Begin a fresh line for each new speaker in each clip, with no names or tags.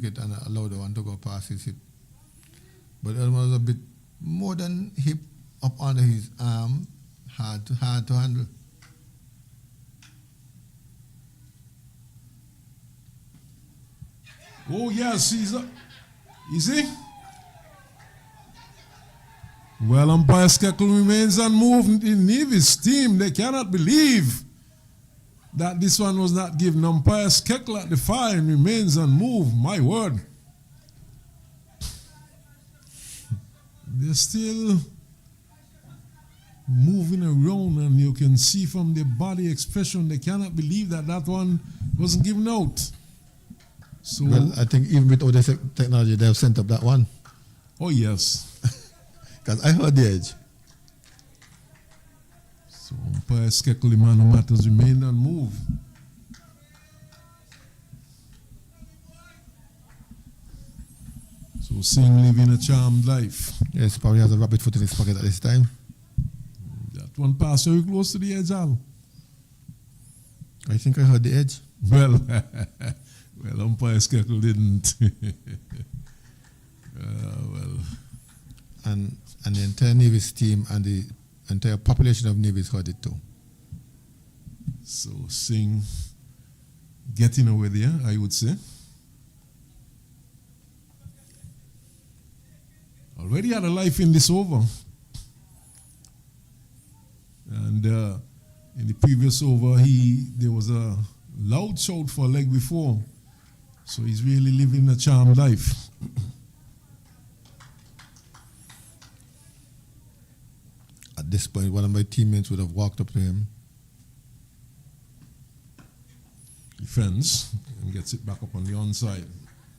and allow the one to go past his hip. But the other one was a bit more than hip up under his arm, hard to handle.
Oh yes, you see? Well, Umpire Skekel remains unmoved in Nevis' team. They cannot believe that this one was not given. Umpire Skekel at the fire and remains unmoved. My word. They're still moving around, and you can see from their body expression they cannot believe that that one wasn't given out. So,
well, I think even with all the technology, they have sent up that one.
Oh, yes.
Because I heard the edge.
So Umpire Skekel, man of matters, remained unmoved. So Singh living a charmed life.
Yes, probably has a rabbit foot in his pocket at this time.
That one passed very close to the edge, Al.
I think I heard the edge.
Well, well, Umpire Skekel didn't. Well.
And the entire Nevis team and the entire population of Nevis heard it too.
So Singh getting away there, I would say. Already had a life in this over. And in the previous over, there was a loud shout for a leg before. So he's really living a charmed life.
At this point, one of my teammates would have walked up to him.
He fends and gets it back up on the onside.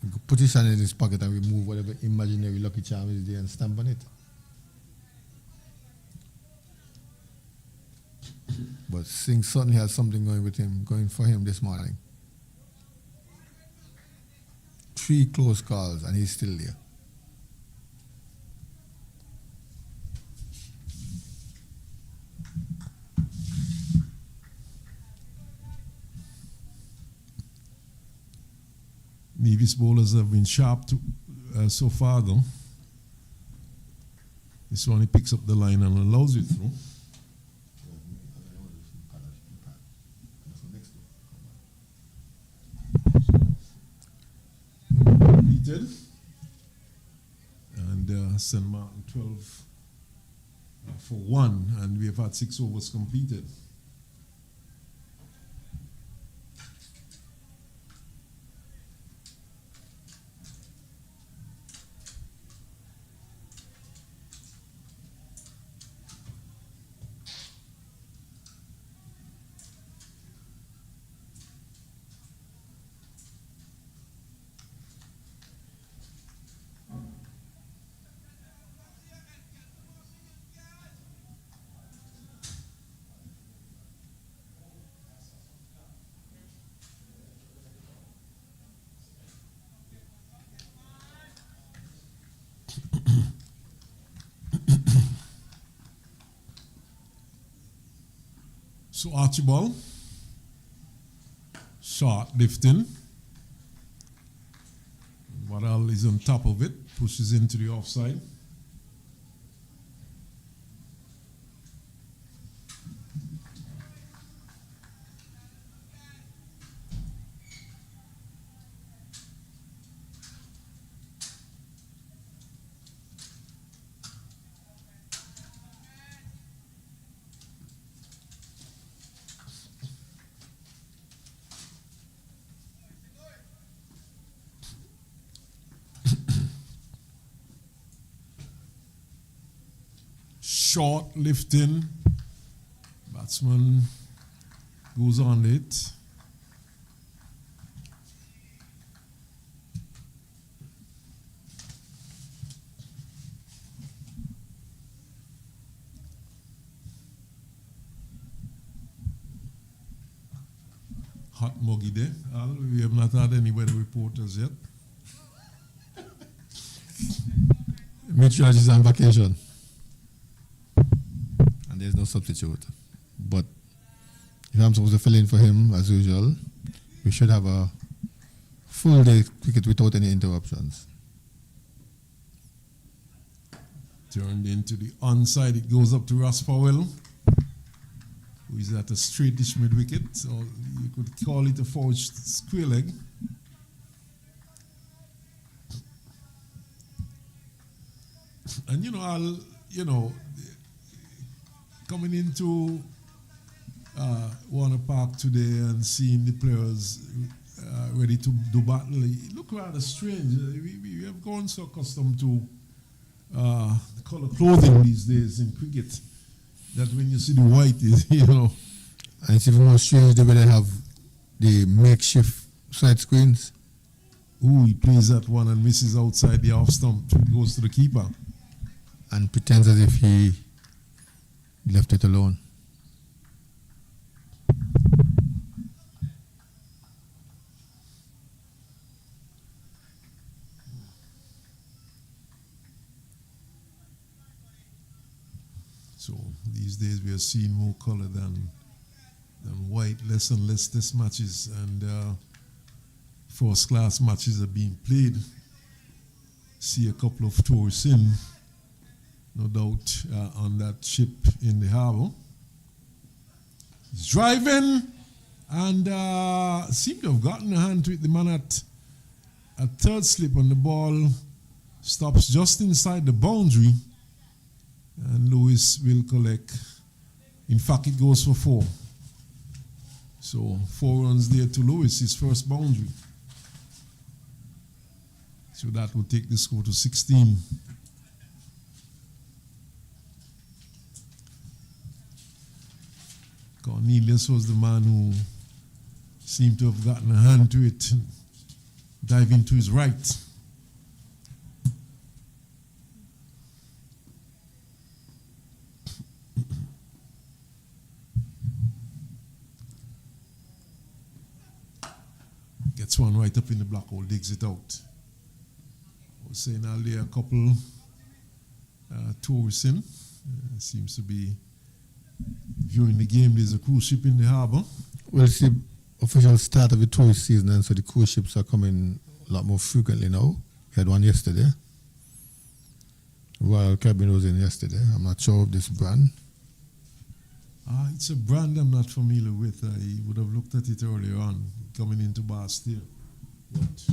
He could put his hand in his pocket and remove whatever imaginary lucky charm is there and stamp on it. But Singh certainly has something going for him this morning. 3 close calls and he's still there.
Nevis bowlers have been sharp so far, though. This one he picks up the line and allows it through. Completed. And St. Maarten 12 for 1, and we have had 6 overs completed. So Archibald, short lifting. Waddell is on top of it, pushes into the offside. Short lifting, batsman goes on it. Hot muggy there. We have not had any weather reporters yet.
Meteorologist is on vacation. There's no substitute. But if I'm supposed to fill in for him, as usual, we should have a full day cricket without any interruptions.
Turned into the onside. It goes up to Ross Powell, who is at a straightish mid wicket. So you could call it a forged square leg. And coming into Warner Park today and seeing the players ready to do battle, it looked rather strange. We have grown so accustomed to the color clothing these days in cricket that when you see the white,
And it's even more strange the way they have the makeshift side screens.
Ooh, he plays that one and misses outside the off stump. It goes to the keeper.
And pretends as if he left it alone.
So these days we are seeing more color than white, less and less test matches, and first class matches are being played. See a couple of tourists in, no doubt, on that ship in the harbour. He's driving and seemed to have gotten a hand to it. The man at third slip on the ball stops just inside the boundary, and Lewis will collect. In fact, it goes for 4. So 4 runs there to Lewis, his first boundary. So that will take the score to 16. Cornelius was the man who seemed to have gotten a hand to it, diving to his right. Gets one right up in the black hole, digs it out. I was saying earlier, a couple tourists in. Seems to be viewing the game. There's a cruise ship in the harbour.
Well, it's the official start of the tourist season, and so the cruise ships are coming a lot more frequently now. We had one yesterday. Royal Caribbean was in yesterday. I'm not sure of this brand.
It's a brand I'm not familiar with. I would have looked at it earlier on, coming into Bastille. But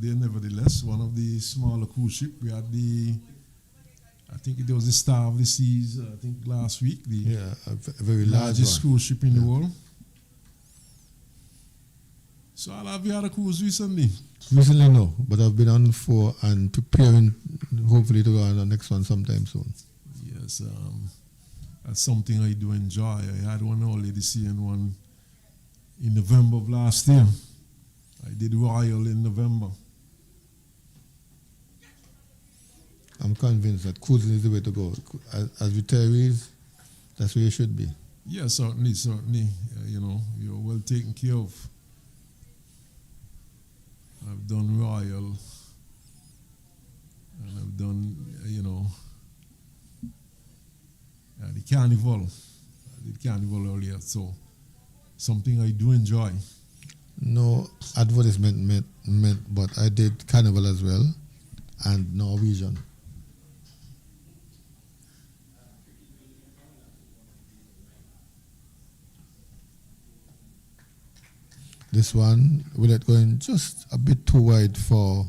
they're nevertheless one of the smaller cruise ships. We had I think it was the Star of the Seas, I think last week.
A very
largest
one.
cruise ship in the world. So have you had a cruise recently?
Recently, no, but I've been on 4 and preparing, hopefully, to go on the next one sometime soon.
Yes, that's something I do enjoy. I had one earlier this year and one in November of last year. I did Royal in November.
I'm convinced that cruising is the way to go. As retirees, that's where you should be.
Yeah, certainly. You're well taken care of. I've done Royal, and I've done, the Carnival. I did Carnival earlier, so something I do enjoy.
No advertisement meant, but I did Carnival as well, and Norwegian. This one, with it going just a bit too wide for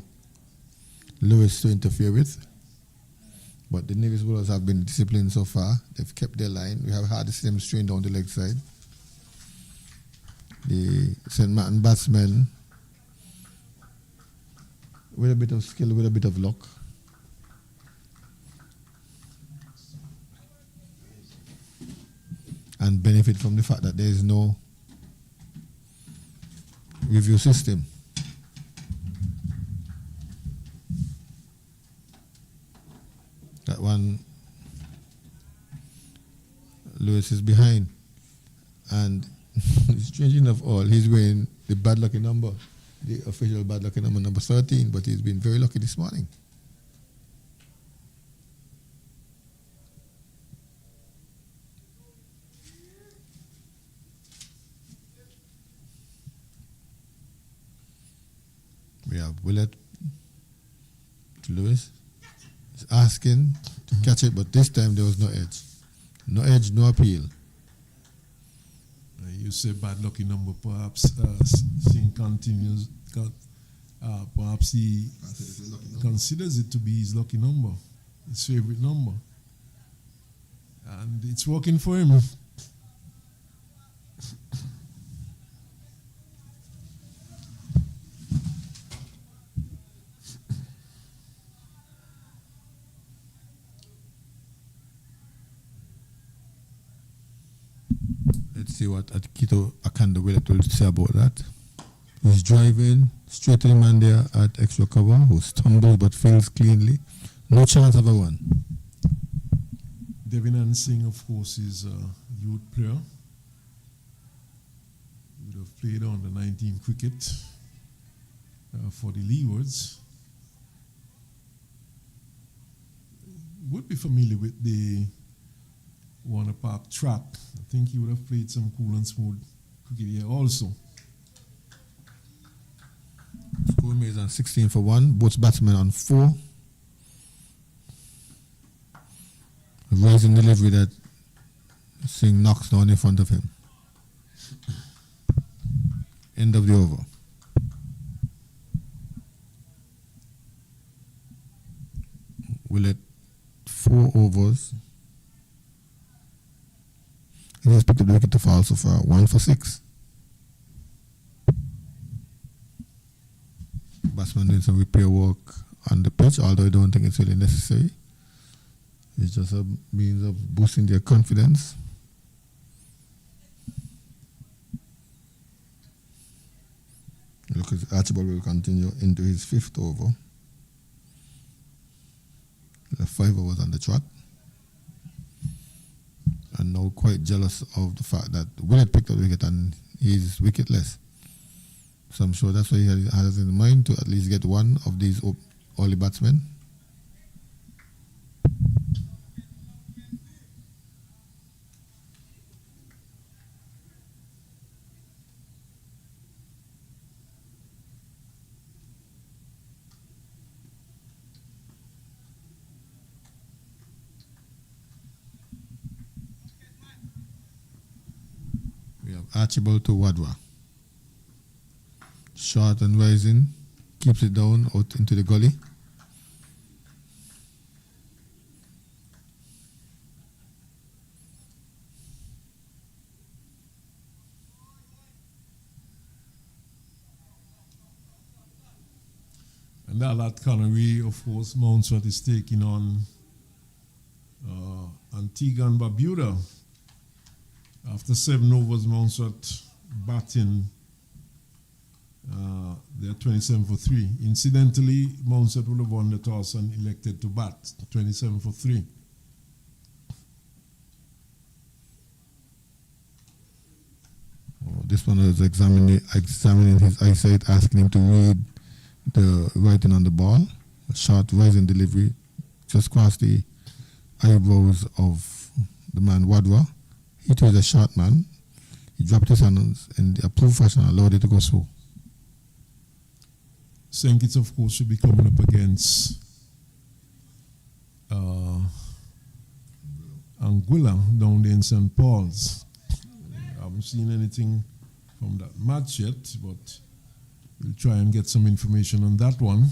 Lewis to interfere with. But the Nevis bowlers have been disciplined so far. They've kept their line. We have had the same strain down the leg side. The St. Maarten batsmen, with a bit of skill, with a bit of luck, and benefit from the fact that there is no review system. That one, Lewis is behind, and strange enough, he's wearing the bad lucky number, the official bad lucky number 13, but he's been very lucky this morning. have Willett to Lewis. He's asking to catch it, but this time there was no edge. No edge, no appeal.
You say bad lucky number, perhaps Singh continues, perhaps he considers it to be his lucky number, his favorite number. And it's working for him.
Let's see what Akito Akanda will have to say about that. He's driving straight to the man there at extra cover, who stumbles but fails cleanly. No chance of a one.
Devin Singh, of course, is a youth player. He would have played on the 19 cricket for the Leewards. Would be familiar with the Warner Park track. I think he would have played some cool and smooth cricket here also.
Score made on 16 for 1. Both batsmen on 4. A rising delivery that Singh knocks down in front of him. End of the over. Willett 4 overs. He has picked up the wicket to fall so far. 1 for 6. Batsman doing some repair work on the pitch, although I don't think it's really necessary. It's just a means of boosting their confidence. Look, Archibald will continue into his 5th over. The 5 overs on the trot. And now quite jealous of the fact that Willett picked up the wicket and he's wicketless. So I'm sure that's why he has in mind, to at least get one of these early batsmen. We have Archibald to Wadwa. Short and rising, keeps it down out into the gully.
And that Connery, of course, Mountfort is taking on Antigua and Barbuda. After 7 overs, Mountfort batting. They're 27 for 3. Incidentally, Mountfort would have won the toss and elected to bat 27 for 3.
Oh, this one is examining his eyesight, asking him to read the writing on the ball. A short rising delivery just crossed the eyebrows of the man Wadwa. He was a short man. He dropped his hands in the approved fashion and allowed it to go through.
St. Kitts, of course, should be coming up against Anguilla down there in St. Paul's. I haven't seen anything from that match yet, but we'll try and get some information on that one.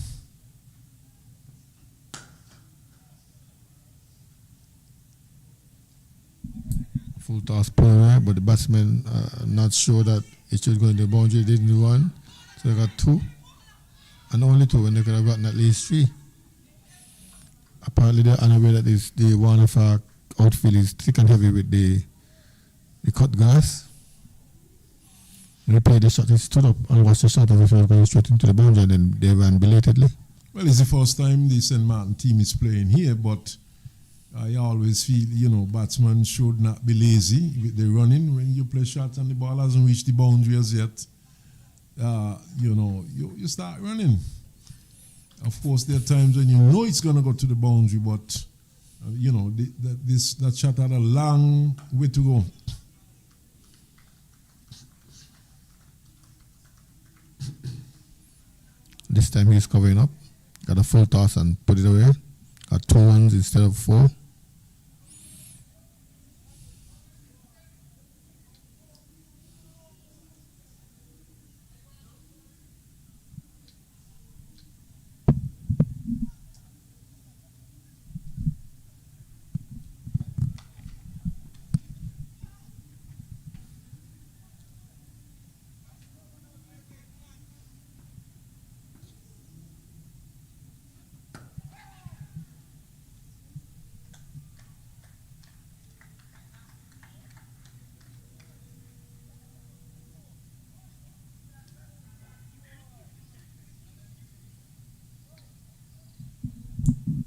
Full toss player, but the batsmen not sure that it should go in the boundary. They didn't run, so they got 2. And only 2 when they could have gotten at least 3. Apparently they're unaware that the one of our outfield is thick and heavy with the cut grass. When he played the shot, he stood up and watched the shot as if he was going straight into the boundary, and then they ran belatedly.
Well, it's the first time the St. Maarten team is playing here, but I always feel, batsmen should not be lazy with the running. When you play shots and the ball hasn't reached the boundary as yet, you start running. Of course, there are times when you know it's going to go to the boundary, but, that shot had a long way to go.
this time he's covering up. Got a full toss and put it away. Got 2 runs instead of 4.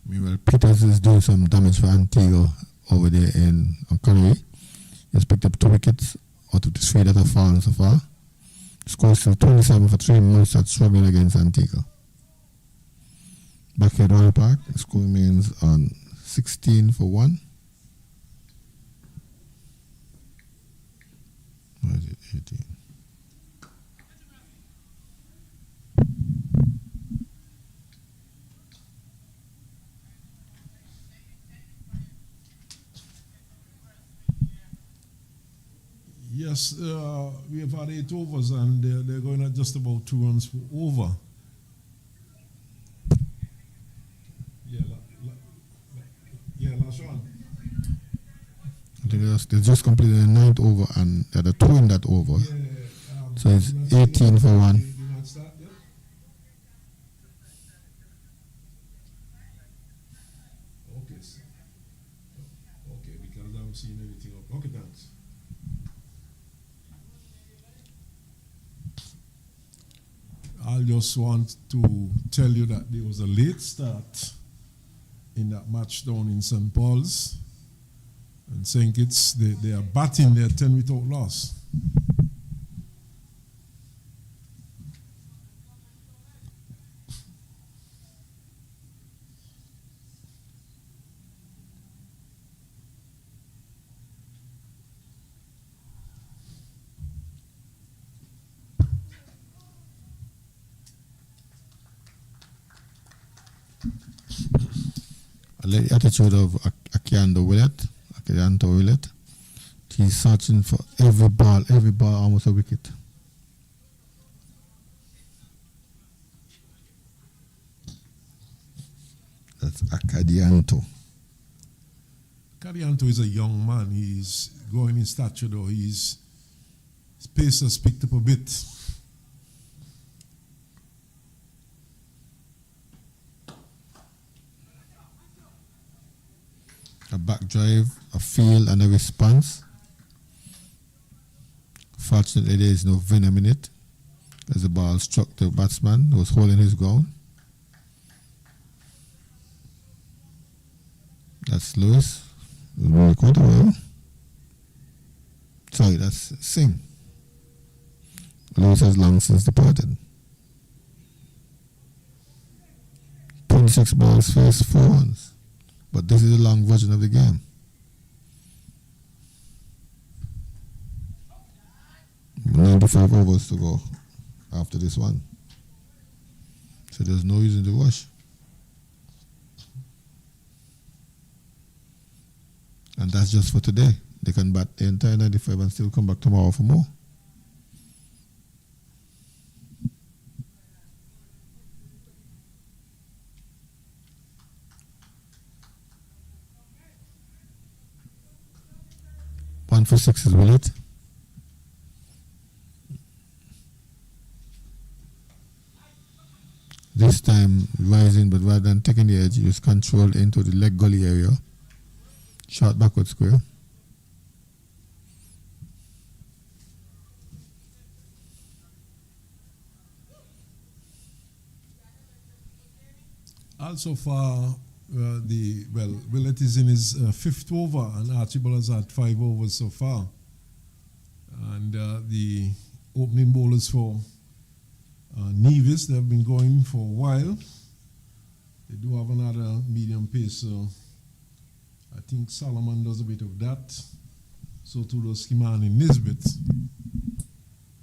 Meanwhile, Peters is doing some damage for Antigua over there in Conway. He's picked up 2 wickets out of the 3 that have fallen so far. Score still 27 for 3 months at struggling against Antigua. Back at Royal Park, the score remains on 16 for 1. Or is it 18?
Yes, we have had 8 overs and they're going at just about 2 runs per over. Yeah, last one.
I think they just completed the 9th over and there are 2 in that over. So it's 18 for 1.
Did not start yet? Okay. Okay, because I haven't seen anything up. Okay, thanks. I just want to tell you that there was a late start in that match down in St. Paul's. And St. Kitts, they are batting their 10 without loss.
I like the attitude of Akianto Willett. He's searching for every ball, almost a wicket. That's Akadianto.
Carianto is a young man. He's growing in stature though. His pace has picked up a bit.
A back drive, a field and a response. Fortunately, there is no venom in it, as the ball struck the batsman who was holding his ground. That's Lewis. Quite well. Sorry, that's Singh. Lewis has long since departed. 26 balls faced 4 runs. But this is a long version of the game. $95 overs to go after this one. So there's no reason to rush. And that's just for today. They can bat the entire 95 and still come back tomorrow for more. One for 6 is Willett. This time rising, but rather than taking the edge, he was controlled into the leg gully area. Short backward square.
Also for Willett is in his 5th over and Archibald has had 5 overs so far. And the opening bowlers for Nevis, they have been going for a while. They do have another medium pace, so I think Solomon does a bit of that. So too does Kimani Nisbet.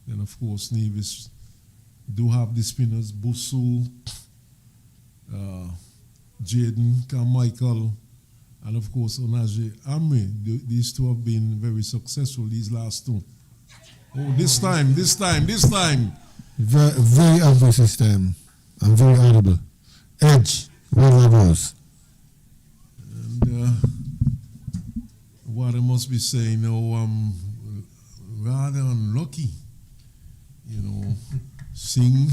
Then of course Nevis do have the spinners, Busu, Jaden, Carmichael, and of course Onaje Amri. These two have been very successful, these last two. Oh, this time.
Very, very obvious this time. And very audible. Edge, wherever goes.
And what I must be saying now, I'm rather unlucky. You know, Singh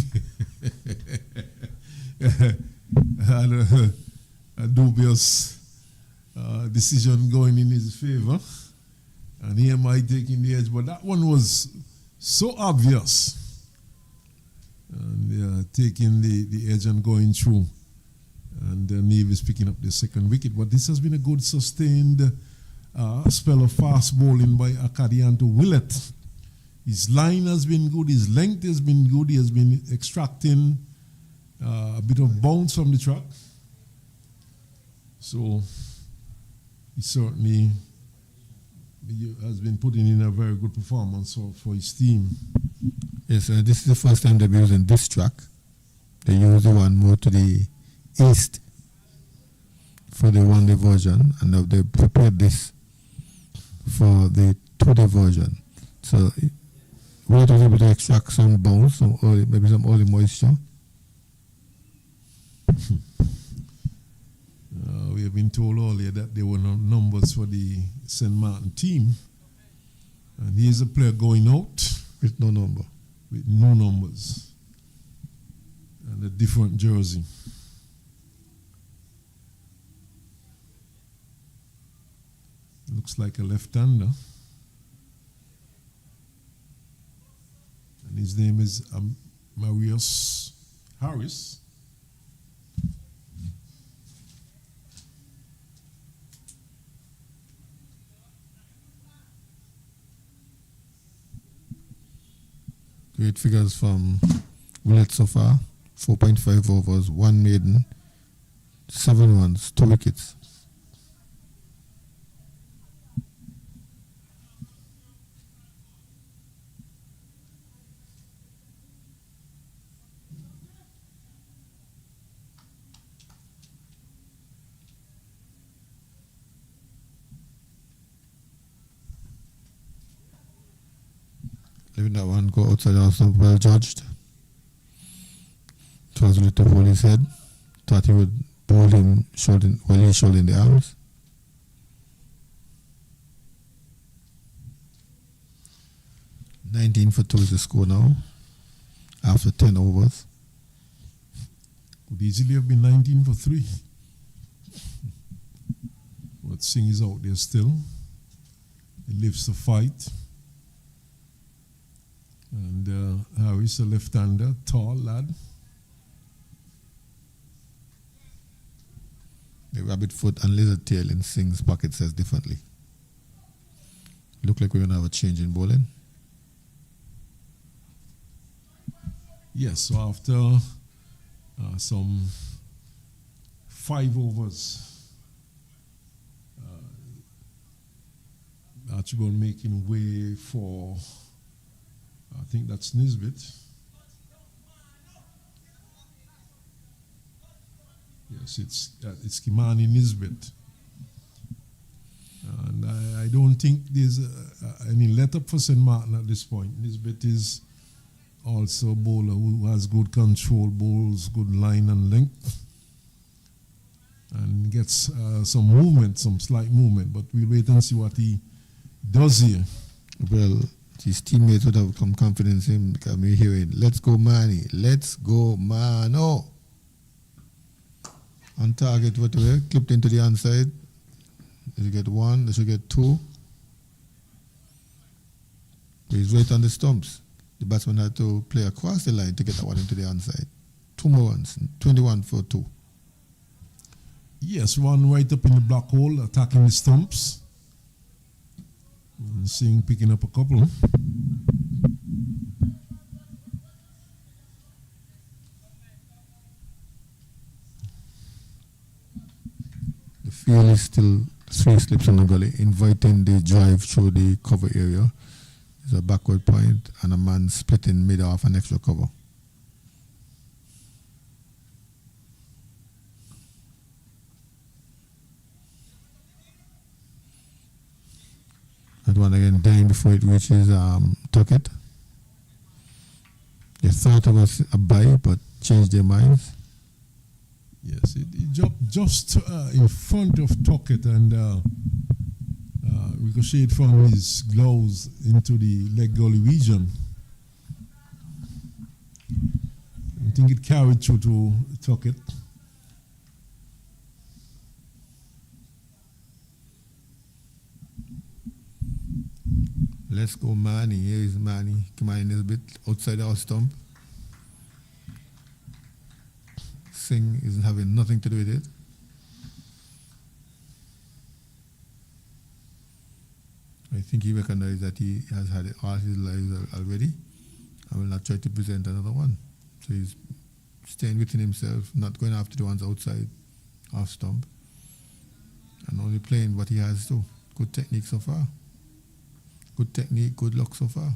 had a dubious decision going in his favor, and here am I taking the edge, but that one was so obvious, and taking the edge and going through, and Nevis picking up the second wicket. But this has been a good sustained spell of fast bowling by Akadianto Willett. His line has been good, his length has been good, he has been extracting a bit of bounce from the track. So he certainly has been putting in a very good performance for his team.
Yes, this is the first time they're using this track. They use the one more to the east for the one-day version, and they prepared this for the two-day version. So we were able to extract some bounce, maybe some early moisture.
We have been told earlier that there were no numbers for the St. Maarten team. And here's a player going out.
With no number.
With no numbers. And a different jersey. Looks like a left-hander. And his name is Marius Harris.
Great figures from Willett so far. 4.5 overs, 1 maiden, 7 runs, 2 wickets. Leaving that one go outside also well judged. It was a little ball his head. Thought he would bowl him while he's shouldering the arms. $19 for 2 is the score now. After 10 overs.
Could easily have been 19 for 3. But Singh is out there still. He lives the fight. And Harris, a left-hander, tall lad.
The rabbit foot and lizard tail in Singh's pocket says differently. Look like we're going to have a change in bowling.
Yes, so after some 5 overs, Archibald making way for, I think that's Nisbet. Yes, it's Kimani Nisbet. And I don't think there's any let up for St. Maarten at this point. Nisbet is also a bowler who has good control, bowls good line and length, and gets some movement, some slight movement. But we'll wait and see what he does here.
Well, his teammates would have come confidence in him because we're hearing, let's go Manny, let's go Mano. On target, whatever, clipped into the onside. They should get 1, they should get 2. He's right on the stumps. The batsman had to play across the line to get that one into the onside. 2 more runs, 21 for 2.
Yes, one right up in the black hole, attacking the stumps. And seeing picking up a couple.
The field is still 3 slips on the gully, inviting the drive through the cover area. There's a backward point and a man splitting mid off an extra cover. That one again dying before it reaches Tuckett. They thought it was a bye, but changed their minds.
Yes, it dropped just in front of Tuckett and ricocheted from his gloves into the leg gully region. I think it carried through to Tuckett.
Let's go Manny. Here is Manny. Come on in a little bit outside our stump. Singh isn't having nothing to do with it. I think he recognized that he has had it all his life already and will not try to present another one. So he's staying within himself, not going after the ones outside, off stump, and only playing what he has to. Good technique so far. Good technique, good luck so far.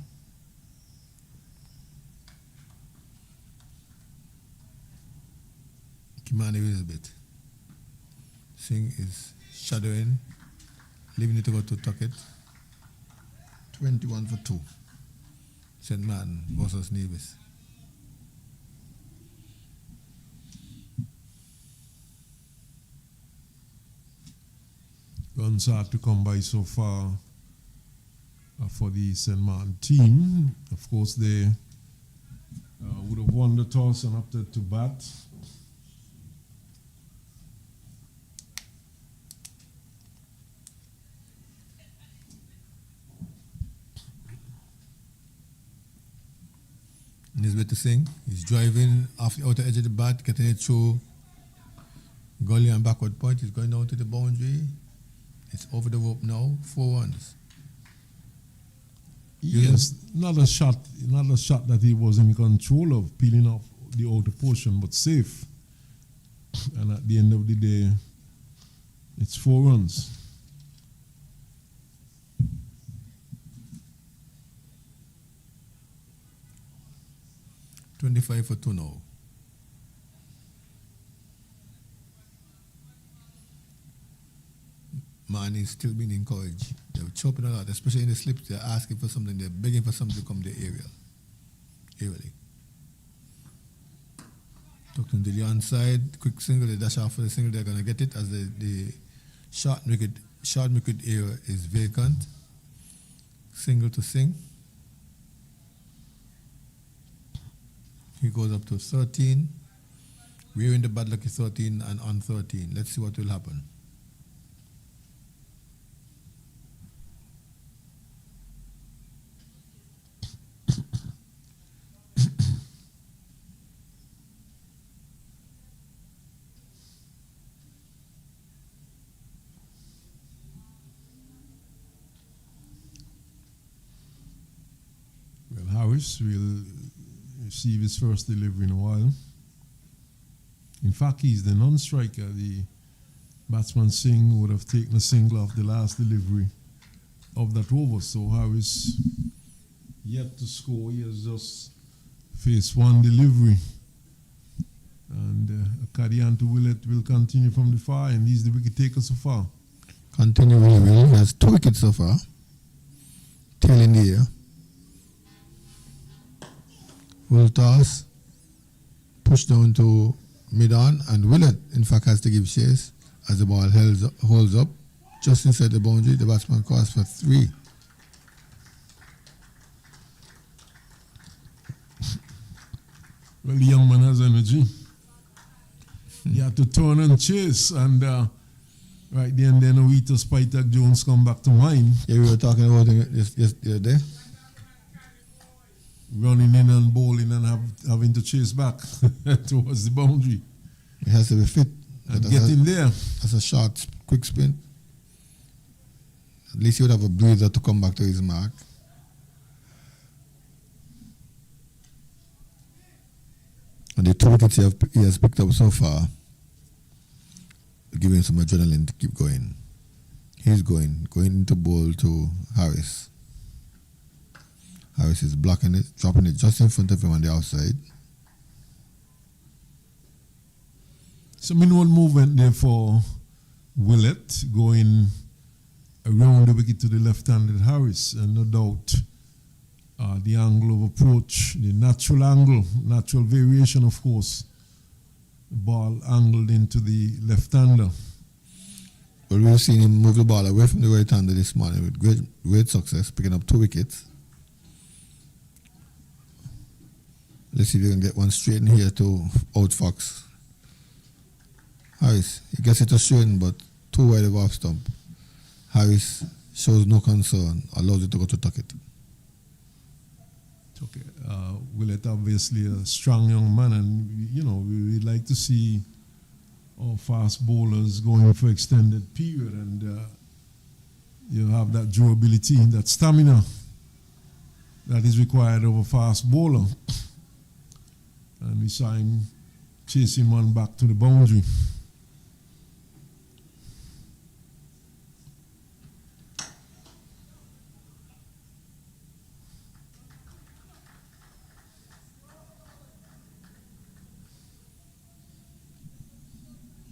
Kimani a little bit. Singh is shadowing, leaving it to go to Tuckett. 21 for 2. St. Maarten versus Nevis.
Runs hard to come by so far for the St. Maarten team. Of course, they would have won the toss and opted to bat.
Nisbet to Singh. He's driving off the outer edge of the bat, getting it through gully and backward point. He's going down to the boundary. It's over the rope now. 4 runs.
Yes, not a shot that he was in control of, peeling off the outer portion, but safe. And at the end of the day, it's 4 runs.
$25 for 2 now. Man is still being encouraged. They're chopping a lot, especially in the slips. They're asking for something. They're begging for something to come their area. Eerily. Talking to the onside, quick single. They dash off for the single. They're going to get it as the short wicket area is vacant. Single to Singh. He goes up to 13. We're in the bad lucky 13 and on 13. Let's see what will happen.
Well, Harris will receive his first delivery in a while. In fact, he's the non-striker. The batsman Singh would have taken a single off the last delivery of that over. So Harris yet to score. He has just faced one delivery. And Kadian to Willett will continue from the far, and he's the wicket taker so far.
Continue really well. He has 2 wickets so far. Tail in the air. Full toss, push down to mid-on, and Willett, in fact, has to give chase as the ball holds up just inside the boundary. The batsman calls for 3.
Well, the young man has energy. He had to turn and chase, and right then Oita Spitak Jones come back to mind.
Yeah, we were talking about it yesterday.
Running in and bowling and having to chase back towards the boundary.
He has to be fit.
And get in there.
That's a short, quick spin. At least he would have a breather to come back to his mark. And the 2 wickets he has picked up so far give him some adrenaline to keep going. He's going into bowl to Harris. Harris is blocking it, dropping it just in front of him on the outside.
Some inward movement there for Willett, going around the wicket to the left-handed Harris, and no doubt the angle of approach, the natural angle, natural variation, of course, the ball angled into the left-hander.
Well, we've seen him move the ball away from the right-hander this morning with great success, picking up 2 wickets. Let's see if we can get one straight in here to outfox Harris. He gets it to straighten, but too wide of off stump. Harris shows no concern, allows it to go to tuck it.
Okay, Willett obviously a strong young man, and we'd like to see our fast bowlers going for extended period, and you have that durability, that stamina that is required of a fast bowler. And we saw him chasing one back to the boundary.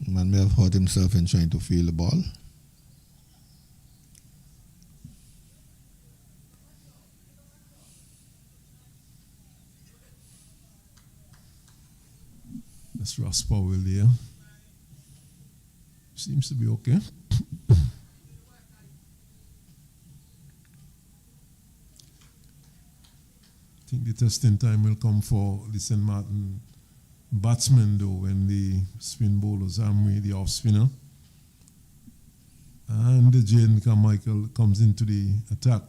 Man may have hurt himself in trying to feel the ball.
That's Ross Powell there. Seems to be okay. I think the testing time will come for the St. Maarten batsmen, though, when the spin bowlers hammer the off spinner and the Jaden Carmichael comes into the attack.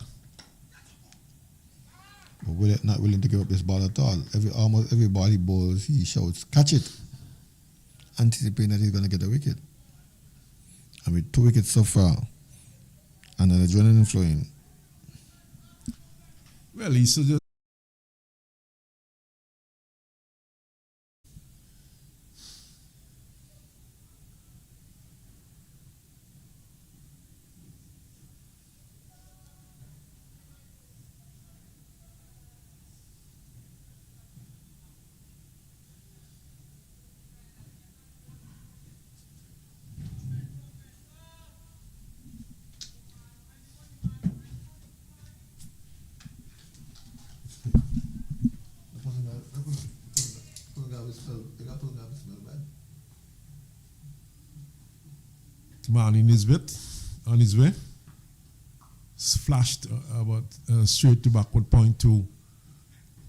But Willett not willing to give up his ball at all. Almost every ball he bowls, he shouts, "Catch it!" anticipating that he's going to get a wicket. And with 2 wickets so far, and an adrenaline flowing.
Well, he suggests Marley Nisbet on his way. Flashed about straight to backward point to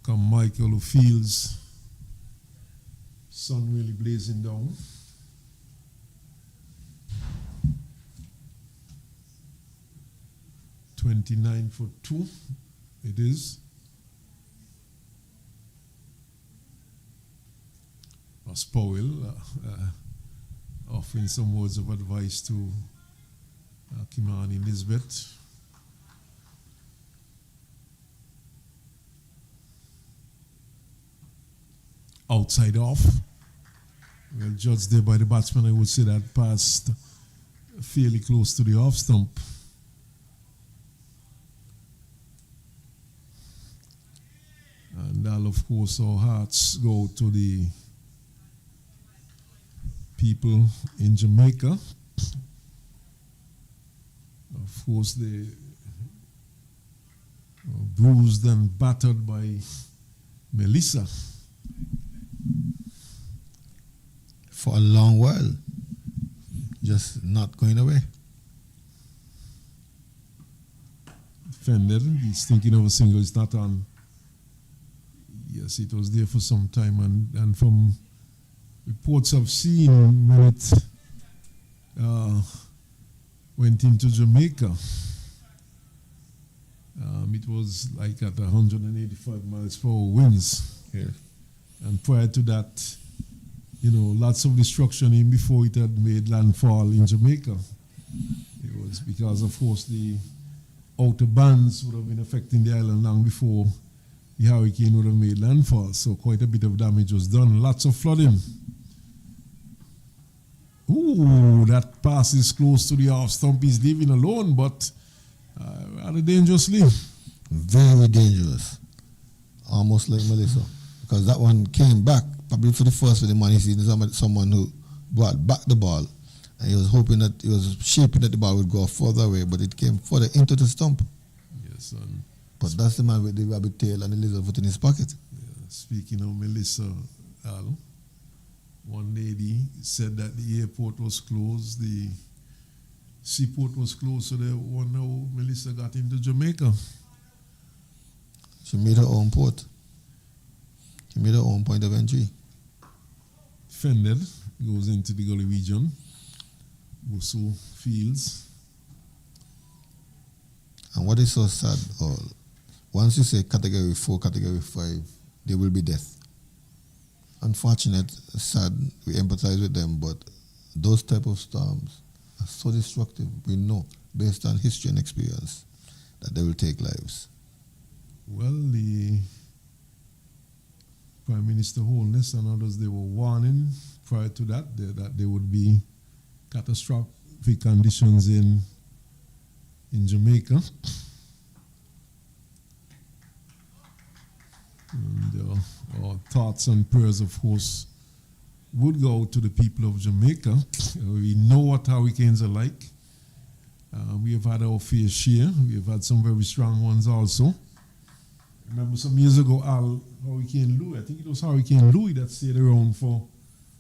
Carmichael, who feels sun really blazing down. .29 for 2 it is. Ross Powell offering some words of advice to Kimani Nisbet. Outside off. Well judged there by the batsman, I would say that passed fairly close to the off stump. And all, of course, our hearts go to the people in Jamaica. Of course, they were bruised and battered by Melissa.
For a long while. Just not going away.
Fender, he's thinking of a single, it's not on. Yes, it was there for some time, and from reports I've seen when it went into Jamaica, it was like at 185 miles per hour winds.
Yeah.
And prior to that, lots of destruction even before it had made landfall in Jamaica. It was because, of course, the outer bands would have been affecting the island long before the hurricane would have made landfall. So quite a bit of damage was done. Lots of flooding. Ooh, that pass is close to the off stump. He's leaving alone, but rather dangerously.
Very dangerous. Almost like Melissa. Because that one came back, probably for the first of the man, he's seen someone who brought back the ball And he was hoping that, he was shaping that the ball would go further away, but it came further into the stump.
Yes, and
But that's the man with the rabbit tail and the lizard foot in his pocket.
speaking of Melissa, Al, one lady said that the airport was closed, the seaport was closed, so they wonder how Melissa got into Jamaica.
She made her own port. She made her own point of entry.
Fended goes into the Gully region, Busu Fields.
And what is so sad, once you say category 4, category 5, there will be death. Unfortunate, sad, we empathize with them, but those type of storms are so destructive. We know, based on history and experience, that they will take lives.
Well, the Prime Minister Holness and others, they were warning prior to that there would be catastrophic conditions in Jamaica. And our thoughts and prayers, of course, would go to the people of Jamaica. We know what hurricanes are like. We have had our fair share. We have had some very strong ones also. Remember some years ago, Hurricane Louis, I think it was Hurricane Louis that stayed around for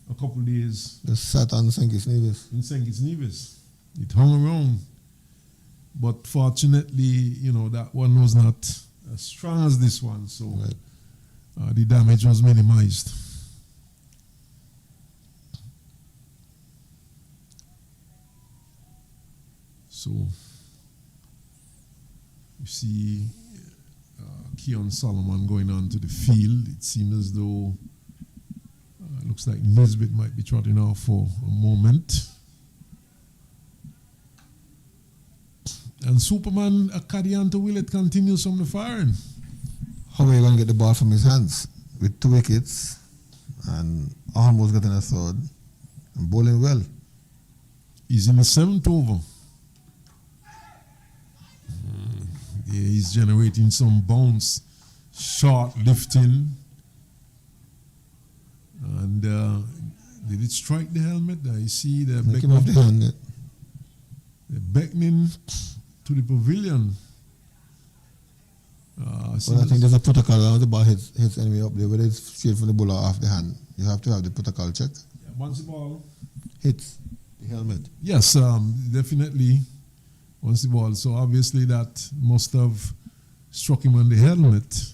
a couple of days.
The sat on St. Nevis.
In St. Nevis. It hung around. But fortunately, you know, that one was not as strong as this one, so
Right.
The damage was minimized. So, you see Keon Solomon going on to the field. It seems as though looks like Nisbet might be trotting off for a moment. And Superman Akadianto Willett continues from the firing.
How are you going to get the ball from his hands? With 2 wickets and almost getting a third and bowling well.
He's in the 7th over. Yeah, he's generating some bounce, short lifting. And did it strike the helmet? I see the
They're
beckoning to the pavilion.
Well, I think there's a protocol around the ball hits anyway up there, whether it's straight from the bowler or off the hand. You have to have the protocol check.
Yeah, once the ball
hits the helmet.
Yes, definitely. Once the ball. So obviously that must have struck him on the helmet.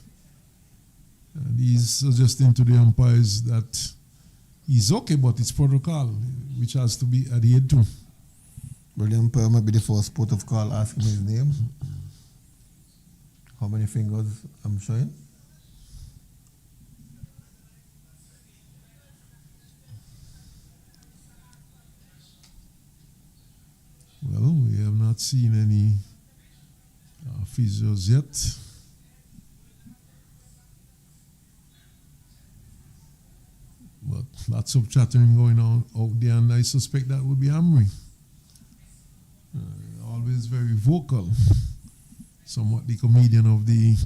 And he's suggesting to the umpires that he's okay, but it's protocol, which has to be adhered to.
But the umpire might be the first port of call asking his name. How many fingers I'm showing?
Well, we have not seen any physios yet. But lots of chattering going on out there, and I suspect that would be Amri. Always very vocal. Somewhat the comedian of the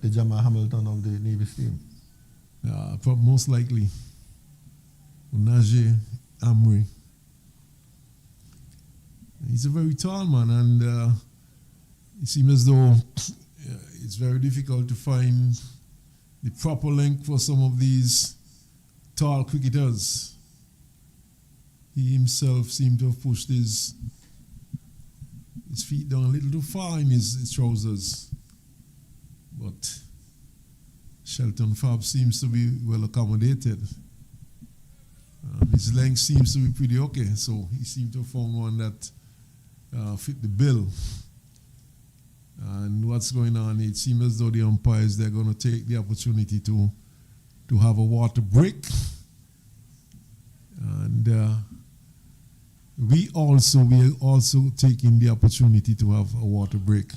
Jamal Hamilton of the Nevis team.
Most likely. Unaje Amri. He's a very tall man, and it seems as though it's very difficult to find the proper length for some of these tall cricketers. He himself seemed to have pushed his feet down a little too far in his trousers. But Shelton Fab seems to be well accommodated. His length seems to be pretty okay, so he seemed to have found one that fit the bill. And what's going on, it seems as though the umpires, they're going to take the opportunity to have a water break. And we are also taking the opportunity to have a water break.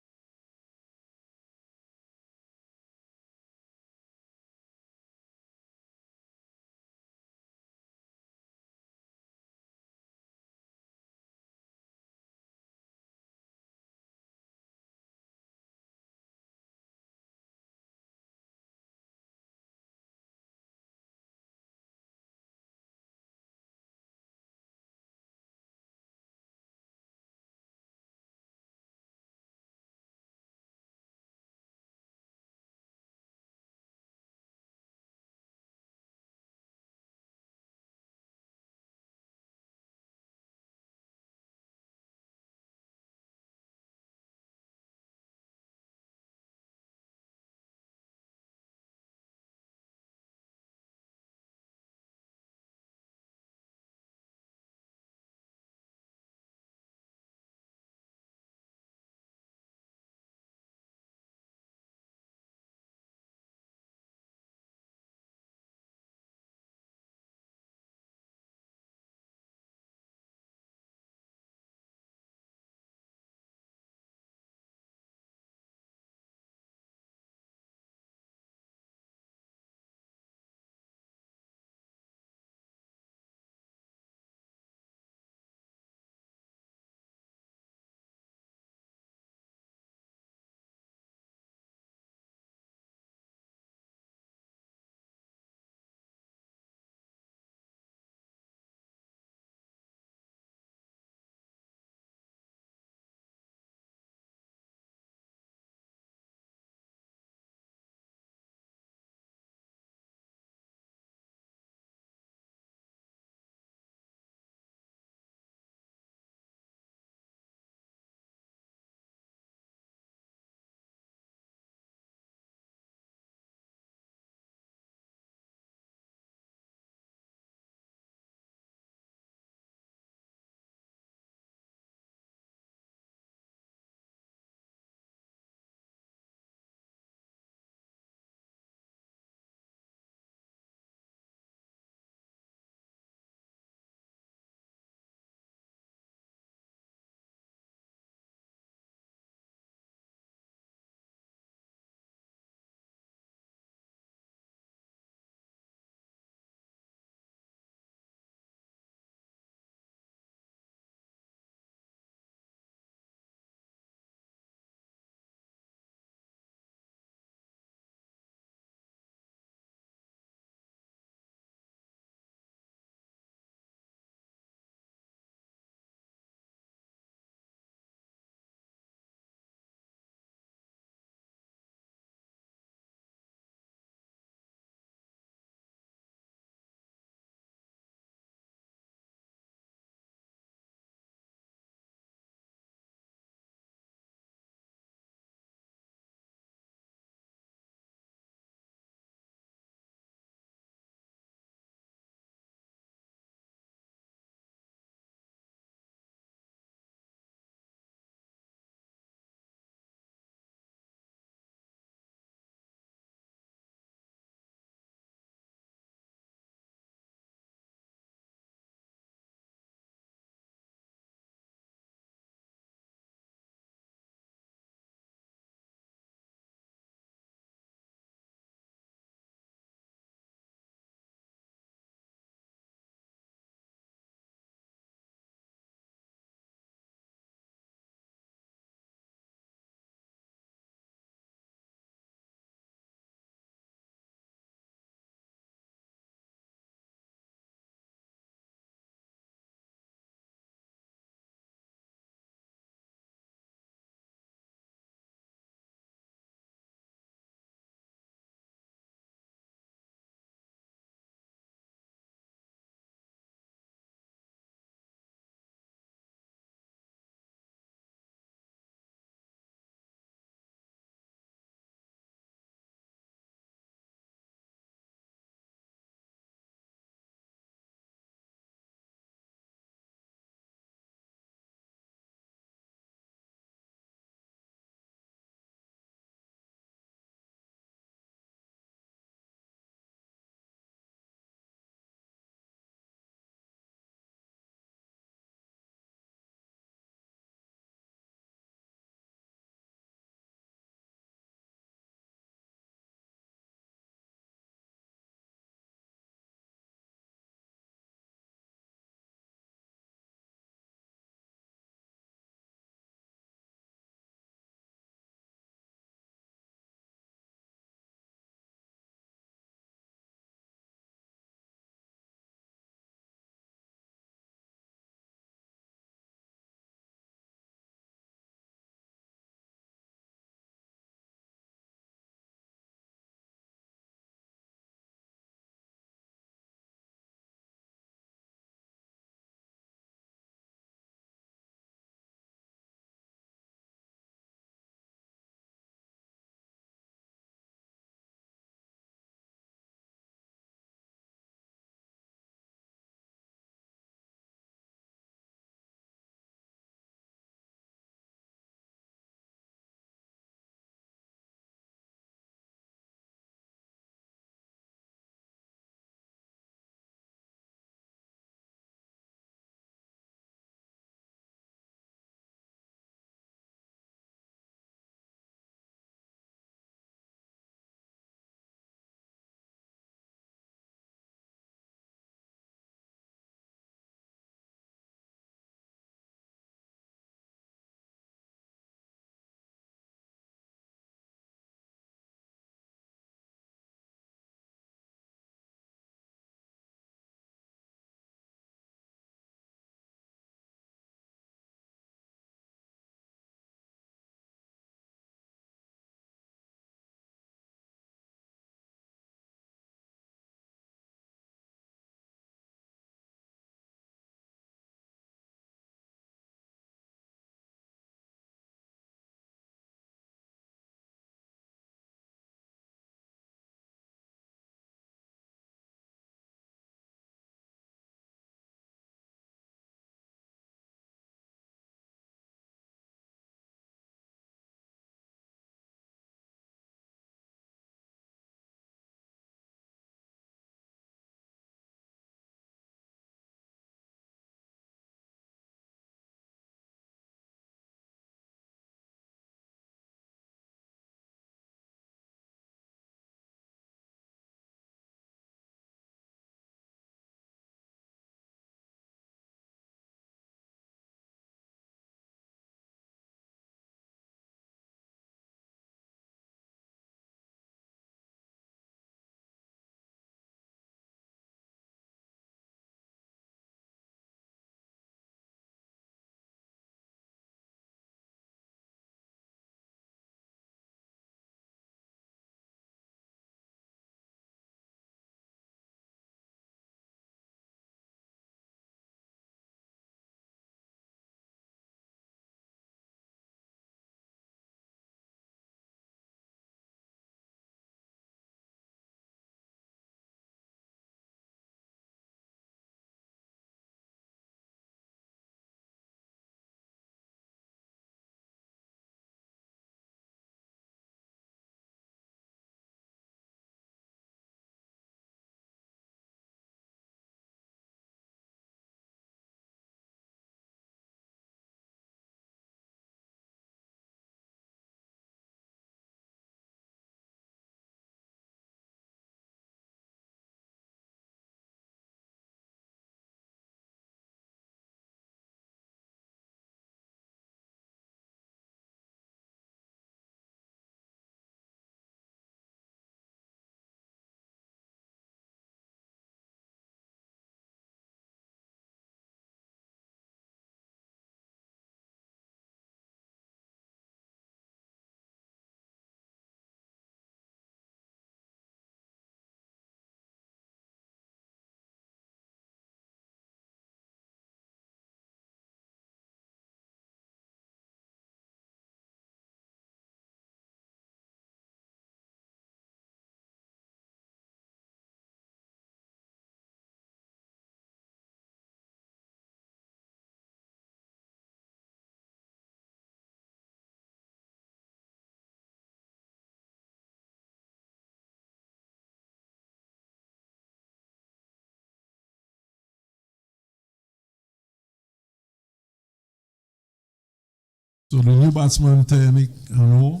So the new batsman, Tanik Hano,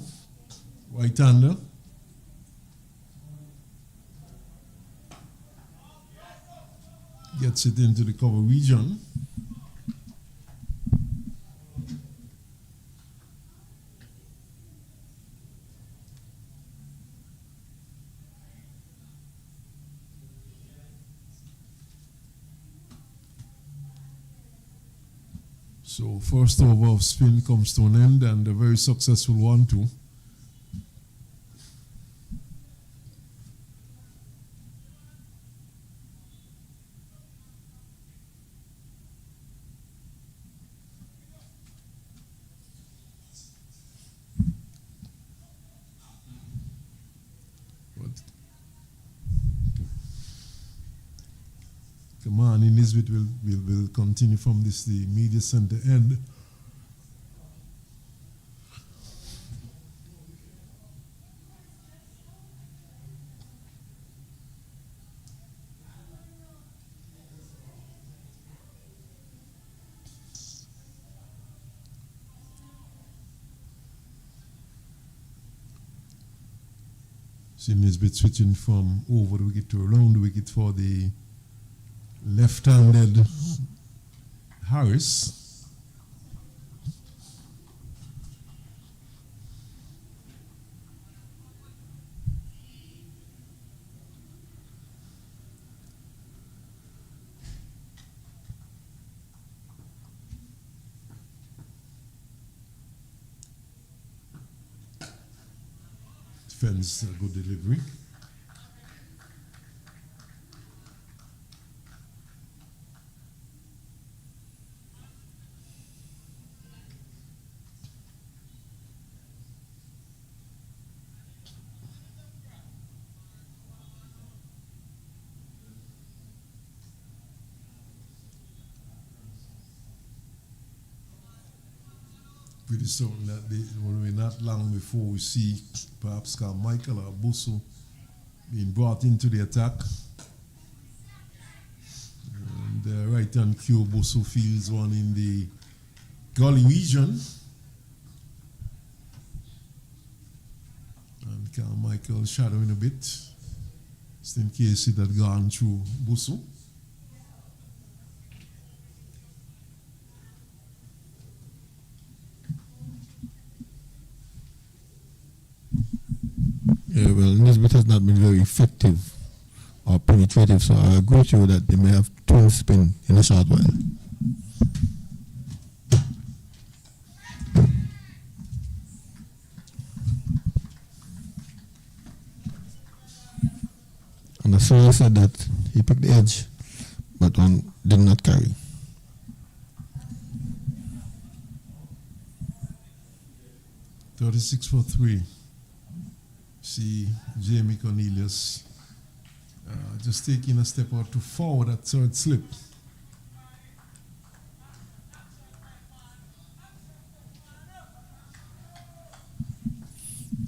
right-hander. Gets it into the cover region. So first over of spin comes to an end, and a very successful one too. Kamani Nisbet will continue from this, the media center end. See Nisbet switching from over the wicket to around the wicket for the left-handed Harris. Defends a good delivery. Pretty certain that when we're not long before we see perhaps Carmichael or Busu being brought into the attack. And right hand cue, Busu fields one in the gully region. And Carmichael shadowing a bit, just in case it had gone through Busu.
Yeah, well, Nisbet has not been very effective or penetrative, so I agree with you that they may have twin spin in a short while. And the survey said that he picked the edge, but one did not carry.
.36 for 3. See Jamie Cornelius just taking a step or two forward at third slip.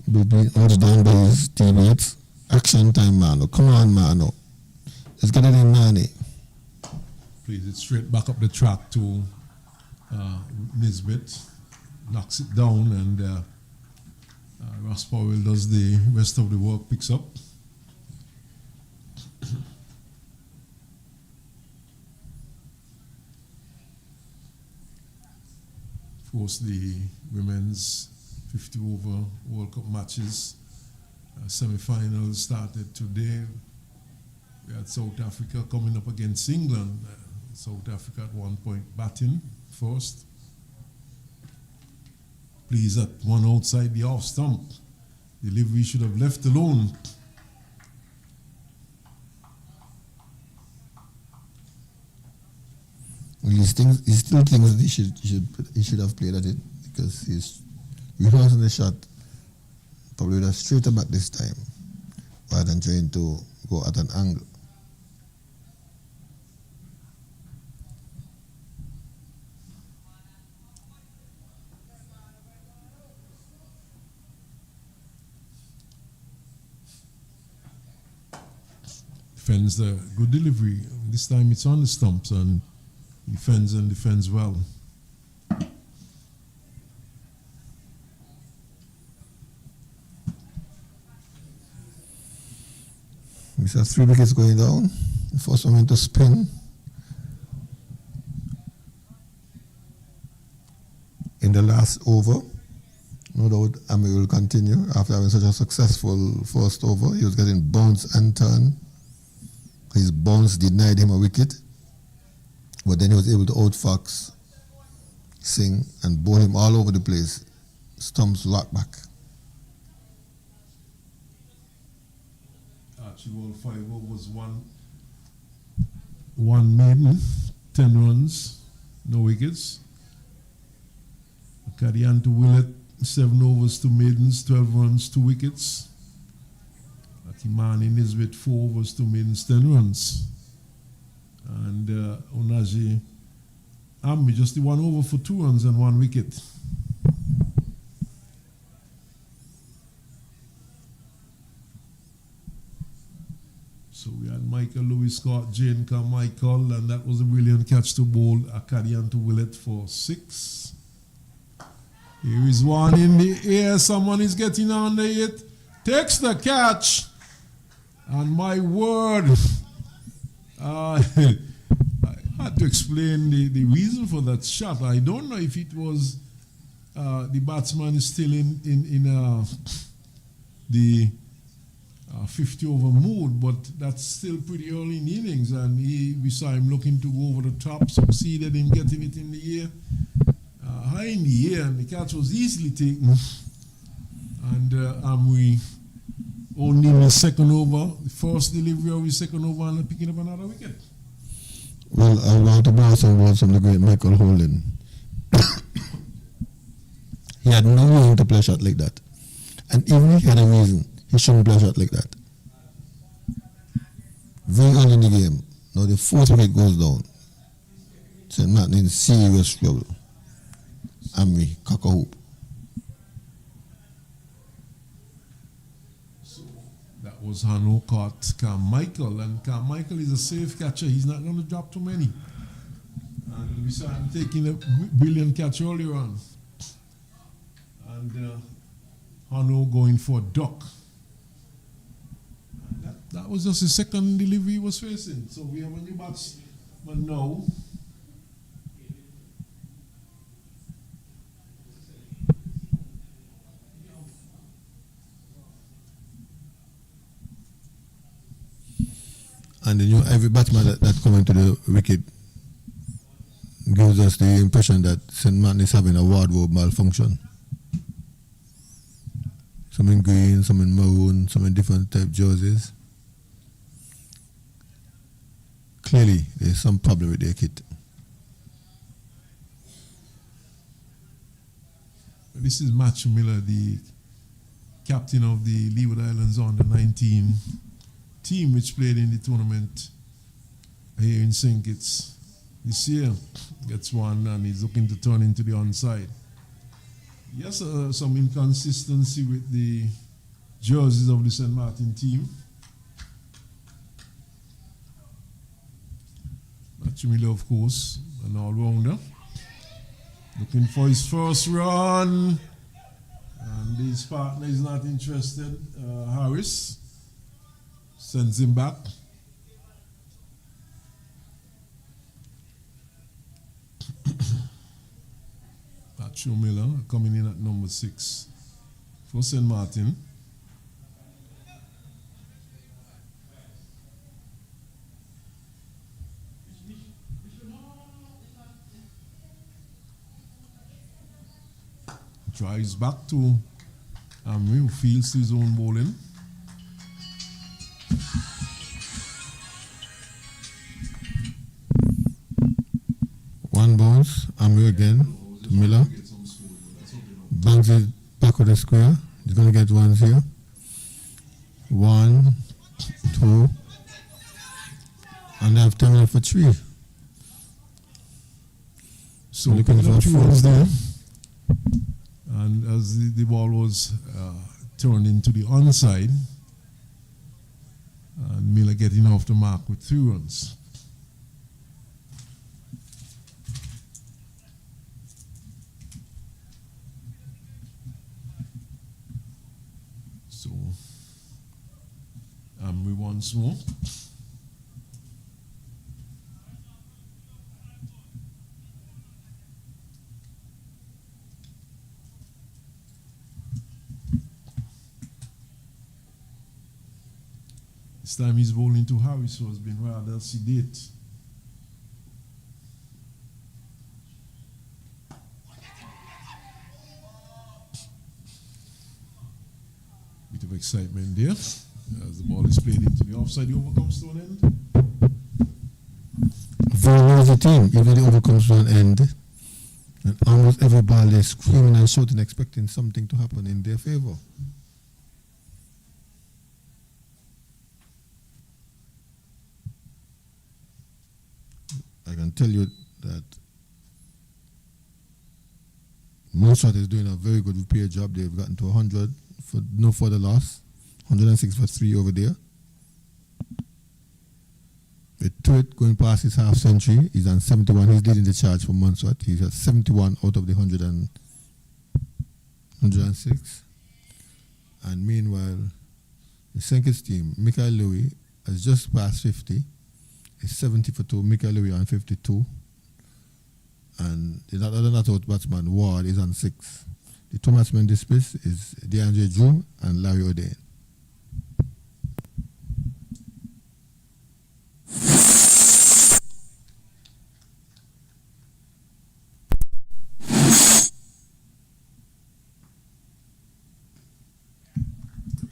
Being urged down by his teammates. Action time, Mano. Come on, Mano. Let's get it in, Manny.
Plays it straight back up the track to Nisbet. Knocks it down, and Ross Powell does the rest of the work, picks up. Of course, the women's 50 over World Cup matches, semi-finals started today. We had South Africa coming up against England. South Africa at 1 point batting first. Please at one outside the off stump. Delivery should have left alone.
Well, he still thinks that he should have played at it because he's rehearsing the shot. Probably would have straighter back this time rather than trying to go at an angle.
Defends the good delivery. This time it's on the stumps, and defends well.
It's a 3 wickets going down. The first one went to spin. In the last over, no doubt Amir will continue after having such a successful first over. He was getting bounce and turn. His bounce denied him a wicket, but then he was able to outfox Singh and bowl him all over the place. Stumps right back.
Actually, all 5 overs, one maiden, 10 runs, no wickets. Kadian to Willett, 7 overs, 2 maidens, 12 runs, 2 wickets. Atimani Nisbet, 4 overs, 2 maidens, 10 runs. And Onaji Ambi, just the 1 over for 2 runs and 1 wicket. So we had Michael Lewis, Scott, Jane Carmichael, and that was a brilliant catch to bowl Acadian to Willett for 6. Here is one in the air. Someone is getting under it. Takes the catch. And my word, I had to explain the reason for that shot. I don't know if it was the batsman is still in the 50 over mood, but that's still pretty early in the innings. And we saw him looking to go over the top, succeeded in getting it in the air. High in the air, and the catch was easily taken. And we only in the second over, the first delivery of the second over, and picking up another wicket.
Well, I want to borrow some words from the great Michael Holden. He had no reason to play a shot like that. And even if he had a reason, he shouldn't play a shot like that. Very early in the game, now the 4th wicket goes down. St. Maarten in serious trouble. And we cock a hoop.
So that was Hano caught Carmichael, and Carmichael is a safe catcher. He's not going to drop too many. And we saw him taking a brilliant catch earlier on. And Hano going for a duck. And that was just the second delivery he was facing. So we have a new batsman now.
And every batsman that come into the wicket gives us the impression that St. Maarten is having a wardrobe malfunction. Some in green, some in maroon, some in different type jerseys. Clearly, there's some problem with their kit.
This is Matthew Miller, the captain of the Leeward Islands under-19 team which played in the tournament here in St. Kitts this year. Gets one and he's looking to turn into the onside. Yes, some inconsistency with the jerseys of the St. Maarten team. Matthew Miller, of course, an all-rounder. Looking for his first run. And his partner is not interested. Harris sends him back. Matthew Miller coming in at number 6 for St. Maarten. Drives back to Amri, who fields his own bowling.
One bounce, Amri again to Miller. Bangs it back of the square. He's going to get ones here. 1, 2, and they have 10 minutes for 3.
So
looking for
2
4
runs
there.
there. And as the ball was turned into the onside, and Miller getting off the mark with 3 runs. So we want once more. This time he's bowling to Harris, who has been rather sedate. Bit of excitement there as the ball is played into the offside. The over comes to an end.
Very noisy team, even the over comes to an end. And almost every ball they're screaming and shouting, expecting something to happen in their favor. I can tell you that Moonshot is doing a very good repair job. They've gotten to 100 for no further loss. 106 for 3 over there. With Tuit going past his half century, he's on 71. He's leading the charge for Moonshot. He's at 71 out of the 106. And meanwhile, the Senkis team, Michael Louis, has just passed 50. It's 70 for 2. Michael Louis on 52. And the other not out batsman, Ward, is on 6. The two batsmen dismissed is DeAndre Drew and Larry O'Dane.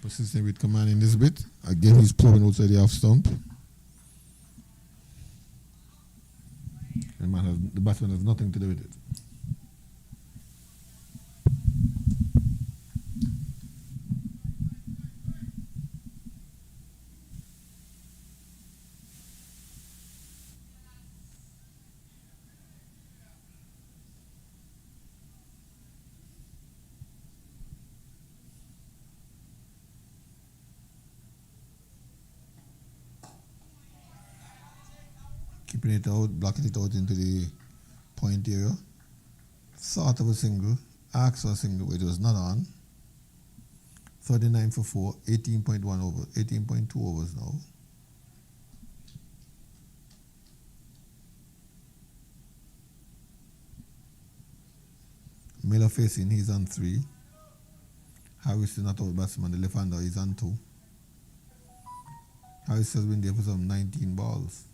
Persisting with command in this bit. Again, he's pulling outside the off stump. The batsman has nothing to do with it. Keeping it out, blocking it out into the point area. Thought of a single, asked for a single, but it was not on. 39 for 4, 18.1 over, 18.2 overs now. Miller facing, he's on 3. Harris is not out batsman, the left-hander is on 2. Harris has been there for some 19 balls.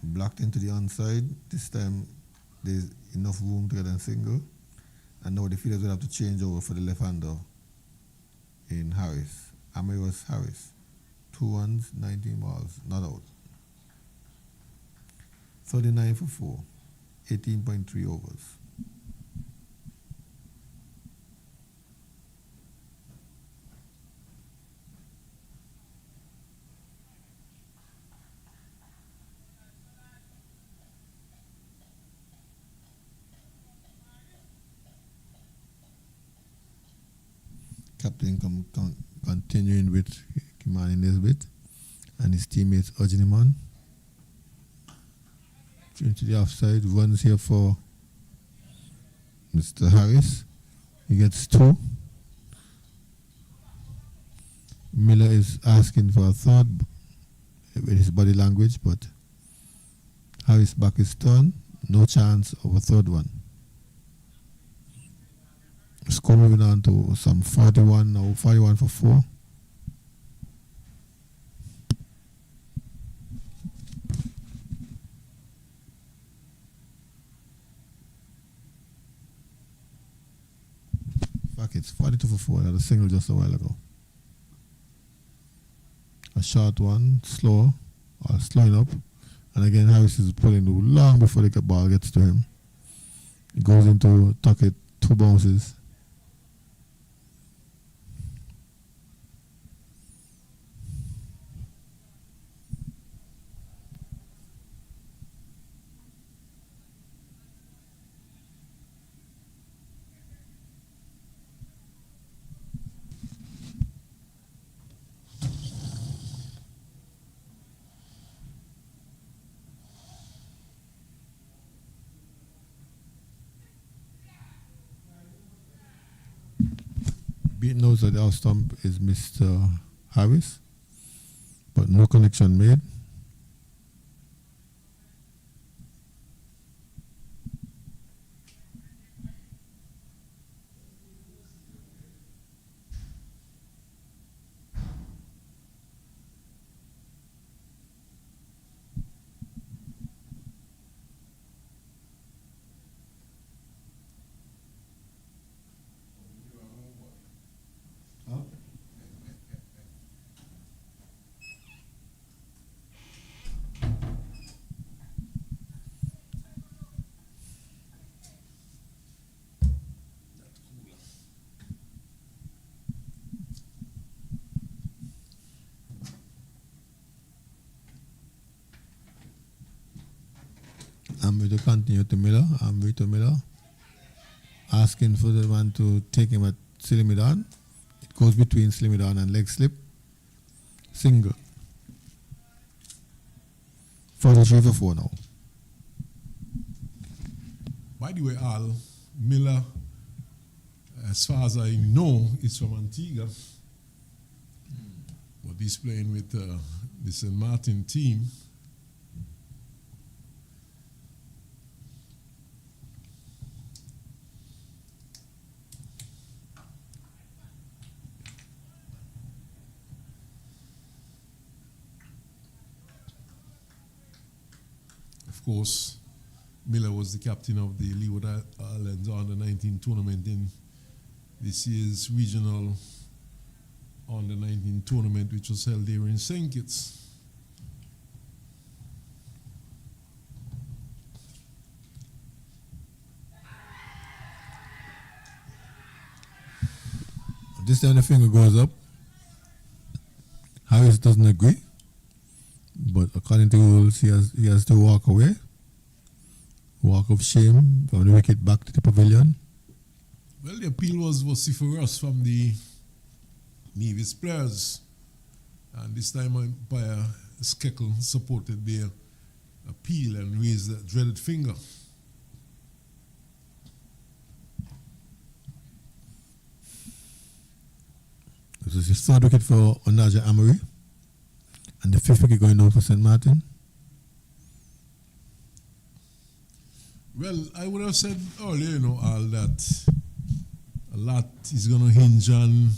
Blocked into the onside. This time there's enough room to get a single. And now the fielders will have to change over for the left-hander in Harris. Amiros Harris. 2 runs, 19 balls, not out. 39 for 4, 18.3 overs. Captain continuing with command in this bit, and his teammates urging him on. Into the offside, runs here for Mr. Harris. He gets 2. Miller is asking for a third with his body language, but Harris back his turn. No chance of a third one. Score moving on to some 41 now, 41 for 4. Fuck, it's 42 for 4. I had a single just a while ago. A short one, slow, or slowing up. And again, Harris is pulling long before the ball gets to him. He goes into Tuckett, 2 bounces. beaten outside the off stump is Mr. Harris, but no connection made. I'm going to continue to Miller. I'm with Miller. Asking for the man to take him at Slimidon. It goes between Slimidon and leg slip. Single. 43 for 4 now.
By the way, Al, Miller, as far as I know, is from Antigua. But he's playing with the St. Maarten team. Of course, Miller was the captain of the Leeward Islands Under-19 tournament in this year's regional Under-19 tournament, which was held here in St. Kitts.
This time the finger goes up. Harris doesn't agree, but according to rules, he has to walk away. Walk of shame from the wicket back to the pavilion.
Well, the appeal was vociferous from the Nevis players, and this time Umpire Skekel supported their appeal and raised the dreaded finger.
This is the third wicket for Onaja Amory, and the fifth wicket going down for St. Maarten.
Well, I would have said earlier, Al, that a lot is going to hinge on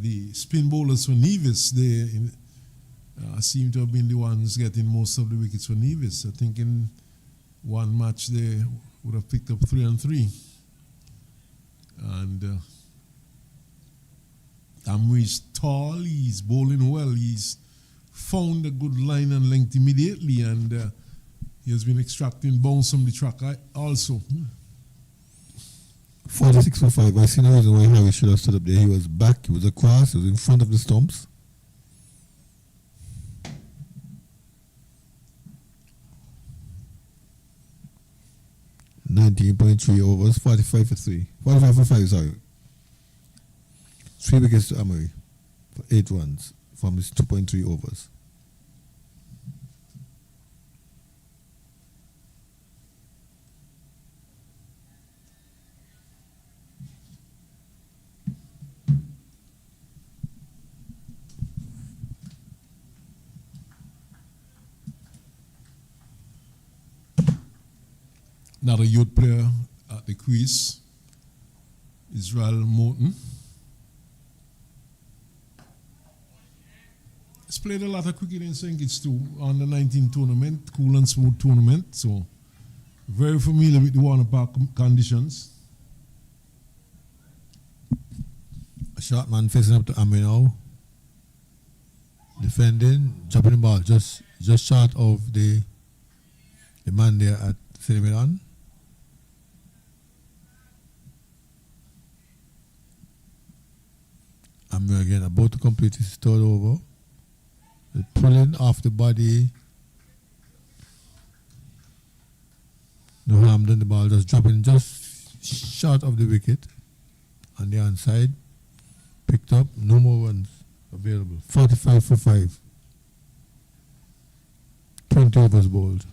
the spin bowlers for Nevis. They seem to have been the ones getting most of the wickets for Nevis. I think in one match they would have picked up 3 and 3. And Amory's tall, he's bowling well, he's found a good line and length immediately, and he has been extracting bounce from the track also.
46 for 5. I see no reason why Harris should have stood up there. He was back, he was across, he was in front of the stumps. .3 overs, 45 for 3. 45 for 5, sorry. 3 wickets to Amory for 8 runs from his 2.3 overs.
Another youth player at the crease, Maarten. He's played a lot of cricket in St. Kitts too, on the 19 tournament, cool and smooth tournament, so very familiar with the Warner Park conditions.
A short man facing up to Amory now. Defending, dropping the ball just short of the man there at Slimidon. Amory again about to complete his third over. The pulling off the body. No harm done, the ball just dropping just short of the wicket on the onside. Picked up, no more runs available. 45 for 5. 20 overs bowled.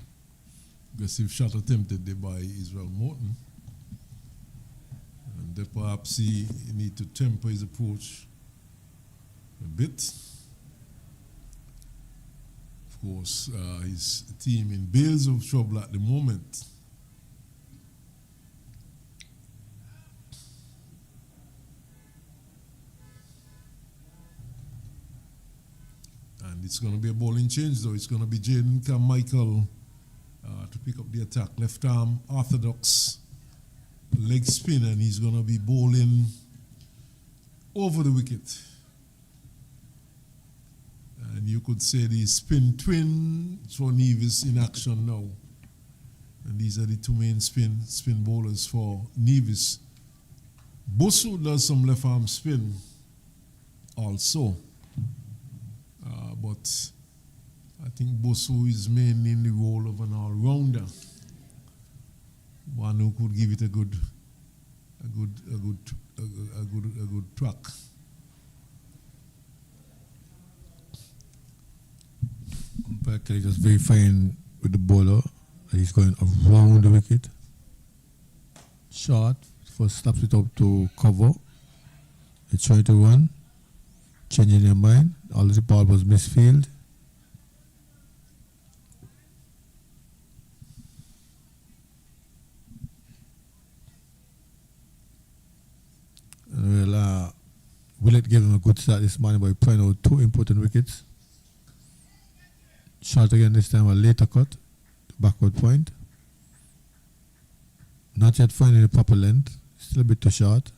Aggressive shot attempted there by Maarten. And perhaps he need to temper his approach a bit. Of course, his team in bales of trouble at the moment. And it's going to be a bowling change, though. It's going to be Jaden Carmichael to pick up the attack. Left arm, orthodox, leg spin, and he's going to be bowling over the wicket. And you could say the spin twin for Nevis in action now. And these are the two main spin bowlers for Nevis. Bosu does some left arm spin also. But I think Bosu is mainly in the role of an all-rounder. One who could give it a good track.
Umpire Kelly just verifying with the bowler that he's going around the wicket. Short, first snaps it up to cover. They're trying to run, changing their mind. All the ball was misfield. Well, Willett gave him a good start this morning by playing out two important wickets. Short again this time, a later cut, backward point. Not yet finding the proper length, still a bit too short.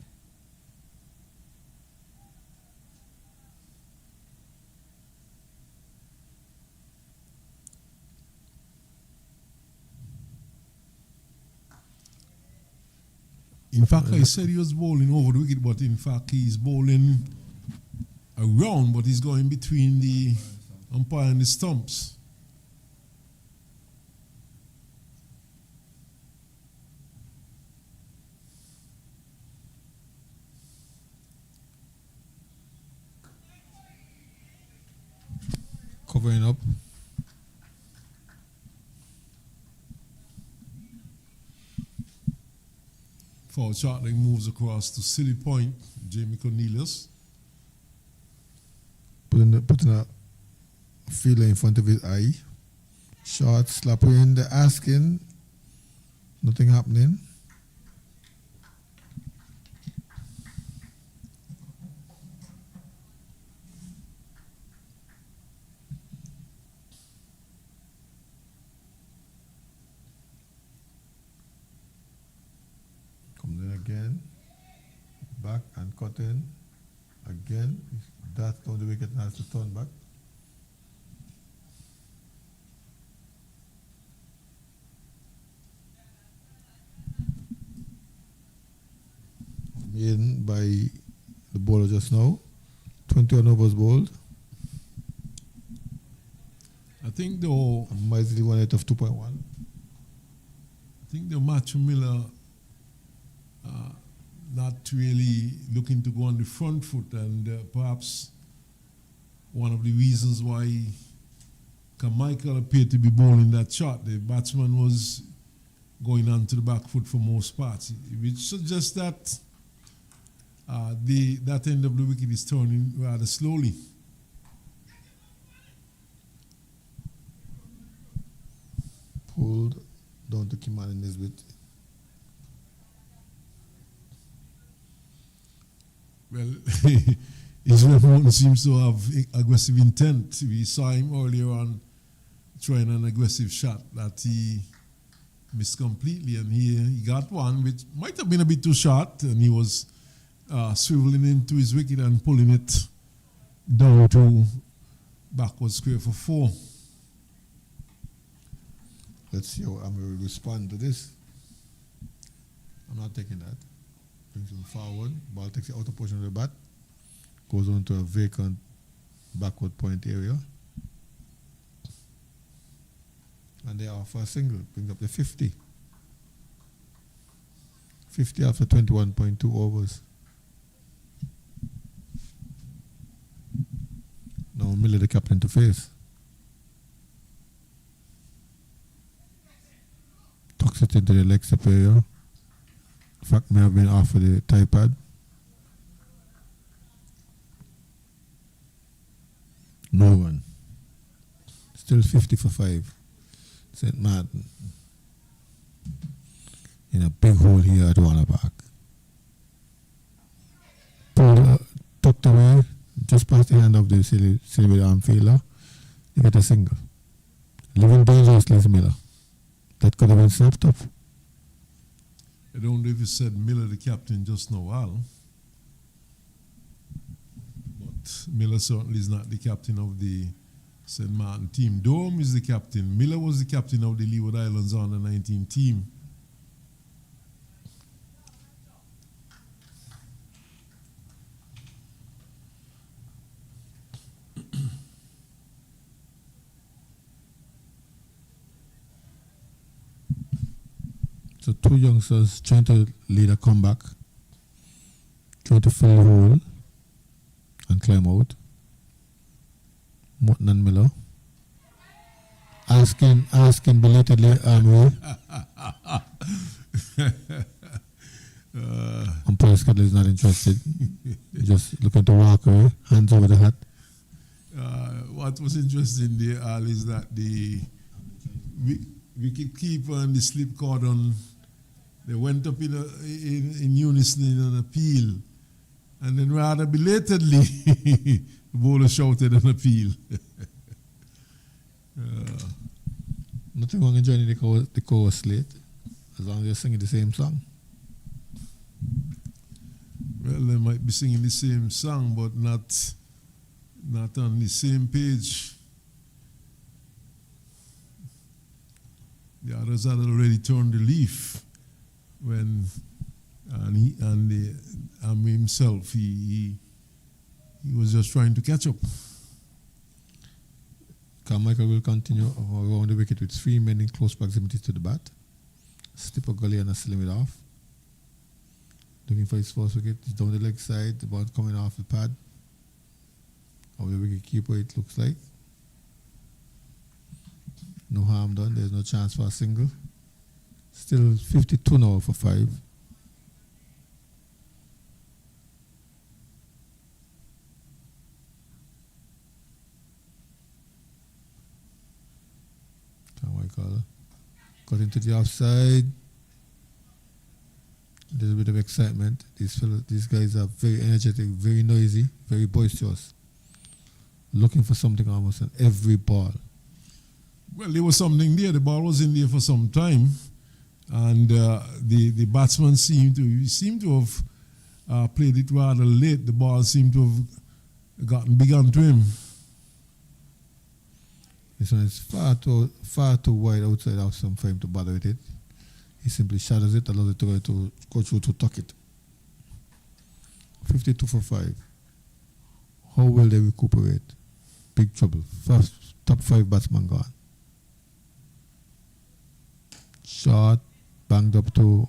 In fact, I said he was bowling over the wicket, but in fact he's bowling around, but he's going between the umpire and the stumps.
Covering up.
Foul Chartling moves across to Silly Point, Jamie Cornelius.
Putting a feeler in front of his eye. Short, slapping the asking. Nothing happening. Comes in again. Back and cut in. Again. That's down the wicket and has to turn back. Made by the bowler just now. 21 overs bowled.
I think though,
A miserly 1 out of 2.1.
I think the Matthew Miller not really looking to go on the front foot, and perhaps one of the reasons why Carmichael appeared to be bowling that shot. The batsman was going on to the back foot for most parts, which suggests that that end of the wicket is turning rather slowly.
Pulled down to Kimani Nesbitt.
Well, Israel Moulton seems to have aggressive intent. We saw him earlier on trying an aggressive shot that he missed completely, and he got one which might have been a bit too short, and he was swiveling into his wicket and pulling it down to backward square for 4.
Let's see how Amir will respond to this. I'm not taking that. Brings him forward. Ball takes the outer portion of the bat. Goes on to a vacant backward point area. And they are for a single. Brings up the 50. 50 after 21.2 overs. Now Miller, the captain, to face. Tucks it into the leg superior. Fact may have been off of the tie pad. No one. Still 50 for 5. St. Maarten. In a big hole here at Warner Park. Pulled, tucked away, just past the hand of the silver arm fielder. They get a single. Living dangerously is Miller. That could have been snapped up.
I don't know if you said Miller the captain just now, Al. But Miller certainly is not the captain of the St. Maarten team. Dome is the captain. Miller was the captain of the Leeward Islands under 19 team.
So two youngsters trying to lead a comeback, trying to fill the hole and climb out. Maarten and Miller asking belatedly Amway. Umpire Scott is not interested. Just looking to walk away, hands over the hat.
What was interesting there, Al, is that the wicket keeper and the slip cordon, they went up in unison in an appeal, and then rather belatedly, the bowler shouted an appeal.
Nothing wrong in joining the chorus slate, as long as you're singing the same song.
Well, they might be singing the same song, but not on the same page. The others had already turned the leaf when himself he was just trying to catch up.
Carmichael will continue around the wicket with 3 men in close proximity to the bat. Slip a gully and a slim it off. Looking for his first wicket. He's down the leg side, the ball coming off the pad. Of the wicket keeper, it looks like. No harm done. There's no chance for a single. Still 52 now for 5. Carmichael got into the offside. There's a bit of excitement. These guys are very energetic, very noisy, very boisterous. Looking for something almost on every ball.
Well, there was something there. The ball was in there for some time, and the batsman seemed to have played it rather late. The ball seemed to have gotten big onto him.
This one is far too wide outside of some for him to bother with it. He simply shadows it, allows it to go through to tuck it. 52 for 5. How will they recuperate? Big trouble. First top 5 batsman gone. Shot, banged up to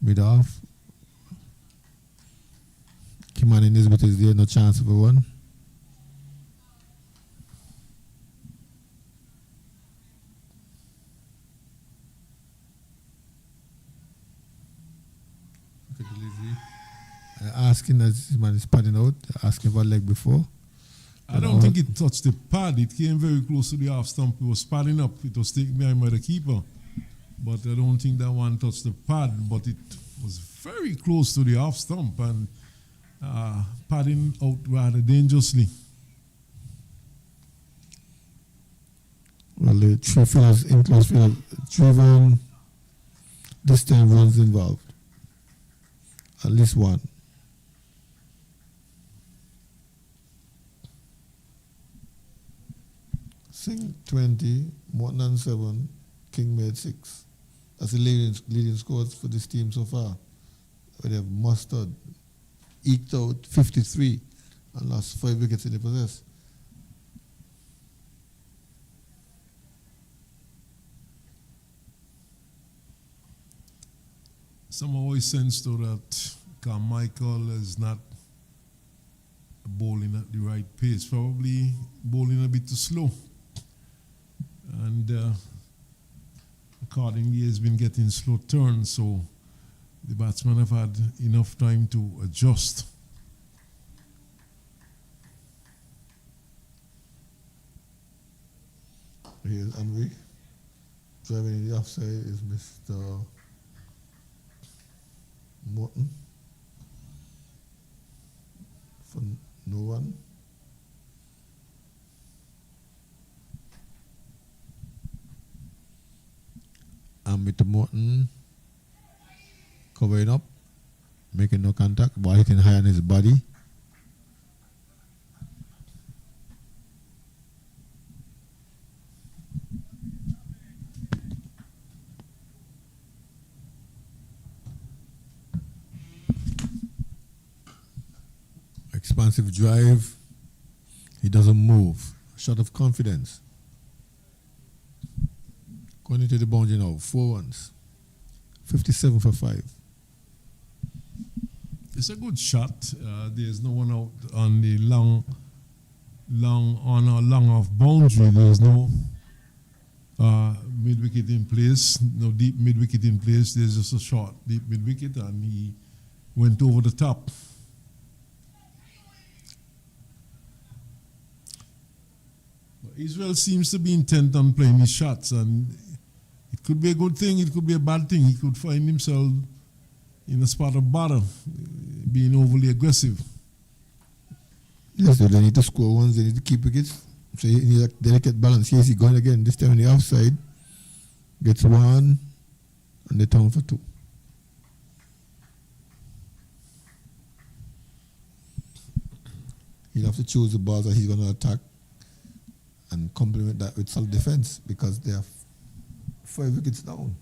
mid-off. Kimani Nisbet is there, no chance of a run. Asking as this man is padding out, asking for a leg before.
I don't think it touched the pad. It came very close to the half stump. It was padding up. It was taken behind by the keeper. But I don't think that one touched the pad. But it was very close to the half stump and padding out rather dangerously.
Well, the 3 fielders in close field, 3 this time runs involved. At least 1. Singh 20, Maarten 7, King made 6. That's the leading scores for this team so far. They have mustered, eked out 53 and lost 5 wickets in the possess.
Somehow I sense though that Carmichael is not bowling at the right pace, probably bowling a bit too slow. And accordingly, he's been getting slow turns. So The batsmen have had enough time to adjust.
Here's Henry. Driving in the offside is Mr. Maarten. For no one. And Mr. Maarten covering up, making no contact, ball hitting high on his body. Expansive drive. He doesn't move. Shot of confidence. Going into the boundary now. 4 runs. 57 for 5.
It's a good shot. There's no one out on the long off boundary. There's no mid wicket in place, no deep mid wicket in place. There's just a short deep mid wicket, and he went over the top. Israel seems to be intent on playing his shots, and it could be a good thing, it could be a bad thing. He could find himself in a spot of bother, being overly aggressive.
Yes, so they need to score ones, they need to keep wickets. So you need a delicate balance. Here's he going again, this time on the offside. Gets 1, and they turn for 2. He'll have to choose the balls that he's going to attack and complement that with solid defense, because they are 5 wickets down.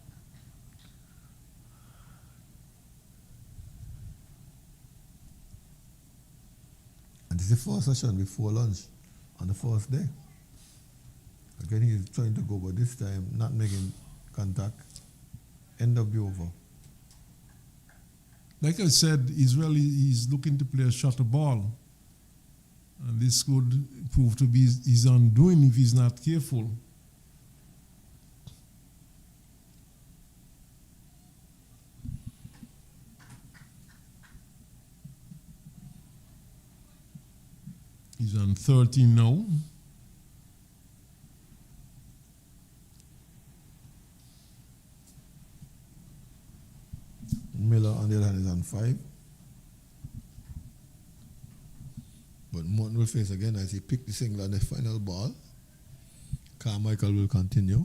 And this is the first session before lunch on the first day. Again, he's trying to go, but this time not making contact. End up be over.
Like I said, Israel is looking to play a shorter ball. And this could prove to be his undoing if he's not careful. He's on 13 now.
Miller on the other hand is on 5. But Maarten will face again as he picked the single on the final ball. Carmichael will continue.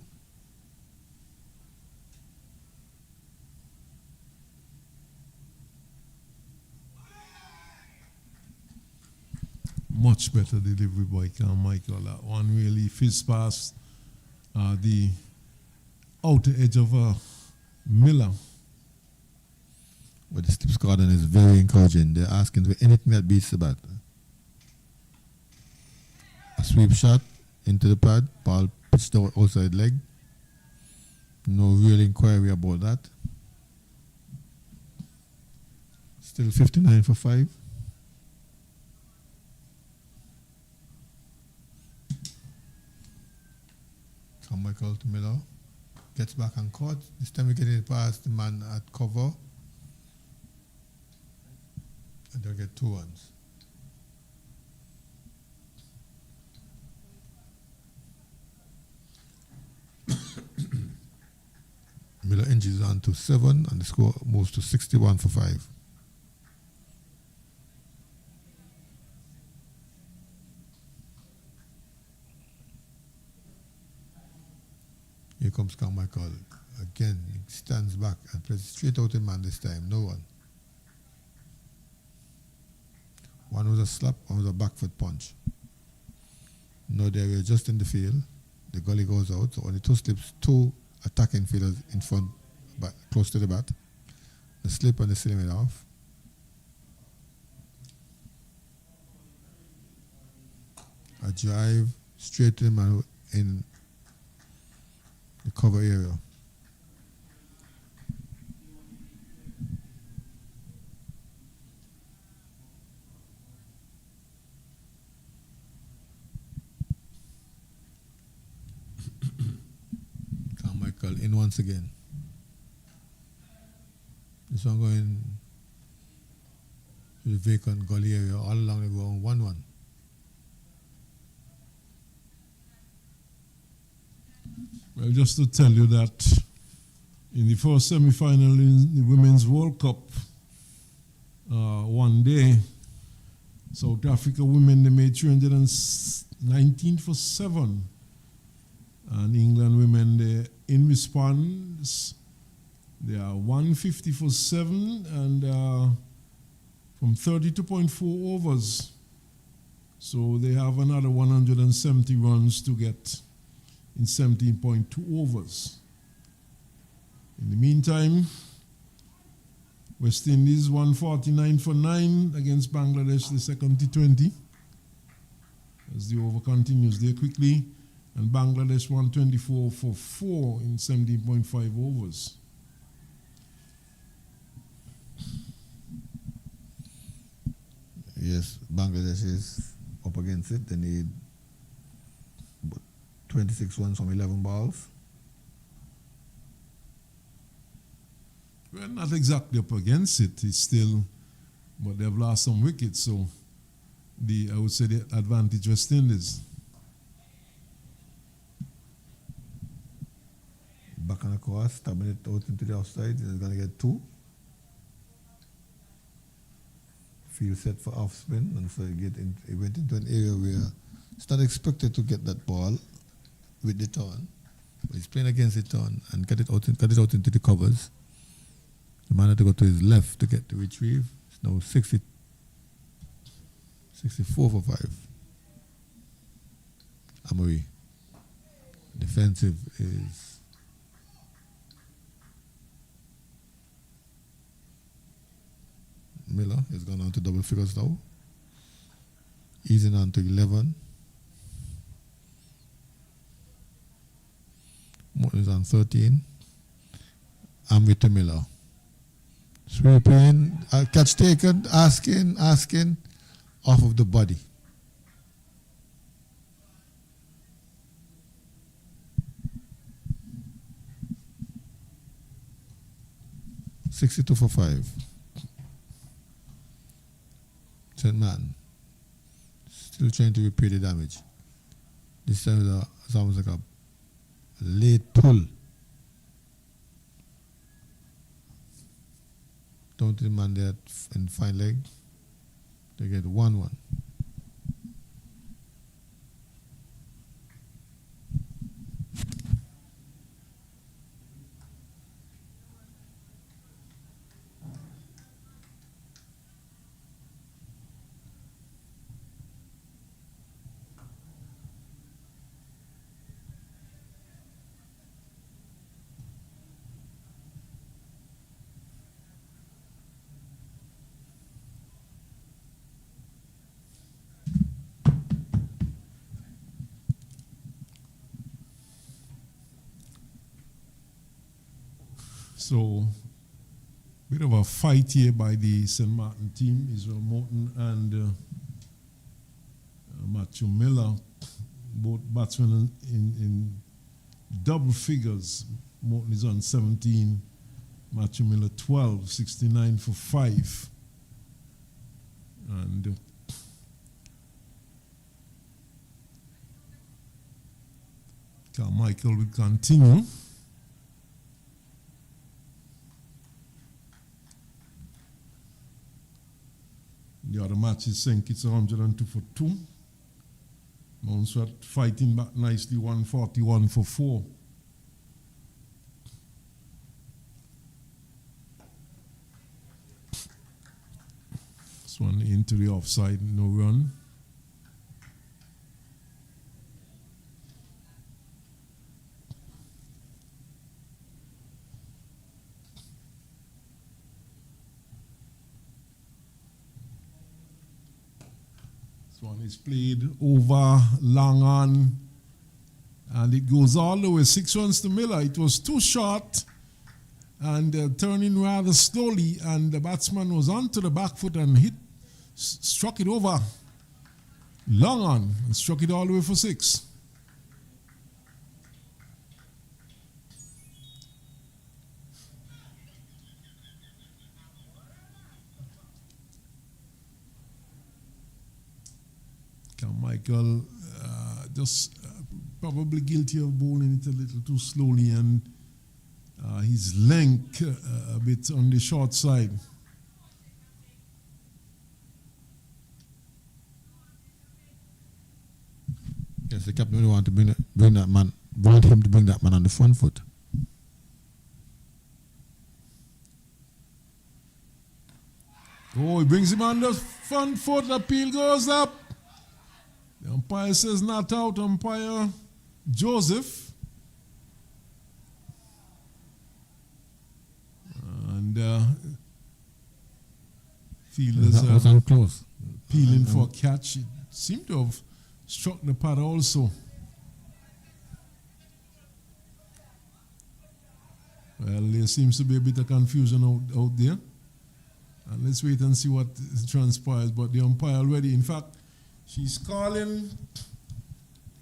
Much better delivery by Carmichael. That one really fizzed past the outer edge of Miller.
But the slip scoring is very encouraging. They're asking for anything that beats the bat. A sweep shot into the pad, ball pitched out outside leg. No real inquiry about that. Still 59 for 5. Michael to Miller. Gets back and caught. This time we get it past the man at cover. And they'll get 2 runs. Miller inches on to 7 and the score moves to 61 for 5. Here comes Carmichael. Again, he stands back and plays straight out in man this time. No one. One was a slap, one was a back foot punch. No, they were just in the field. The gully goes out, so only 2 slips, 2 attacking fielders in front, but close to the bat. The slip and the ceiling it off. A drive straight to the man in the cover area. Carmichael in once again. This one going to the vacant gully area all along the ground, 1-1.
Well, just to tell you that in the first semi-final in the Women's World Cup, one day, South Africa women, they made 319 for 7. And England women, they in response, they are 150 for 7 and from 32.4 overs. So they have another 170 runs to get in 17.2 overs. In the meantime, West Indies 149 for 9 against Bangladesh, the second T20. As the over continues there quickly. And Bangladesh 124 for 4 in 17.5 overs.
Yes, Bangladesh is up against it. They need 26 runs from 11 balls.
We're not exactly up against it. It's still, but they've lost some wickets. So I would say the advantage West Indies.
Back on the course, stabbing it out into the offside. He's going to get 2. Field set for off spin, and so he went into an area where it's not expected to get that ball with the turn, but he's playing against the turn and cut it out into the covers. The man had to go to his left to get the retrieve. It's now 64 for 5. Amory. Defensive is Miller has gone on to double figures now. Easing on to 11. Morton is on 13. Amri to Miller. Sweeping, catch taken, asking, off of the body. $62 for 5. St. Maarten still trying to repair the damage. This time it's almost like a late pull. Down to the man there in fine leg. They get 1-1.
So, bit of a fight here by the St. Maarten team, Israel Morton and Matthew Miller, both batsmen in double figures. Morton is on 17, Matthew Miller 12, 69 for 5. And Carmichael will continue. The other match is St. Kitts 102 for 2. Mounswat fighting back nicely, 141 for 4. This one into the offside, no run. This one is played over, long on, and it goes all the way. 6 runs to Miller. It was too short and turning rather slowly, and the batsman was onto the back foot and struck it over, long on, and struck it all the way for 6. Michael just probably guilty of bowling it a little too slowly, and his length a bit on the short side.
Yes, the captain really want to bring that man, want him to bring that man on the front foot.
Oh, he brings him on the front foot, the appeal goes up. The umpire says not out, umpire Joseph. And fielders
was close.
Peeling for a catch. It seemed to have struck the pad also. Well, there seems to be a bit of confusion out there. And let's wait and see what transpires. But the umpire already, in fact, she's calling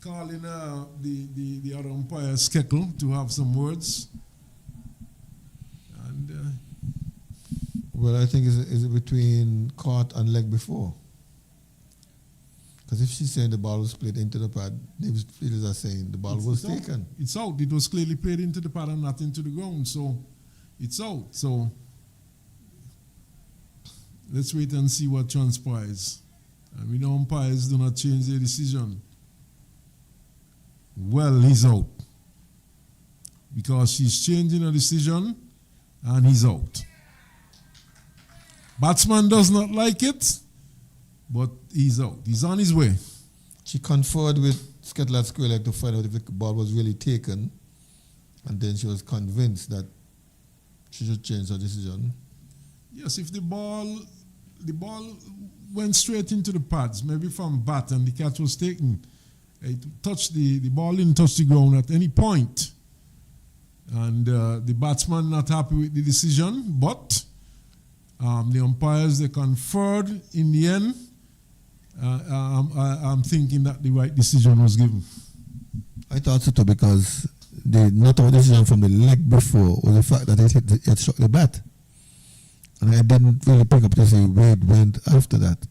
the other umpire, Skeckle, to have some words. And
well, I think is it between caught and leg before? Because if she's saying the ball was played into the pad, Nevis fielders are saying the ball was taken.
It's out. It was clearly played into the pad and not into the ground. So it's out. So let's wait and see what transpires. And we know umpires do not change their decision. Well, he's out. Because she's changing her decision and he's out. Batsman does not like it, but he's out. He's on his way.
She conferred with Skettler at Square Leg to find out if the ball was really taken, and then she was convinced that she should change her decision.
Yes, if the ball went straight into the pads, maybe from bat, and the catch was taken, it touched the ball didn't touch the ground at any point, and the batsman not happy with the decision, but the umpires, they conferred in the end. I'm thinking that the right decision was given.
I thought so too, because the not out decision from the leg before was the fact that it struck the bat. And I didn't really pick up to see where it went after that.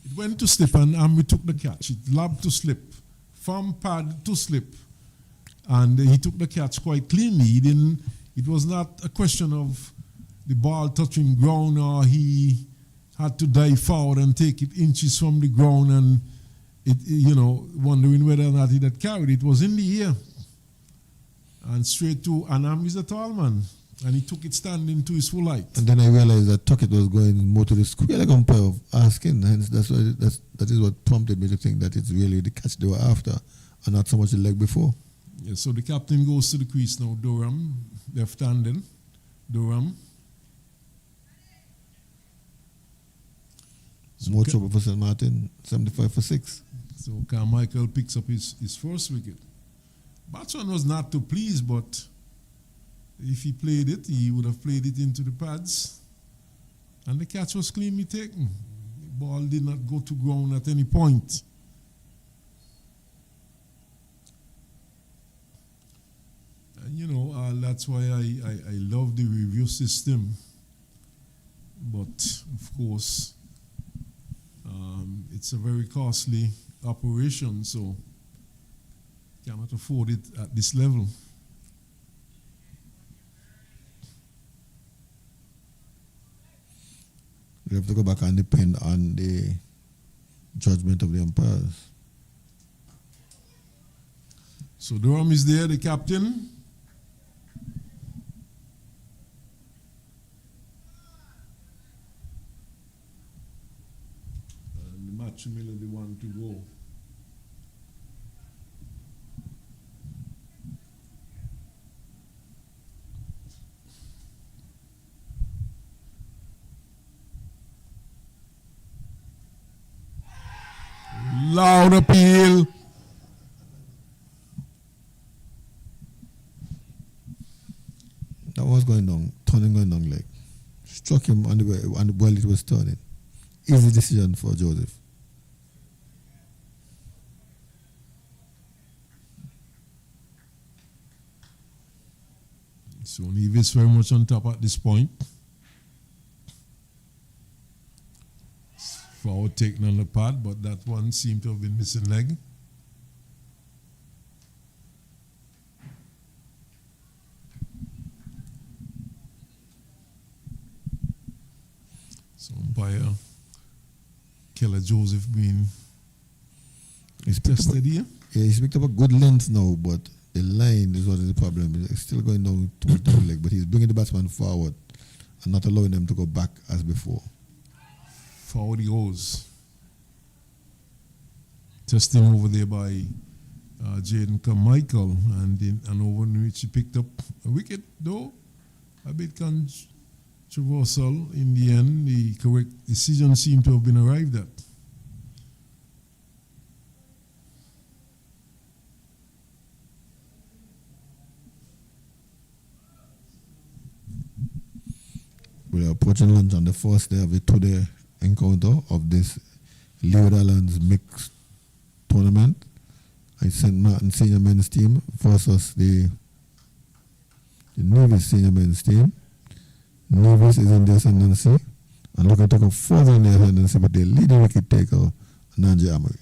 It went to slip and we took the catch. It lobbed to slip, from pad to slip. And he took the catch quite cleanly. It was not a question of the ball touching ground or he had to dive forward and take it inches from the ground and wondering whether or not he had carried it. It was in the air and straight to Anam is a tall man, and he took it standing to his full height.
And then I realized that Tuckett was going more to the square leg umpire of asking, hence that is what prompted me to think that it's really the catch they were after and not so much the leg before.
Yeah, so the captain goes to the crease now. Durham, left-handed. Durham.
More trouble for St. Maarten, 75 for 6.
So Carmichael picks up his first wicket. Batsman was not too pleased, but if he played it, he would have played it into the pads. And the catch was cleanly taken. The ball did not go to ground at any point. And that's why I love the review system. But, of course, it's a very costly operation, so cannot afford it at this level.
We have to go back and depend on the judgment of the umpires.
So Durham is there, the captain. Miller the one to go. Loud appeal.
That was going down, turning going down leg. Struck him on the way, while it was turning. Easy decision for Joseph.
So Nevis very much on top at this point. Forward taken on the pad, but that one seemed to have been missing leg. So umpire Keller Joseph being tested here.
Yeah, he's picked up a good length now, but the line is what is the problem. He's still going down towards the leg, but he's bringing the batsman forward and not allowing them to go back as before.
Forward he goes. Testing over there by Jaden Carmichael, and over in which he picked up a wicket, though a bit controversial. In the end, the correct decision seemed to have been arrived at.
We are approaching lunch on the first day of the two-day encounter of this Leeward Islands mixed tournament. I St. Maarten senior men's team versus the Nevis senior men's team. Nevis is in the ascendancy and looking to go further in the ascendancy, but the leading wicket taker, Nanji Amory.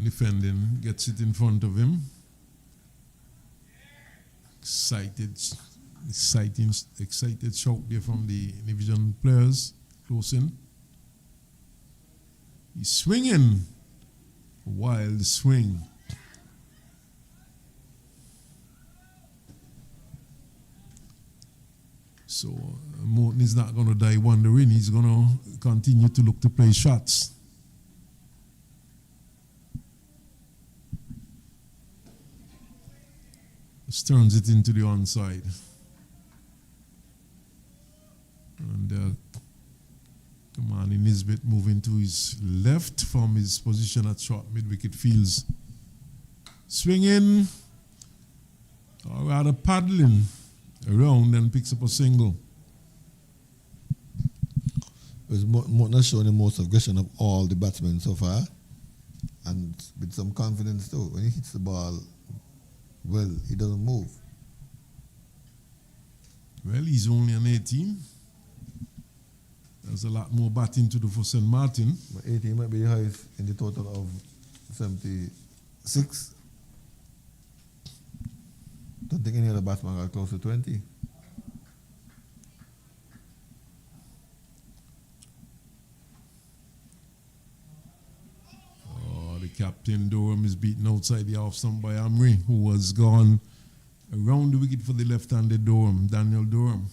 Defending gets it in front of him. Excited shout there from the division players close in. He's swinging. Wild swing. So Maarten is not going to die wondering. He's going to continue to look to play shots. Just turns it into the onside. And Kamani Nisbet moving to his left from his position at short mid-wicket fields. Swinging, or rather paddling around, and picks up a single.
Maarten has shown the most aggression of all the batsmen so far, and with some confidence too. When he hits the ball, well, he doesn't move.
Well, he's only an 18. There's a lot more batting to do for St. Maarten.
But 18 might be the highest in the total of 76. Don't think any other batsman got close to 20.
The captain Durham is beaten outside the off stump by Amri, who was gone around the wicket for the left-handed Durham, Daniel Durham.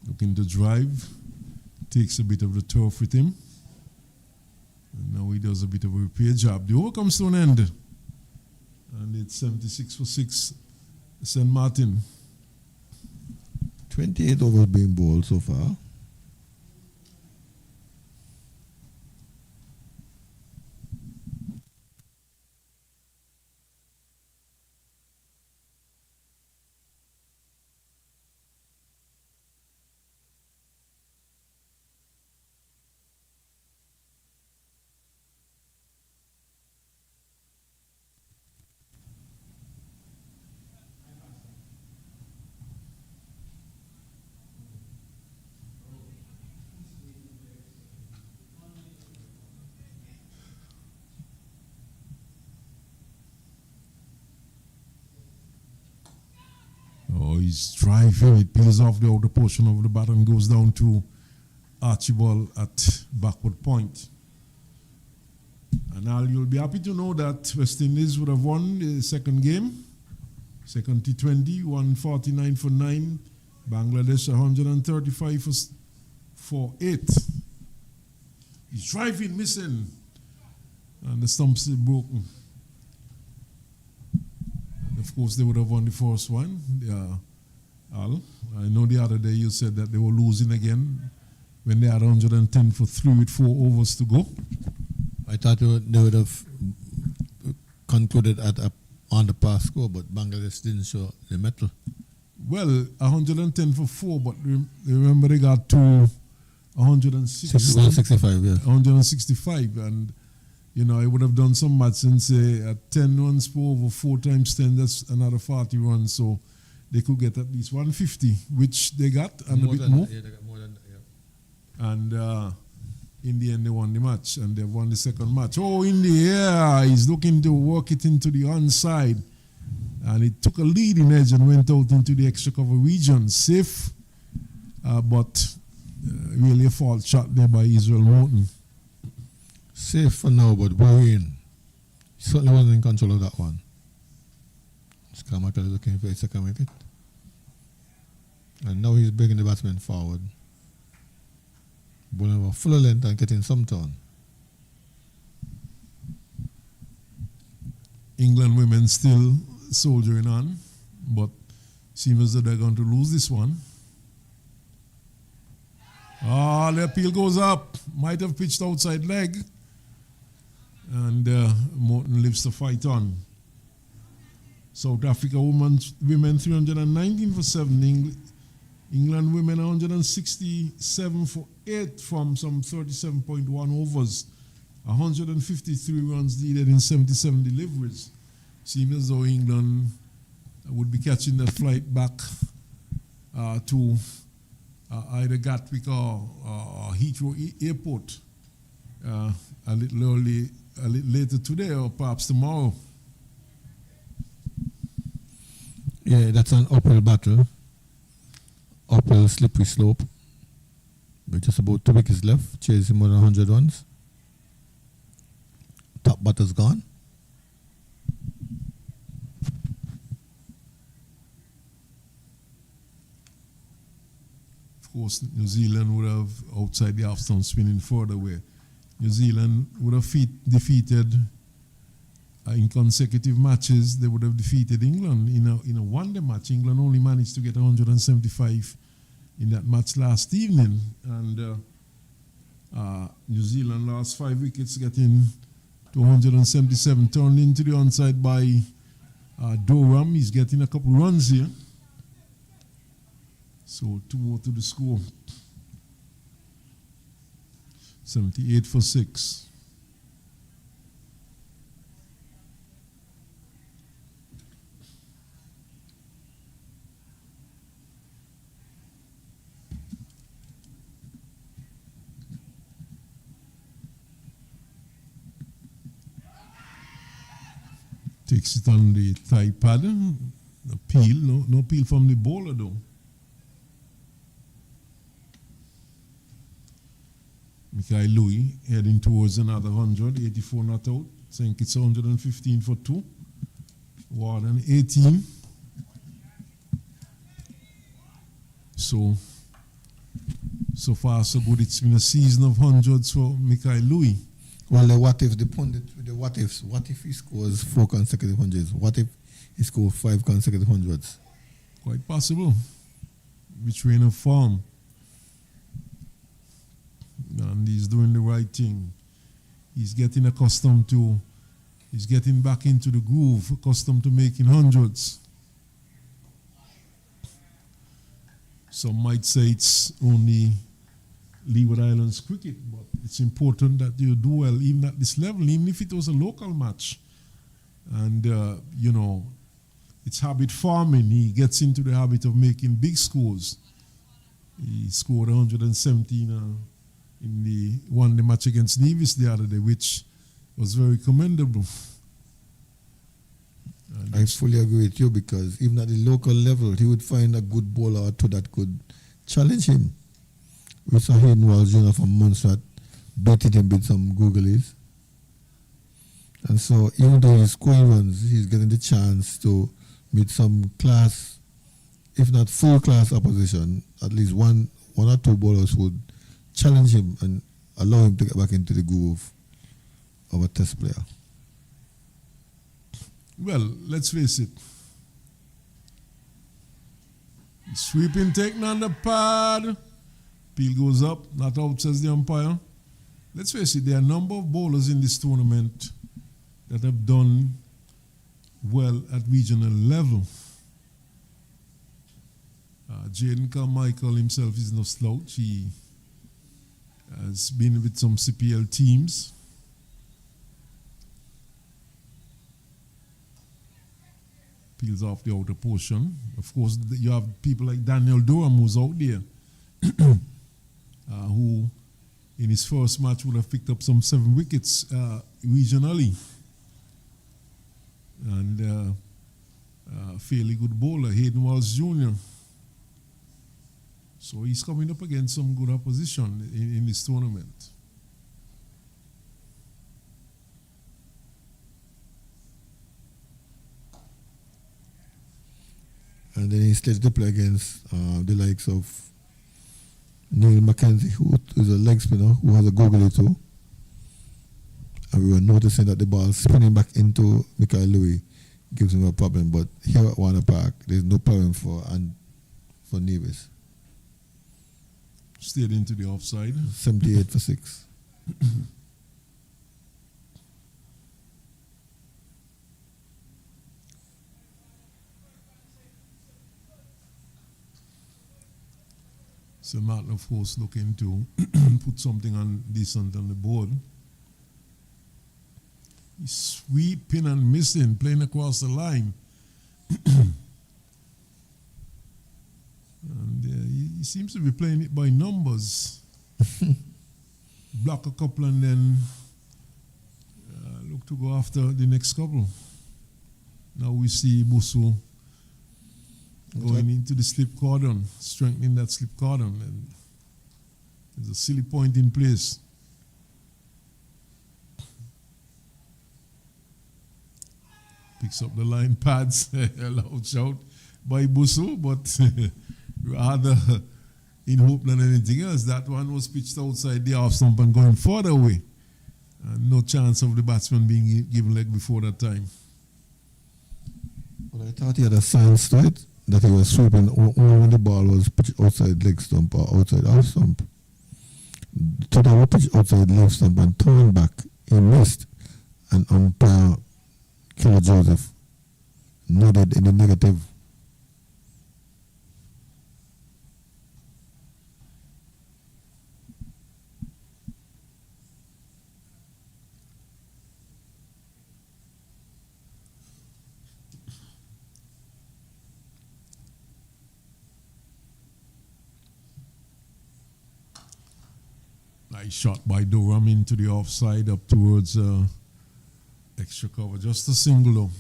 Looking to drive, takes a bit of the turf with him. And now he does a bit of a repair job. The over comes to an end. And it's 76 for 6, St. Maarten.
28 overs being bowled so far.
Oh, he's driving. It peels off the outer portion of the bat and goes down to Archibald at backward point. And now you'll be happy to know that West Indies would have won the second game. Second T20, 149 for 9. Bangladesh 135 for 8. He's driving, missing. And the stumps are broken. Of course, they would have won the first one. Al, I know the other day you said that they were losing again when they had 110 for 3 with 4 overs to go.
I thought they would have concluded at on the pass score, but Bangladesh didn't show the mettle.
Well, 110 for 4, but remember they got to 165,
165, yeah.
165, and I would have done some maths and say at 10 runs per over 4 times 10, that's another 40 runs. So they could get at least 150, which they got, and a bit more.
Yeah, they got more than that, yeah.
And in the end, they won the match, and they won the second match. Oh, in the air, he's looking to work it into the onside. And it took a leading edge and went out into the extra cover region. Safe, but really a fault shot there by Israel Maarten.
Safe for now, but worrying. Certainly wasn't in control of that one. Skamaka is looking for a second wicket. And now he's bringing the batsman forward. Bowling over full length and getting some turn.
England women still soldiering on, but seems as though they're going to lose this one. The appeal goes up. Might have pitched outside leg. And Maarten lives the fight on. South Africa women 319 for 7. England women 167 for 8 from some 37.1 overs. 153 runs needed in 77 deliveries. Seems as though England would be catching that flight back to either Gatwick or Heathrow Airport a little later today or perhaps tomorrow.
Yeah, that's an uphill battle. Uphill slippery slope. With just about 2 wickets left, chasing more than 100 runs. Top batter's gone.
Of course, New Zealand would have, outside the off-stump spinning further away, New Zealand would have defeated in consecutive matches. They would have defeated England in a one-day match. England only managed to get 175 in that match last evening, and New Zealand lost 5 wickets, getting to 177. Turned into the onside by Durham. He's getting a couple runs here. So 2 more to the score. 78 for 6. Takes it on the thigh pad. Appeal, no appeal from the bowler though. Mikhail Louis heading towards another 100, 84 not out. I think it's 115 for 2. Warden 18. So far so good. It's been a season of hundreds for Mikhail Louis.
Well, the pundit with the what ifs. What if he scores 4 consecutive hundreds? What if he scores 5 consecutive hundreds?
Quite possible. Which reign of form. And he's doing the right thing. He's getting he's getting back into the groove, accustomed to making hundreds. Some might say it's only Leeward Islands cricket, but it's important that you do well even at this level, even if it was a local match. And, it's habit forming. He gets into the habit of making big scores. He scored 117 in the one-day match against Nevis the other day, which was very commendable. And
I fully agree with you, because even at the local level, he would find a good bowler or two that could challenge him. We saw Hayden Walsh Jr. from Munster beating him with some googlies. And so even though he's scoring runs, he's getting the chance to meet some class, if not full class opposition. At least one or two bowlers would challenge him and allow him to get back into the groove of a test player.
Well, let's face it. Sweeping taken on the pad. Peel goes up, not out, says the umpire. Let's face it, there are a number of bowlers in this tournament that have done well at regional level. Jaden Carmichael himself is no slouch. He has been with some CPL teams. peels off the outer portion. Of course, you have people like Daniel Durham who's out there, who in his first match would have picked up some 7 wickets regionally. And fairly good bowler, Hayden Walsh Jr. So he's coming up against some good opposition in this tournament.
And then he's slated to play against the likes of Neil McKenzie, who is a leg spinner, who has a googly too. And we were noticing that the ball spinning back into Michael Louis gives him a problem. But here at Warner Park, there's no problem for Nevis.
Stayed into the offside.
78 for 6.
So Maarten, of course, looking to put something decent on the board. He's sweeping and missing, playing across the line. And he seems to be playing it by numbers. Block a couple and then look to go after the next couple. Now we see Busu going into the slip cordon, strengthening that slip cordon. And there's a silly point in place. Picks up the line pads, a loud shout by Busu, but rather in hope than anything else. That one was pitched outside the off stump and going further away. No chance of the batsman being given leg before that time.
Well, I thought he had a sense to it, that he was sweeping only when the ball was pitched outside leg stump or outside off stump. So they were pitched outside leg stump and turned back. He missed, and umpire Killer Joseph nodded in the negative.
Nice shot by Durham into the offside up towards extra cover. Just a single though.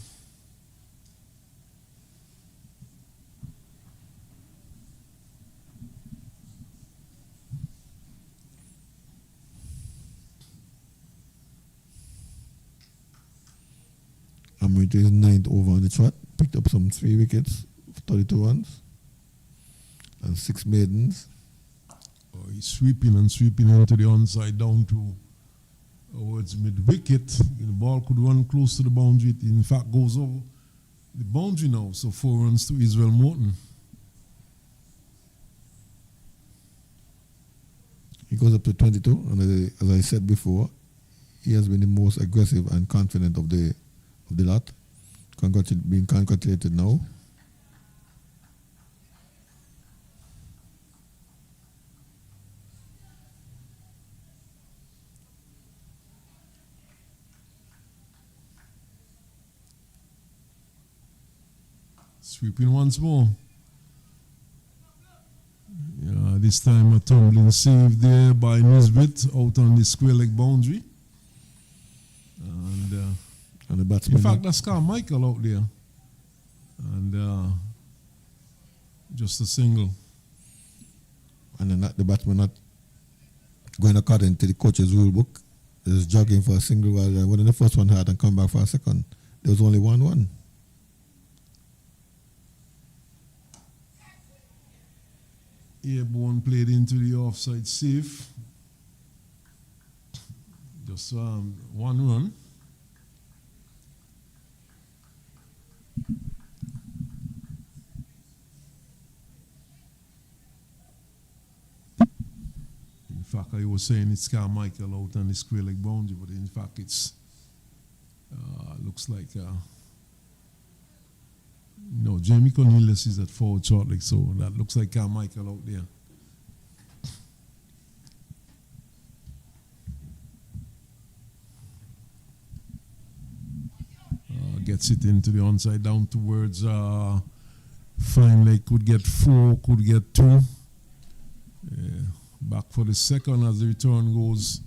I'm into his 9th over on the trot. Picked up some 3 wickets, 32 runs, and 6 maidens.
Oh, he's sweeping and sweeping into the onside down towards mid-wicket. The ball could run close to the boundary. It in fact goes over the boundary now. So 4 runs to Israel Morton.
He goes up to 22, and as I said before, he has been the most aggressive and confident of the lot. Being congratulated now.
Sweeping once more. Yeah, this time a tumbling save there by Nisbet out on the square leg boundary.
And the batsman.
In fact, that's Carmichael out there. And just a single.
And then the batsman not going according to the coach's rule book. Just jogging for a single while when the first one had and come back for a second. There was only 1-1.
Airborne played into the offside safe. Just 1 run. In fact, I was saying it's Carmichael out on the square leg boundary, but in fact it's looks like no, Jamie Cornelius is at forward short leg, so that looks like Carmichael out there. gets it into the onside down towards Finlay. Could get 4, could get 2. Back for the second as the return goes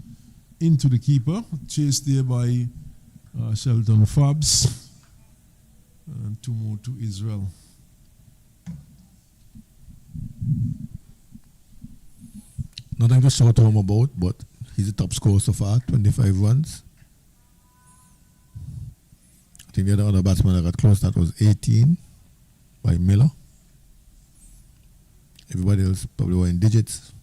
into the keeper. Chased there by Shelton Fabs. And 2 more to Israel.
Nothing to shout home about, but he's the top scorer so far, 25 runs. I think the other batsman that got close, that was 18 by Miller. Everybody else probably were in digits.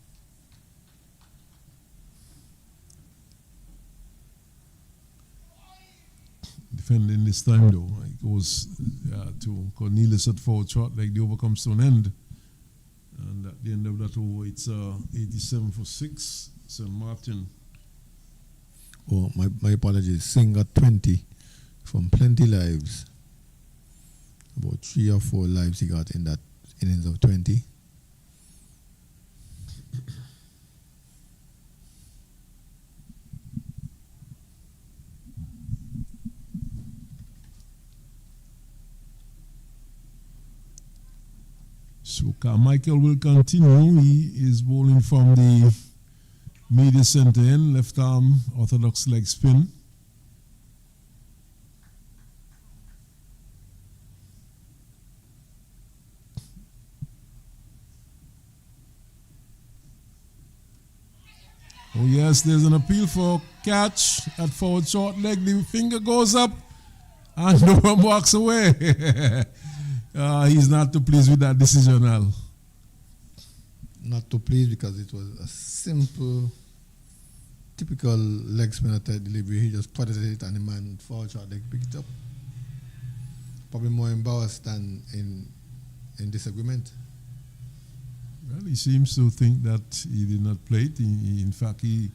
Defending this time though, it goes to Cornelius at forward shot, like the over comes to an end. And at the end of that over, it's 87 for 6, St. Maarten.
Oh, my apologies. Singh got 20 from plenty lives. About 3 or 4 lives he got in that innings of 20.
So Carmichael will continue. He is bowling from the media center end, left arm, orthodox leg spin. Oh yes, there's an appeal for catch at forward short leg. The finger goes up and no one walks away. He's not too pleased with that decision, Al.
Not too pleased because it was a simple, typical leg spinner type delivery. He just putted it and the man forward shot leg picked it up. Probably more embarrassed than in disagreement.
Well, he seems to think that he did not play it. In fact, he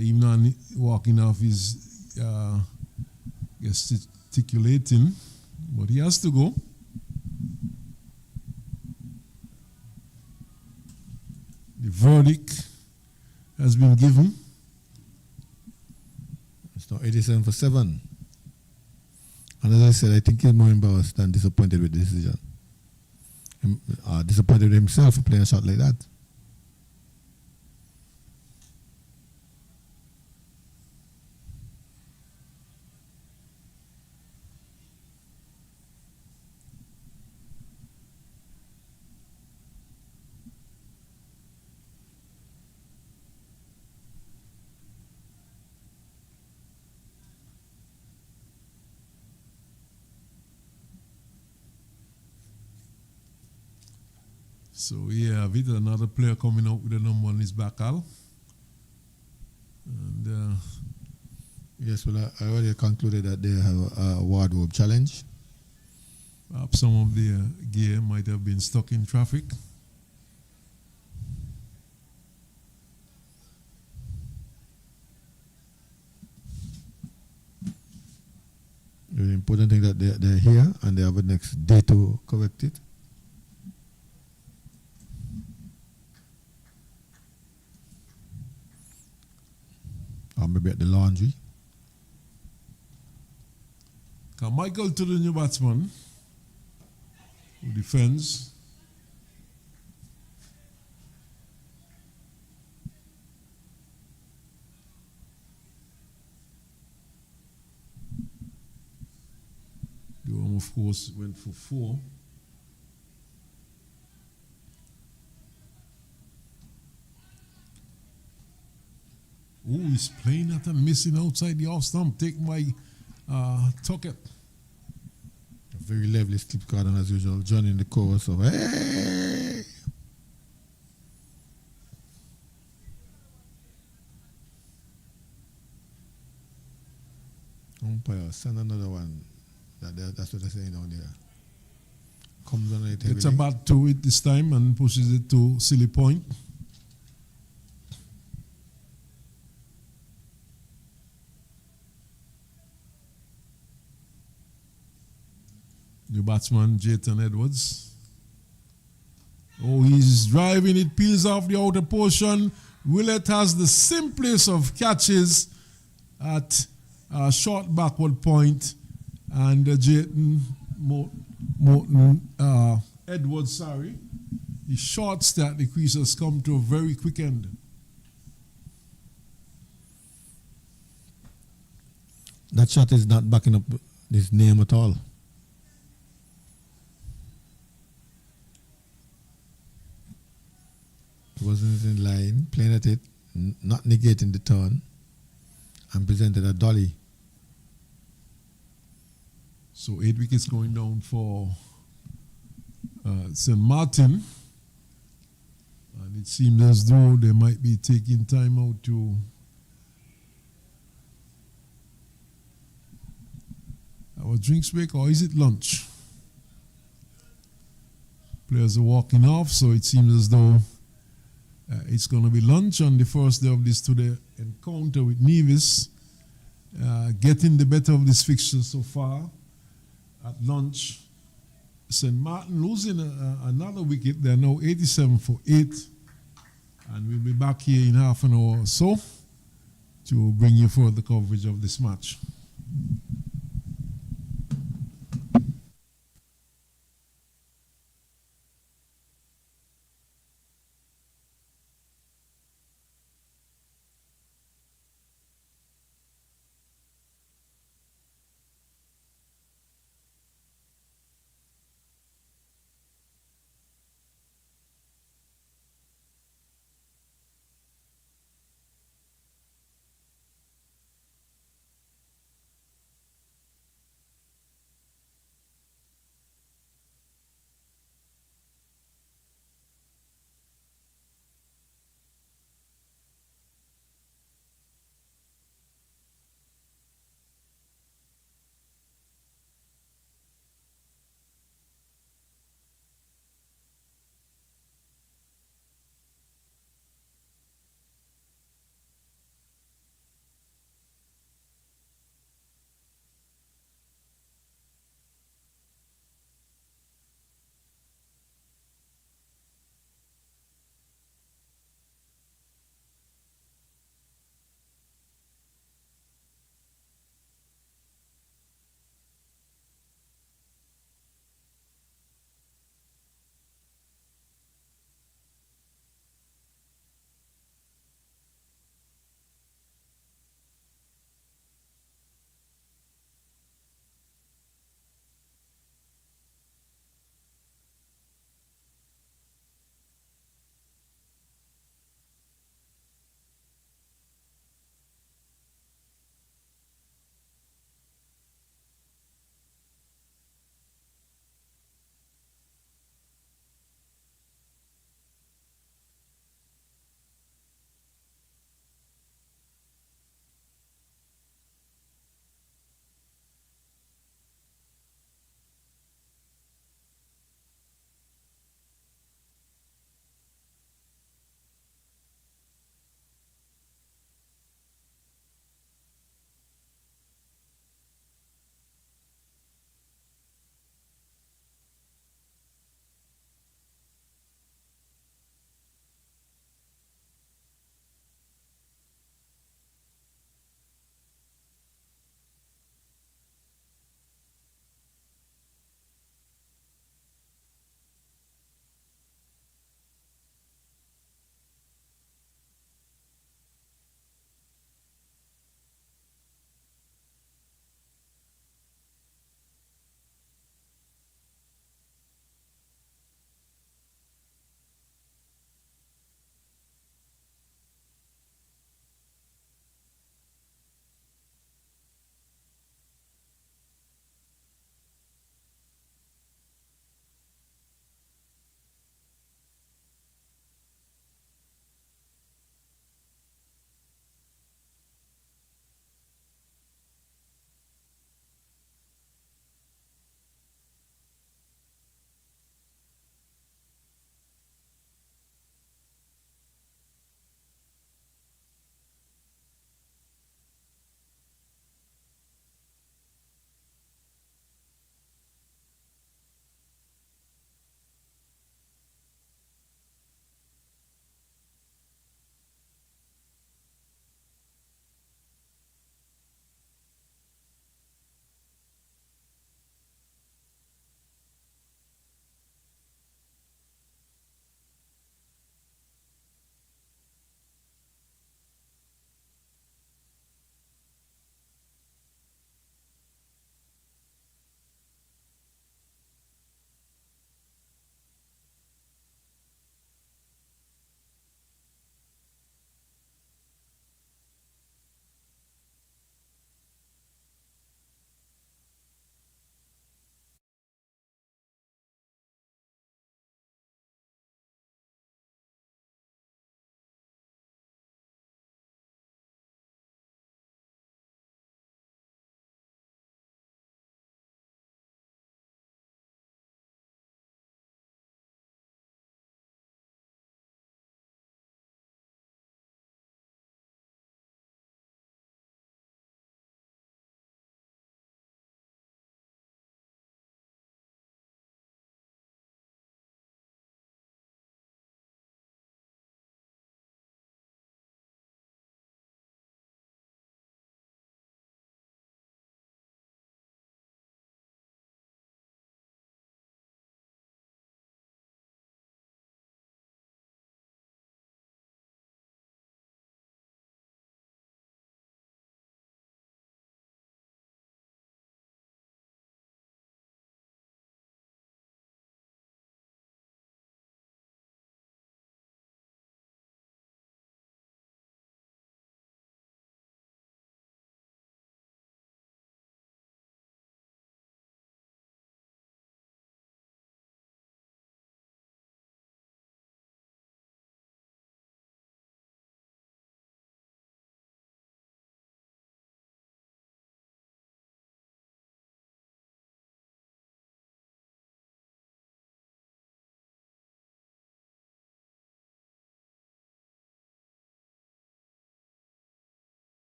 even on walking off his gesticulating, but he has to go. The verdict has been given.
It's now 87 for 7. And as I said, I think he's more embarrassed than disappointed with the decision. Disappointed with himself for playing a shot like that.
So yeah, with another player coming out with a number on his back, Al. And
yes, well, I already concluded that they have a wardrobe challenge.
perhaps some of their gear might have been stuck in traffic.
The important thing that they're here and they have the next day to correct it. Or maybe at the laundry.
Michael to the new batsman who defends. The one, of course, went for 4. Oh, he's playing that and missing outside the off stump. Take my tucket.
A very lively slip card, and as usual, joining the chorus of hey! Umpire, send another one. That's what they're saying down there. Comes on it heavily.
Gets about to it this time and pushes it to silly point. New batsman, Jayton Edwards. Oh, he's driving it, peels off the outer portion. Willett has the simplest of catches at a short backward point, And Jayton Morton Edwards, sorry. The shots that the crease has come to a very quick end.
That shot is not backing up his name at all. Wasn't in line, playing at it, not negating the turn, and presented a dolly.
So 8 wickets going down for St. Maarten. And it seems as though they might be taking time out to have a drinks break, or is it lunch? Players are walking off, so it seems as though it's going to be lunch on the first day of this today encounter with Nevis. Getting the better of this fixture so far at lunch. St. Maarten losing another wicket. They're now 87 for 8. And we'll be back here in half an hour or so to bring you further coverage of this match.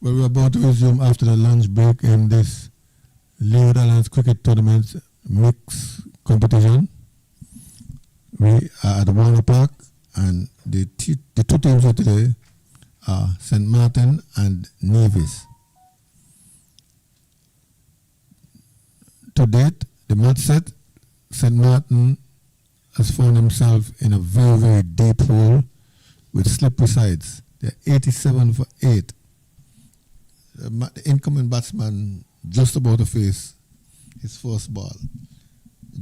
Well, we're about to resume after the lunch break in this Leeward Islands Cricket Tournament mix competition. We are at Warner Park, and the two teams for today are St. Maarten and Nevis. To date, the match set, St. Maarten has found himself in a very, very deep hole with slippery sides. They're 87 for 8. The incoming batsman just about to face his first ball.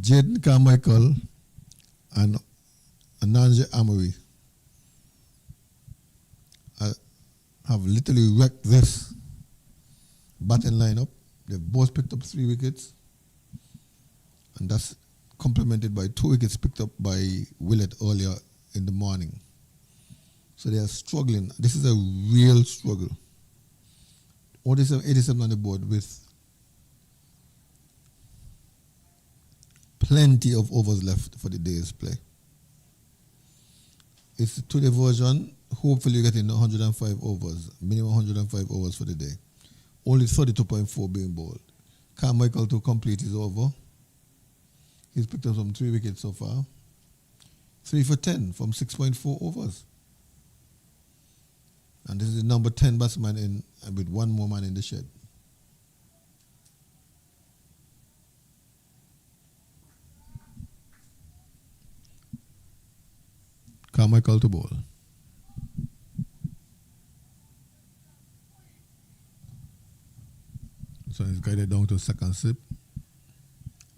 Jaden Carmichael and Ananje Amory have literally wrecked this batting lineup. They've both picked up 3 wickets, and that's complemented by 2 wickets picked up by Willett earlier in the morning. So they are struggling. This is a real struggle. Only 87 on the board with plenty of overs left for the day's play. It's the today version. Hopefully, you're getting 105 overs, minimum 105 overs for the day. Only 32.4 being bowled. Carmichael to complete his over. He's picked up some 3 wickets so far. 3 for 10 from 6.4 overs. And this is the number 10 batsman in with 1 more man in the shed. Carmichael to bowl. So he's guided down to second slip.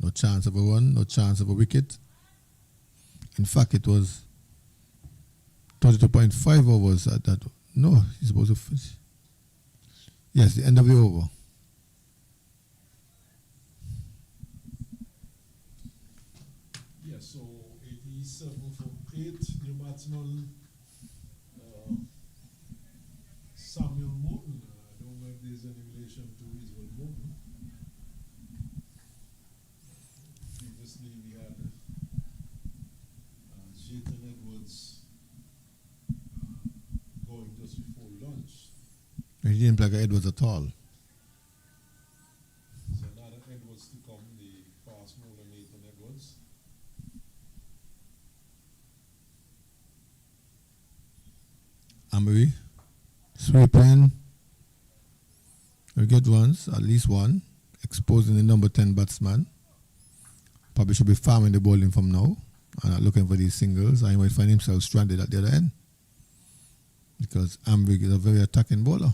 No chance of a run, no chance of a wicket. In fact, it was 32.5 overs at that. No, he's supposed to finish. Yes, the end of the over.
Yeah, so 87 for 8. The batsman Samuel Morton. I don't know if there's any relation to Israel Morton. Previously, we had Jayton Edwards going just before lunch.
He didn't play Edwards at all.
So now that Edwards to come, the fast bowler Nathan Edwards.
Amory, sweeping. We get runs, at least one, exposing the number 10 batsman. Probably should be farming the bowling from now and not looking for these singles. And he might find himself stranded at the other end, because Amrig is a very attacking bowler,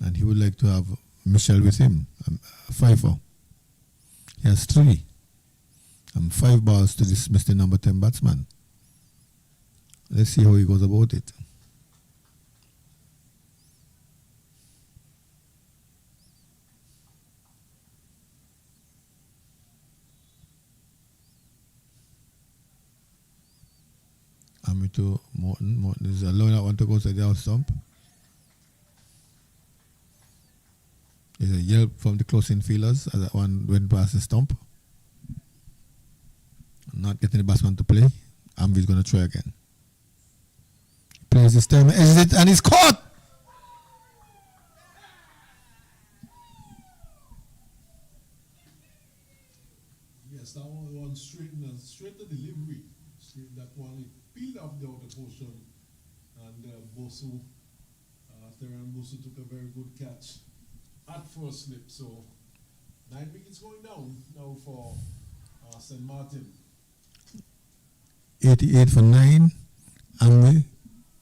and he would like to have Michelle with him, a 5-4. He has 3 and 5 balls to dismiss the number 10 batsman. Let's see how he goes about it. Amri to Maarten. Maarten is allowing that one to go to the out stump. There's a yelp from the close-in fielders as that one went past the stump. Not getting the batsman to play. Amri is going to try again. Plays this time, edges it, and he's caught!
Yes, that one straight to delivery. Straight that one, it peeled off the outer portion, and Bosu, Theran Bosu took a very good catch at first slip. So 9 wickets going down now for St. Maarten.
88 for 9. Amri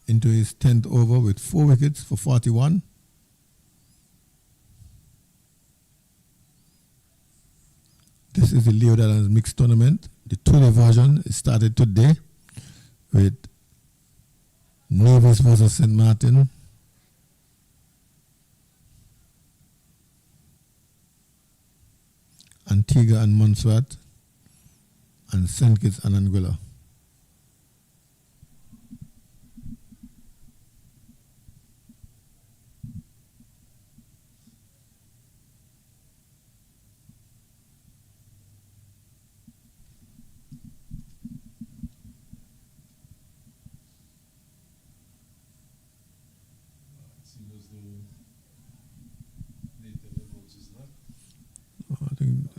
into his 10th over with 4 wickets for 41. This is the Leeward Islands mixed tournament. The two-day version started today with Nevis versus St. Maarten. Antigua and Montserrat, and St. Kitts and Anguilla.
It seems as though
think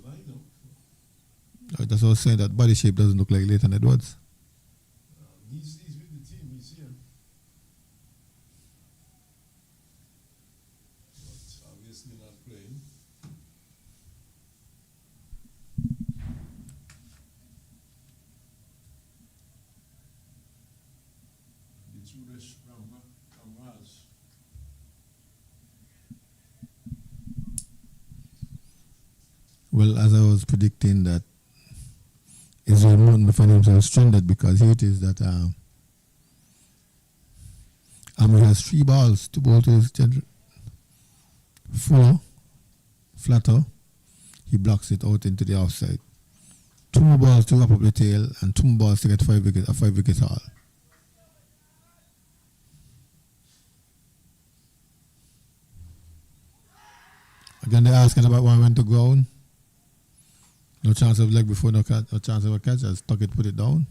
Line up.
that's what I was saying. That body shape doesn't look like Leighton Edwards.
He's with the team. He's here. But obviously not playing. The Suresh Ramraj.
Well, as I was predicting that Israel Mountain find himself stranded because here it is that Amir has 3 balls to bowl to his fuller, flatter. He blocks it out into the offside. 2 more balls to wrap up the tail and 2 more balls to get a 5-wicket haul. Again, they're asking about why I went to ground. No chance of leg before, no chance of a catch. I stuck it, put it down.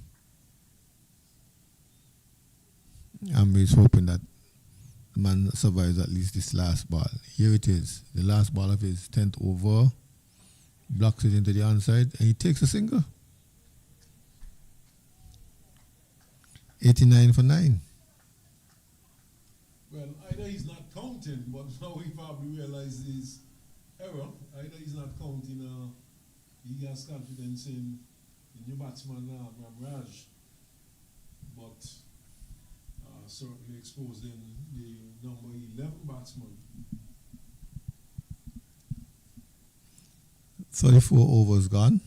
And he's hoping that the man survives at least this last ball. Here it is, the last ball of his 10th over. Blocks it into the onside and he takes a single. 89 for 9.
Well, either he's not counting, but now he probably realized his error. Either he's not counting, he has confidence in the new batsman, Ramraj, but certainly exposing the number 11 batsman.
34 overs gone.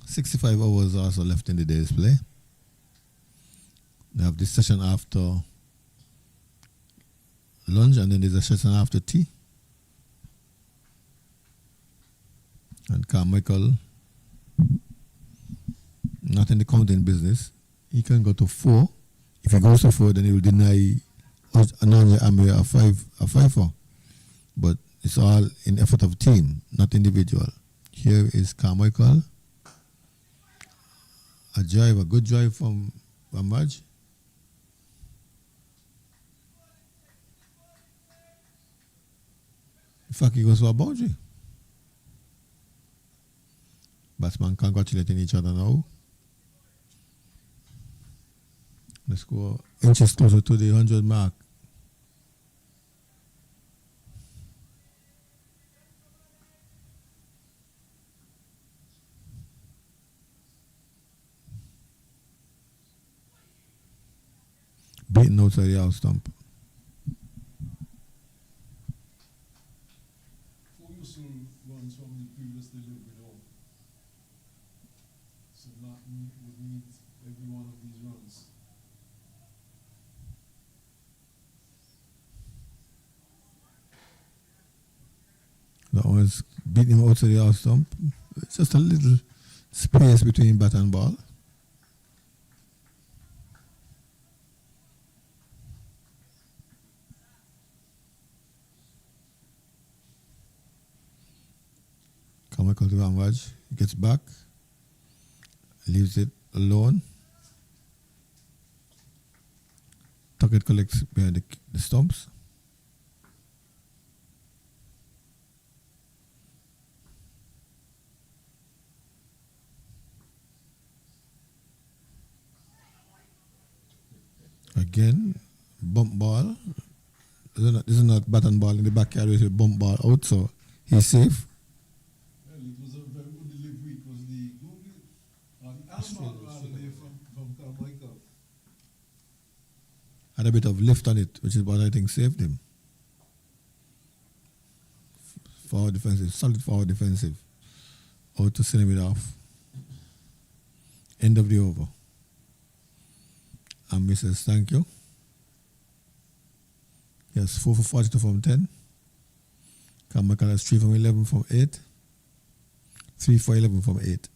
$65 hours also left in the day's play. They have this session after lunch and then there's a session after tea. And Carmichael, not in the counting business, he can go to 4. If he goes to 4, then he will deny Ananya Amir a 5-4. But it's all in effort of team, not individual. Here is Carmichael. A good drive from Ramraj. In fact, he goes for a boundary. Batsman congratulating each other now. Let's go inches closer to the 100 mark. Beaten outside the house stump.
Runs from the previous delivery though. So Maarten would need every one of these runs.
That was beating him outside the house stump. It's just a little space between bat and ball. Carmichael to Ramraj, gets back, leaves it alone. Tuckett collects behind the stumps. Again, bump ball. This is not bat and ball in the backyard, it's a bump ball out, so he's safe.
Well, it was a very good delivery. It was the arm ball rather than from Carmichael.
Had a bit of lift on it, which is what I think saved him. Forward defensive, solid forward defensive. Out to send it off. End of the over. And says thank you. Yes, 4 for 42 from 10. Carmichael has 3 from 11 from 8. 3 for 11 from 8.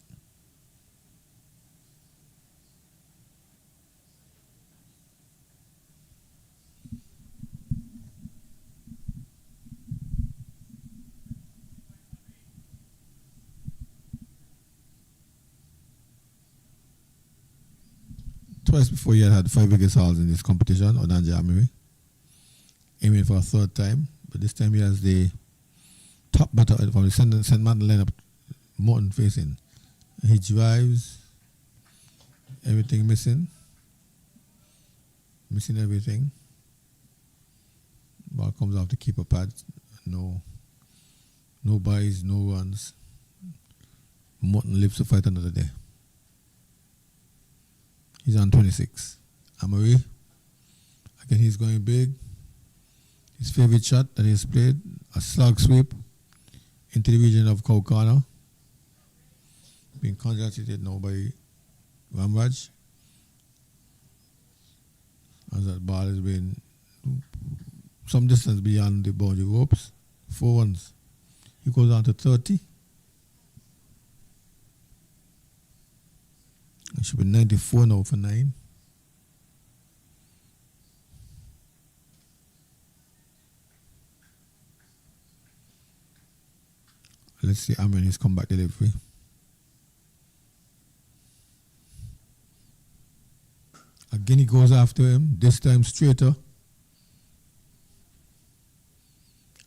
Twice before he had 5 wickets hauls in this competition, Onanja Amory, aiming for a third time, but this time he has the top batter from the St. Martin lineup, Maarten facing. He drives, everything missing everything. Ball comes off the keeper pad, no byes, no runs. Maarten lives to fight another day. He's on 26. Amory, again he's going big. His favorite shot that he's played, a slug sweep into the region of Cow Corner. Being congratulated now by Ramraj. As that ball has been some distance beyond the boundary ropes. 4 runs. He goes on to 30. It should be 94 now for 9. Let's see Amrani's comeback delivery. Again he goes after him, this time straighter.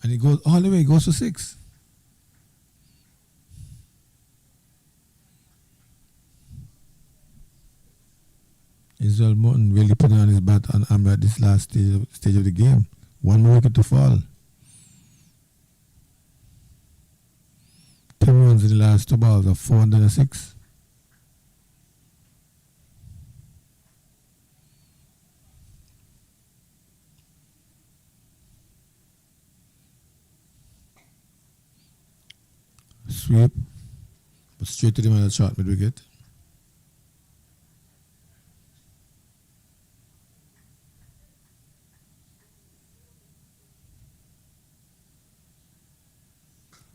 And he goes all the way, he goes to 6. Israel Maarten really putting on his bat on Amber at this last stage of the game. 1 more wicket to fall. 10 runs in the last 2 balls of 406. Sweep, but straight to the man at short mid wicket.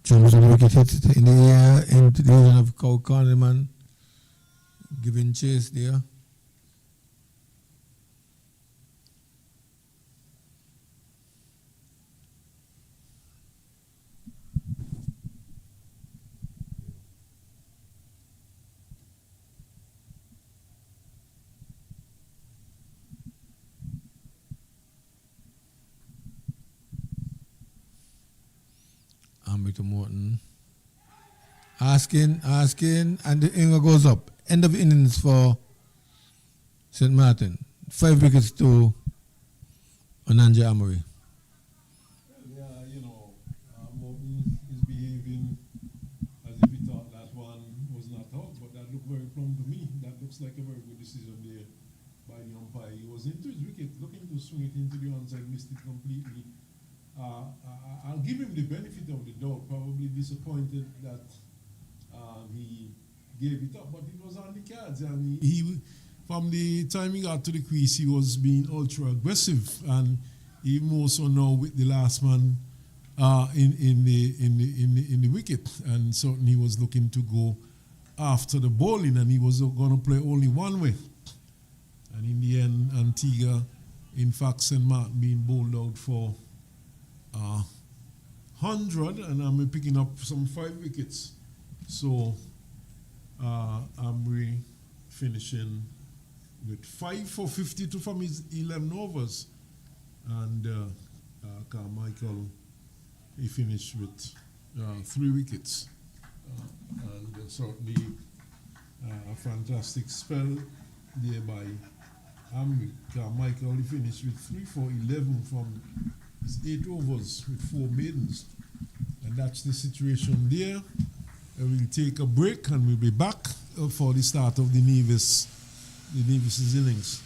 Jumps on the wicket, hits it in the air into the region of Cow Corner, man. Giving chase there. To Maarten. Asking, and the inning goes up. End of innings for St. Martin. 5 wickets to Onanja Amory.
Yeah, Maarten is behaving as if he thought that one was not out, but that looked very plumb to me. That looks like a very good decision there by the umpire. He was into his wicket, looking to swing it into the onside, missed it completely. I'll give him the benefit of the doubt, probably disappointed that he gave it up, but it was on the cards. And he from the time he got to the crease, he was being ultra aggressive, and even more so now with the last man in the wicket, and certainly he was looking to go after the bowling, and he was going to play only one way. And in the end, Antigua, in fact, St. Martin being bowled out for 100, and I'm picking up some 5 wickets. So I'm finishing with 5 for 52 from his 11 overs, and Carmichael, he finished with 3 wickets, and certainly a fantastic spell there by Amri. Carmichael, he finished with 3 for 11 from his 8 overs with 4 maidens, and that's the situation there. We'll take a break and we'll be back for the start of the Nevis's innings.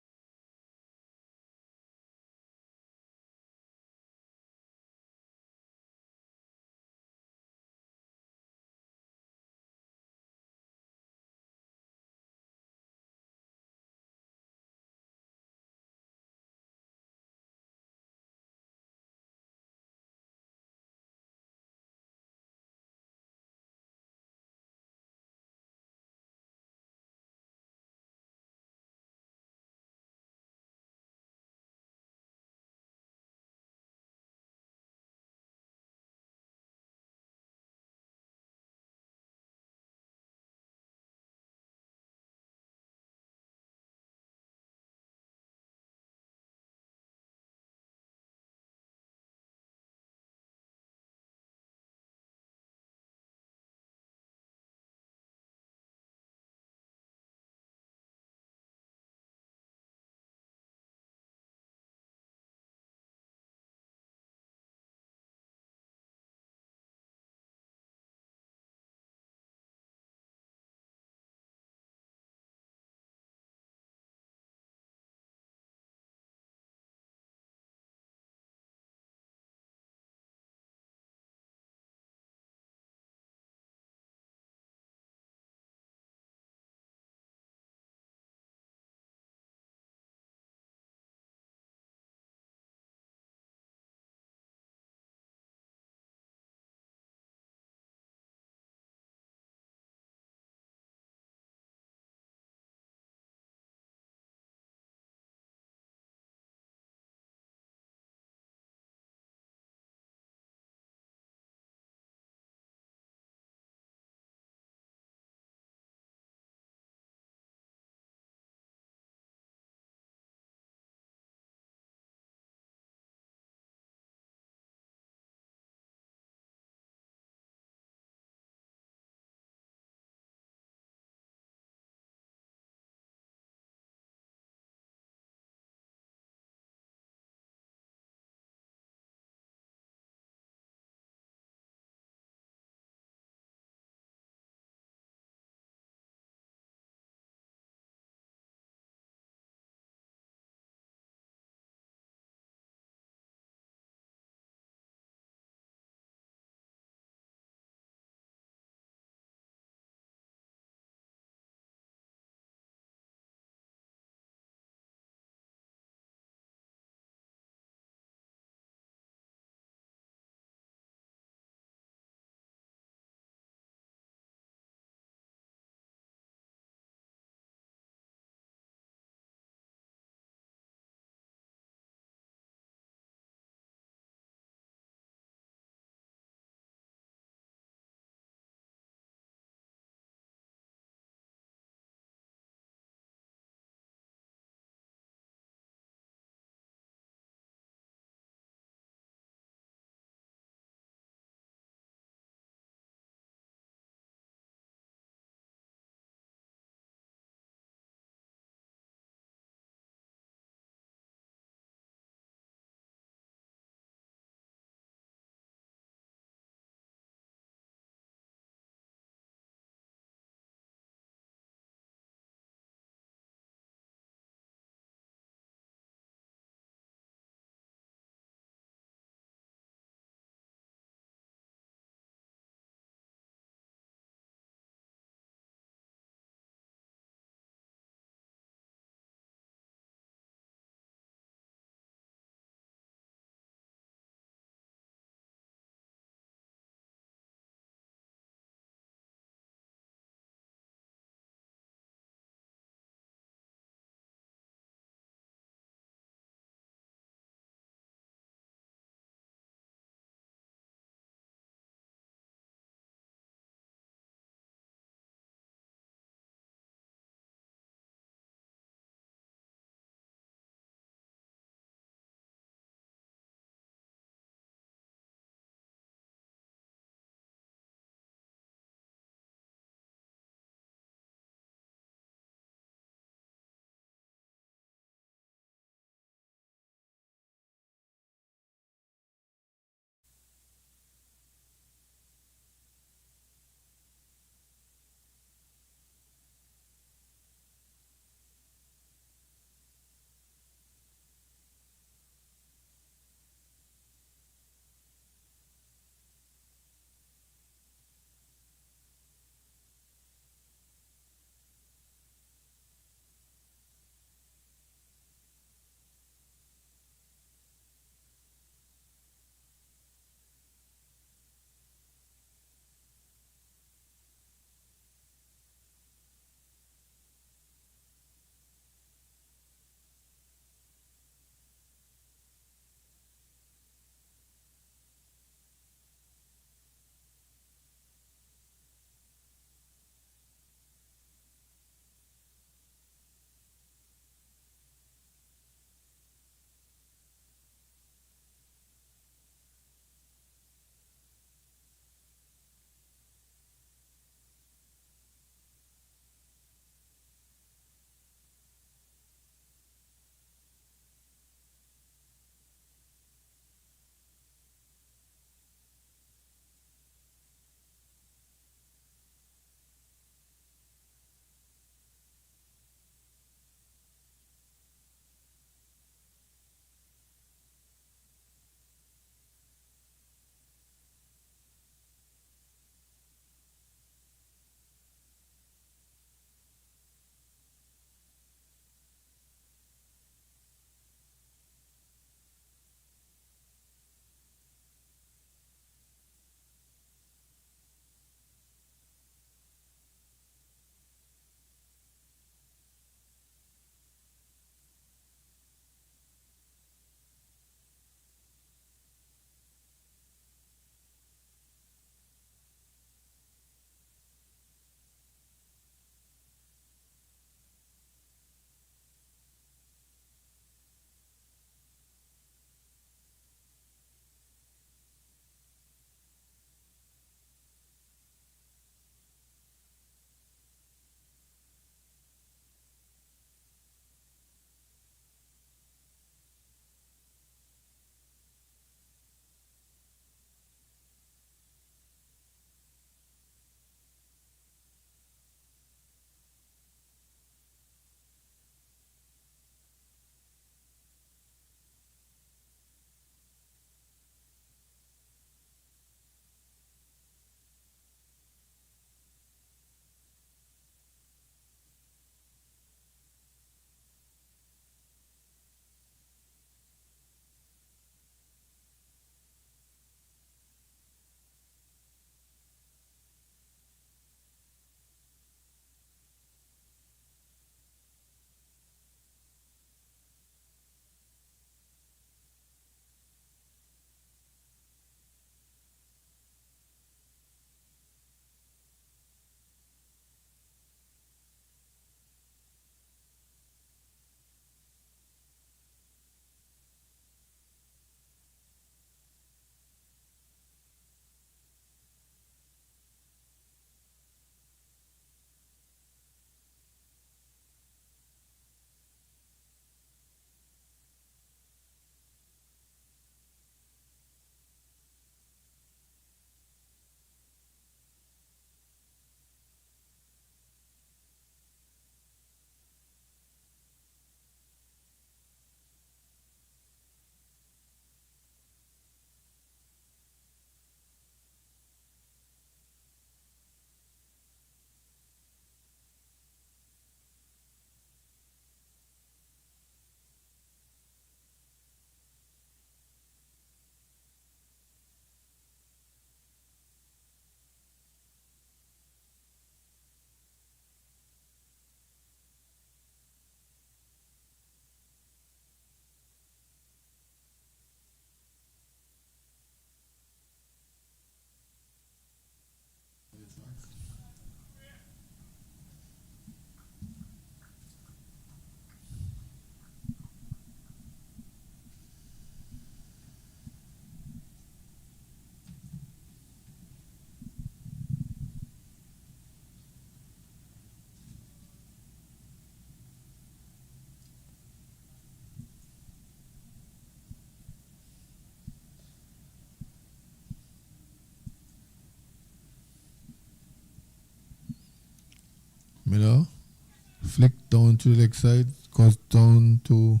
Flick down to the leg side, goes down to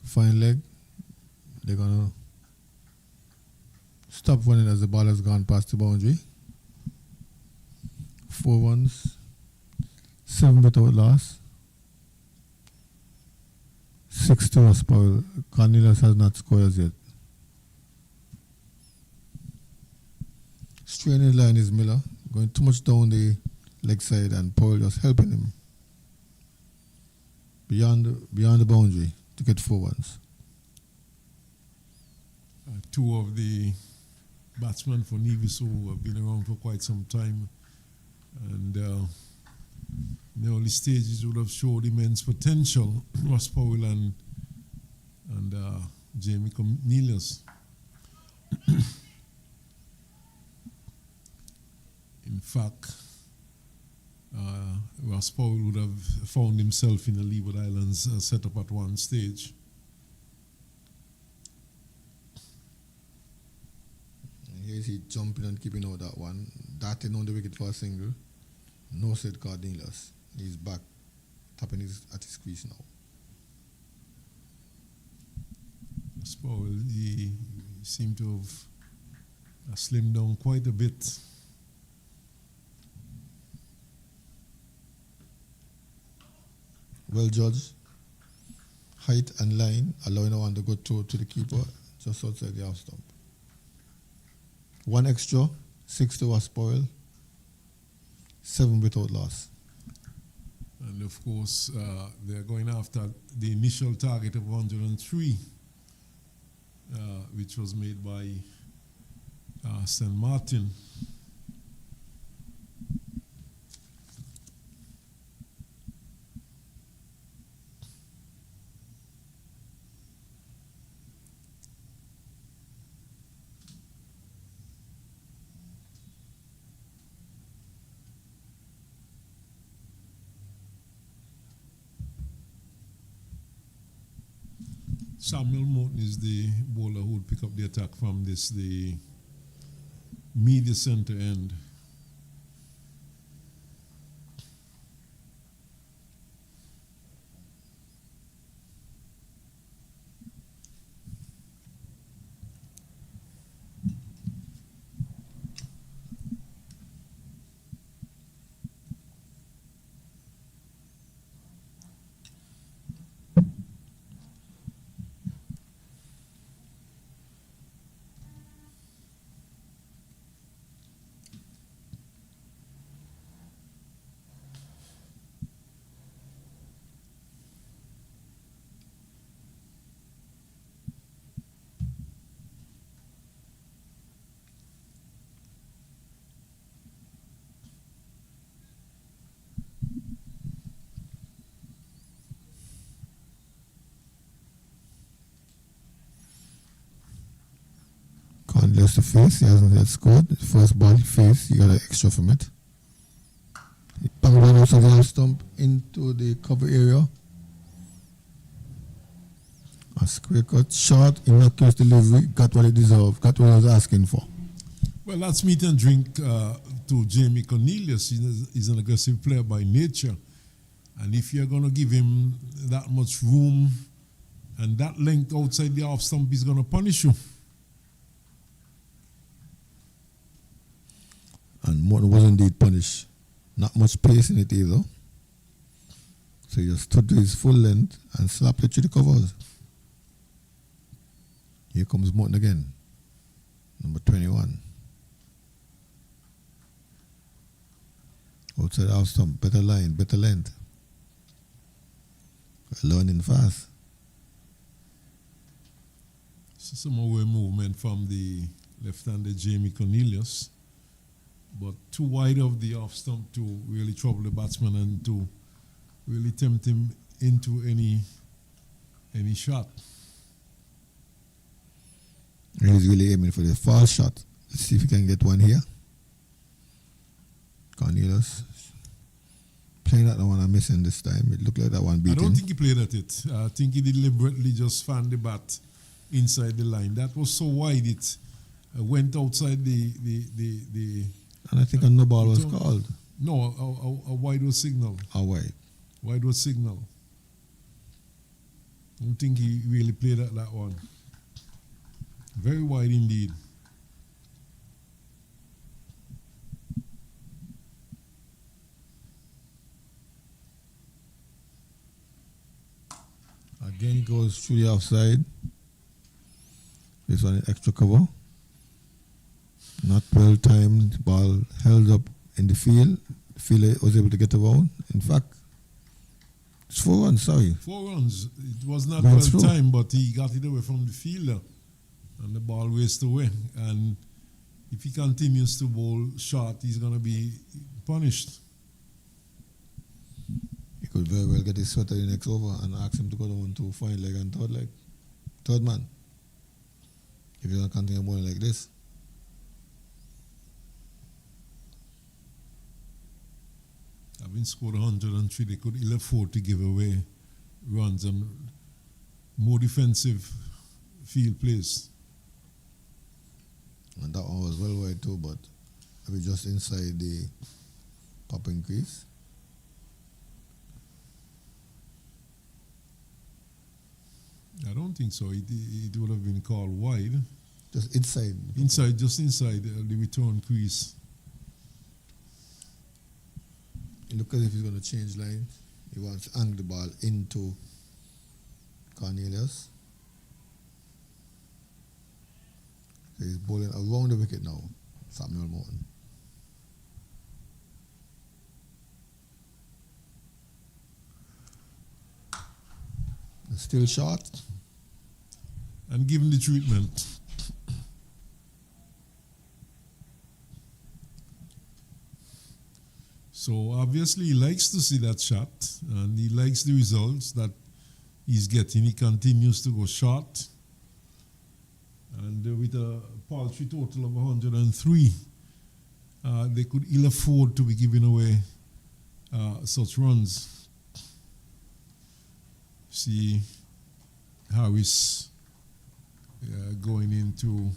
fine leg. They're gonna stop running as the ball has gone past the boundary. 4 runs, 7 without loss. 6 to spoil. Cornelius has not scored as yet. Straining line is Miller, going too much down the leg side, and Powell just helping him beyond the boundary to get 4 runs.
2 of the batsmen for Nevis who have been around for quite some time, and in the early stages would have showed immense potential. Ross Powell and Jamie Cornelius. In fact, Ross Powell would have found himself in the Leeward Islands setup at one stage.
And here's he jumping and keeping out that one. Darting on the wicket for a single. No said Cornelius. He's back, tapping at his crease now.
Ross Powell, he seemed to have slimmed down quite a bit.
Well judged. Height and line, allowing the one to go to the keeper just outside the half stump. 1 extra, 6 to Ross Powell, 7 without loss.
And of course, they're going after the initial target of 103, which was made by St. Maarten. Samuel Morton is the bowler who would pick up the attack from the media center end.
Cornelius to face, he hasn't yet scored. The first ball he faced, he got an extra from it. He banged one outside the half stump into the cover area. A square cut, short, innocuous delivery, got what he deserved, got what he was asking for.
Well, that's meat and drink to Jamie Cornelius. He's an aggressive player by nature. And if you're going to give him that much room and that length outside the off stump, he's going to punish you.
And Morton was indeed punished. Not much pace in it either. So he just stood to his full length and slapped it through the covers. Here comes Morton again. Number 21. Outside half stump, better line, better length. Learning fast.
So some away movement from the left-handed Jamie Cornelius, but too wide of the off stump to really trouble the batsman and to really tempt him into any shot.
He's really aiming for the foul shot. Let's see if he can get one here. Cornelius playing that one and missing this time. It looked like that one beat
I don't
him.
think he played at it. I think he deliberately just fanned the bat inside the line. That was so wide it went outside the
And I think a no ball was called.
No, a wide was signal.
A wide.
Wide was signal. I don't think he really played at that one. Very wide indeed.
Again, he goes through the offside. This one is extra cover. Not well timed. Ball held up in the field. The fielder was able to get around. In fact, it's 4 runs, sorry.
4 runs. It was not
Well
well
through.
timed, but he got it away from the fielder. And the ball raced away. And if he continues to bowl short, he's going to be punished.
He could very well get his sweater the next over and ask him to go down to final leg and third leg. Third man. If you're going to continue bowling like this.
Having scored 103, they could ill afford to give away runs and more defensive field plays.
And that one was well wide too, but maybe just inside the popping crease.
I don't think so. It would have been called wide.
Just inside.
Just inside the return crease.
It looks as if he's going to change line. He wants to angle the ball into Cornelius. So he's bowling around the wicket now, Samuel Morton. Still short.
And give him the treatment. So obviously he likes to see that shot and he likes the results that he's getting. He continues to go short. And with a paltry total of 103, they could ill afford to be giving away such runs. See Harris going into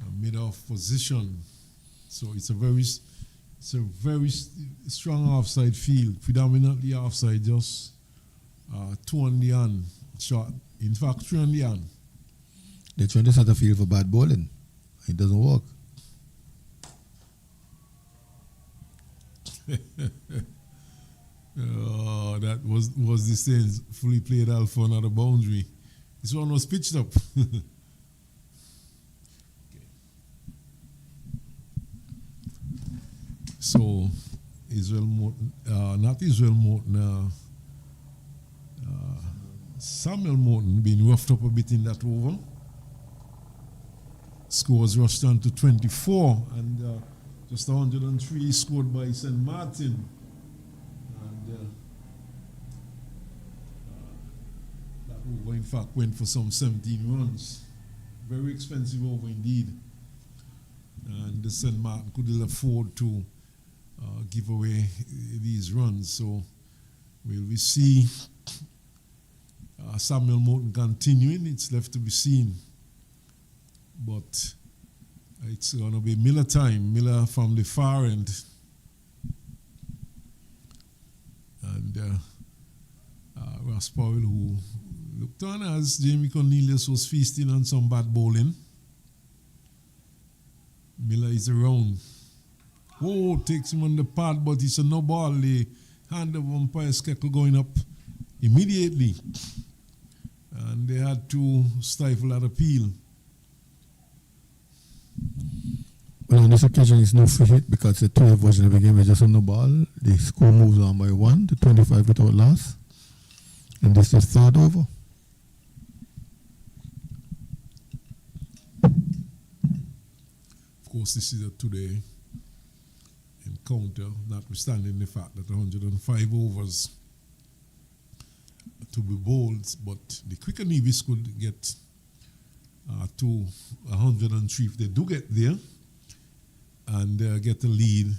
a mid-off position. So it's a very strong offside field, predominantly offside, just 2 on the hand shot. In fact, 3 on the hand.
They're trying to set a field for bad bowling. It doesn't work.
That was the same fully played alpha on the boundary. This one was pitched up. So Samuel Morton being roughed up a bit in that over. Scores rushed down to 24 and just 103 scored by St. Maarten. And that over in fact went for some 17 runs. Very expensive over indeed. And the St. Maarten could ill afford to give away these runs. So will we see Samuel Morton continuing? It's left to be seen. But it's going to be Miller time. Miller from the far end. And Ross Powell, who looked on as Jamie Cornelius was feasting on some bad bowling. Miller is around. Oh, takes him on the pad, but it's a no ball. The hand of Umpire Skeckle going up immediately. And they had to stifle that appeal.
Well, on this occasion, it's no free hit because the 12 version of the game is just a no ball. The score moves on by 1 to 25 without loss. And this is third over.
Of course, this is a today encounter, notwithstanding the fact that 105 overs to be bowled, but the quicker Nevis could get to 103 if they do get there and get a lead.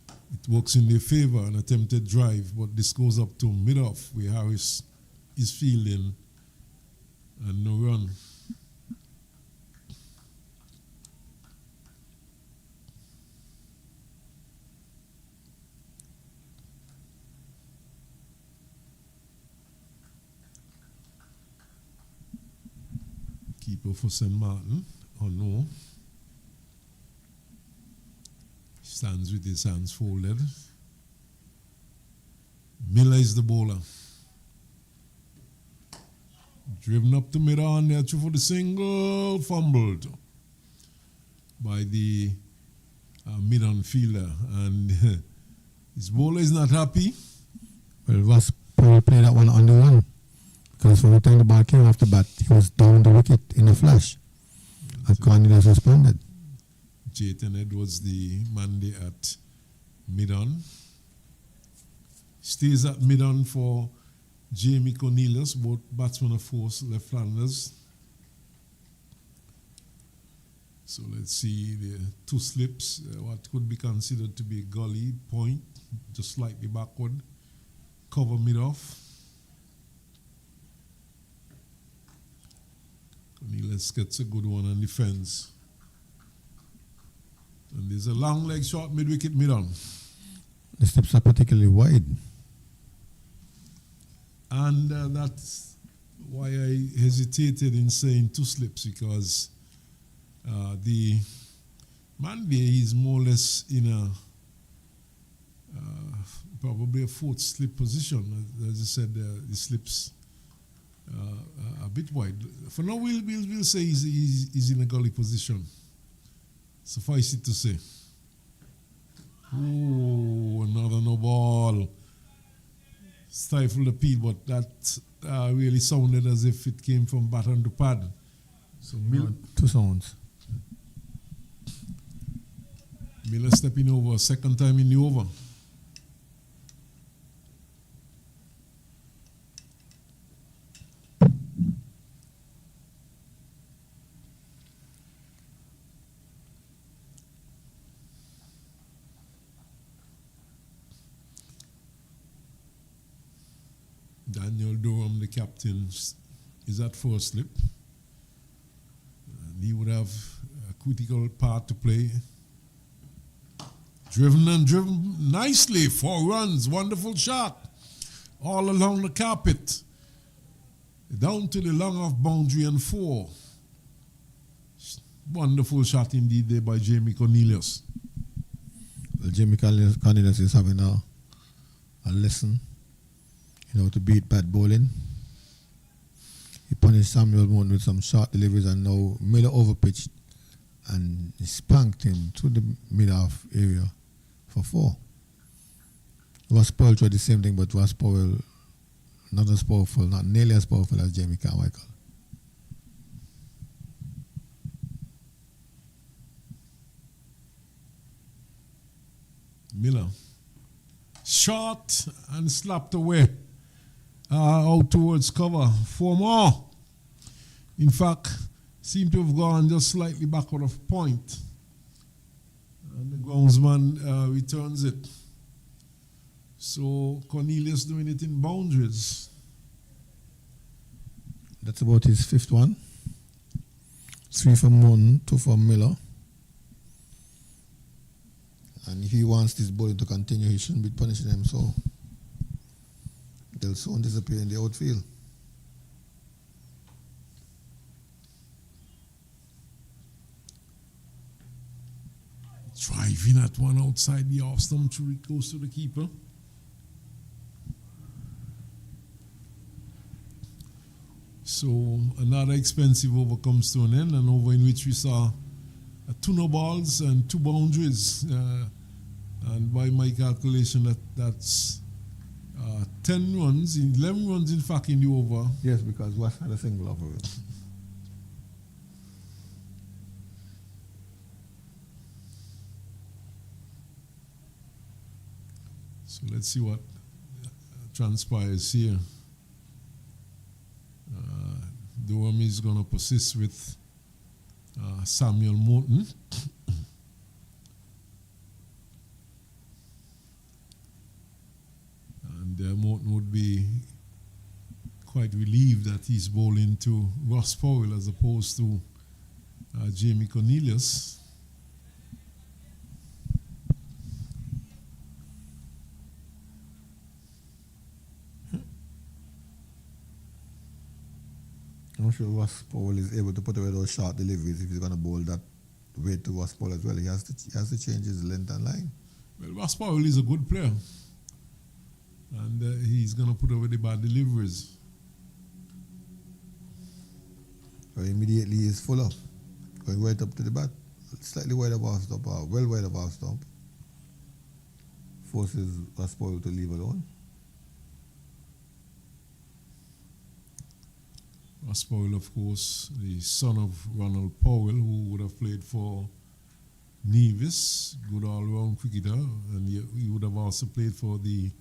It works in their favor, an attempted drive, but this goes up to mid-off where Harris is fielding and no run. Keeper for St. Maarten, or no. Stands with his hands folded. Miller is the bowler. Driven up the mid on there for the single, fumbled by the mid-on fielder. And his bowler is not happy.
Well, Ross Powell played that one on the run. Because from the time the ball came off the bat, he was down the wicket in a flash. And Cornelius responded.
Jayton Edwards, the Monday at mid-on. Stays at mid-on for Jamie Cornelius, both batsmen of force, left-handers. So let's see the two slips, what could be considered to be a gully point, just slightly backward. Cover mid-off. Cornelius gets a good one on the fence. And there's a long leg shot mid-wicket mid-on.
The slips are particularly wide.
And that's why I hesitated in saying two slips, because the Monday is more or less in a probably a fourth slip position. As I said, the slips are a bit wide. For now, we'll say he's in a gully position. Suffice it to say. Oh, another no ball. Stifled the peel, but that really sounded as if it came from baton to pad. So
Two sounds.
Miller stepping over, second time in the over. Daniel Durham, the captain, is at first slip. And he would have a critical part to play. Driven nicely, 4 runs, wonderful shot. All along the carpet. Down to the long off boundary and 4. Wonderful shot indeed there by Jamie Cornelius.
Well, Jamie Cornelius is having a lesson, to beat bad bowling. He punished Samuel Moon with some short deliveries, and now Miller overpitched and he spanked him to the mid-half area for 4. Ross Powell tried the same thing, but Ross Powell not as powerful, not nearly as powerful as Jamie Carmichael.
Miller. Shot and slapped away. Out towards cover. 4 more. In fact, seem to have gone just slightly backward of point. And the groundsman returns it. So Cornelius doing it in boundaries.
That's about his 5th one. 3 from Moon, 2 from Miller. And if he wants this bowling to continue, he shouldn't be punishing them, so they'll soon disappear in the outfield.
Driving at one outside the off stump, through it goes to the keeper. So another expensive over comes to an end, an over in which we saw 2 no balls and 2 boundaries. And by my calculation, that's 10 runs, 11 runs in fact in the over.
Yes, because West had a single over it.
So let's see what transpires here. Durham is going to persist with Samuel Morton. And Morton would be quite relieved that he's bowling to Ross Powell as opposed to Jamie Cornelius.
sure Ross Powell is able to put away those short deliveries if he's going to bowl that way to Ross Powell as well. He has to change his length and line.
Well, Ross Powell is a good player. And he's going to put away the bad deliveries.
So immediately he's full up, going right up to the bat, slightly wide of off stump, or well wide of off stump. Forces Ross Powell to leave alone.
Ross Powell, of course, the son of Ronald Powell, who would have played for Nevis, good all-round cricketer, and he would have also played for the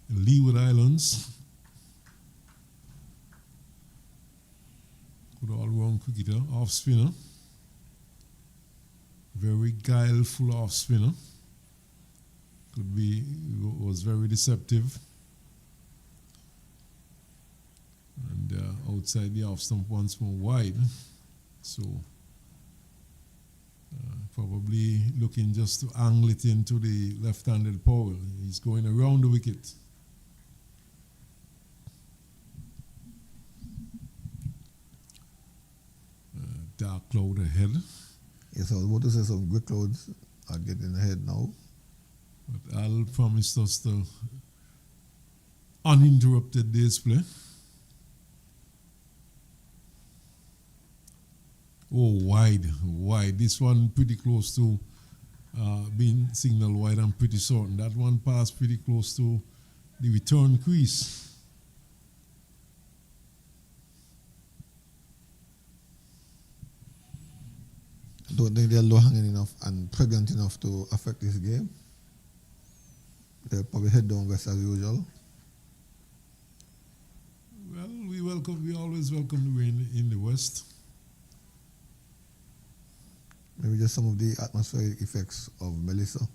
Leeward Islands. Good all-round cricketer, off-spinner. Very guileful off-spinner. Was very deceptive. And outside the off-stump once more wide. So probably looking just to angle it into the left-handed Powell. He's going around the wicket. Dark cloud ahead.
Yes, I was about to say some gray clouds are getting ahead now.
But Al promised us the uninterrupted day's play. Oh, wide. This one pretty close to being signaled wide. I'm pretty certain. That one passed pretty close to the return crease.
I don't think they're low-hanging enough and pregnant enough to affect this game. They'll probably head down west as usual.
Well, we always welcome the rain in the west.
Maybe just some of the atmospheric effects of Melissa.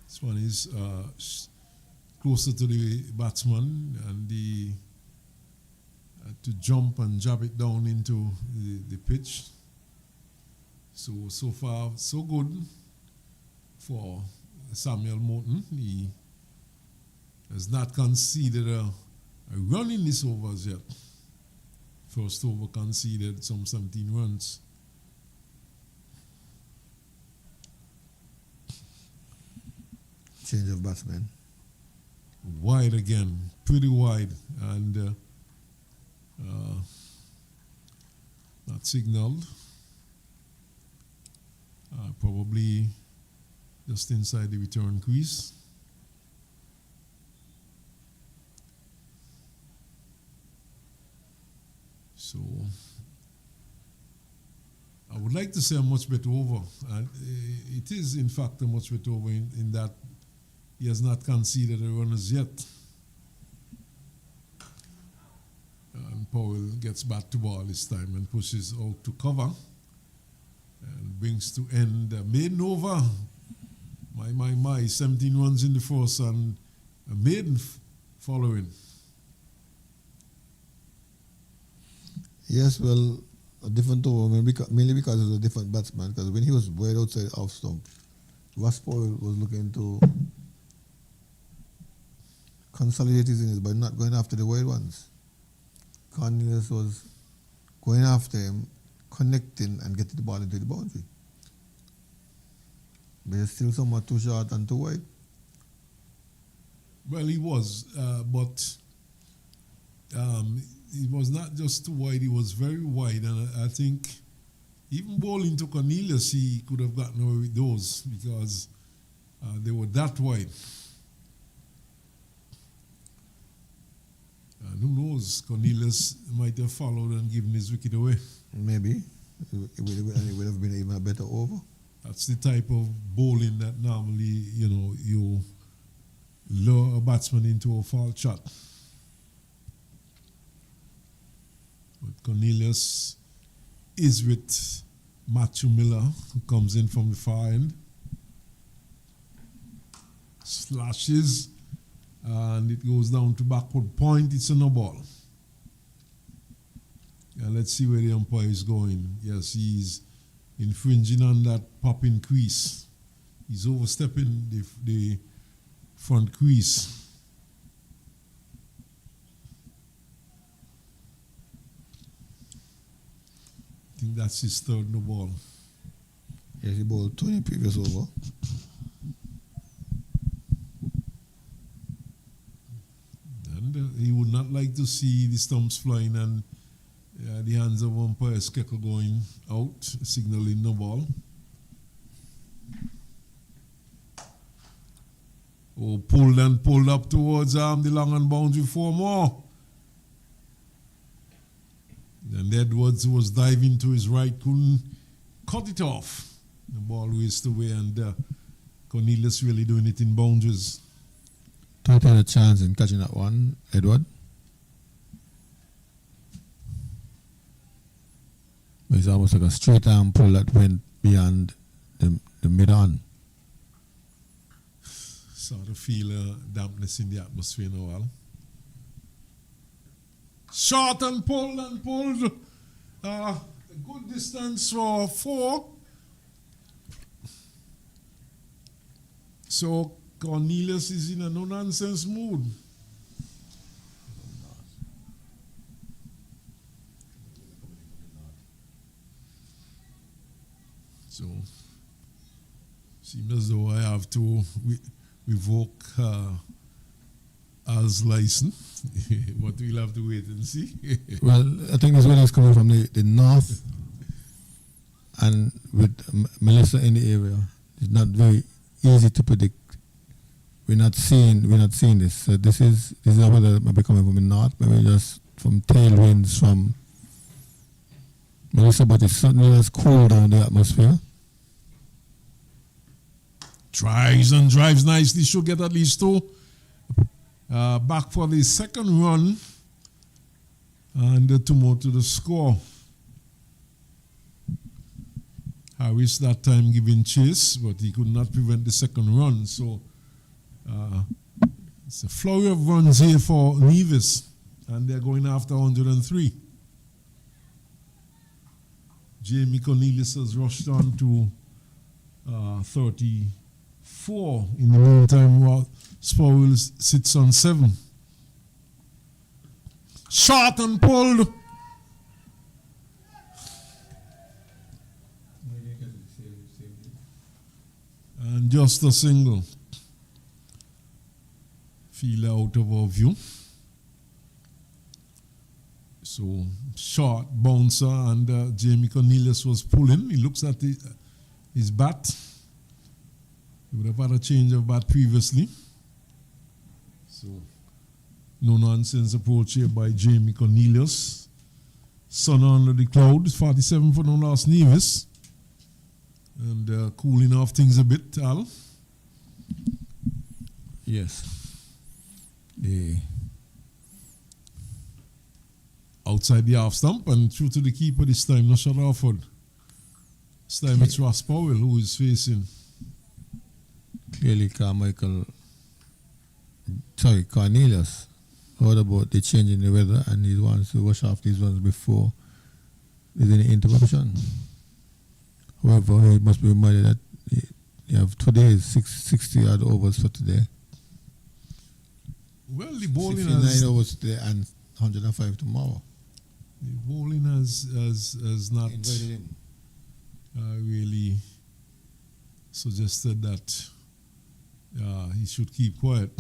This one is closer to the batsman, and to jump and jab it down into the pitch. So far, so good for Samuel Maarten. He has not conceded a run in this overs yet. First over conceded some 17 runs.
Change of batsman.
Wide again, pretty wide, and not signaled. Probably just inside the return crease. So I would like to say a much better over. And it is in fact a much better over in that he has not conceded a run as yet. And Powell gets back to ball this time and pushes out to cover and brings to end a maiden over. My, 17 runs in the first and a maiden following.
Yes, well, a different over, mainly because it was a different batsman, because when he was wide outside off stump, Ross Powell was looking to consolidate his innings by not going after the wide ones. Cornelius was going after him, connecting and getting the ball into the boundary. But he's still somewhat too short and too wide.
Well, he was, but he was not just too wide, he was very wide, and I think even bowling to Cornelius, he could have gotten away with those because they were that wide. And who knows, Cornelius might have followed and given his wicket away.
Maybe. It would have been even a better over.
That's the type of bowling that normally, you lure a batsman into a foul shot. But Cornelius is with Matthew Miller, who comes in from the far end. Slashes, and it goes down to backward point. It's a no ball. And let's see where the umpire is going. Yes, he's infringing on that popping crease. He's overstepping the front crease. think that's his third no ball.
Yes, he bowled 20 previous over.
And he would not like to see the stumps flying and the hands of umpire Skeckle going out, signaling no ball. Oh, pulled and pulled up towards the long and boundary for more. And Edwards was diving to his right, couldn't cut it off. The ball whizzed away, and Cornelius really doing it in boundaries.
Thought he had a chance in catching that one, Edward. But it's almost like a straight arm pull that went beyond the mid-on.
Sort of feel a dampness in the atmosphere in a while. Short and pulled and pulled. A good distance for 4. So Cornelius is in a no-nonsense mood. So seems as though I have to revoke Al's license, but we'll have to wait and see.
Well, I think this one is coming from the north, and with Melissa in the area, it's not very easy to predict. We're not seeing this. So this is not whether it might be coming from the north, maybe just from tailwinds from Melissa, but it's certainly has cooled down the atmosphere.
Tries and drives nicely, should get at least 2. Back for the second run, and 2 more to the score. Harris that time giving chase, but he could not prevent the second run. So it's a flurry of runs here for Nevis, and they're going after 103. Jamie Cornelius has rushed on to 34. In the meantime, Spurwell sits on 7. Shot and pulled. And just a single. Fielder out of our view. So short bouncer, and Jamie Cornelius was pulling. He looks at his bat. He would have had a change of bat previously. So no nonsense approach here by Jamie Cornelius. Sun under the clouds, 47 for no loss Nevis. And cooling off things a bit, Al.
Yes.
Outside the half stump and through to the keeper this time, no shot offered. This time it's Ross Powell who is facing.
Clearly Cornelius heard about the change in the weather, and he wants to wash off these ones before there's any interruption. However, he must be reminded that you have 2 days, 60 odd overs for today.
Well, the bowling
69
has
overs today and 105 tomorrow.
The bowling has not really suggested that he should keep quiet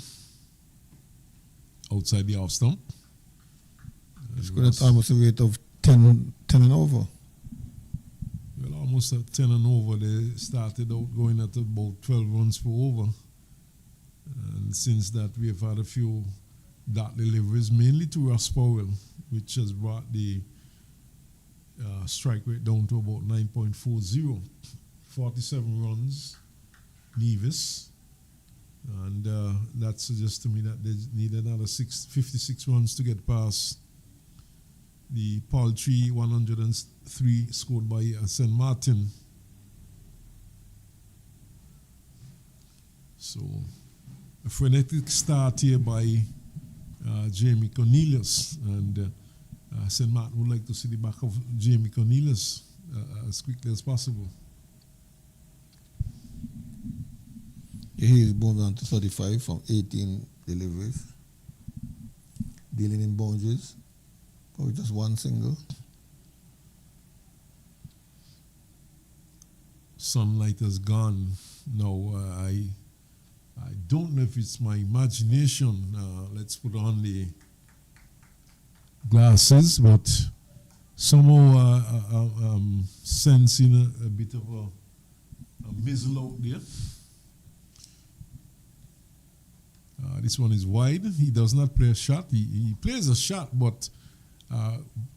outside the off stump.
It's going at almost a rate of 10 and over.
Well, almost at 10 and over. They started out going at about 12 runs per over. And since that, we have had a few dot deliveries, mainly to Ross Powell, which has brought the strike rate down to about 9.40. 47 runs, Nevis. And that suggests to me that they need another 56 runs to get past the paltry 103 scored by St. Maarten. So a frenetic start here by Jamie Cornelius, and St. Maarten would like to see the back of Jamie Cornelius as quickly as possible.
He is moving on to 35 from 18 deliveries. Dealing in boundaries. Probably just one single.
Sunlight has gone. Now, I don't know if it's my imagination. Let's put on the glasses, but somehow I'm sensing a bit of a mizzle out there. This one is wide. He does not play a shot. He plays a shot, but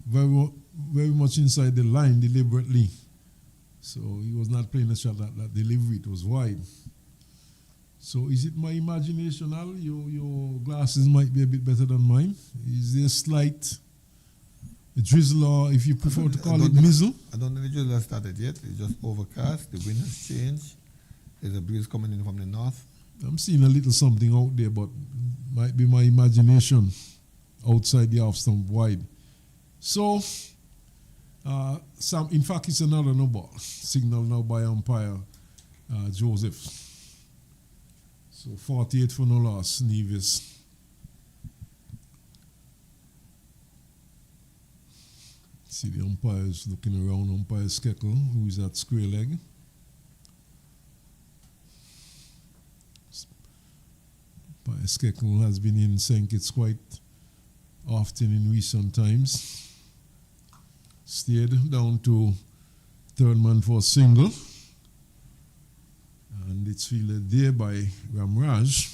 very much inside the line deliberately. So he was not playing a shot that delivery. It was wide. So is it my imagination, Al? Your glasses might be a bit better than mine. Is there a slight drizzle, or if you prefer to call it mizzle?
I don't think the drizzle has started yet. It's just overcast. The wind has changed. There's a breeze coming in from the north.
I'm seeing a little something out there, but might be my imagination outside the off stump wide. So, in fact, it's another no ball. Signal now by umpire Joseph. So 48 for no loss, Nevis. See the umpires looking around. Umpire Skekel, who is at square leg. Umpire Skekel has been in St. Kitts quite often in recent times. Steered down to third man for a single. And it's fielded there by Ramraj.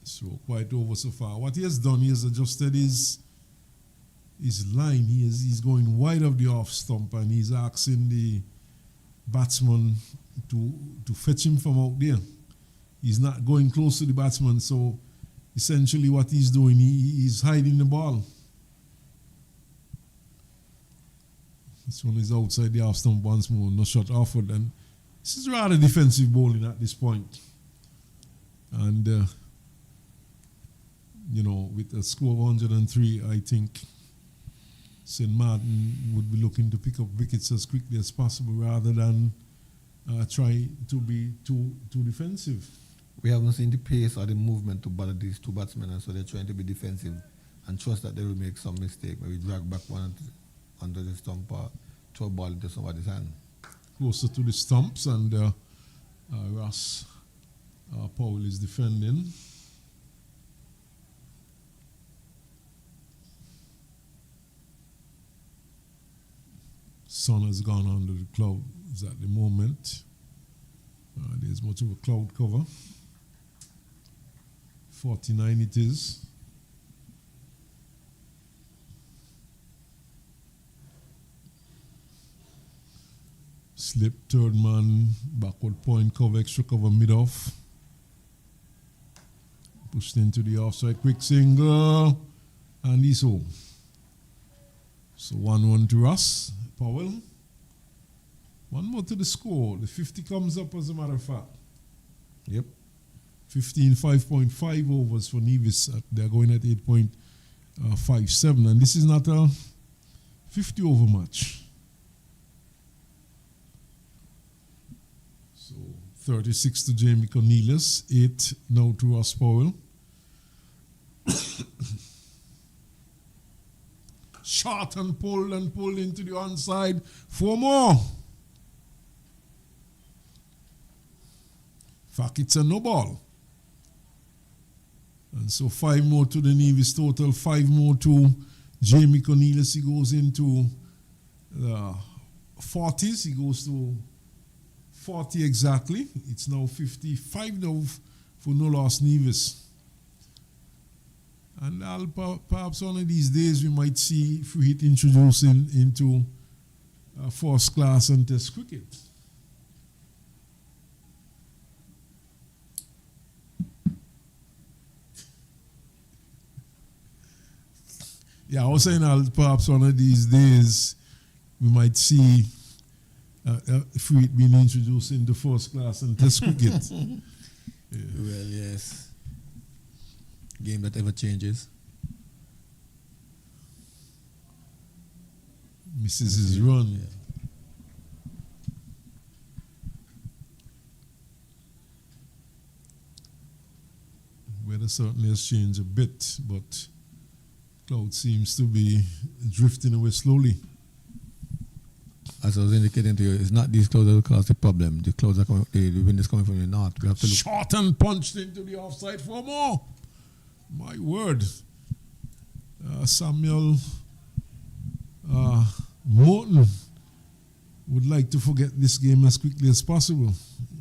So quite over so far. What he has done, he has adjusted his line. He's going wide of the off stump, and he's asking the batsman to fetch him from out there. He's not going close to the batsman, so essentially what he's doing, he's hiding the ball. This one is outside the off stump once more, no shot offered, and this is rather defensive bowling at this point. And with a score of 103, I think St. Maarten would be looking to pick up wickets as quickly as possible rather than try to be too defensive.
We haven't seen the pace or the movement to bother these two batsmen, and so they're trying to be defensive and trust that they will make some mistake. Maybe drag back one under the stump or throw a ball into somebody's hand.
Closer to the stumps, and Ross Powell is defending. Sun has gone under the clouds at the moment. There's much of a cloud cover. 49 it is. Slip, third man, backward point, cover, extra cover, mid-off. Pushed into the offside, quick single, and he's home. So 1-1 to Ross Powell. One more to the score. The 50 comes up, as a matter of fact.
Yep.
15, 5.5 overs for Nevis. They're going at 8.57. And this is not a 50 over match. So 36 to Jamie Cornelius. 8 now to Ross Powell. Shot and pulled into the onside. 4 more. In fact, it's a no ball. And so 5 more to the Nevis total, 5 more to Jamie Cornelius. He goes into the 40s. He goes to 40 exactly. It's now 55 now for no loss Nevis. And perhaps one of these days we might see free hit introducing into first class and test cricket. Yeah, I was saying perhaps one of these days we might see free hit being introduced into first class and test cricket.
Yeah. Well, yes. Game that ever changes.
Misses his run.
Yeah.
Where the certainly has changed a bit, but cloud seems to be drifting away slowly.
As I was indicating to you, it's not these clouds that will cause the problem. The clouds are coming, the wind is coming from the north. We have to look.
Shot and punched into the offside for more. My word. Samuel Maarten would like to forget this game as quickly as possible.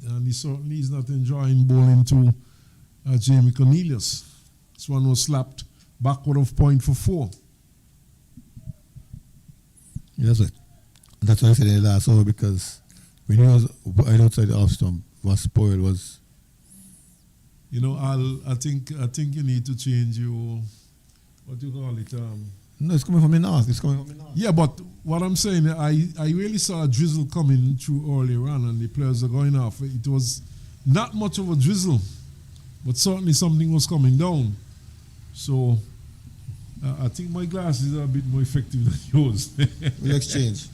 And he certainly is not enjoying bowling to Jamie Cornelius. This one was slapped backward of point for 4.
That's it. That's what I said in the last over, because when he was right outside the off stump, what spoiled was.
You know, I think you need to change your, what do you call it?
No, it's coming from the north. It's coming from the north.
Yeah, but what I'm saying, I really saw a drizzle coming through earlier on, and the players are going off. It was not much of a drizzle, but certainly something was coming down. So I think my glasses are a bit more effective than yours.
We'll exchange.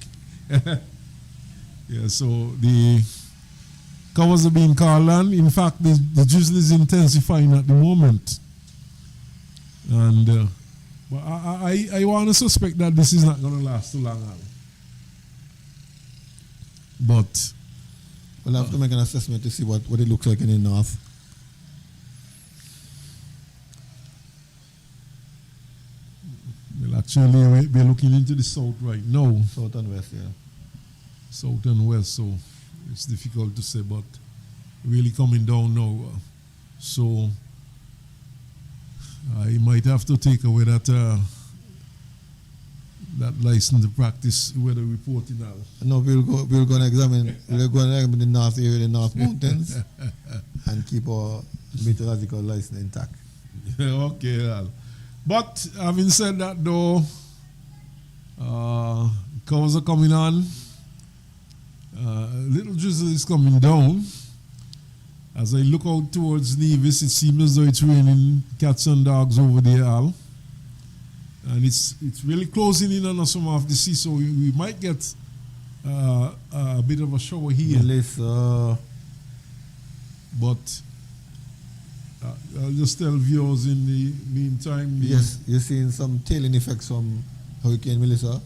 Yeah, so the covers are being called on. In fact, the drizzle is intensifying at the moment. And but I want to suspect that this is not going to last too long. But
we'll have to make an assessment to see what it looks like in the north.
Well, actually, we're looking into the south right now.
South and west, yeah.
South and west, so it's difficult to say, but really coming down now. So I might have to take away that license to practice weather reporting now.
No, we'll go and examine the north area, the North Mountains, and keep our meteorological license intact.
Okay, well. But having said that, though, covers are coming on. Little drizzle is coming down. As I look out towards Nevis, it seems as though it's raining cats and dogs over there, Al. And it's really closing in on us from off the sea, so we might get a bit of a shower here. But I'll just tell viewers in the meantime.
Yes, you're seeing some tailing effects from Hurricane Melissa,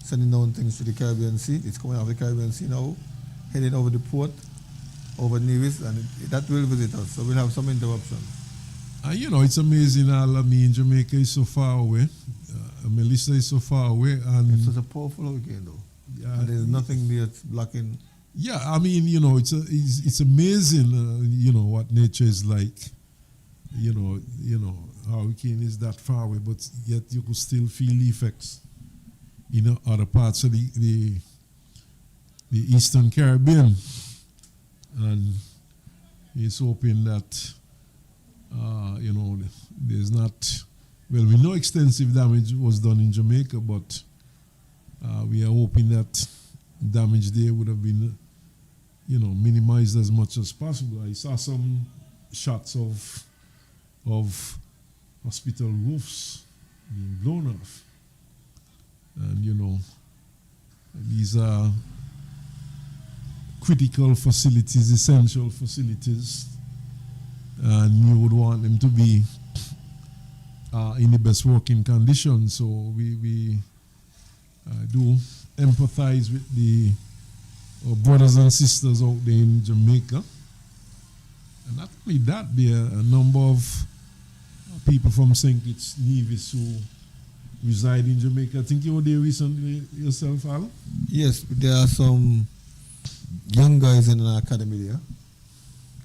sending down things to the Caribbean Sea. It's coming off the Caribbean Sea now, heading over the port, over Nevis, and that will visit us. So we'll have some interruption.
You know, it's amazing. I mean, Jamaica is so far away. Melissa is so far away. And
it's such a powerful hurricane, though. And there's nothing there that's blocking.
Yeah, I mean, you know, it's amazing, you know, what nature is like. You know, hurricane is that far away, but yet you could still feel the effects in other parts of the Eastern Caribbean. And he's hoping that, you know, there's not, well, we know extensive damage was done in Jamaica, but we are hoping that damage there would have been, you know, minimized as much as possible. I saw some shots of hospital roofs being blown off. And, you know, these are critical facilities, essential facilities, and you would want them to be in the best working condition. So we do empathize with our brothers and sisters out there in Jamaica. And not only that, there are a number of people from St. Kitts, Nevis, who reside in Jamaica. I think you were there recently yourself, Al?
Yes, there are some young guys in an academy there,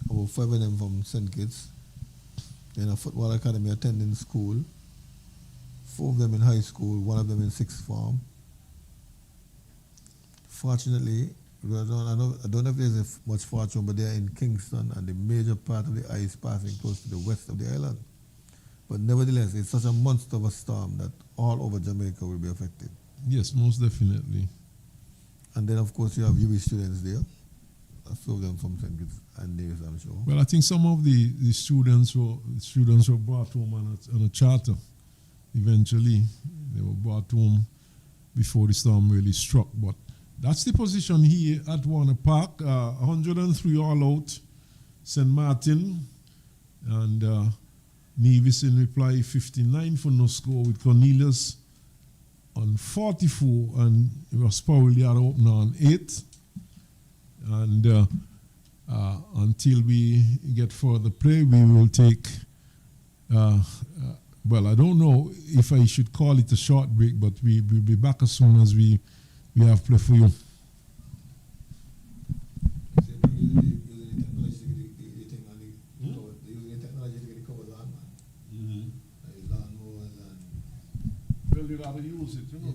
about 5 of them from St. Kitts, in a football academy attending school, 4 of them in high school, 1 of them in 6th form. Fortunately, I don't know if there's much fortune, but they're in Kingston, and the major part of the ice passing close to the west of the island. But nevertheless, it's such a monster of a storm that all over Jamaica will be affected.
Yes, most definitely.
And then, of course, you have UB students there. A few of them from St. Kitts and Nevis, I'm sure.
Well, I think some of the students were brought home on a charter. Eventually, they were brought home before the storm really struck. But that's the position here at Warner Park. 103 all out, St. Maarten, and Nevis in reply 59 for no score with Cornelius on 44, and it was probably the other opener on 8. And until we get further play, we will take, well, I don't know if I should call it a short break, but we will be back as soon as we have play for you. Well, you gotta use it, you know.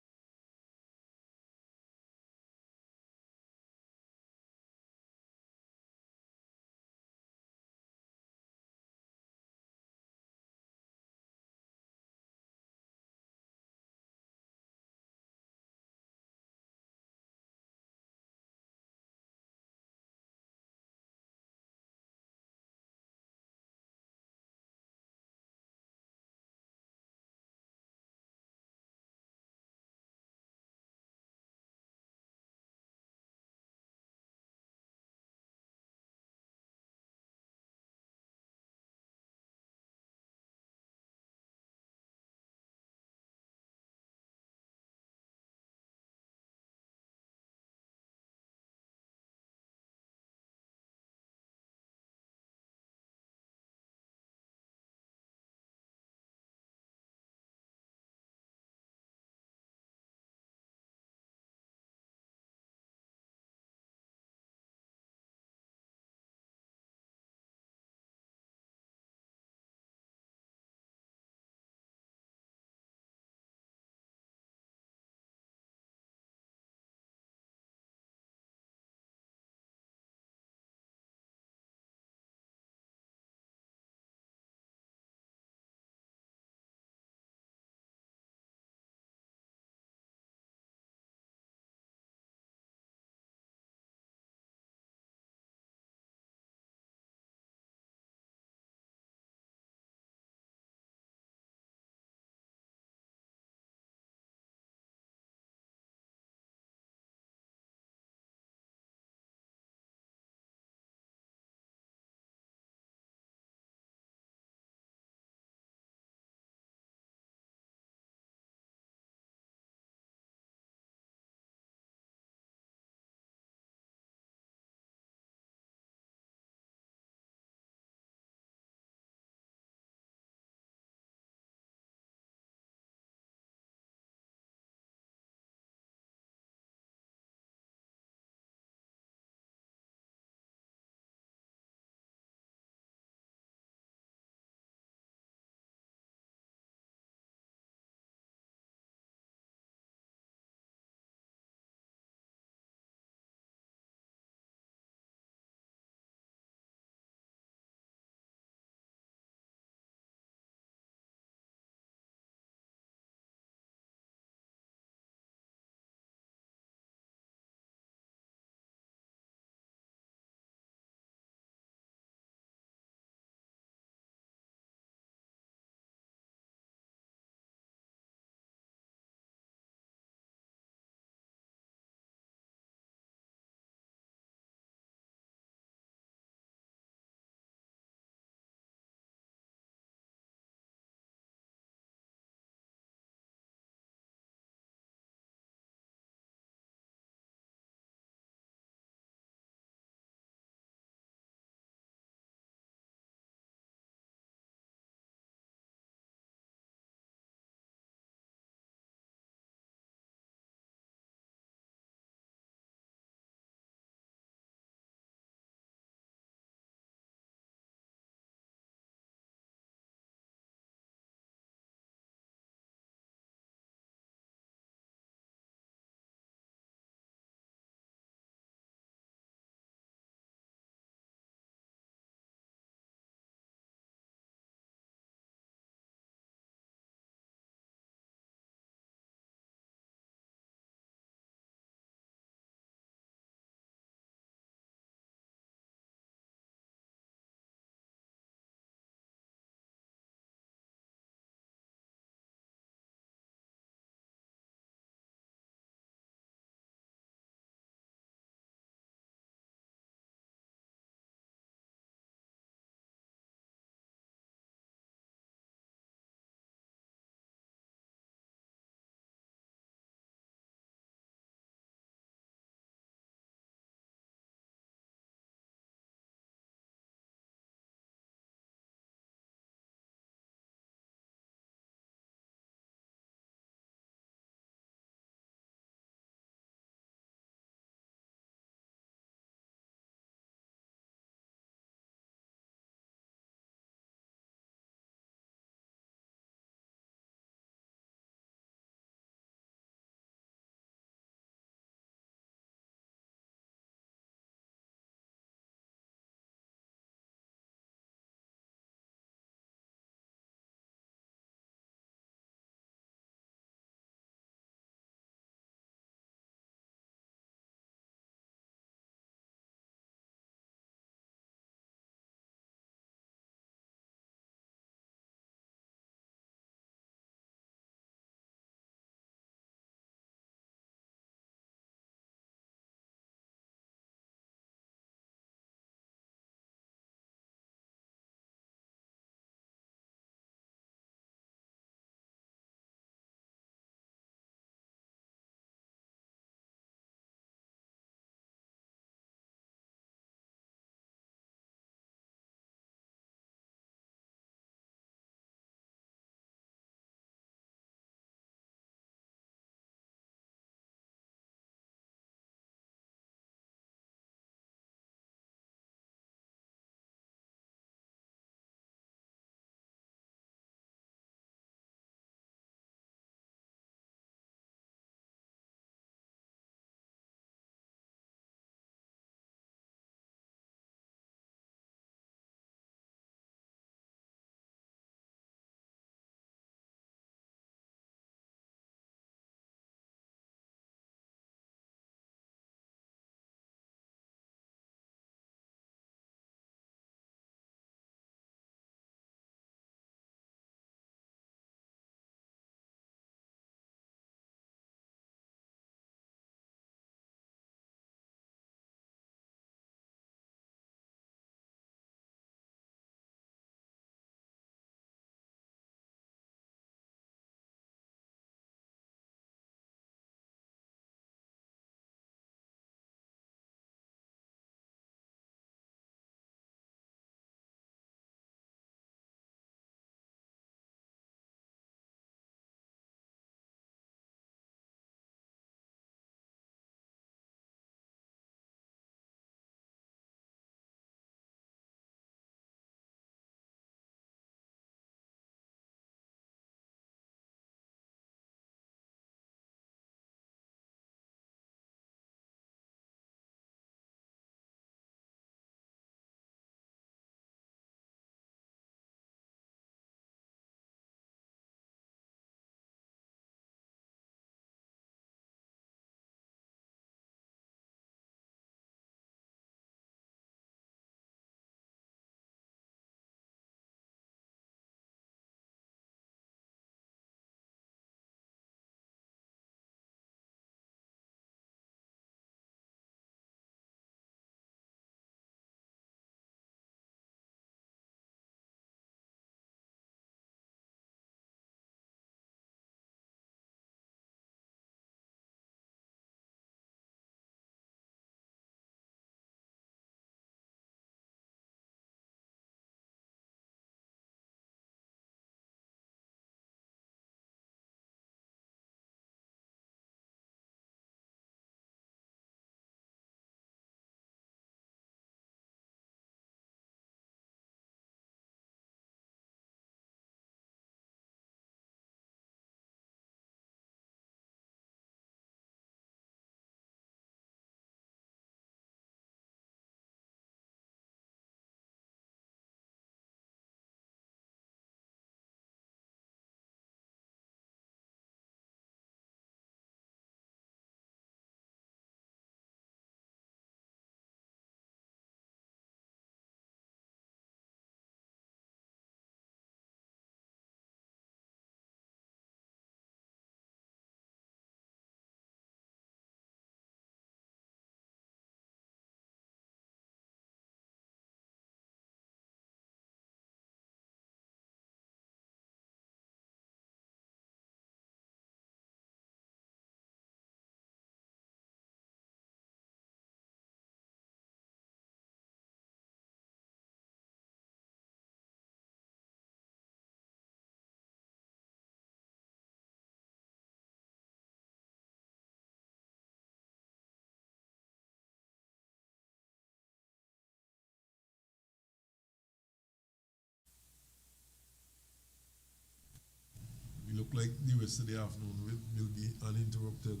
look like the rest of the afternoon will be uninterrupted.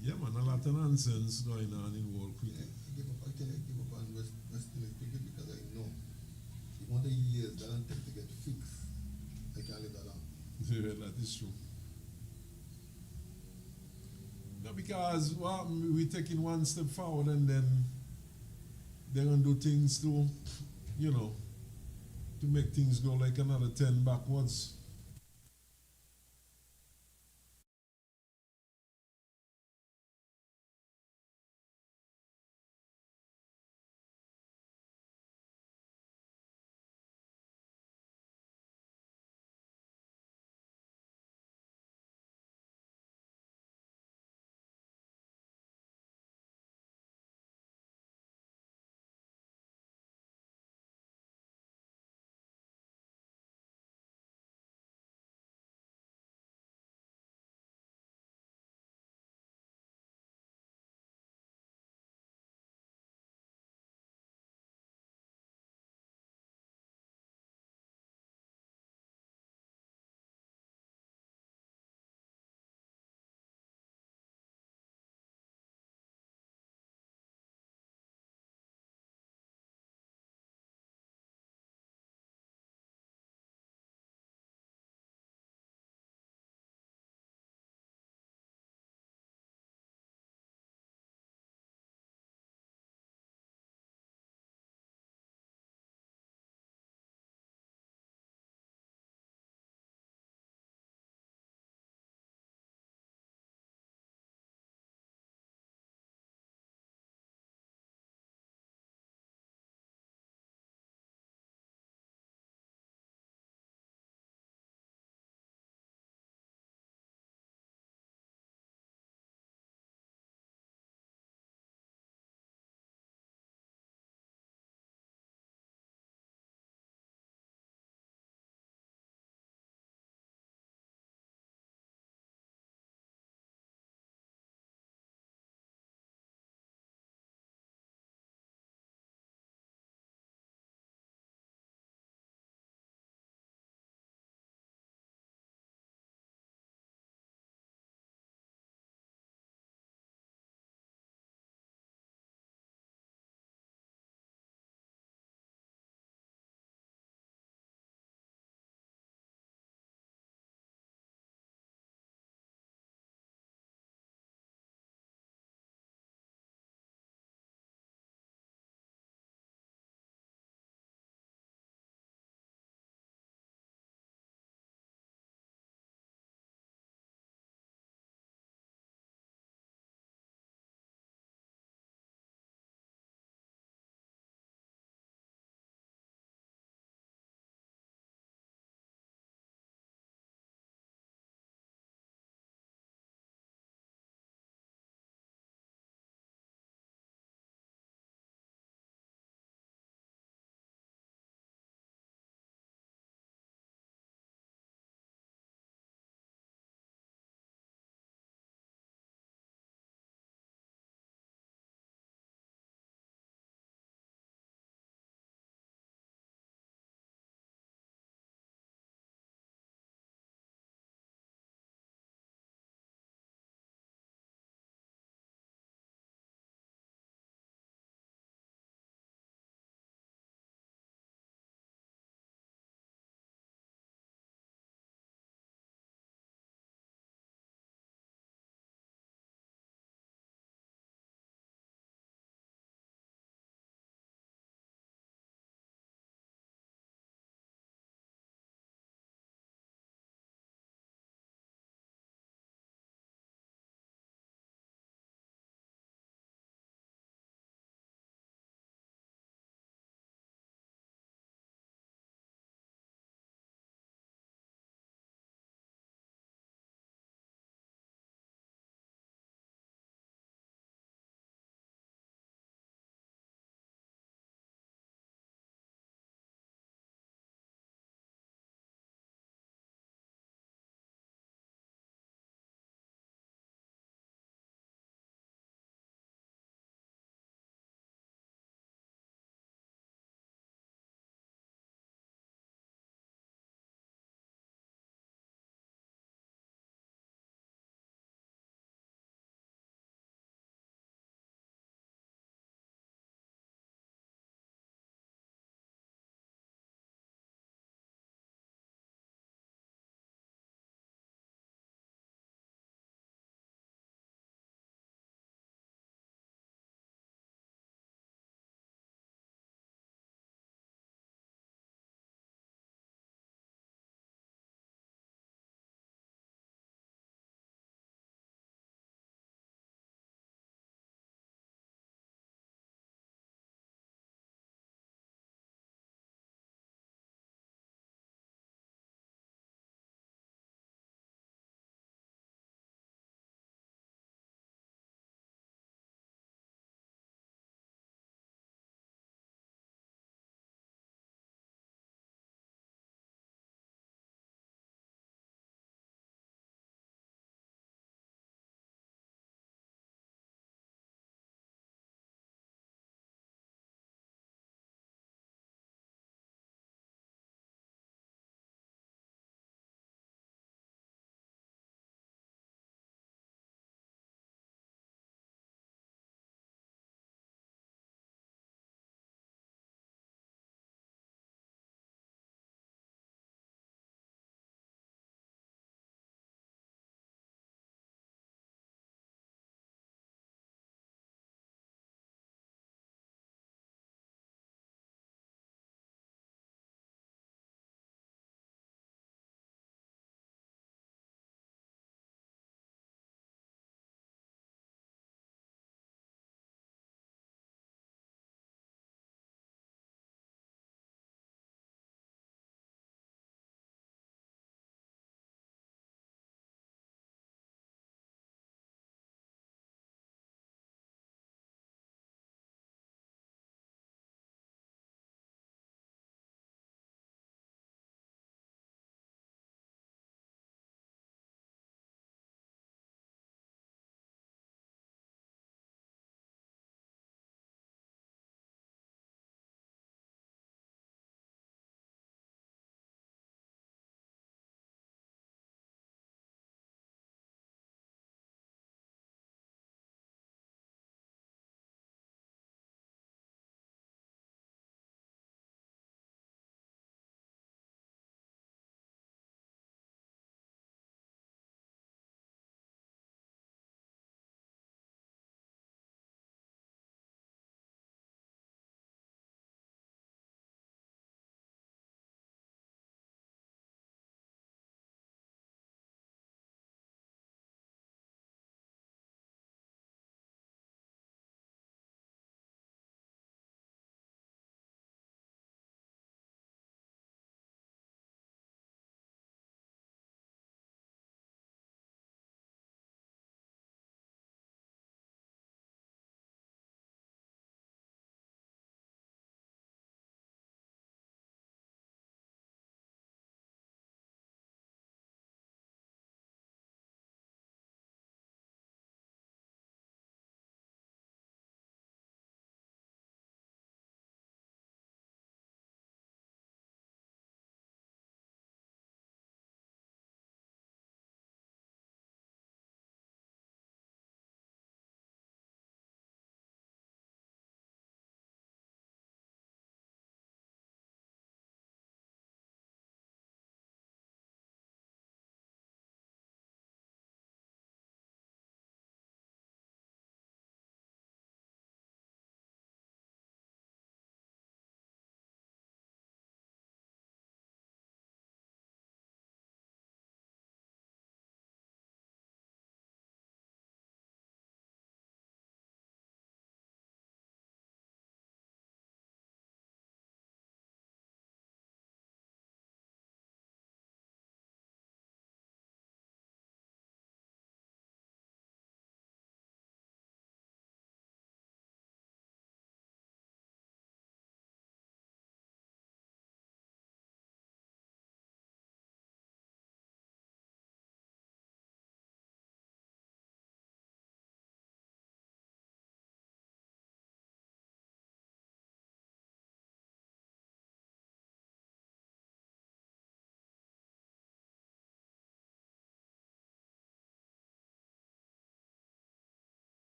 Yeah, man, a lot of nonsense going on in world cricket.
I give up on West Indies cricket because I know the amount of years that it takes to get fixed, I can't live that long.
Yeah, that is true. No, because we're taking one step forward and then they're going to do things to, to make things go like another 10 backwards.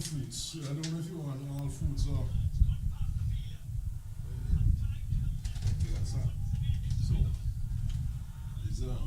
the fruits. I don't know if you want all fruits or. Okay, that's that. So, it's okay.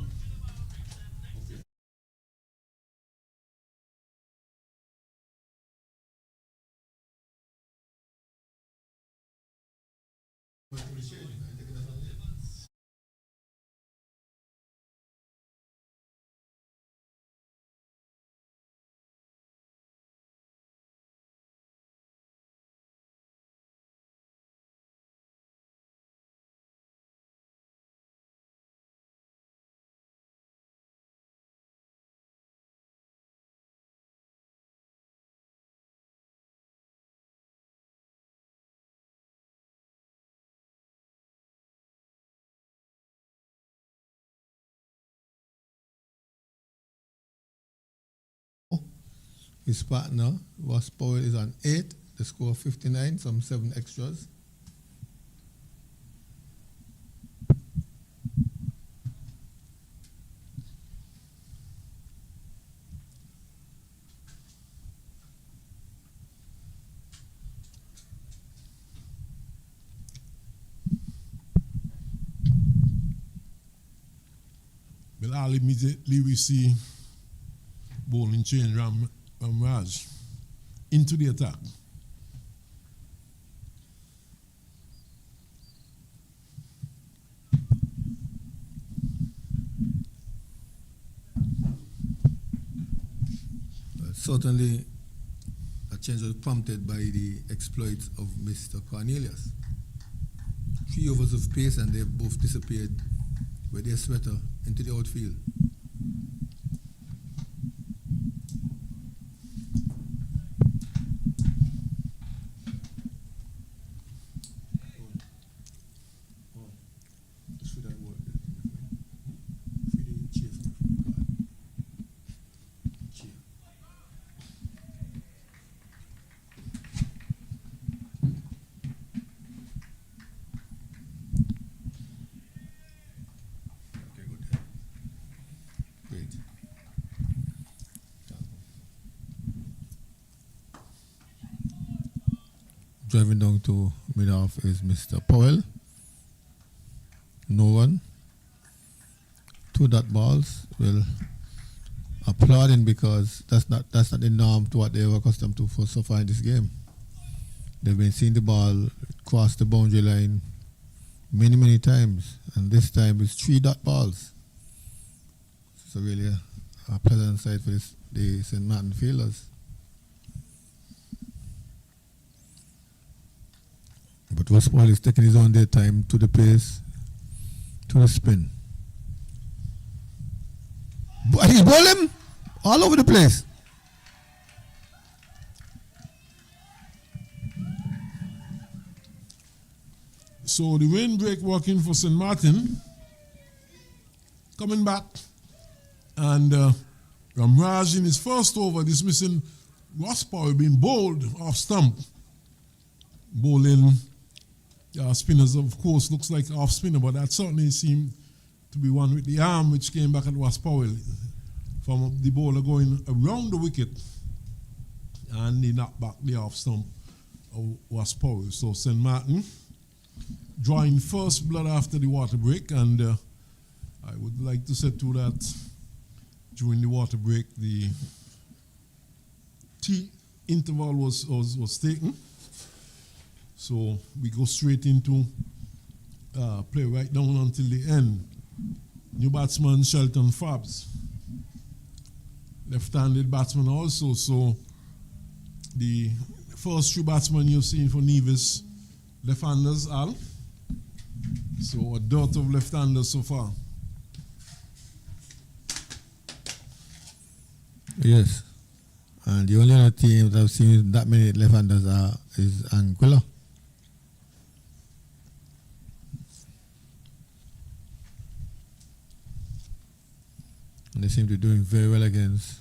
His partner was Powell is on 8, the score 59, some 7 extras.
Well, all immediately we see bowling change Raj into the attack.
Certainly, a change was prompted by the exploits of Mr. Cornelius. 3 overs of pace and they both disappeared with their sweater into the outfield. Driving down to mid-off is Mr. Powell. No one. 2 dot balls. Well, applauding because that's not the norm to what they were accustomed to for so far in this game. They've been seeing the ball cross the boundary line many times, and this time it's 3 dot balls. So really a pleasant sight for the St. Maarten fielders. But Waspal is taking his own day time to the pace, to the spin. But he's bowling all over the place.
So the windbreak working for St. Maarten, coming back, and Ramraj in his first over dismissing Waspal being bowled off stump. Bowling spinners, of course, looks like off spinner, but that certainly seemed to be one with the arm which came back at Waspal from the bowler going around the wicket, and he knocked back the off stump of Waspal. So St. Maarten drawing first blood after the water break, and I would like to say to that during the water break the tea interval was taken. So we go straight into play right down until the end. New batsman Shelton Fabs, left-handed batsman also. So the first 3 batsmen you've seen for Nevis, left-handers all. So a dearth of left-handers so far.
Yes, and the only other team that I've seen that many left-handers is Anguilla. And they seem to be doing very well against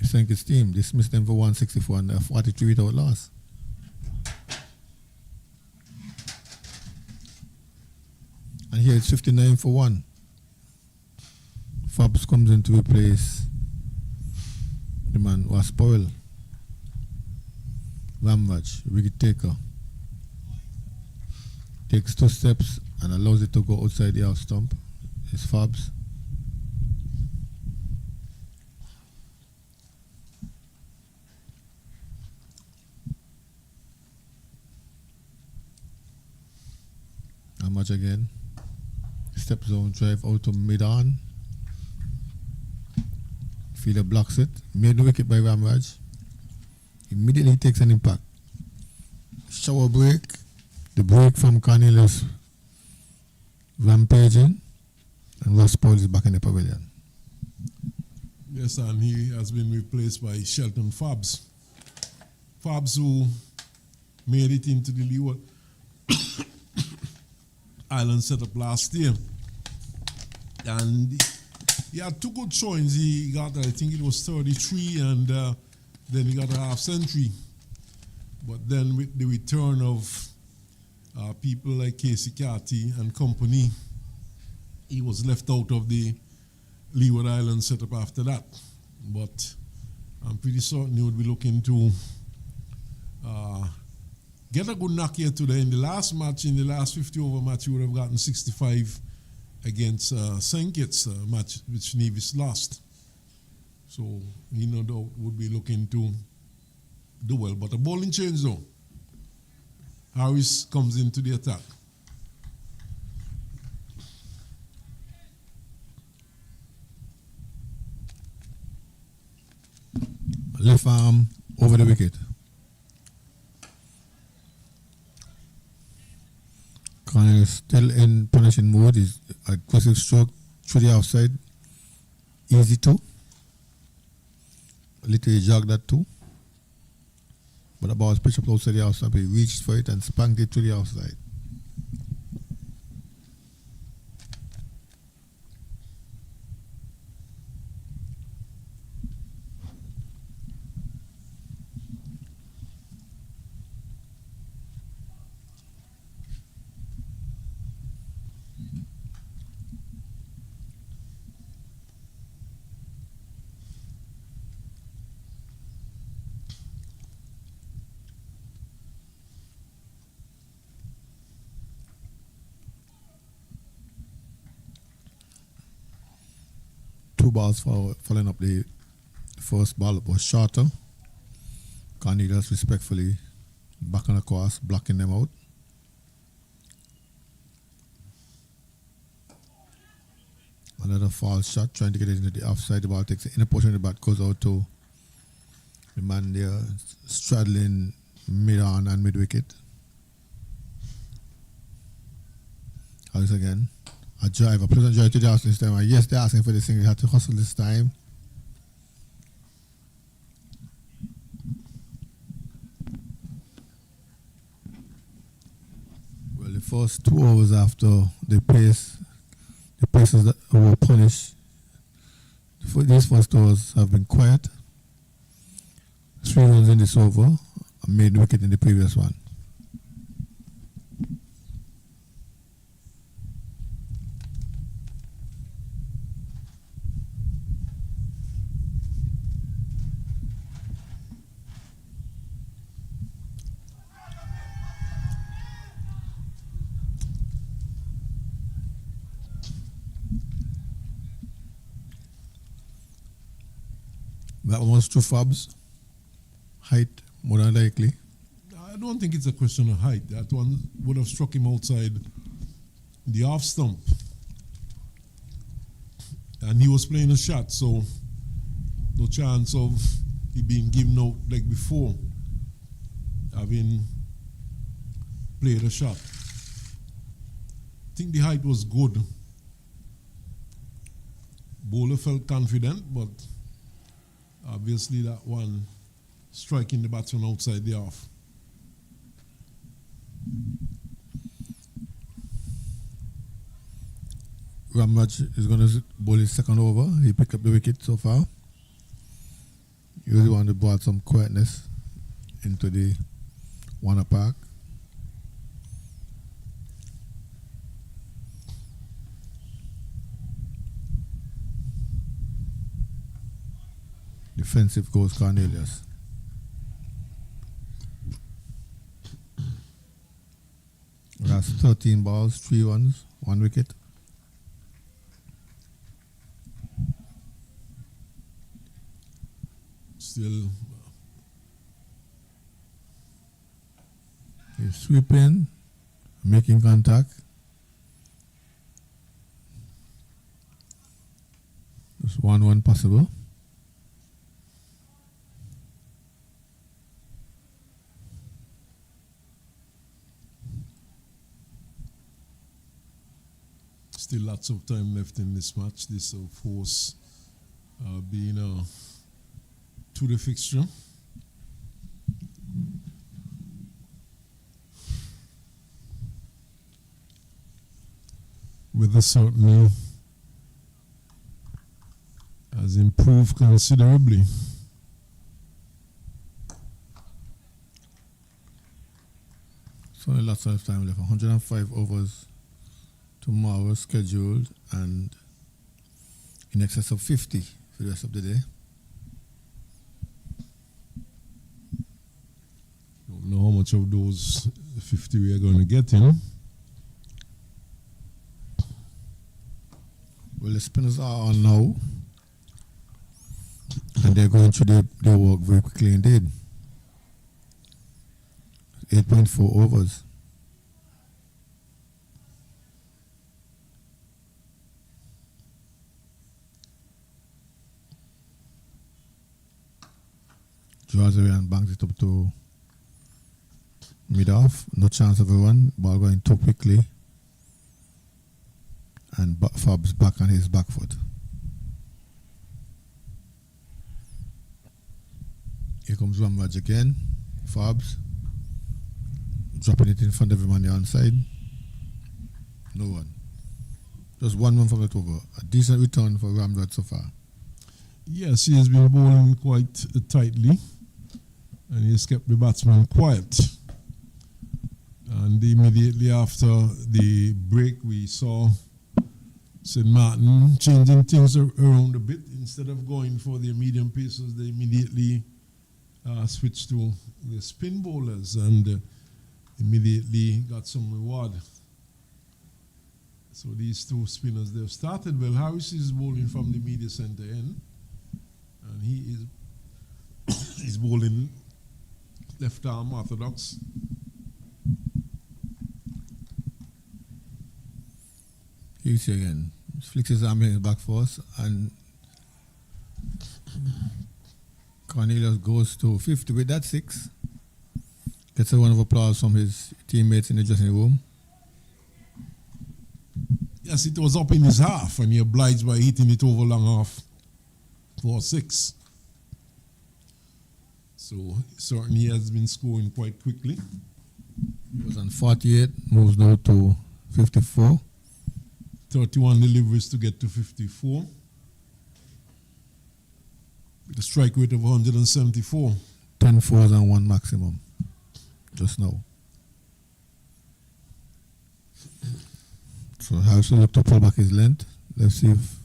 Senke's team. Dismissed them for 164 and 43 without loss. And here it's 59 for 1. Fabs comes in to replace the man who was spoiled. Ramraj, wicket taker. Takes 2 steps and allows it to go outside the half stump. It's Fabs. Ramraj again. Step zone drive out to mid-on. Fielder blocks it. Made the wicket by Ramraj. Immediately takes an impact. Shower break. The break from Cornelius rampaging. And Ross Paul is back in the pavilion.
Yes, and he has been replaced by Shelton Fabs. Fabs, who made it into the Leeward Island setup last year. And he had 2 good showings. He got, I think it was 33, and then he got a half century. But then with the return of people like Casey Carty and company, he was left out of the Leeward Island setup after that. But I'm pretty certain he would be looking to get a good knock here today. In the last match, in the last 50 over match, he would have gotten 65 against St. Kitts match, which Nevis lost. So he no doubt would be looking to do well. But a bowling change though. Harris comes into the attack.
Left arm over the wicket. Connor is still in punishing mode. His aggressive stroke through the outside. Easy two. Literally jogged that two. But the ball was pitched up outside the outside. He reached for it and spanked it to the outside. Two balls following up the first ball was shorter. Cornelius respectfully back on the course, blocking them out. Another false shot, trying to get it into the offside. The ball takes the inner portion of the bat, goes out to the man there, straddling mid-on and mid-wicket. Alice again. A drive, a pleasant drive to the house this time. And yes, they're asking for this thing. They had to hustle this time. Well, the first 2 overs after the paces that were punished, these first overs have been quiet. 3 runs in this over, and made the wicket in the previous one. That one was 2 Fabs. Height, more than likely.
I don't think it's a question of height. That one would have struck him outside the off stump. And he was playing a shot, so no chance of he being given out like before, having played a shot. I think the height was good. Bowler felt confident, but obviously that one striking the batsman outside the off.
Ramraj is going to bowl his second over. He picked up the wicket so far. He really wanted to bring some quietness into the Warner Park. Defensive goes Cornelius. has 13 balls, 3 runs, 1 wicket.
Still,
he's sweeping, making contact. Just 1-1 possible.
still lots of time left in this match. This, of course, being to the fixture. Weather certainly has improved considerably.
So lots of time left. 105 overs tomorrow scheduled, and in excess of 50 for the rest of the day.
Don't know how much of those 50 we are going to get in.
Well, the spinners are on now, and they're going through their work very quickly indeed. 8.4 overs. Draws away and bangs it up to mid-off. No chance of a run. Ball going too quickly. And Fab's back on his back foot. Here comes Ramraj again. Fabs dropping it in front of him on the onside. No one. Just 1 from that over. A decent return for Ramraj so far.
Yes, he has been bowling quite tightly, and he has kept the batsman quiet. And immediately after the break, we saw St. Maarten changing things around a bit. Instead of going for the medium pacers, they immediately switched to the spin bowlers and immediately got some reward. So these two spinners, they've started well. Harris is bowling from the media center end, and he is bowling left arm orthodox.
Here you see again. Flicks his arm in his back force, and Cornelius goes to 50 with that 6. Gets a round of applause from his teammates in the dressing room.
Yes, it was up in his half, and he obliged by hitting it over long half for 6. So certainly he has been scoring quite quickly.
He was on 48, moves now to 54.
31 deliveries to get to 54. With a strike rate of 174.
10 fours and 1 maximum. Just now. So Harris will look to pull back his length. Let's see if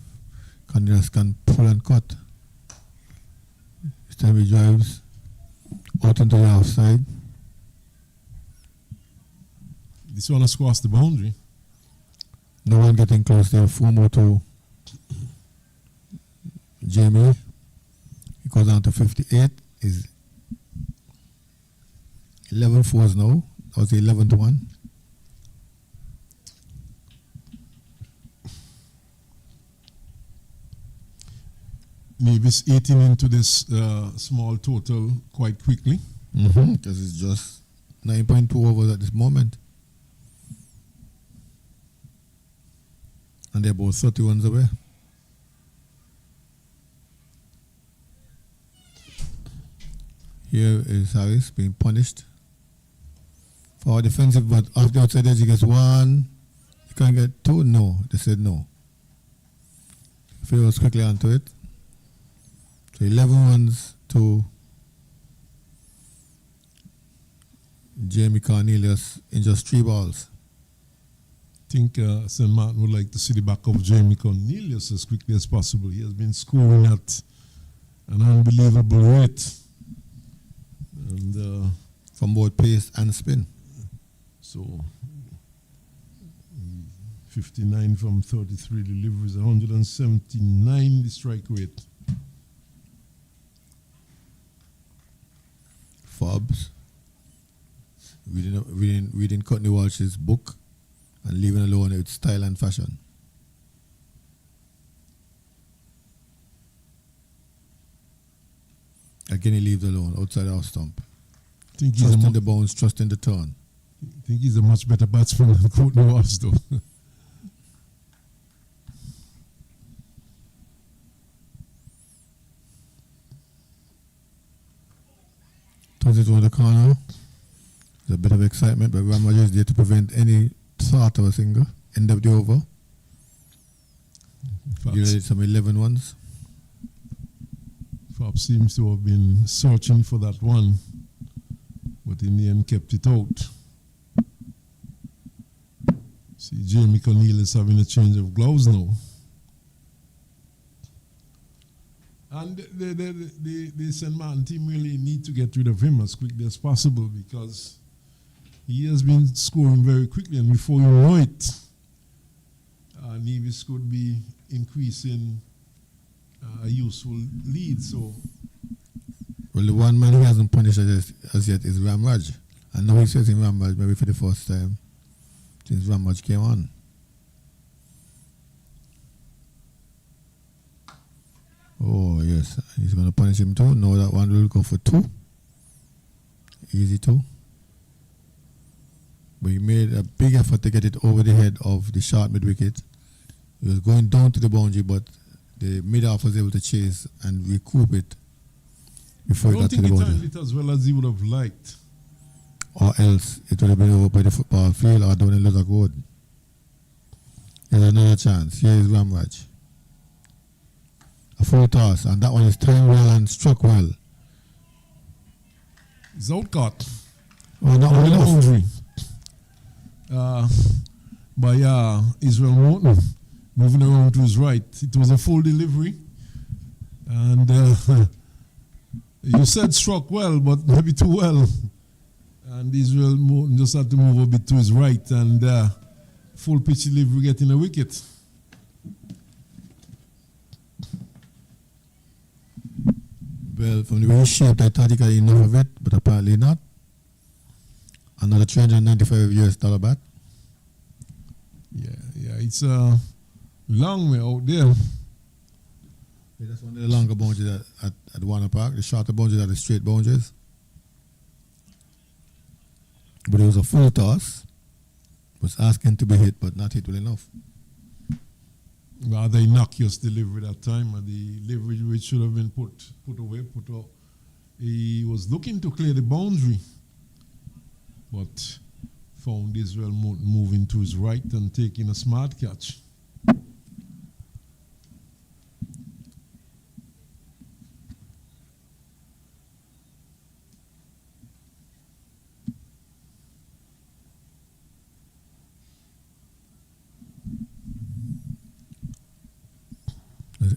Cornelius can pull and cut. This time he drives out into the outside.
This one has crossed the boundary.
No one getting close there. 4 more to Jamie. He goes down to 58. Is 11 fours now. That was the 11th one.
Nevis eating into this small total quite quickly.
Because it's just 9.2 overs at this moment. And they're both 30 runs away. Here is Harris being punished for defensive, but off the outside edge he gets 1. You can't get 2? No. They said no. Fields quickly onto it. So 11 runs to Jamie Cornelius in just 3 balls.
I think St. Maarten would like to see the back of Jamie Cornelius as quickly as possible. He has been scoring at an unbelievable rate. And
from both pace and spin.
So 59 from 33 deliveries, 179 the strike rate.
Forbes reading Courtney Walsh's book and leaving alone its style and fashion. Again, he leaves alone outside our stump. Trust in the bounce, trust in the turn.
I think he's a much better batsman than Courtney Walsh, though.
Turns it over the corner. There's a bit of excitement, but Ramaj is there to prevent any thought of a single. End of the over. You ready some 11 ones?
Fab seems to have been searching for that one, but in the end kept it out. See, Jamie Cornelius having a change of gloves now. And the St. Maarten team really need to get rid of him as quickly as possible, because he has been scoring very quickly, and before you know it, Nevis could be increasing a useful lead. So,
well, the one man he hasn't punished as yet is Ramraj. And now he's facing Ramraj maybe for the first time since Ramraj came on. Oh, yes. He's going to punish him too. No, that one will go for 2. Easy 2. But he made a big effort to get it over the head of the short mid-wicket. He was going down to the boundary, but the mid-off was able to chase and recoup it before he got to the boundary.
I don't think he timed it as well as he would have liked.
Or else it would have been over by the football field or down in Luttock Road. There's another chance. Here is Ramraj. A full toss, and that one is timed well and struck well.
It's out caught.
Oh, not on the
boundary. By Israel Morton, moving around to his right. It was a full delivery, and you said struck well, but maybe too well. And Israel Morton just had to move a bit to his right, and full pitch delivery getting a wicket.
Well, from the way he shaped, I thought he got enough of it, but apparently not. Another $395 bat.
Yeah, it's a long way out there.
Yeah, that's one of the longer boundaries at Warner Park. The shorter boundaries are the straight boundaries. But it was a full toss. Was asking to be hit, but not hit well enough.
Rather innocuous delivery that time, and the delivery which should have been put away, put out. He was looking to clear the boundary, but found Israel moving to his right and taking a smart catch.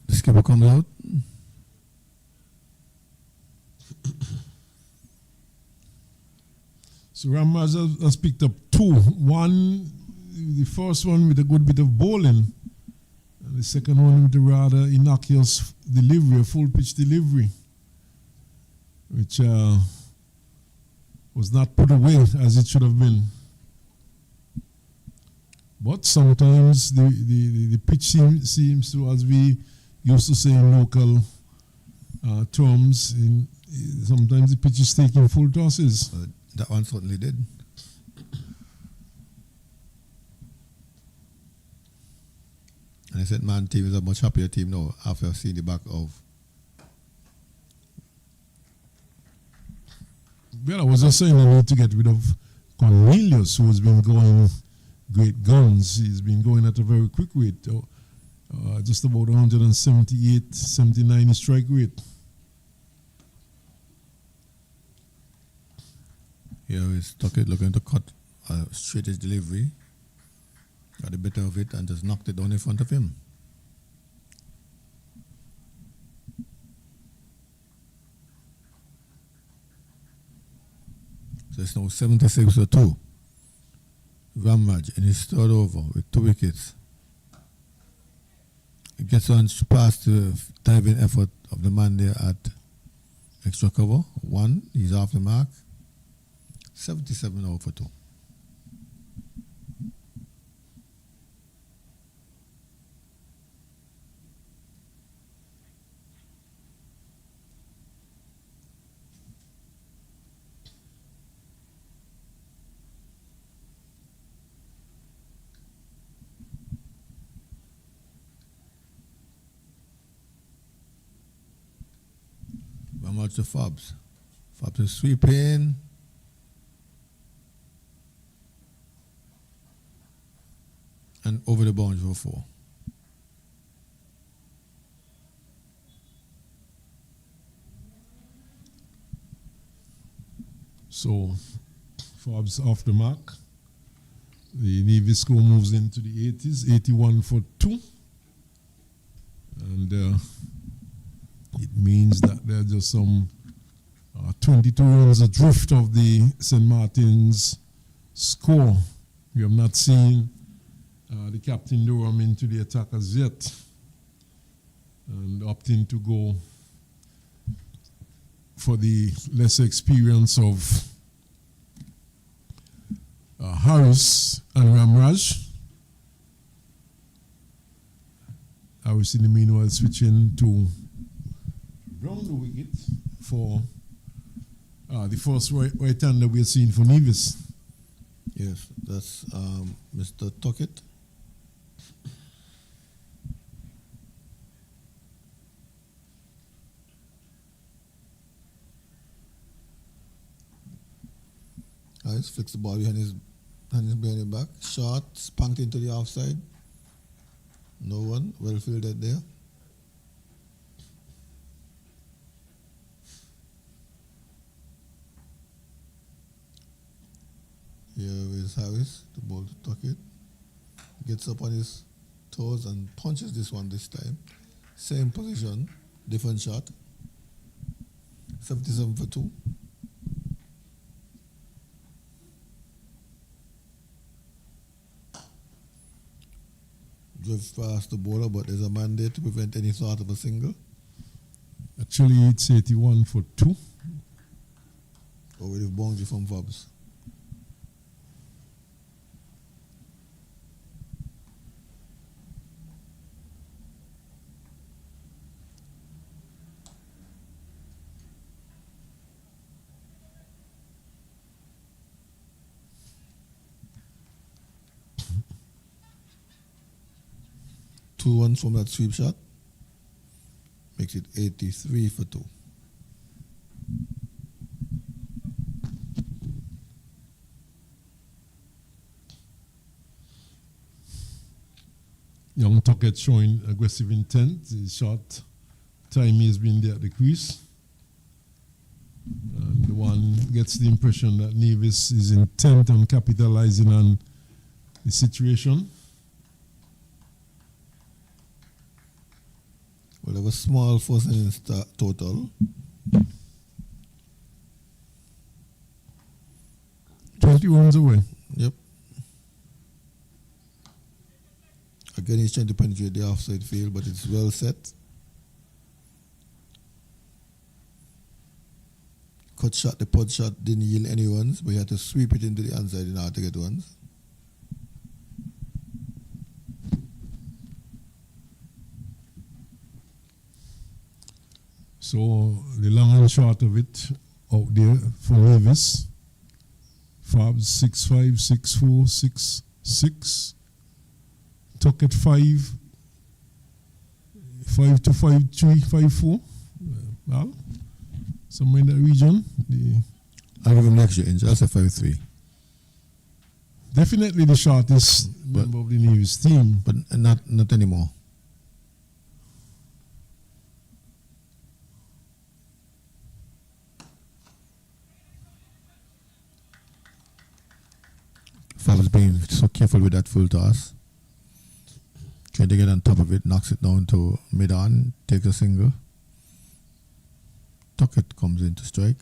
The skipper comes out.
So Ramraj has picked up 2. One, the first one with a good bit of bowling, and the second one with a rather innocuous delivery, a full pitch delivery, which was not put away as it should have been. But sometimes the pitch seems to, as we used to say in local terms, sometimes the pitch is taking full tosses.
That one certainly did. And I said, man, team is a much happier team now after I've seen the back of.
Well, I was just saying I need to get rid of Cornelius, who has been going great guns. He's been going at a very quick rate, just about 178, 79 strike rate.
Here is Tuckett looking to cut a straight-edge delivery. Got the better of it and just knocked it down in front of him. So it's now 76-2. Ramraj in his third over with 2 wickets. It gets on past the diving effort of the man there at extra cover. 1, he's off the mark. 77 over 2. Much to Fobs. Fobs is sweeping. And over the boundary for 4.
So, Forbes off the mark. The Nevis score moves into the 80s, 81 for 2. And it means that there are just some 22 runs adrift of the St. Martin's score. We have not seen the captain Durham into the attack as yet, and opting to go for the lesser experience of Harris and Ramraj. Harris in the meanwhile switching to round the wicket for the first right-hander we are seeing for Nevis.
Yes, that's Mr. Tuckett. Nice, flicks the ball behind his behind his back. Shot, spanked into the offside. No one, well fielded there. Here is Harris, the ball to Tuckett. Gets up on his toes and punches this one this time. Same position, different shot. 77 for 2. Drift past the bowler, but there's a man there to prevent any sort of a single.
Actually, it's 81 for 2.
Over the boundary from Fobs. Two runs from that sweep shot makes it 83 for 2.
Young Tuckett showing aggressive intent. His shot time he has been there at the crease. And the one gets the impression that Nevis is intent on capitalizing on the situation.
We'll have a small first innings total.
20 runs away.
Yep. Again, he's trying to penetrate the offside field, but it's well set. Cut shot, the pod shot didn't yield any runs, but he had to sweep it into the onside in order to get runs.
So the long and short of it out there for Nevis. Fabs 6-5, 6-4, 6-6. Tuckett 5, 5 to 5-3, 5-4. Well, somewhere in that region.
I'll give him next year, that's a 5-3.
Definitely the shortest member of the Nevis team.
But not anymore. Fab's being so careful with that full toss. Trying to get on top of it, knocks it down to mid-on, takes a single. Tuckett comes in to strike.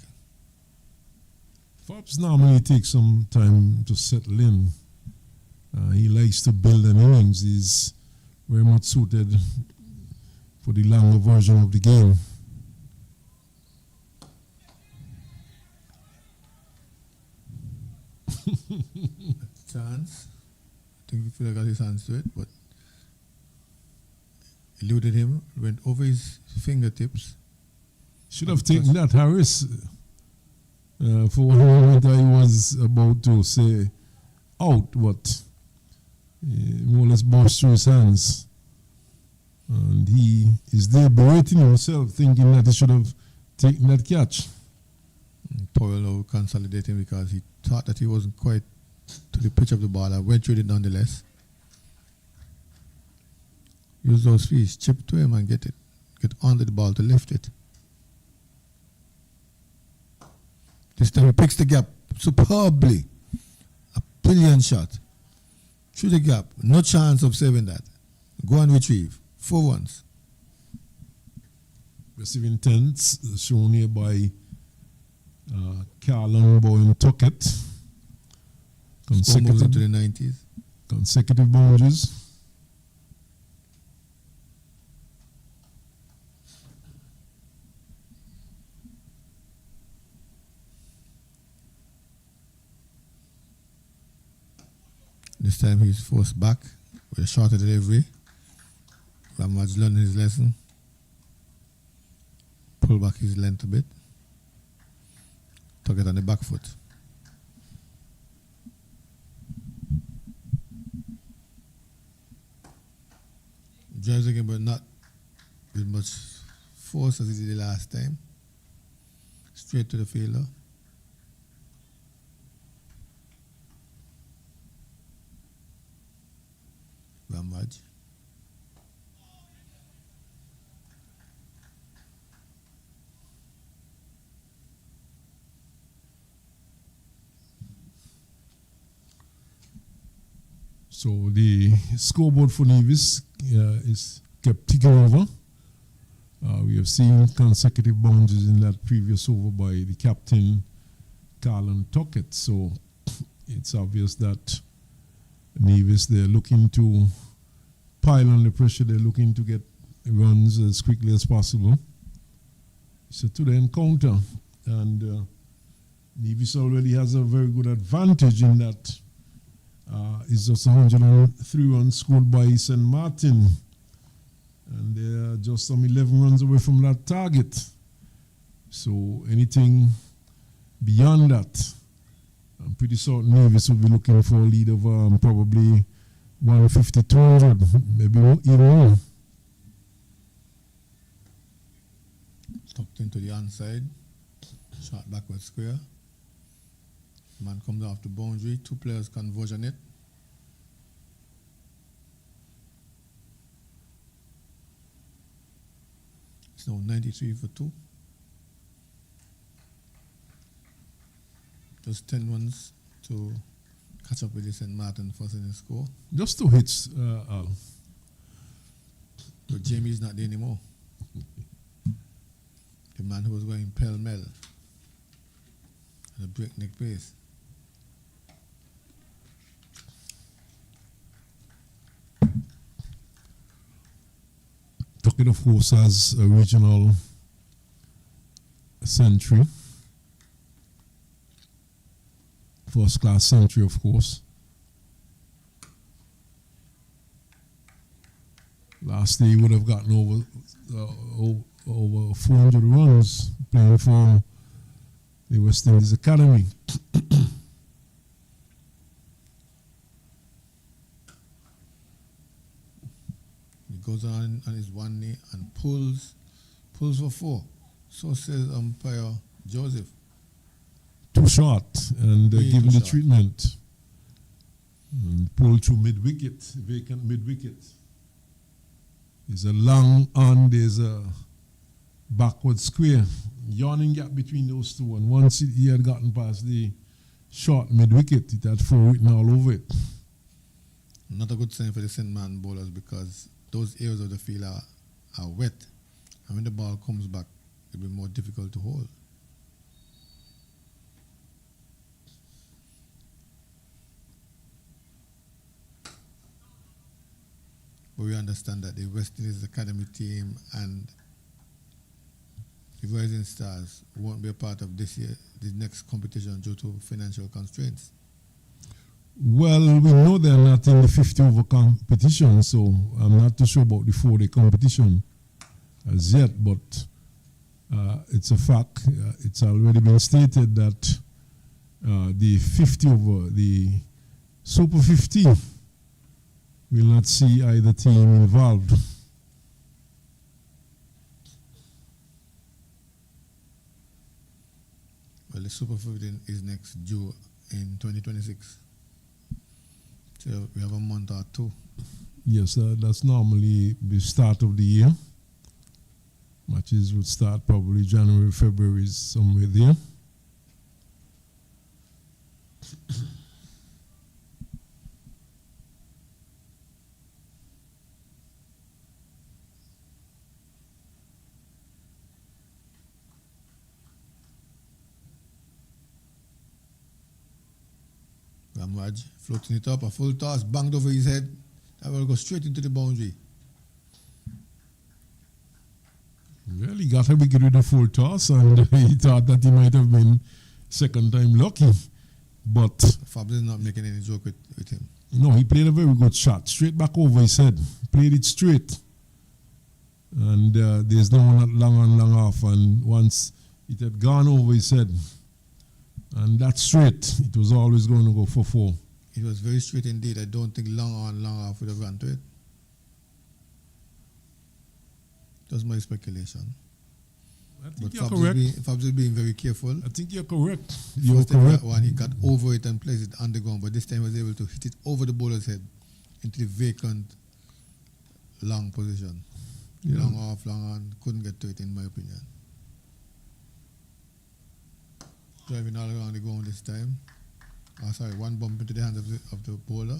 Fabs normally take some time to settle in He likes to build an innings. He's very much suited for the longer version of the game.
Chance. I think he feel like got his hands to it, but eluded him, went over his fingertips.
Should have taken that, Harris. For a moment I was about to say out, but more or less bounced through his hands. And he is there berating himself, thinking that he should have taken that catch.
Powell consolidating because he thought that he wasn't quite to the pitch of the ball. I went through it nonetheless. Use those feet, chip to him and get under the ball to lift it. This time he picks the gap superbly. A brilliant shot. Through the gap. No chance of saving that. Go and retrieve. 4 runs.
Aggressive intent shown here by Carlon Bowen Tuckett.
Consecutive to the 90s.
Consecutive boundaries.
This time he's forced back with a shorter delivery. Ramaj learned his lesson. Pull back his length a bit. Tuck it on the back foot. Drives again, but not with much force as he did the last time. Straight to the fielder. Ramaj.
So the scoreboard for Nevis is kept ticking over. We have seen consecutive boundaries in that previous over by the captain, Carlon Tuckett. So it's obvious that Nevis, they're looking to pile on the pressure. They're looking to get runs as quickly as possible. So to the encounter, and Nevis already has a very good advantage in that it's just 103 runs scored by St. Maarten, and they're just some 11 runs away from that target. So anything beyond that, I'm pretty certain Nevis will be looking for a lead of probably 150, 200, maybe even more.
Tucked into the onside. Shot backward square. Man comes off the boundary. 2 players converge on it. It's now 93 for 2. Just 10 runs to catch up with the St. Maarten first in the score.
Just 2 hits, Al.
But Jamie's not there anymore. The man who was going pell-mell at a breakneck pace.
Tuckett, of course, has a regional century. First class century, of course. Last day he would have gotten over 400 runs playing for the West Indies Academy.
He goes on his one knee and pulls for 4. So says umpire Joseph.
Too short, and given the
short
treatment. And pull through mid-wicket, vacant mid-wicket. There's a long on, there's a backward square, yawning gap between those two. And once he had gotten past the short mid-wicket, it had 4 written all over it.
Not a good sign for the St. Man bowlers because those areas of the field are wet. And when the ball comes back, it'll be more difficult to hold. but we understand that the West Indies Academy team and the Rising Stars won't be a part of this next competition due to financial constraints.
Well, we know they're not in the 50 over competition, so I'm not too sure about the 4-day competition as yet, but it's a fact. It's already been stated that the 50 over, the Super 50, will not see either team involved.
Well, the Super 15 is next due in 2026. So we have a month or two.
Yes, that's normally the start of the year. Matches would start probably January, February, somewhere there.
Ramraj floating it up, a full toss, banged over his head. That will go straight into the boundary.
Well, he got a wicket with a full toss, and he thought that he might have been second time lucky. But
Fabs is not making any joke with him.
no, he played a very good shot, straight back over his head. Played it straight. And there's no one long on, long off. And once it had gone over his head, and that's straight, it was always going to go for 4.
It was very straight indeed. I don't think long on, long off would have run to it. That's my speculation.
I think
But
you're correct.
Fabs is being very careful.
I think you're correct. You're
First time
correct.
that one, he got over it and placed it on the ground, but this time he was able to hit it over the bowler's head into the vacant long position.
Yeah.
Long off, long on, couldn't get to it in my opinion. Driving all around the ground this time. One bump into the hands of the bowler.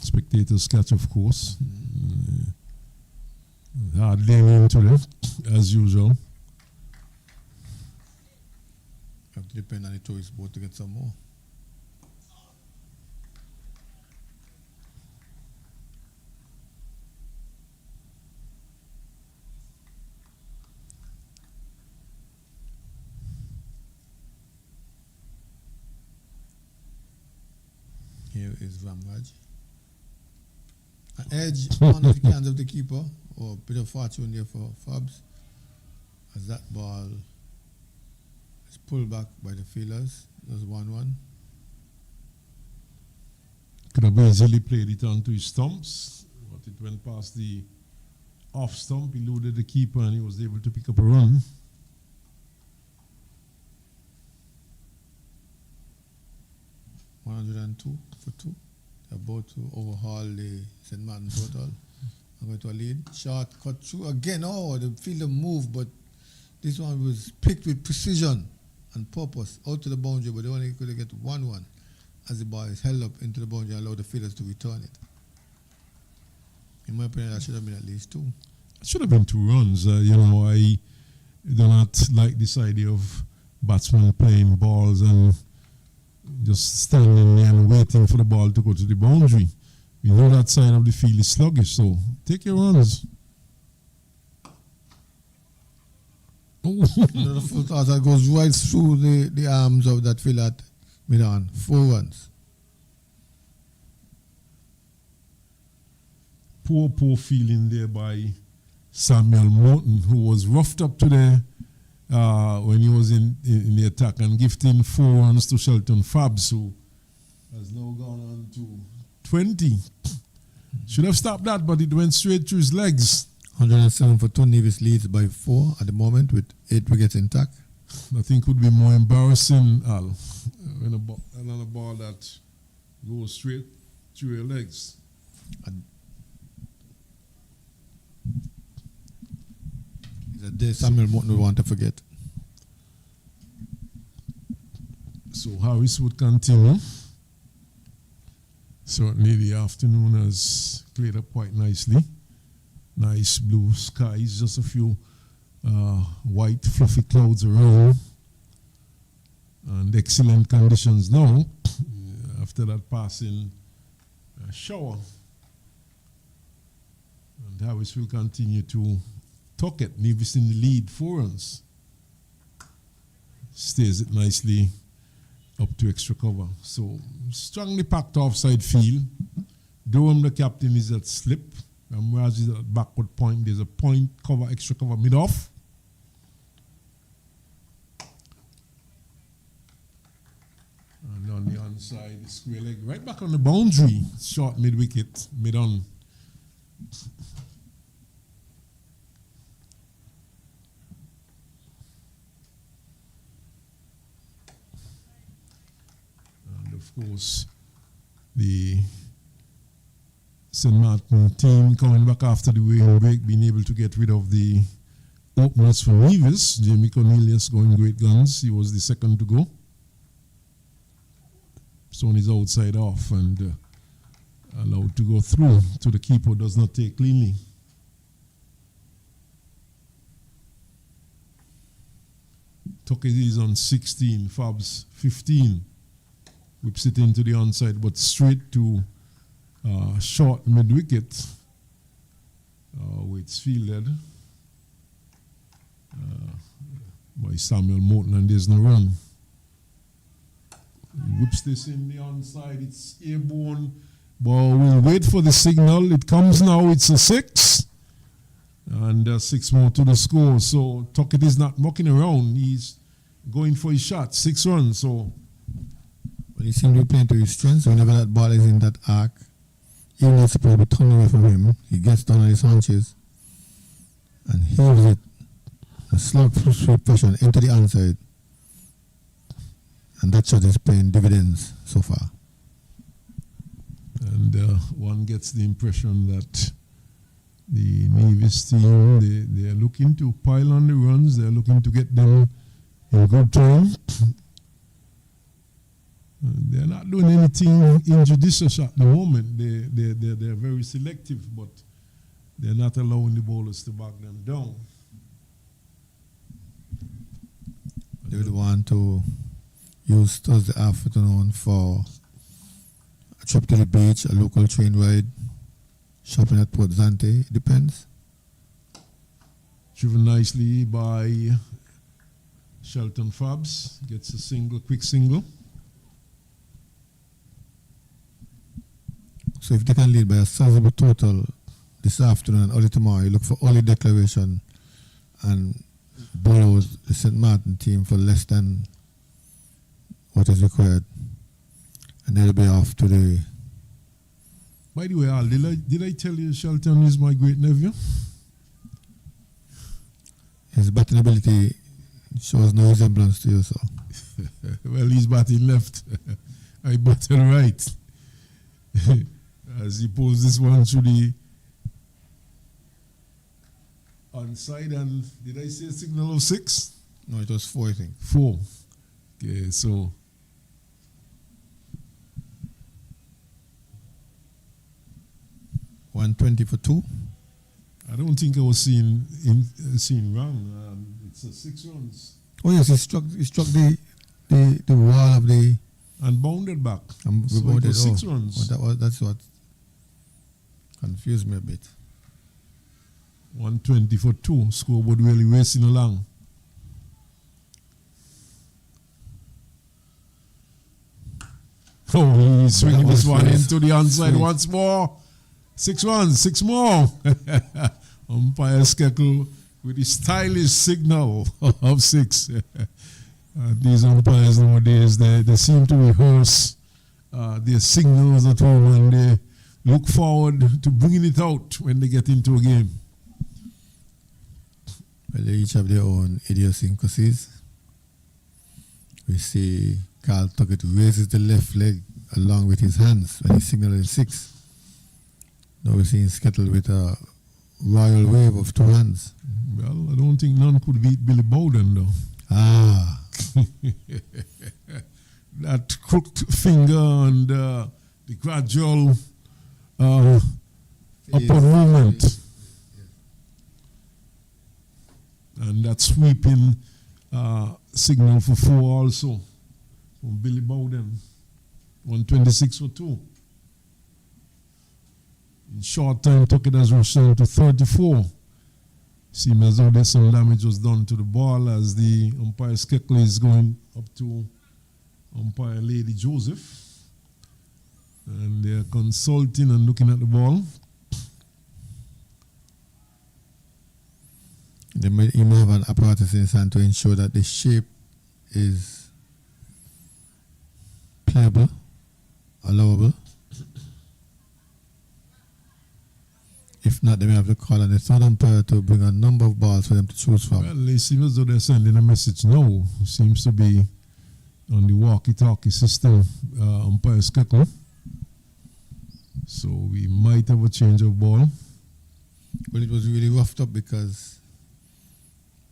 Spectators catch, of course. Hard laying into them, as usual.
Have to depend on the tourist boat to get some more. Here is Ramraj. An edge on the hands of the keeper, or a bit of fortune there for Fabs, as that ball is pulled back by the fielders. There's 1-1.
Could have easily played it onto his stumps, but it went past the off stump, eluded the keeper, and he was able to pick up a run.
$102 for 2. They're about to overhaul the St. Maarten total. I'm going to a lead. Shot cut through again. Oh, the fielder moved, but this one was picked with precision and purpose out to the boundary, but they only could get 1-1 as the ball is held up into the boundary and allow the fielders to return it. In my opinion, that should have been at least 2.
It should have been 2 runs. I do not like this idea of batsmen playing balls and just standing there and waiting for the ball to go to the boundary. We know that side of the field is sluggish, so take your runs.
Another full toss that goes right through the arms of that fielder at mid-on. 4 runs.
Poor feeling there by Samuel Maarten, who was roughed up today when he was in the attack and gifting 4 runs to Shelton Fabs, who has now gone on to 20. Should have stopped that, but it went straight through his legs.
107 for 2. Nevis leads by 4 at the moment with 8 wickets intact.
Nothing could be more embarrassing, Al, when another ball that goes straight through your legs.
It's a day Samuel Maarten will want to forget.
So Harris would continue. Certainly the afternoon has cleared up quite nicely. Nice blue skies, just a few white fluffy clouds around. And excellent conditions now after that passing shower And Harris will continue to tuck it. Nevis in the lead, 4 runs. Stays it nicely up to extra cover. So strongly packed offside field. Durham, the captain, is at slip. Ramraj is at backward point. There's a point cover, extra cover mid-off. And on the onside, square leg right back on the boundary. Short mid-wicket, mid-on. And of course, the St. Maarten team coming back after the rain break, being able to get rid of the openers for Nevis. Jamie Cornelius going great guns. He was the second to go. Stone is outside off and allowed to go through to the keeper, does not take cleanly. Tuckett is on 16, Fabs 15. Whips it into the onside, but straight to short mid-wicket. It's fielded by Samuel Morton, and there's no run. Whips this in the onside, it's airborne, but we'll wait for the signal. It comes now, it's a 6, and 6 more to the score. So Tuckett is not mucking around, he's going for his shot, 6 runs. So
he seems to be playing to his strengths. Whenever that ball is in that arc, even though it's supposed to be turned away from him, he gets down on his haunches and heaves it a slug sweep fashion into the onside. And that shot is paying dividends so far.
And one gets the impression that the Nevis team, they are looking to pile on the runs. They're looking to get them in good time. They're not doing anything injudicious at the moment. They're very selective, but they're not allowing the bowlers to back them down.
They would want to use Thursday afternoon for a trip to the beach, a local train ride, shopping at Port Zante. It depends.
Driven nicely by Shelton Fabs. Gets a single, quick single.
So if they can lead by a sizable total this afternoon and early tomorrow, you look for early declaration and borrow the St. Maarten team for less than what is required, and they'll be off today.
By the way, Al, did I tell you Shelton is my great nephew?
His batting ability shows no resemblance to you, so.
Well, he's batting left. I batted right. As he pulls this one through the onside, and did I say a signal of 6?
No, it was 4, I think.
4. Okay, so
120 for 2.
I don't think I was seeing wrong. It's a 6 runs.
Oh yes, he struck the wall of the
and bounded back.
And
so it was 6 runs.
That's what confused me a bit.
120 for 2. Scoreboard really racing along. Oh, he's swinging this one into the onside once more. 6 runs, 6 more. Umpire Skeckle with his stylish signal of 6. These umpires nowadays, they seem to rehearse their signals at home, and they look forward to bringing it out when they get into a game.
Well, they each have their own idiosyncrasies. We see Carl Tuckett raises the left leg along with his hands when he's signaling 6. Now we're seeing Skettle with a royal wave of 2 hands.
Well, I don't think none could beat Billy Bowden, though.
Ah.
That crooked finger and the gradual upward movement.
Yes.
And that sweeping signal for 4 also from Billy Bowden. 126 for 2. In short time, Tuckett has rushed down to 34. Seems as though there's some damage was done to the ball as the umpire Skekler is going up to umpire Lady Joseph. And they're consulting and looking at the ball.
They may even have an apparatus in his hand to ensure that the shape is playable, allowable. If not, they may have to call on the third umpire to bring a number of balls for them to choose from.
Well, it seems as though they're sending a message now. It seems to be on the walkie-talkie system, umpire Skekler. So we might have a change of ball.
Well, it was really roughed up because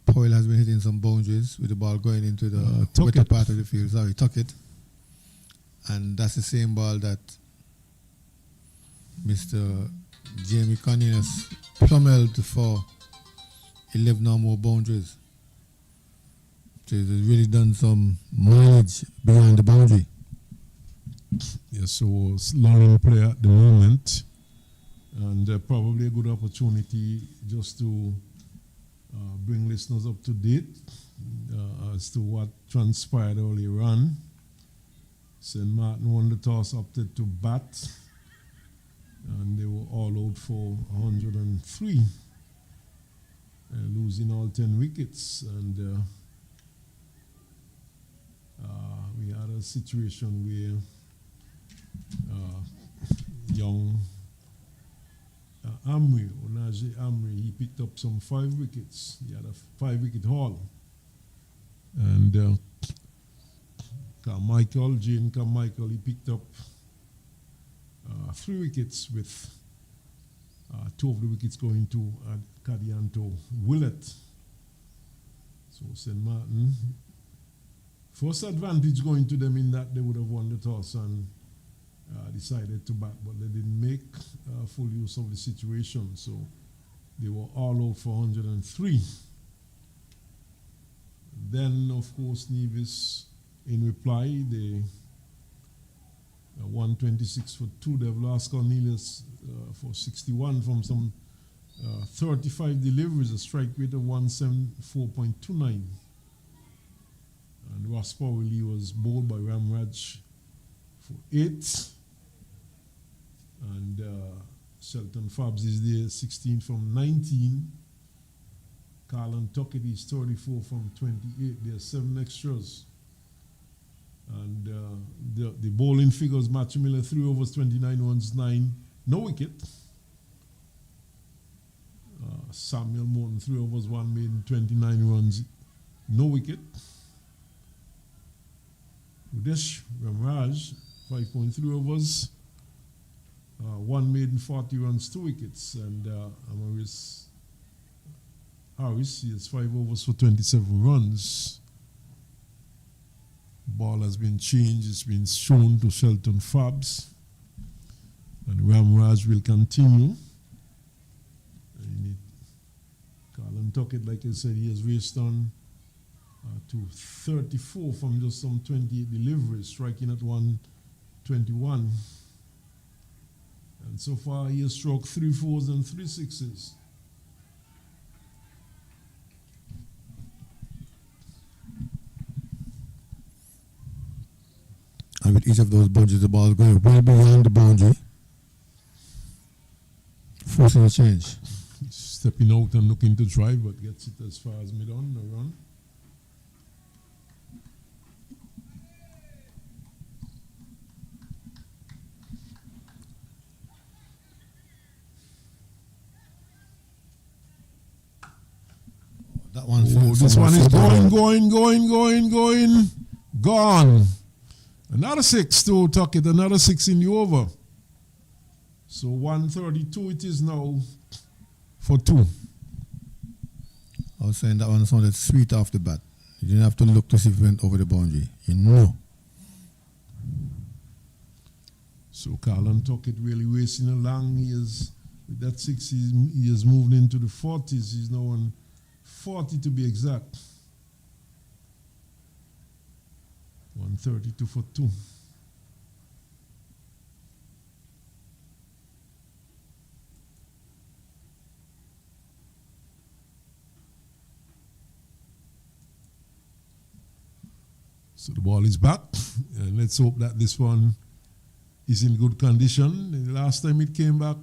Powell has been hitting some boundaries with the ball going into the wetter part of the field. Sorry, Tuckett. And that's the same ball that Mr. Jamie Cornelius plummeled for 11 or more boundaries. So he's really done some mileage beyond the boundary.
Yes, so it's learning play at the moment, and probably a good opportunity just to bring listeners up to date as to what transpired earlier on. St. Maarten won the toss, opted to bat, and they were all out for 103, losing all 10 wickets. And we had a situation where young Onaje Amri, he picked up some 5 wickets. He had a 5-wicket haul. And Jane Carmichael, he picked up 3 wickets with 2 of the wickets going to Cadianto Willett. So St. Maarten, first advantage going to them in that they would have won the toss and decided to bat, but they didn't make full use of the situation. So they were all out for 103. Then, of course, Nevis, in reply, they 126 for 2. They've lost Cornelius for 61 from some 35 deliveries, a strike rate of 174.29. And Ross Powell was bowled by Ramraj for 8. And Shelton Fabs is there, 16 from 19. Carlon Tuckett is 34 from 28. There are 7 extras. And the bowling figures: Matthew Miller, 3 overs, 29 runs, 9, no wicket. Samuel Morton, 3 overs, 1 maiden, 29 runs, no wicket. Udesh Ramraj, 5.3 overs, 1 maiden, 40 runs, 2 wickets. And Amaris Harris, he has 5 overs for 27 runs. Ball has been changed, it's been shown to Shelton Fabs. And Ramraj will continue. Carlon Tuckett, like I said, he has raced on to 34 from just some 28 deliveries, striking at 121. And so far he has struck 3 4s and 3 6s.
And with each of those boundaries, the ball is going well beyond the boundary, forcing a change.
Stepping out and looking to drive, but gets it as far as mid-on, no run.
That one.
This one is going, gone. Another 6 to Tuckett, another 6 in the over. So 132 it is now for 2.
I was saying that one sounded sweet off the bat. You didn't have to look to see if it went over the boundary. You know.
So Carlon Tuckett really racing along. He is, with that 6, he has moved into the 40s. He's now on 40 to be exact. 132 for 2. So the ball is back, and let's hope that this one is in good condition. The last time it came back,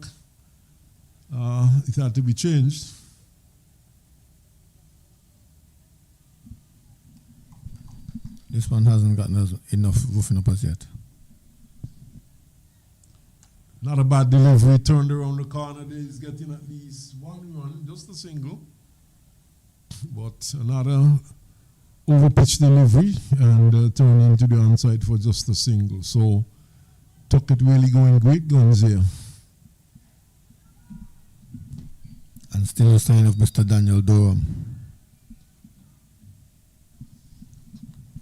it had to be changed.
This one hasn't gotten enough roofing up as yet.
Not a bad delivery, turned around the corner there, he's getting at least one run, just a single. But another overpitch delivery and turn into the onside for just a single. So Tuckett really going great guns here.
And still a sign of Mr. Daniel Durham.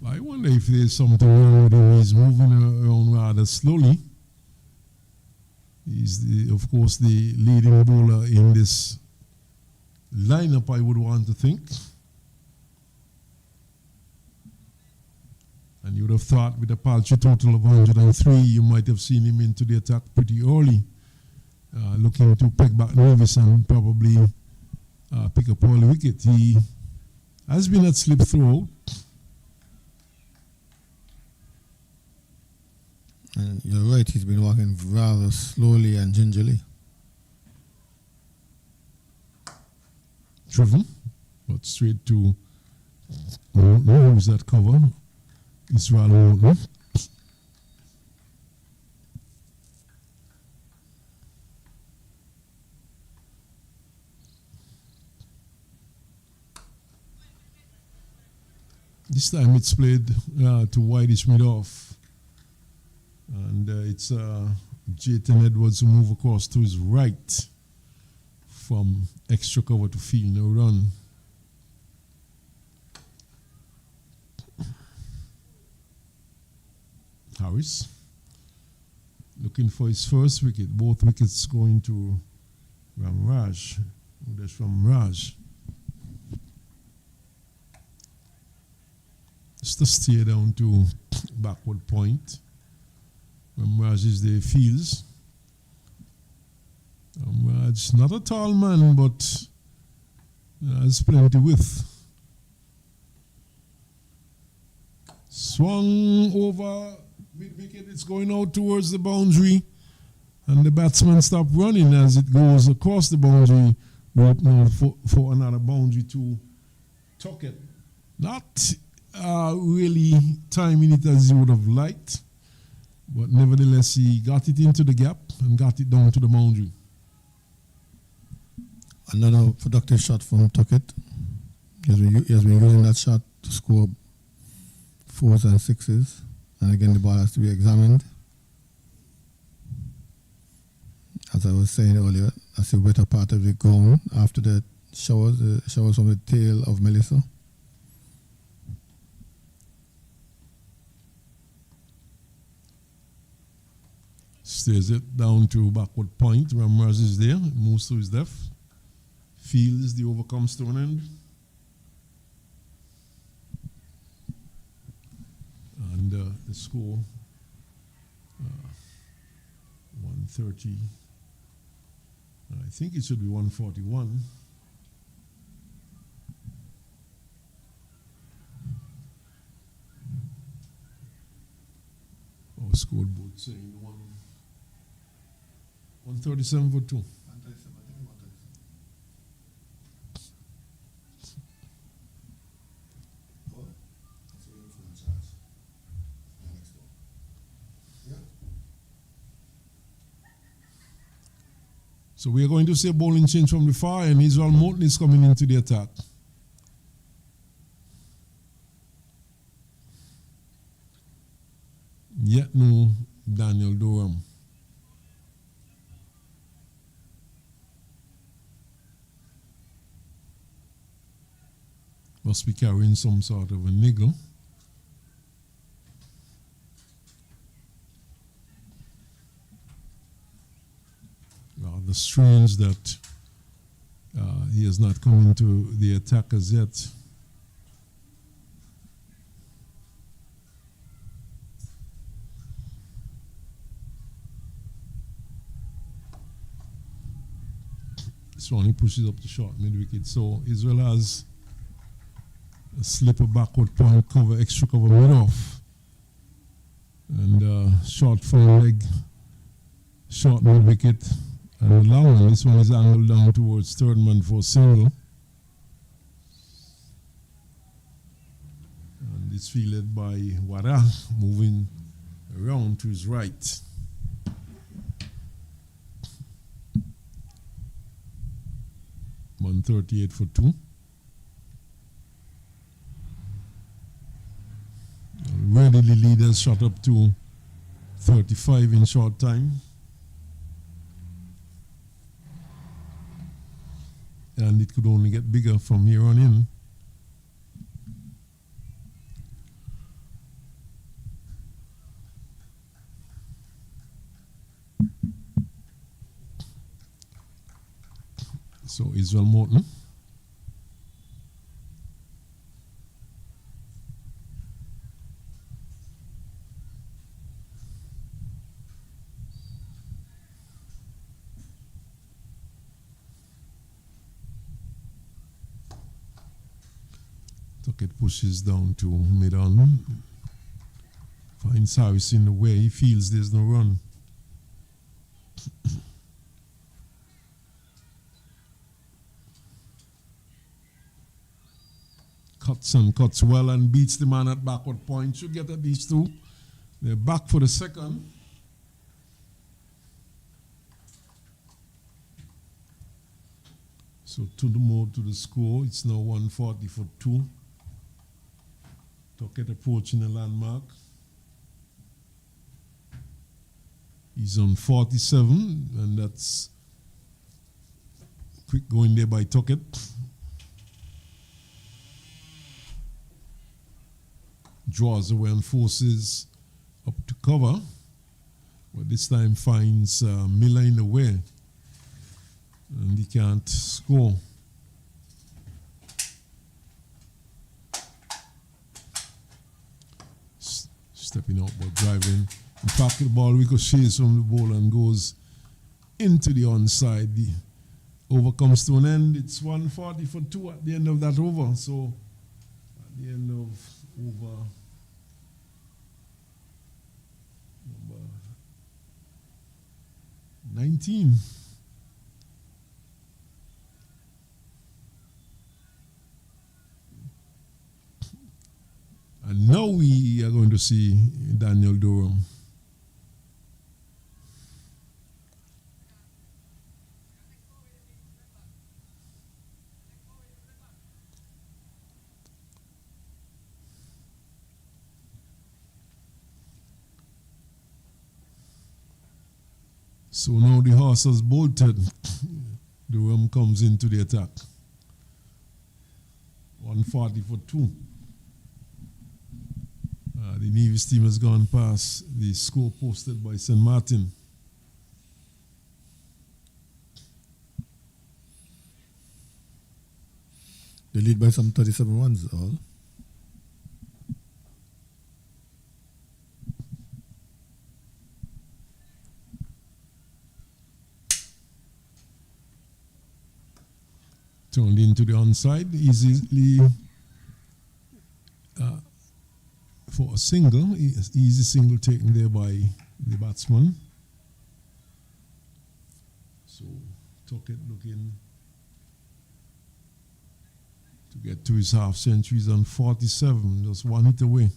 I wonder if there's something wrong with him. He's moving around rather slowly. He's, of course, the leading bowler in this lineup, I would want to think. And you would have thought with a paltry total of 103, you might have seen him into the attack pretty early, looking to peg back Nevis and probably pick up all the wicket. He has been at slip throughout.
And you're right, he's been walking rather slowly and gingerly.
Driven, but straight to who's that cover? Israel Morton. This time it's played to wideish mid-off. And it's Jayton Edwards who move across to his right from extra cover to field, no run. Harris looking for his first wicket. Both wickets going to Ramraj. That's from Raj. Just a steer down to backward point. Ramraj is the fields. Ramraj, not a tall man, but has plenty width. Swung over mid-wicket, it's going out towards the boundary, and the batsman stopped running as it goes across the boundary. We're up now for another boundary to Tuckett. Not really timing it as he would have liked, but nevertheless he got it into the gap and got it down to the boundary.
Another productive shot from Tuckett. He has been using that shot to score 4s and 6s. And again, the ball has to be examined. As I was saying earlier, that's the better part of the ground after the showers from the tail of Melissa.
Stays it down to backward point. Ramraj is there, moves to his left. Fields the overcome stone end. And the score 130. I think it should be 141. Our scoreboard saying 137 for 2. So we are going to see a bowling change from the far, and Israel Morton is coming into the attack. Yet no Daniel Durham. Must be carrying some sort of a niggle. Rather strange that he has not come into the attack as yet. This one he pushes up the short mid wicket. So Israel has slip a backward point, cover, extra cover mid off. And short front leg, short mid wicket, and a long one. This one is angled down towards third man for single. And it's fielded by Wara, moving around to his right. .138 for 2. Readily leaders shot up to 35 in short time. And it could only get bigger from here on in. So Israel Maarten. Tuckett pushes down to mid-on. Finds Harris in the way. He feels there's no run. Cuts and cuts well and beats the man at backward point. Should get at these two. They're back for the second. So 2 more to the score. It's now 140 for 2. Tuckett approaching the landmark. He's on 47, and that's quick going there by Tuckett. Draws away and forces up to cover, but this time finds Miller in the way, and he can't score. Stepping out but driving. In fact, the ball ricochets from the ball and goes into the onside. The over comes to an end. It's 140 for 2 at the end of that over. So at the end of over number 19. And now we are going to see Daniel Durham. So now the horse has bolted. Durham comes into the attack. 140 for 2. The Nevis team has gone past the score posted by St. Maarten.
They lead by some 37 runs all.
Turned into the onside easily for a single, easy single taken there by the batsman. So Tuckett looking to get to his half century. He's on 47, just one hit away.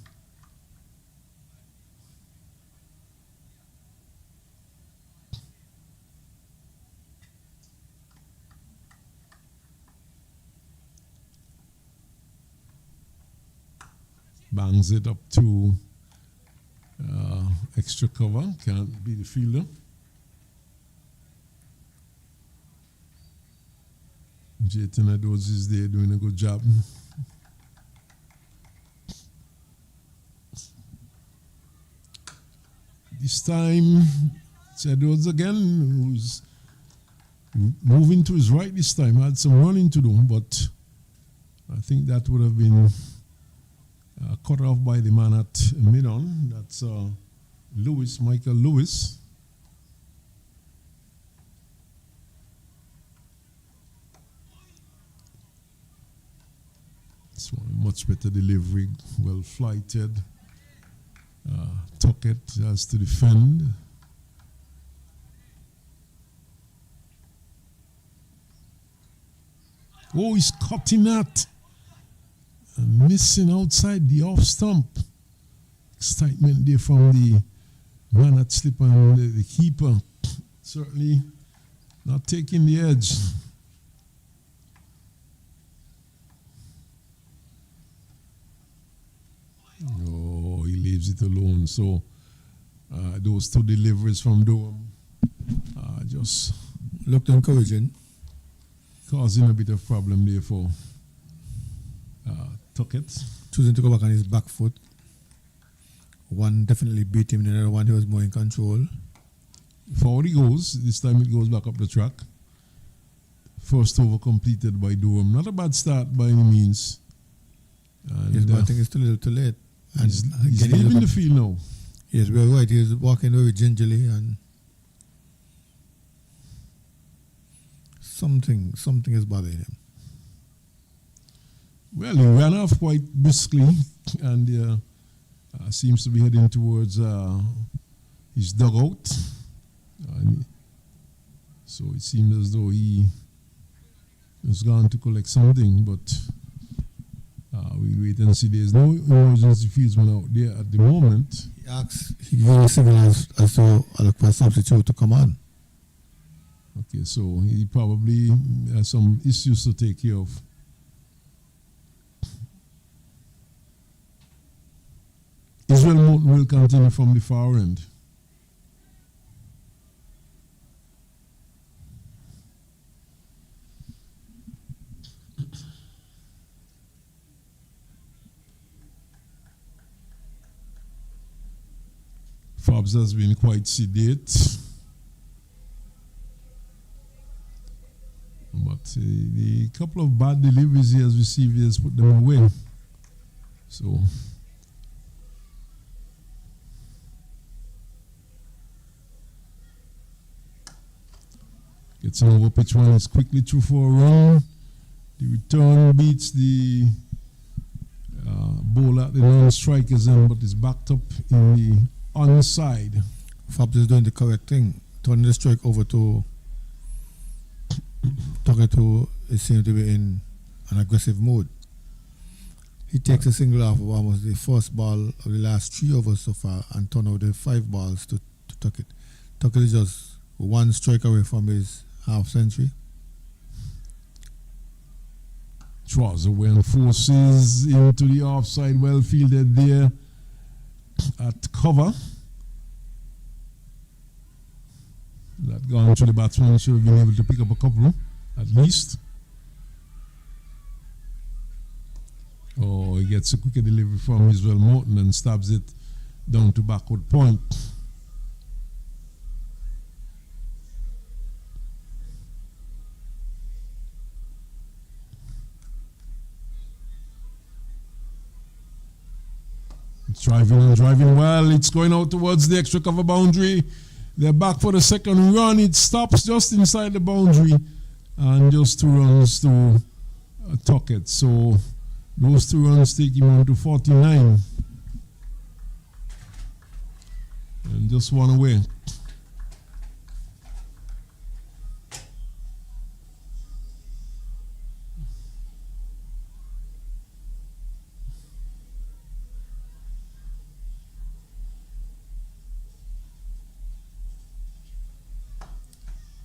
Bangs it up to extra cover, can't be the fielder. Jayton Edwards is there doing a good job. This time, it's Edwards again, who's moving to his right this time. Had some running to do, but I think that would have been cut off by the man at mid-on. That's Lewis, Michael Lewis. It's So much better delivery, well flighted. Tuckett has to defend. Oh, he's cutting that. And missing outside the off stump. Excitement there from the man at slip and the keeper. Certainly not taking the edge. Oh, he leaves it alone. So those two deliveries from Durham just
Looked encouraging.
causing a bit of problem there for Tuckett.
Choosing to go back on his back foot. One definitely beat him, the other one he was more in control.
Forward he goes. This time it goes back up the track. First over completed by Durham. Not a bad start by any means. And,
Yes, but I think it's too little too late. And
he's
again,
leaving the field now.
Yes, we're right. He's walking very gingerly and something is bothering him.
Well, he ran off quite briskly and seems to be heading towards his dugout. So it seems as though he has gone to collect something, but we'll wait and see. There's no emergency fieldsman out there at the moment.
He gave a signal as to look for a substitute to come on.
Okay, so he probably has some issues to take care of. Israel Moulton will continue from the far end. Fobbs has been quite sedate. But the couple of bad deliveries he has received, he has put them away. So gets an over pitch one, is quickly through for a run. The return beats the ball at the non-strikers end, but is backed up in the onside.
Fobbs is doing the correct thing, turning the strike over to Tuckett, who seems to be in an aggressive mood. He takes a single off of almost the first ball of the last 3 overs so far and turn over the 5 balls to Tuckett. Tuckett is just 1 strike away from his half century.
Draws away and forces into the offside, well fielded there at cover. That gone to the batsman, should have been able to pick up a couple at least. Oh, he gets a quicker delivery from Israel Moulton and stabs it down to backward point. It's driving well. It's going out towards the extra cover boundary. They're back for the second run. It stops just inside the boundary and just 2 runs to Tuckett. So those 2 runs take him on to 49 and just 1 away.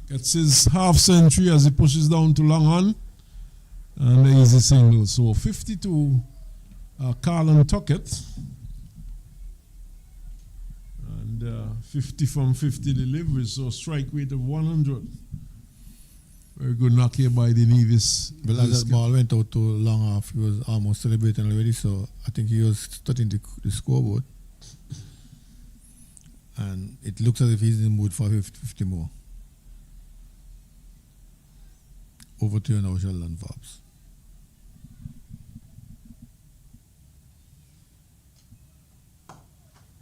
Gets his half century as he pushes down to long on. And the easy single. So 52 Carlin Tuckett. And 50 from 50 deliveries. So strike rate of 100. Very good knock here by the Nevis.
Well, as that ball went out to long off, he was almost celebrating already. So I think he was starting the scoreboard. And it looks as if he's in the mood for 50 more. Over to you now, Sheldon Fobbs.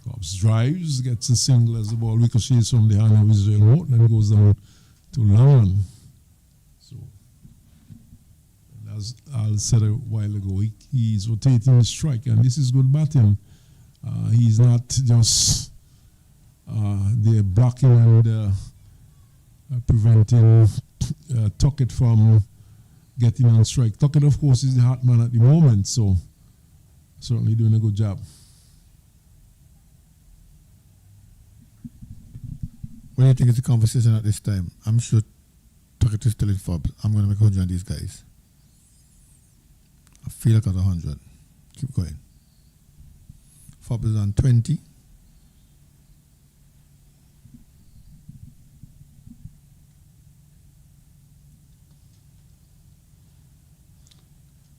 Fobbs drives, gets a single as the ball ricochets from the hand of Israel Moulton and goes down to long. So as Al said a while ago, he's rotating the strike, and this is good batting. He's not just there blocking and preventing Tuckett from getting on strike. Tuckett, of course, is the hot man at the moment, so certainly doing a good job.
What do you think is the conversation at this time? I'm sure Tuckett is still in fob. I'm going to make 100 on these guys. I feel like at 100. Keep going. Fob is on 20.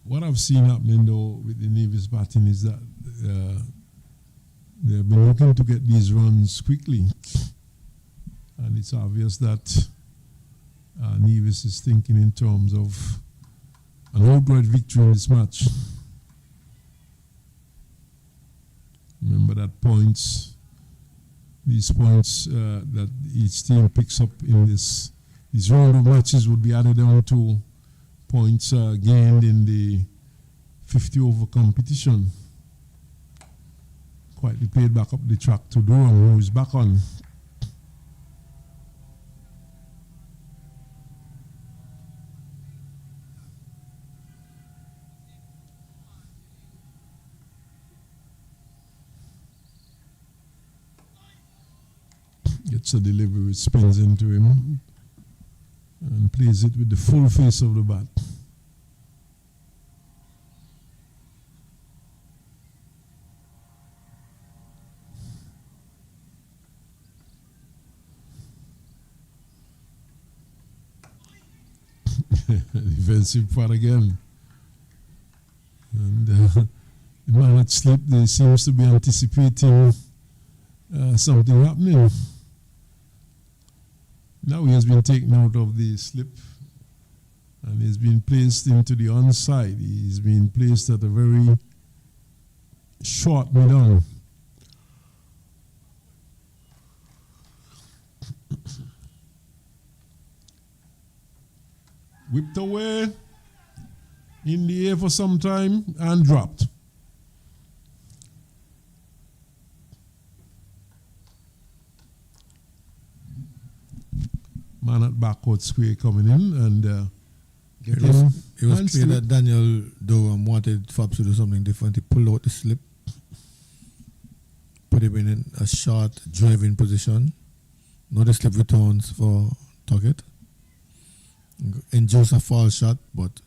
What I've seen happening though with the Nevis batting is that they've been looking to get these runs quickly. And it's obvious that Nevis is thinking in terms of an outright victory in this match. Remember that these points that each team picks up in this round of matches would be added on to points gained in the 50 over competition. Quietly played back up the track to Durham, who is back on. Gets a delivery, spins into him and plays it with the full face of the bat. Defensive part again. And the man at slip, they seems to be anticipating something happening. Now he has been taken out of the slip and he's been placed into the onside. He's been placed at a very short mid-on. Whipped away in the air for some time and dropped. Man at backward square coming in and
it was clear that Daniel Durham wanted Fabs to do something different. He pulled out the slip, put him in a short driving position. Now the slip returns for Tuckett. Induced a foul shot, but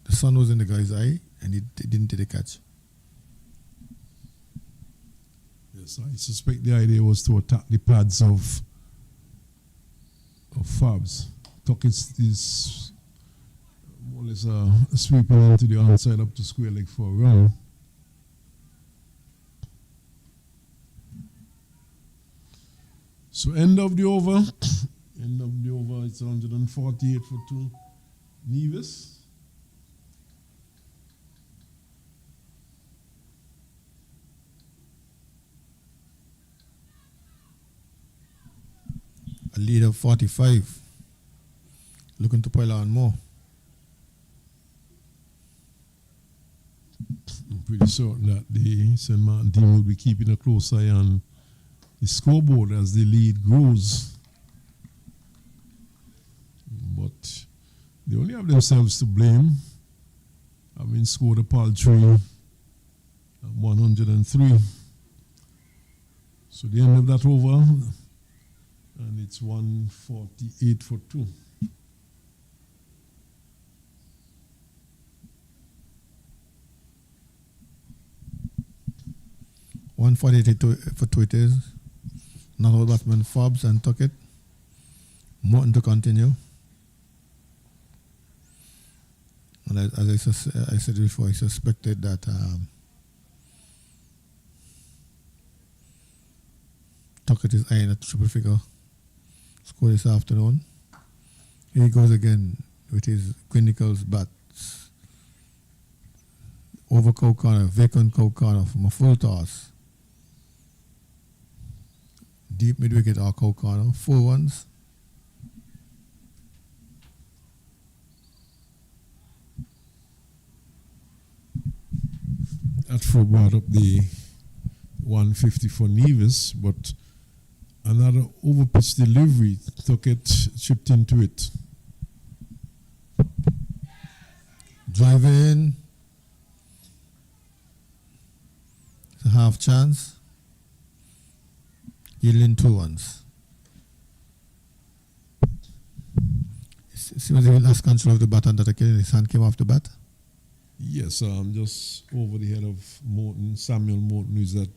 the sun was in the guy's eye and he didn't take the catch.
Yes, I suspect the idea was to attack the pads of Fabs. Tuckett is more or less sweeping into the onside up to square leg for a run. So end of the over. End of the over, it's 148 for 2. Nevis.
A lead of 45. Looking to pile on more.
I'm pretty certain that the St. Maarten team will be keeping a close eye on the scoreboard as the lead grows. But they only have themselves to blame. Having scored a paltry 103. So the end of that over, and it's 148 for 2.
For 2 it is. Not all batsmen Fabs and Tuckett. Maarten to continue. And as I said before, I suspected that Tuckett is eyeing a triple figure score this afternoon. Here he goes again with his Quinnicles bats. Over cow corner, vacant cow corner from a full toss. Deep mid wicket or cow corner, 4 ones.
That throw brought up the 150 for Nevis, but another overpitch delivery took it, chipped into it.
Drive in. It's a half chance. Yielding 2 runs. See what he lost control of the bat and that again his hand came off the bat?
Yes, just over the head of Maarten, Samuel Maarten, who's at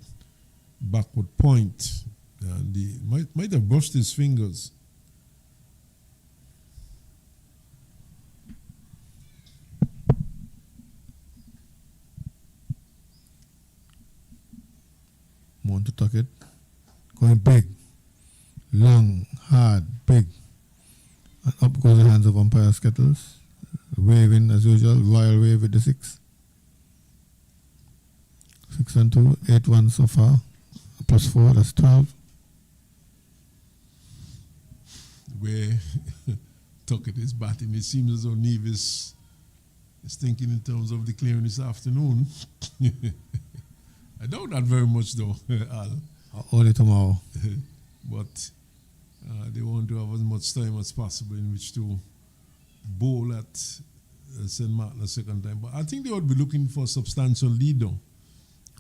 backward point. And he might have brushed his fingers.
Want to tuck it. Going big. Long, hard, big. And up goes the hands of umpire Skettles. Waving as usual. Royal wave with the 6. 6 and 2. 8-1 so far. Plus 4, that's 12.
Where Tuckett is batting, it seems as though Nevis is thinking in terms of declaring this afternoon. I doubt that very much though, Al.
Only tomorrow.
But they want to have as much time as possible in which to bowl at St. Maarten a second time. But I think they would be looking for a substantial lead though.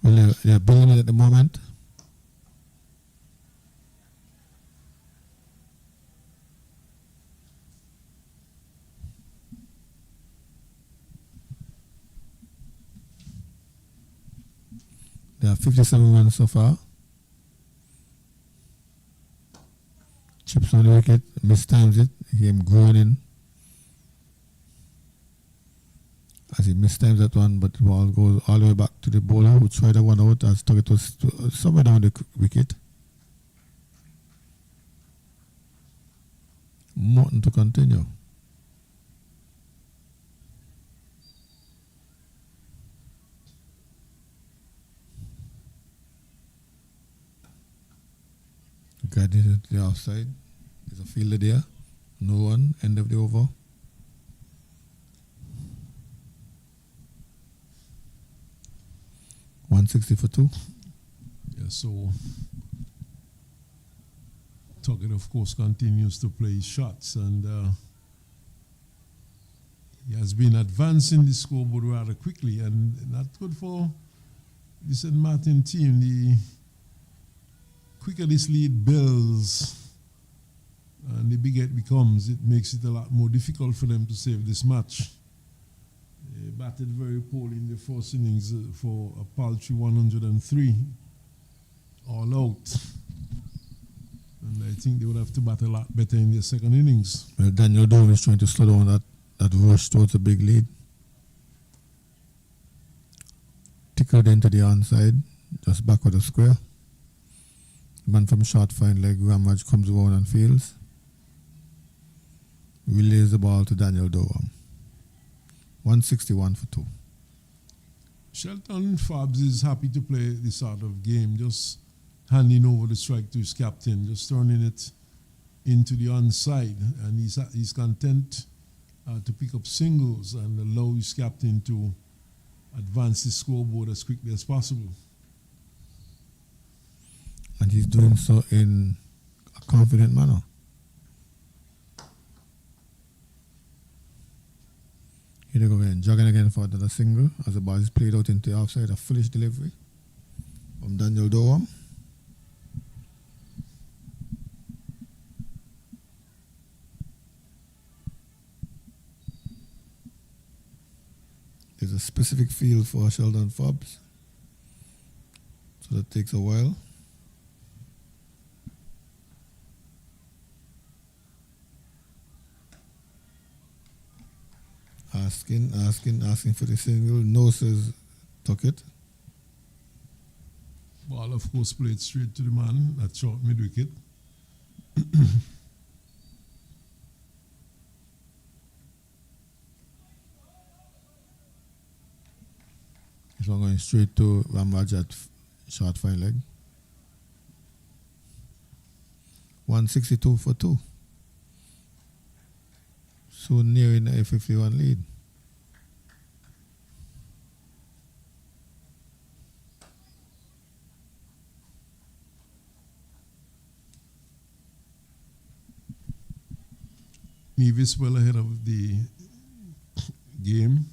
Well, they're building it at the moment. There are 57 runs so far. Chips on the wicket, mistimes it, he came going in. As he mistimes that one, but the ball goes all the way back to the bowler who tried that one out as Tuckett was somewhere down the wicket. Maarten to continue. Guided it to the offside. There's a fielder there. No one. End of the over. .160 for 2.
Yeah, so Tuckett, of course, continues to play shots, and he has been advancing the scoreboard rather quickly, and not good for the St. Maarten team. The quicker this lead builds and the bigger it becomes, it makes it a lot more difficult for them to save this match. They batted very poorly in the first innings for a paltry 103 all out. And I think they would have to bat a lot better in their second innings.
Well, Daniel Dome is trying to slow down that rush towards a big lead. Tickled into the onside, just back of the square. Man from short fine leg, Ramraj comes around and fields. Relays the ball to Daniel Durham. 161 for 2.
Shelton Forbes is happy to play this sort of game, just handing over the strike to his captain, just turning it into the onside, and he's content to pick up singles and allow his captain to advance the scoreboard as quickly as possible.
And he's doing so in a confident manner. Here they go again, jogging again for another single as the ball is played out into the offside. A foolish delivery from Daniel Durham. There's a specific feel for Sheldon Forbes, so that takes a while. Asking for the single. No, says Tuckett.
Ball, of course, played straight to the man at short mid-wicket.
This one going straight to Ramraj at short fine leg. 162 for 2. So nearing a 51 lead.
Nevis well ahead of the game.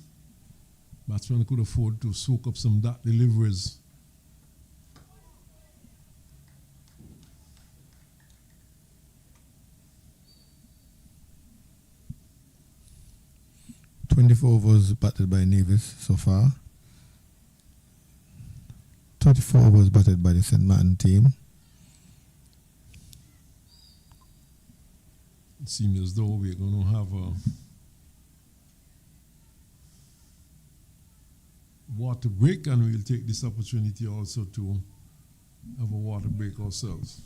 Batsman could afford to soak up some dot deliveries.
overs batted by Nevis so far. 34 overs batted by the St. Maarten team.
It seems as though we're going to have a water break, and we'll take this opportunity also to have a water break ourselves.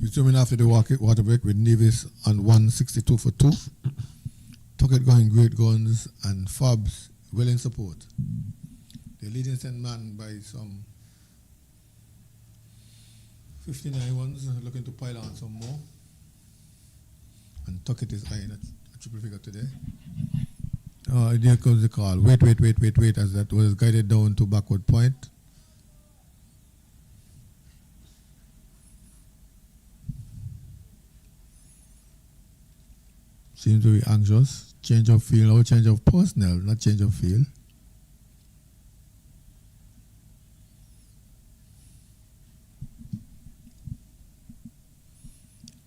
Resuming after the water break with Nevis on 162 for 2. Tuckett going great guns and Fobs well in support. The leading St. Man by some 59 ones, looking to pile on some more. And Tuckett is eyeing a triple figure today. There comes the call. Wait, as that was guided down to backward point. Seems to be anxious. Change of field or change of personnel, not change of field.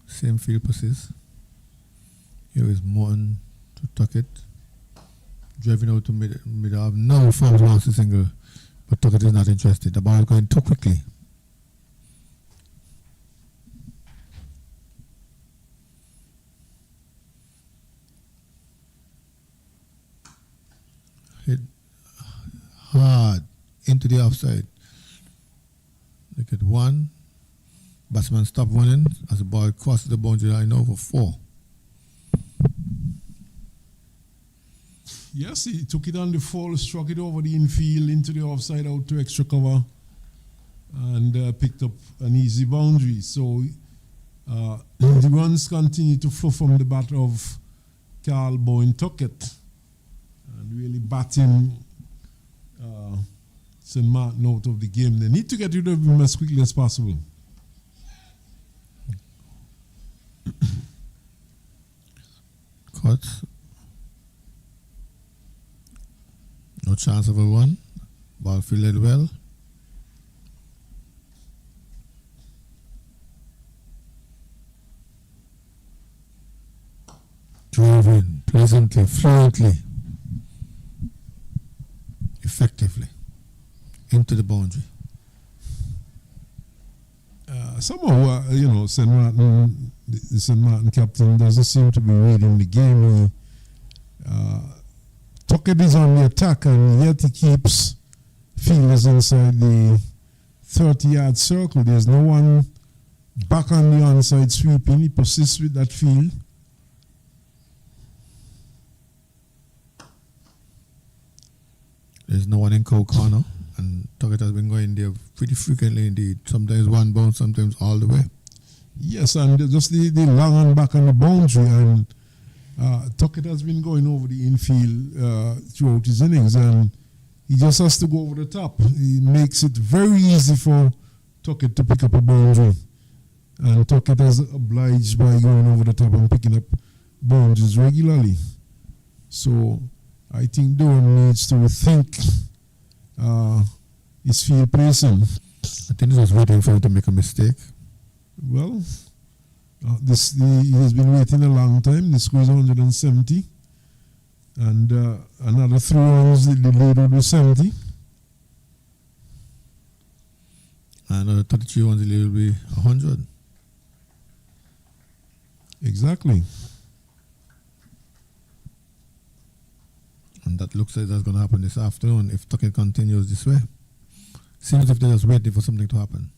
Same field persists. Here is Maarten to Tuckett. Driving out to mid off. No, Forbes wants to single, but Tuckett is not interested. The ball is going too quickly. Hit hard into the offside. Look at one. Batsman stop running as the ball crosses the boundary line now for 4.
Yes, he took it on the full, struck it over the infield into the offside out to extra cover, and picked up an easy boundary. So the runs continue to flow from the bat of Carl Bowen Tuckett, and really batting St. Maarten out of the game. They need to get rid of him as quickly as possible.
Cut. No chance of a run. Ball fielded well. Driving pleasantly, fluently, effectively into the boundary.
Somehow, St. Maarten, the St. Maarten captain doesn't seem to be reading the game. Tuckett is on the attack, and yet he keeps fielders inside the 30-yard circle. There's no one back on the onside sweeping. He persists with that field.
There's no one in corner, and Tuckett has been going there pretty frequently indeed. Sometimes one bounce, sometimes all the way.
Yes, and just the long and back on the boundary, and Tuckett has been going over the infield throughout his innings, and he just has to go over the top. He makes it very easy for Tuckett to pick up a boundary, and Tuckett is obliged by going over the top and picking up boundaries regularly. So I think Durham needs to rethink his field placing.
I think he was waiting for him to make a mistake.
Well, he has been waiting a long time. The score is 170. And another 3 runs, the lead will be 70.
Another 33 runs, the lead will be 100.
Exactly.
And that looks like that's going to happen this afternoon if Tuckett continues this way. Seems as if they're just waiting for something to happen.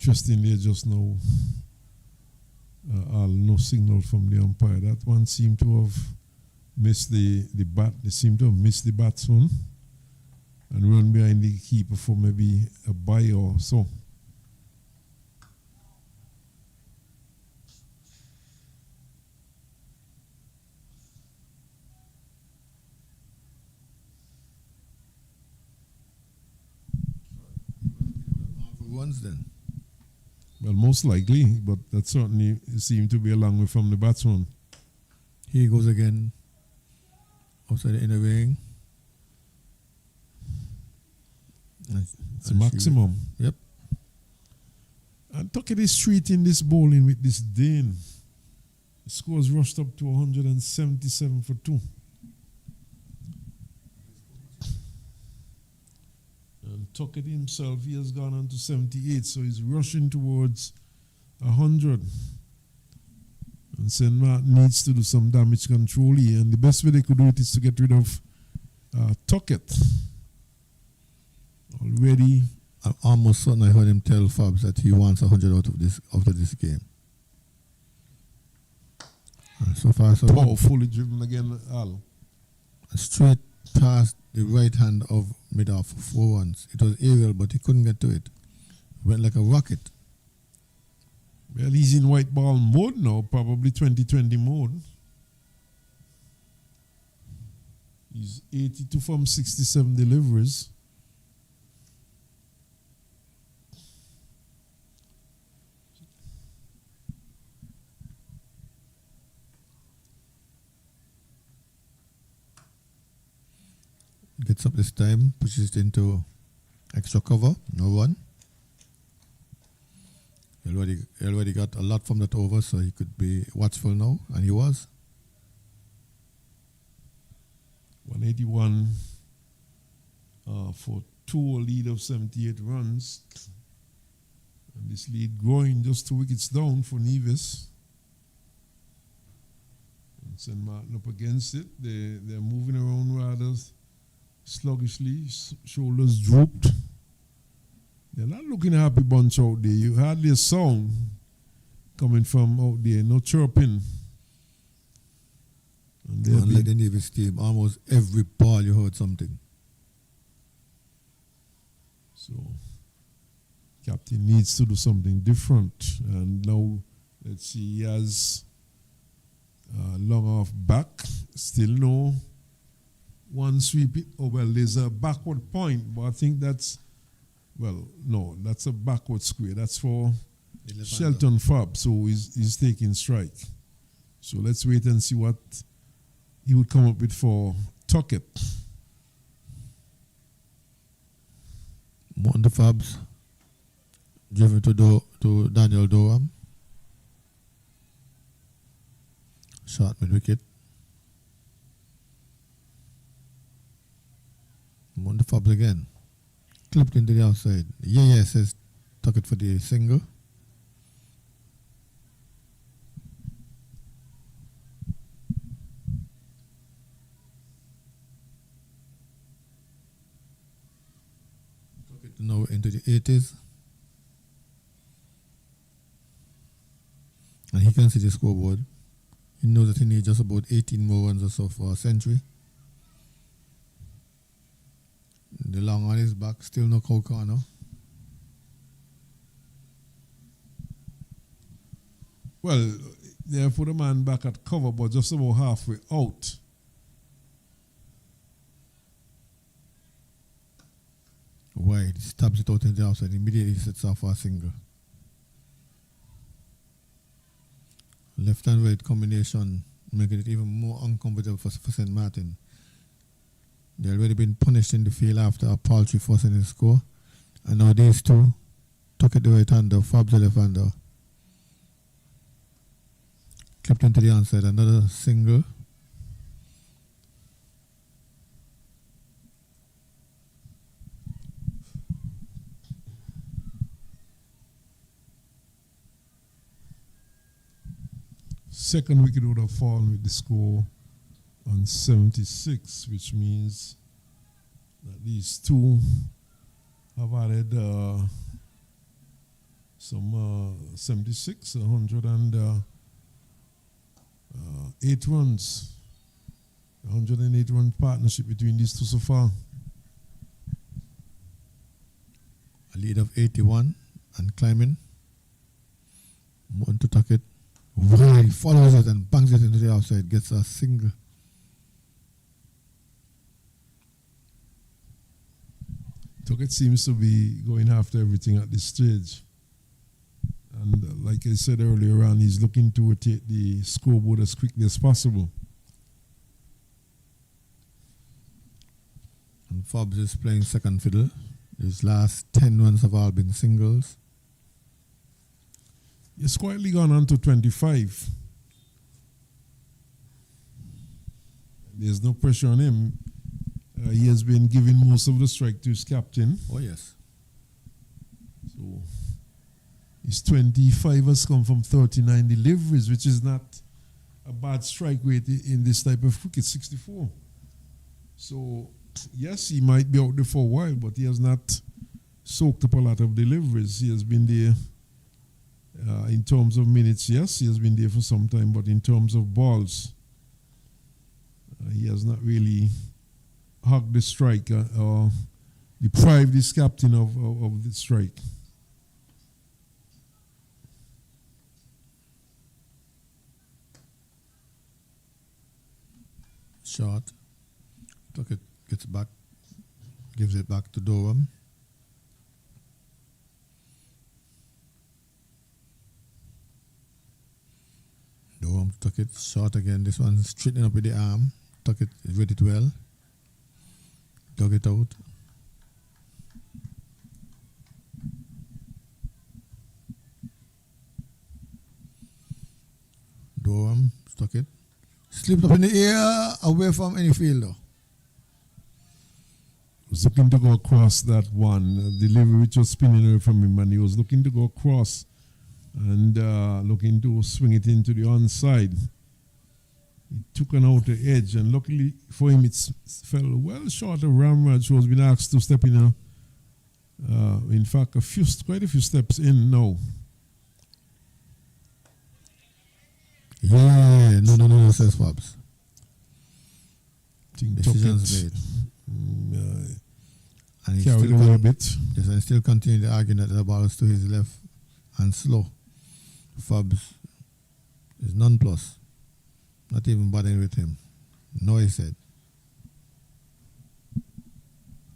Interestingly, just now, no signal from the umpire. That one seemed to have missed the bat. They seemed to have missed the batsman and run behind the keeper for maybe a bye or so.
Runs then.
Well, most likely, but that certainly seemed to be a long way from the batsman.
Here he goes again. Outside the inner ring.
It's a maximum.
Yep.
And Tuckett is treating this bowling with disdain. The score's rushed up to 177 for 2. And Tuckett himself, he has gone on to 78, so he's rushing towards 100. And St. Maarten needs to do some damage control here, and the best way they could do it is to get rid of Tuckett. Already,
I'm almost certain I heard him tell Fabs that he wants 100 out of this after this game. And so far, so
powerfully driven again, Al.
Straight past the right hand of mid-off for 4 runs. It was aerial, but he couldn't get to it. Went like a rocket.
Well, he's in white ball mode now, probably 2020 mode. He's 82 from 67 deliveries.
gets up this time, pushes it into extra cover, no run. He already got a lot from that over, so he could be watchful now, and he was.
181 for a lead of 78 runs. And this lead growing just 2 wickets down for Nevis. And St. Maarten up against it. They're moving around rather sluggishly, shoulders drooped. They're not looking a happy bunch out there. You hardly a sound coming from out there, no chirping. And
unlike the Nevis team, almost every ball you heard something.
So, captain needs to do something different. And now, let's see, he has long off back. Still no one sweep it. Oh, well, there's a backward point, but I think that's, well, no, that's a backward square. That's for Shelton Fab, so he's taking strike. So let's wait and see what he would come up with for Tuckett.
One of the Fabs driven to Daniel Durham. Shot mid wicket. One of the Fabs again. Clipped into the outside. Yeah, says Tuckett for the single. Tuckett now into the 80s. And he can see the scoreboard. He knows that he needs just about 18 more runs or so for a century. The long on his back, still no cold corner.
Well, they put a man back at cover, but just about halfway out.
Wide, stabs it out in the outside, immediately sets off for a single. Left and right combination, making it even more uncomfortable for St. Maarten. They already been punished in the field after a paltry forcing his score. And now these two, Tuckett the right hander, Fabs the left hander. Kept into the onside, another single.
Second wicket would have fallen with the score on 76, which means that these two have added some 76, 108 runs. 108 run partnership between these two so far.
A lead of 81 and climbing. One to Tuckett. Wide, follows it and bangs it into the outside, gets a single.
Tuckett seems to be going after everything at this stage. And like I said earlier on, he's looking to rotate the scoreboard as quickly as possible.
And Forbes is playing second fiddle. His last 10 runs have all been singles.
He's quietly gone on to 25. There's no pressure on him. He has been giving most of the strike to his captain.
Oh, yes.
So his 25 has come from 39 deliveries, which is not a bad strike rate in this type of cricket, 64. So, yes, he might be out there for a while, but he has not soaked up a lot of deliveries. He has been there in terms of minutes, yes, he has been there for some time, but in terms of balls, he has not really hugged the strike or deprived his captain of the strike.
Short. Tuckett gets back, gives it back to Durham. Durham took it short again. This one straightening up with the arm. Tuckett is ready to well. Dug it out. Durham stuck it. Slipped up in the air away from any fielder.
Was looking to go across that one. Delivery which was spinning away from him, and he was looking to go across and looking to swing it into the onside. He took an outer edge, and luckily for him, it fell well short of Ramraj, who has been asked to step in. In fact, quite a few steps in now.
Yeah, no, says Fabs.
Decisions
made.
And he carried away a bit.
Yes, and still continued the argument that the ball is to his left and slow. Fabs is nonplus. Not even bothering with him. No, he said.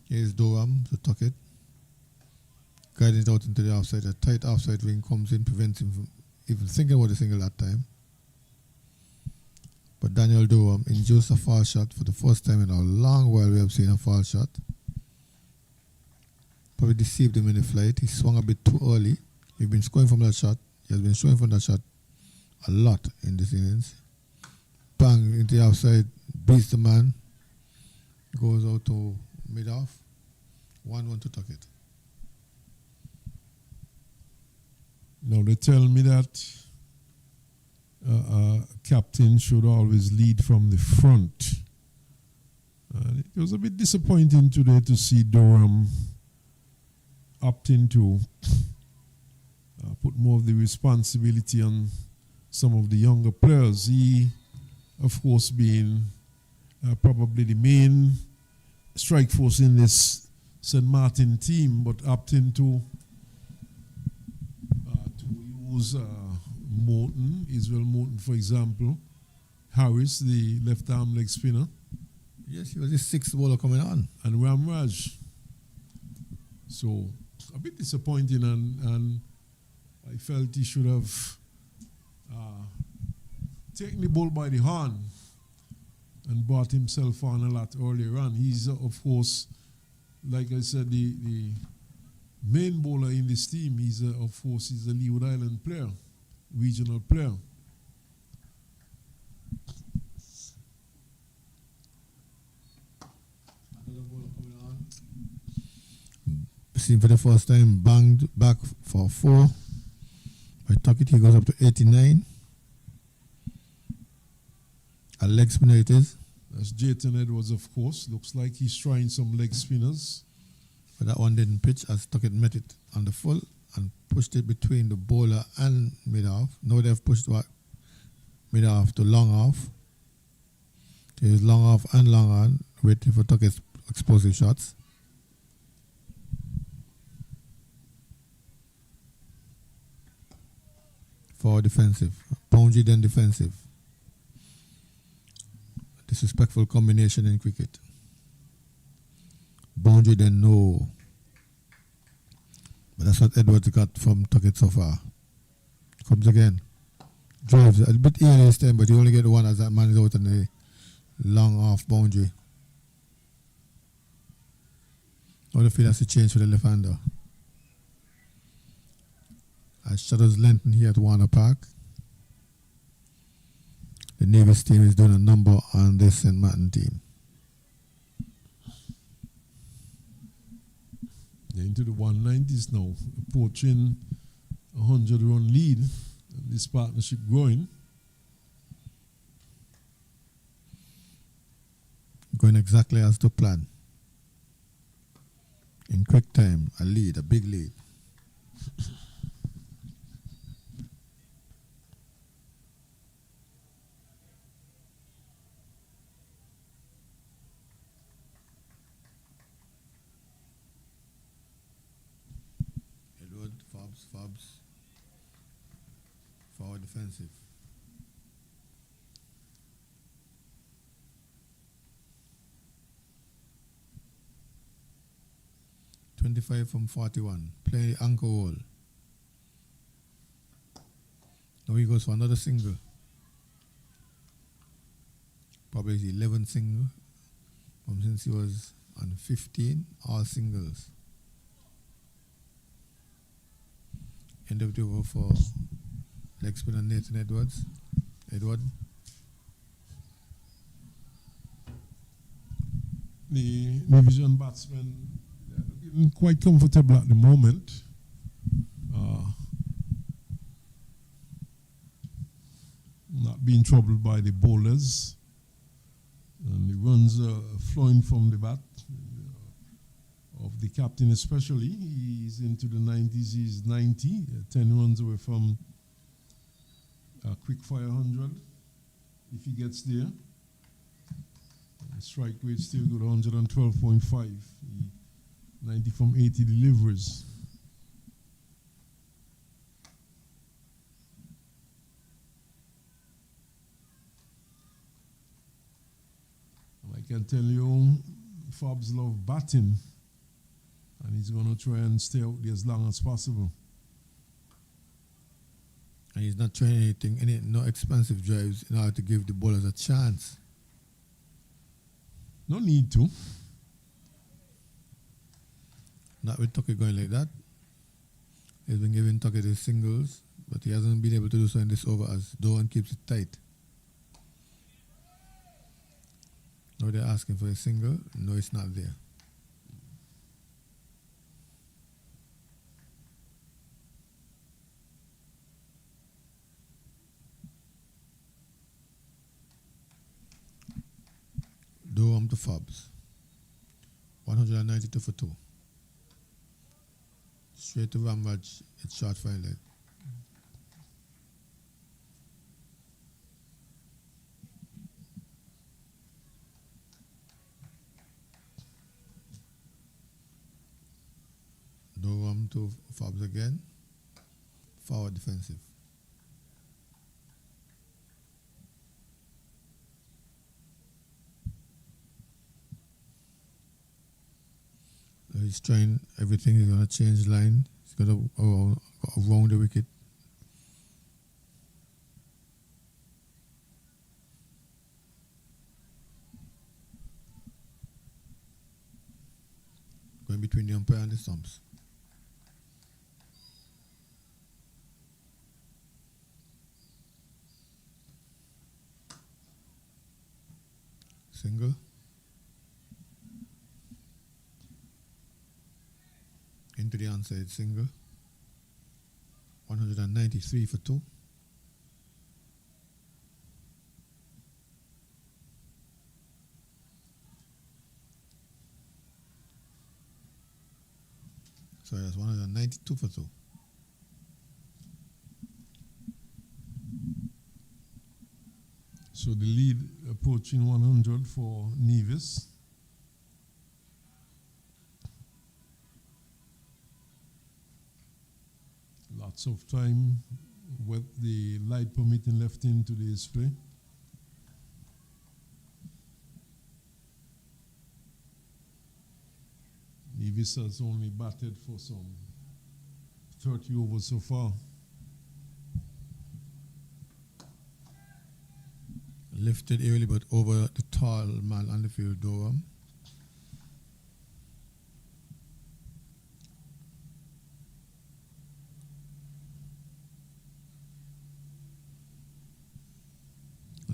Here's Durham to tuck it. Guiding it out into the offside. A tight offside wing comes in, prevents him from even thinking about the single that time. But Daniel Durham induced a foul shot for the first time in a long while we have seen a foul shot. Probably deceived him in the flight. He swung a bit too early. He's been scoring from that shot. He has been showing from that shot a lot in this innings. Bang into the outside, beats the man. Goes out to mid-off. 1-1 to tuck it.
Now they tell me that captain should always lead from the front. It was a bit disappointing today to see Durham opting to put more of the responsibility on some of the younger players. He, of course, being probably the main strike force in this St. Maarten team, but opting to use Maarten, Israel Maarten, for example. Harris, the left arm leg spinner.
Yes, he was the sixth bowler coming on.
And Ramraj. So, a bit disappointing, and I felt he should have taken the ball by the horn and brought himself on a lot earlier on. He's, of course, like I said, the main bowler in this team. He's, of course, he's a Leeward Island player, regional player.
Seen for the first time, banged back for 4. I tuck it, he goes up to 89. A leg spinner it is.
That's Jayton Edwards, of course. Looks like he's trying some leg spinners.
But that one didn't pitch, as Tuckett met it on the full and pushed it between the bowler and mid-off. Now they've pushed back mid-off to long off. There's long off and long on, waiting for Tuckett's explosive shots. For defensive. Boundary then defensive. Disrespectful combination in cricket. Boundary then no. But that's what Edwards got from Tuckett so far. Comes again. Drives a bit early this time, but you only get one as that man is out on the long off boundary. Now the field has to change for the left-hander. As shadows lengthen here at Warner Park. The Nevis team is doing a number on this St. Maarten team.
They're into the 190s now, approaching a 100-run lead. And this partnership growing.
Going exactly as to plan. In quick time, a lead, a big lead. Fabs. Forward defensive. .25 from 41. Play anchor roll. Now he goes for another single. Probably his 11th single from since he was and 15, all singles. End of the over for leg spinner Nathan Edwards. Edward.
The Nevision batsmen are looking quite comfortable at the moment. Not being troubled by the bowlers. And the runs are flowing from the bat of the captain especially. He's into the 90s, he's 90, 10 runs away from a quick fire 100 if he gets there. Strike rate still good, 112.5. 90 from 80 delivers. And I can tell you, Fabs love batting, and he's going to try and stay out there as long as possible.
And he's not trying anything, no expensive drives in order to give the bowlers a chance.
No need to.
Not with Tucker going like that. He's been giving Tucker his singles, but he hasn't been able to do so in this over as Doan keeps it tight. Now they're asking for a single. No, it's not there. Doan to Fabs. 192 for 2. Straight to Ramraj, it's short fine leg. Doan to Fabs again. Forward defensive. He's trying everything. He's going to change line. He's going to around the wicket. Going between the umpire and the stumps. Single. Into the onside single. 193 for 2. Sorry, that's 192 for 2.
So the lead approaching 100 for Nevis. Lots of time with the light permitting left in today's play. Nevis has only batted for some 30 overs so far.
Lifted early, but over the tall man on the field, Doan.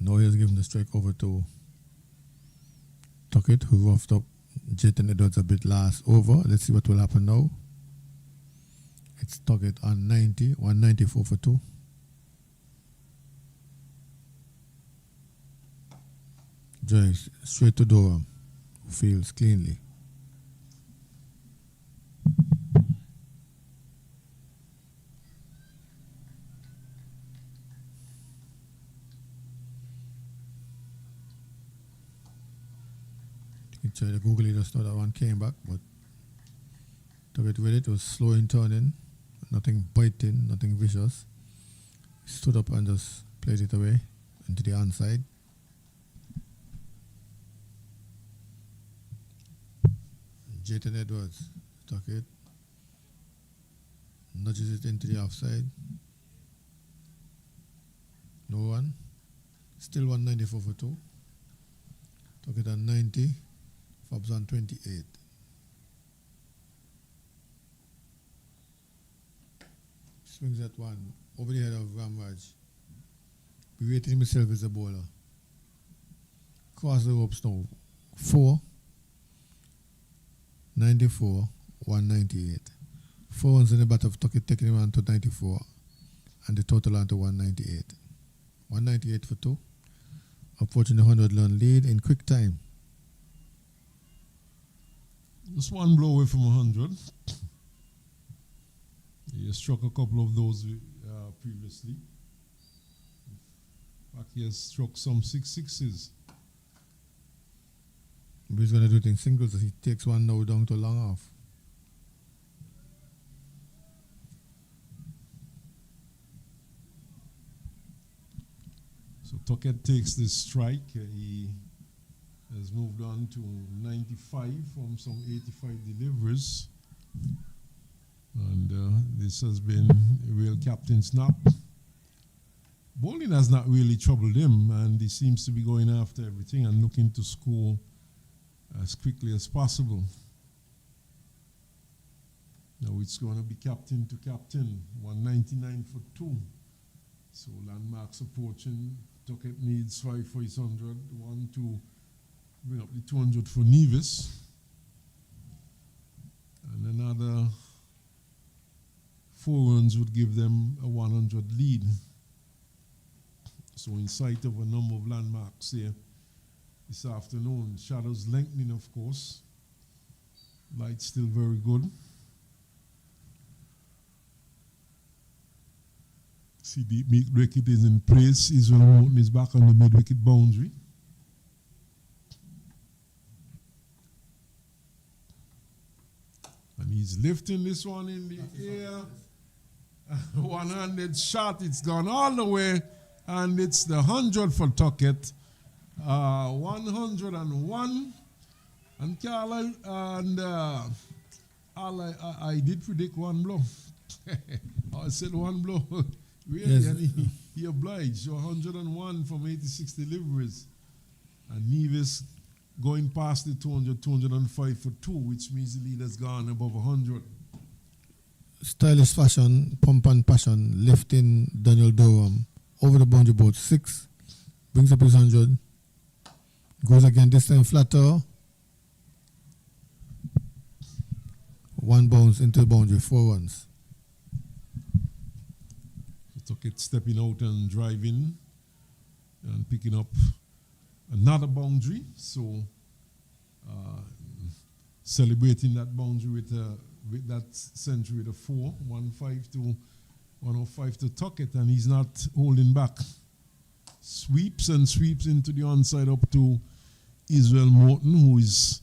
Now he has given the strike over to Tuckett, who roughed up Jayton Edwards a bit last over. Let's see what will happen now. It's Tuckett on 90, 194 for 2. Drives straight to Doan, who fields cleanly. You can try to Google it just now that one came back, but to get with it was slow in turning, nothing biting, nothing vicious. He stood up and just played it away into the onside. Jayton Edwards took it, nudges it into the offside. No one. Still 194 for 2. Took it on 90. Fab's on 28. Swings at one. Over the head of Ramraj. Be rating himself as a bowler. Cross the ropes now. 4, 94, 198. 4 runs in the bat of Tuckett, taking him on to 94. And the total on to 198. 198 for 2. Approaching the 100-run lead in quick time.
Just one blow away from 100. He has struck a couple of those previously. In fact, he has struck some 6 sixes.
But he's going to do it in singles as he takes one now down to long off.
So Tuckett takes this strike. He has moved on to 95 from some 85 deliveries. And this has been a real captain's nap. Bowling has not really troubled him, and he seems to be going after everything and looking to score as quickly as possible. Now it's going to be captain to captain, 199 for 2. So landmarks approaching. Tuckett needs 5 for his 100, 1 to bring up the 200 for Nevis. And another 4 runs would give them a 100 lead. So in sight of a number of landmarks here this afternoon. Shadows lengthening, of course. Light still very good. See, the mid-wicket is in place. Israel Maarten is back on the mid-wicket boundary. And he's lifting this one in the air. One-handed shot. It's gone all the way. And it's the 100 for Tuckett. 101. And Carlisle, and I did predict one blow. I said one blow. Really, yes. And he obliged. 101 from 86 deliveries. And Nevis going past the 200, 205 for 2, which means the lead has gone above 100.
Stylish fashion, pump and passion, lifting Daniel Durham over the boundary board 6, brings up his 100, goes again this time flatter, 1 bounce into the boundary, 4 runs.
Tuckett stepping out and driving and picking up another boundary, so celebrating that boundary with that century with a 4, 105 to 105 to Tuckett, and he's not holding back. Sweeps and sweeps into the onside up to Israel Maarten, who is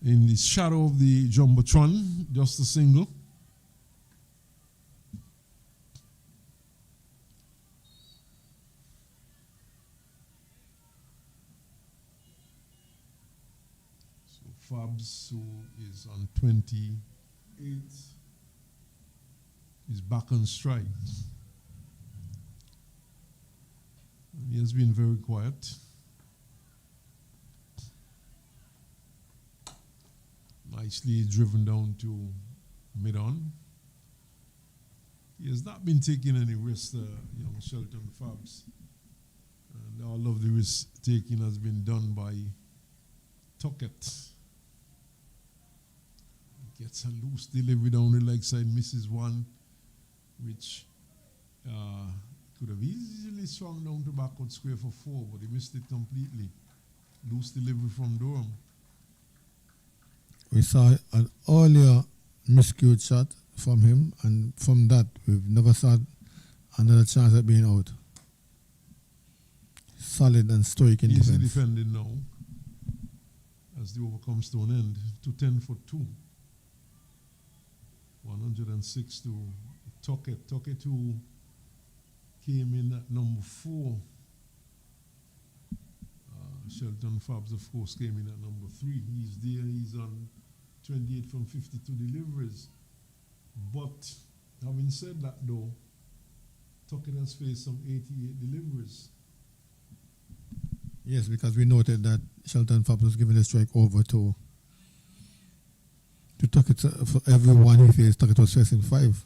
in the shadow of the Jumbotron, just a single. So Fabs, who is on 28, is back on strike. And he has been very quiet. Nicely driven down to mid-on. He has not been taking any risks, young Shelton Fabs. And all of the risk taking has been done by Tuckett. Gets a loose delivery down the leg side, misses one, which could have easily swung down to backward square for 4, but he missed it completely. Loose delivery from Durham.
We saw an earlier miscued shot from him, and from that, we've never saw another chance at being out. Solid and stoic in
Easy
defense.
defending now, as the over comes to an end. 210 for 2. 106 to Tuckett. Tuckett, who came in at number 4. Shelton Fabs, of course, came in at number 3. He's there. He's on 28 from 52 deliveries. But having said that, though, Tuckett has faced some 88 deliveries.
Yes, because we noted that Shelton Fabs was giving the strike over to To Tuckett, for everyone he faced, Tuckett was facing 5.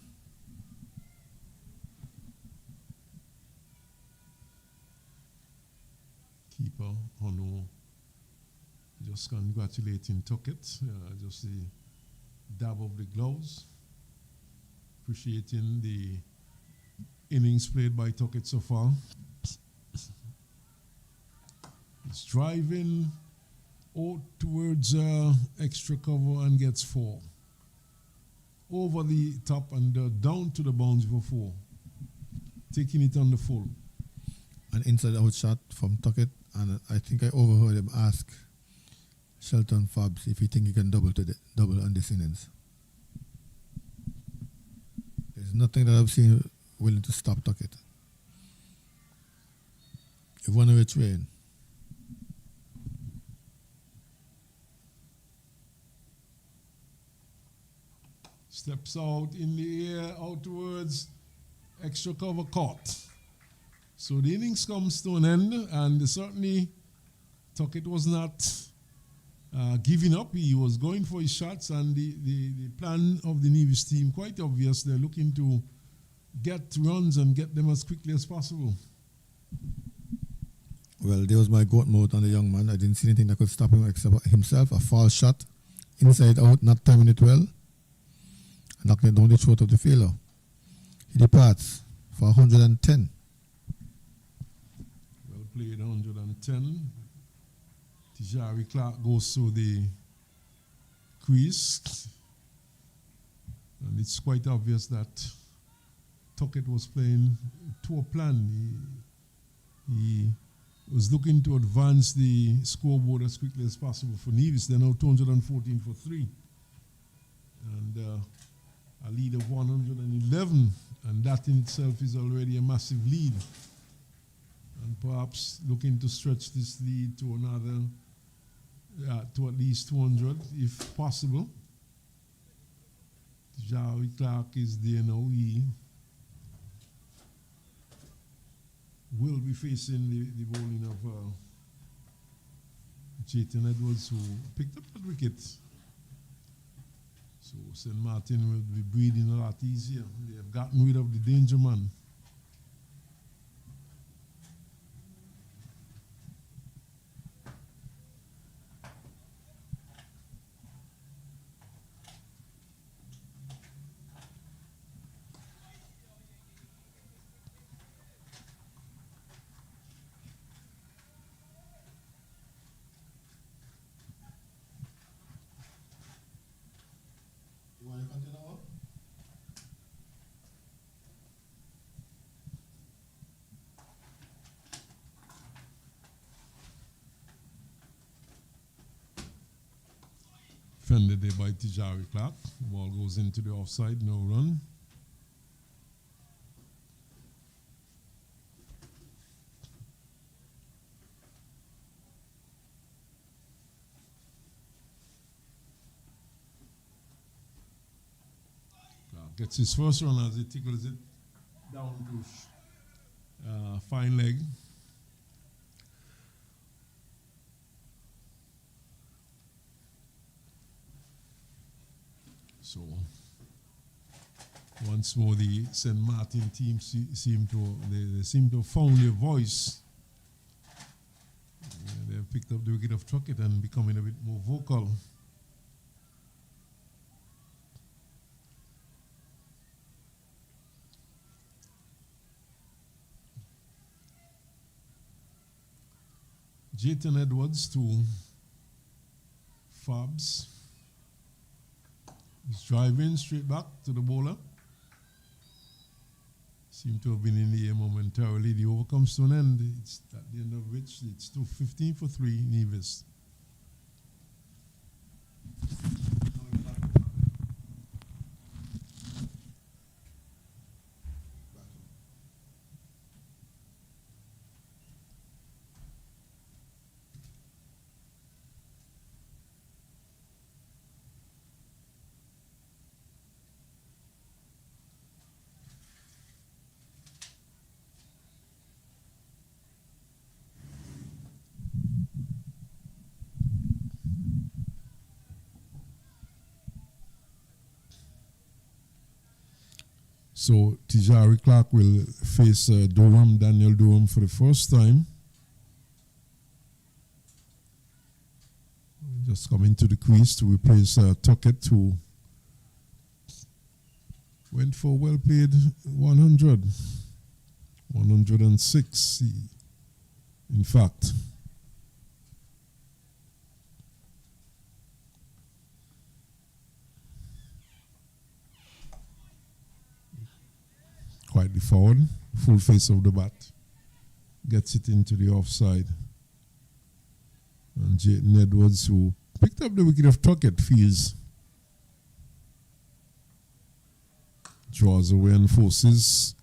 Keeper, Hono, just congratulating Tuckett. Just the dab of the gloves. Appreciating the innings played by Tuckett so far. He's driving out towards extra cover and gets 4. Over the top and down to the bounce for 4. Taking it on the full.
An inside out shot from Tuckett, and I think I overheard him ask Shelton Fobbs if he think he can double on this innings. There's nothing that I've seen willing to stop Tuckett. If one of it's rain.
Steps out in the air, out towards extra cover caught. So the innings comes to an end, and certainly Tuckett was not giving up. He was going for his shots, and the plan of the Nevis team, quite obvious. They're looking to get runs and get them as quickly as possible.
Well, there was my goat mode on the young man. I didn't see anything that could stop him except himself. A false shot, inside out, not timing it well. Knocking it down the throat of the fielder. He departs for 110.
Well played, 110. Tijari Clark goes to the crease. And it's quite obvious that Tuckett was playing to a plan. He was looking to advance the scoreboard as quickly as possible for Nevis. They're now 214 for 3. And a lead of 111, and that in itself is already a massive lead. And perhaps looking to stretch this lead to another, to at least 200 if possible. Tijari Clark is there now. He will be facing the bowling of Jayton Edwards, who picked up that wicket. So St. Maarten will be breathing a lot easier. They have gotten rid of the danger man. Fended there by Tijari Clark. The ball goes into the offside, no run. Clark gets his first run as he tickles it down to fine leg. So once more, the St. Maarten team seem to have found their voice. They have picked up the wicket of Tuckett and becoming a bit more vocal. Jayton Edwards to Fobbs. He's driving straight back to the bowler. Seem to have been in the air momentarily. The over comes to an end. It's at the end of which it's 215 for 3, Nevis. So Tijari Clark will face Daniel Durham for the first time. Just coming to the crease to replace Tuckett, who went for well paid 100. 106, in fact. Quietly forward, full face of the bat. Gets it into the offside. And Jayton Edwards, who picked up the wicket of Tuckett, feels. Draws away and forces.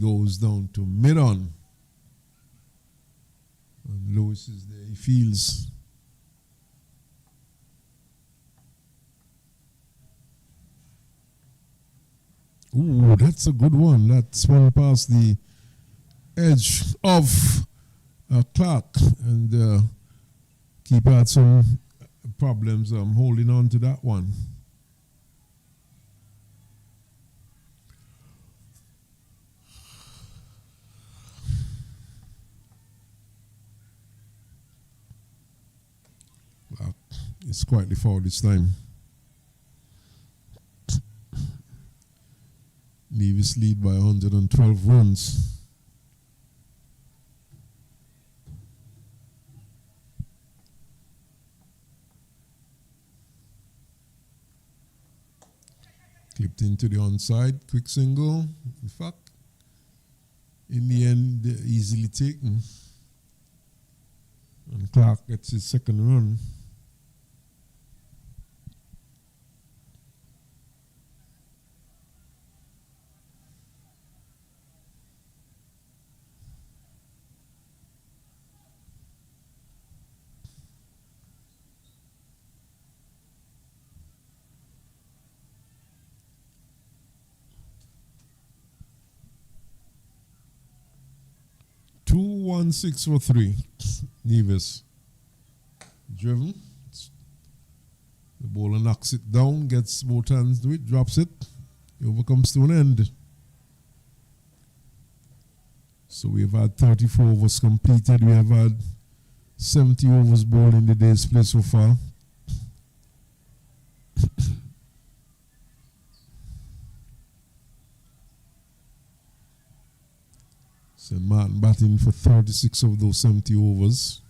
Goes down to mid-on. And Lewis is there, he feels. Ooh, that's a good one. That swung past the edge of Clark, and keeper had some problems holding on to that one. It's quietly forward this time. Nevis lead by 112 runs. Clipped into the onside, quick single. In fact, in the end, easily taken. And Clark gets his second run. Two 1-6 for 3. Nevis. Driven. The bowler knocks it down, gets both hands to it, drops it. It overcomes to an end. So we've had 34 overs completed. We have had 70 overs bowled in the day's play so far. St. Maarten batting for 36 of those 70 overs.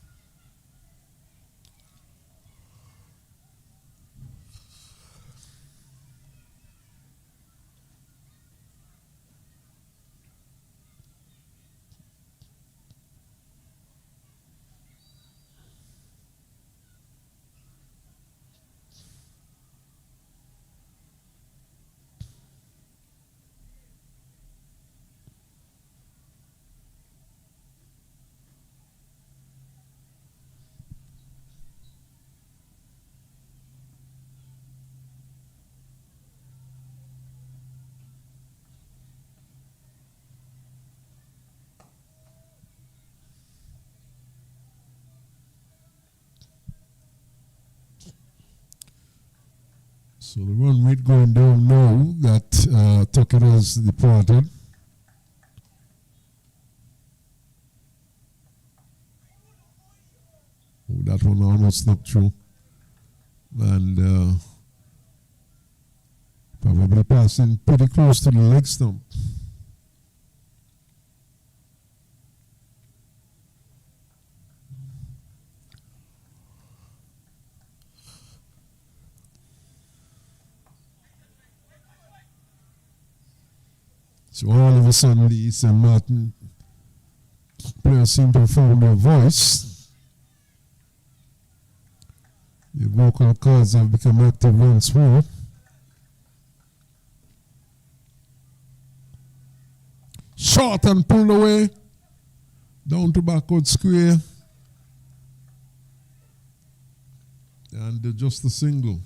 So the run rate going down now that Tuckett has departed. Oh, that one almost snuck through. And probably passing pretty close to the leg stump. So all of a sudden, the St. Maarten players seem to have found their voice. The vocal cords have become active once more. Short and pulled away. Down to backward square. And just a single.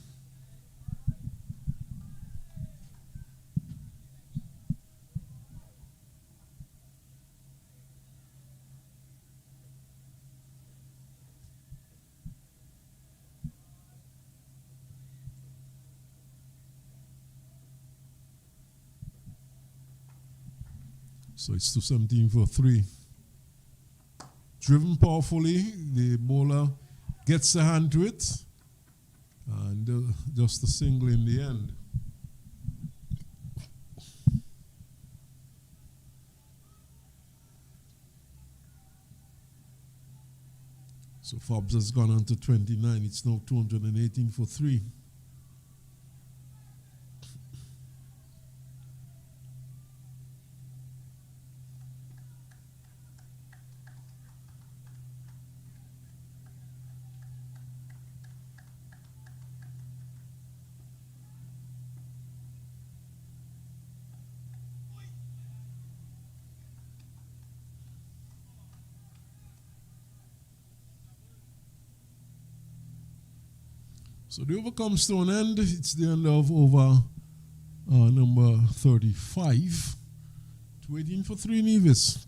So it's 217 for 3. Driven powerfully, the bowler gets a hand to it, and just a single in the end. So Forbes has gone on to 29. It's now 218 for 3. So the over comes to an end. It's the end of over number 35. 218 for 3 Nevis.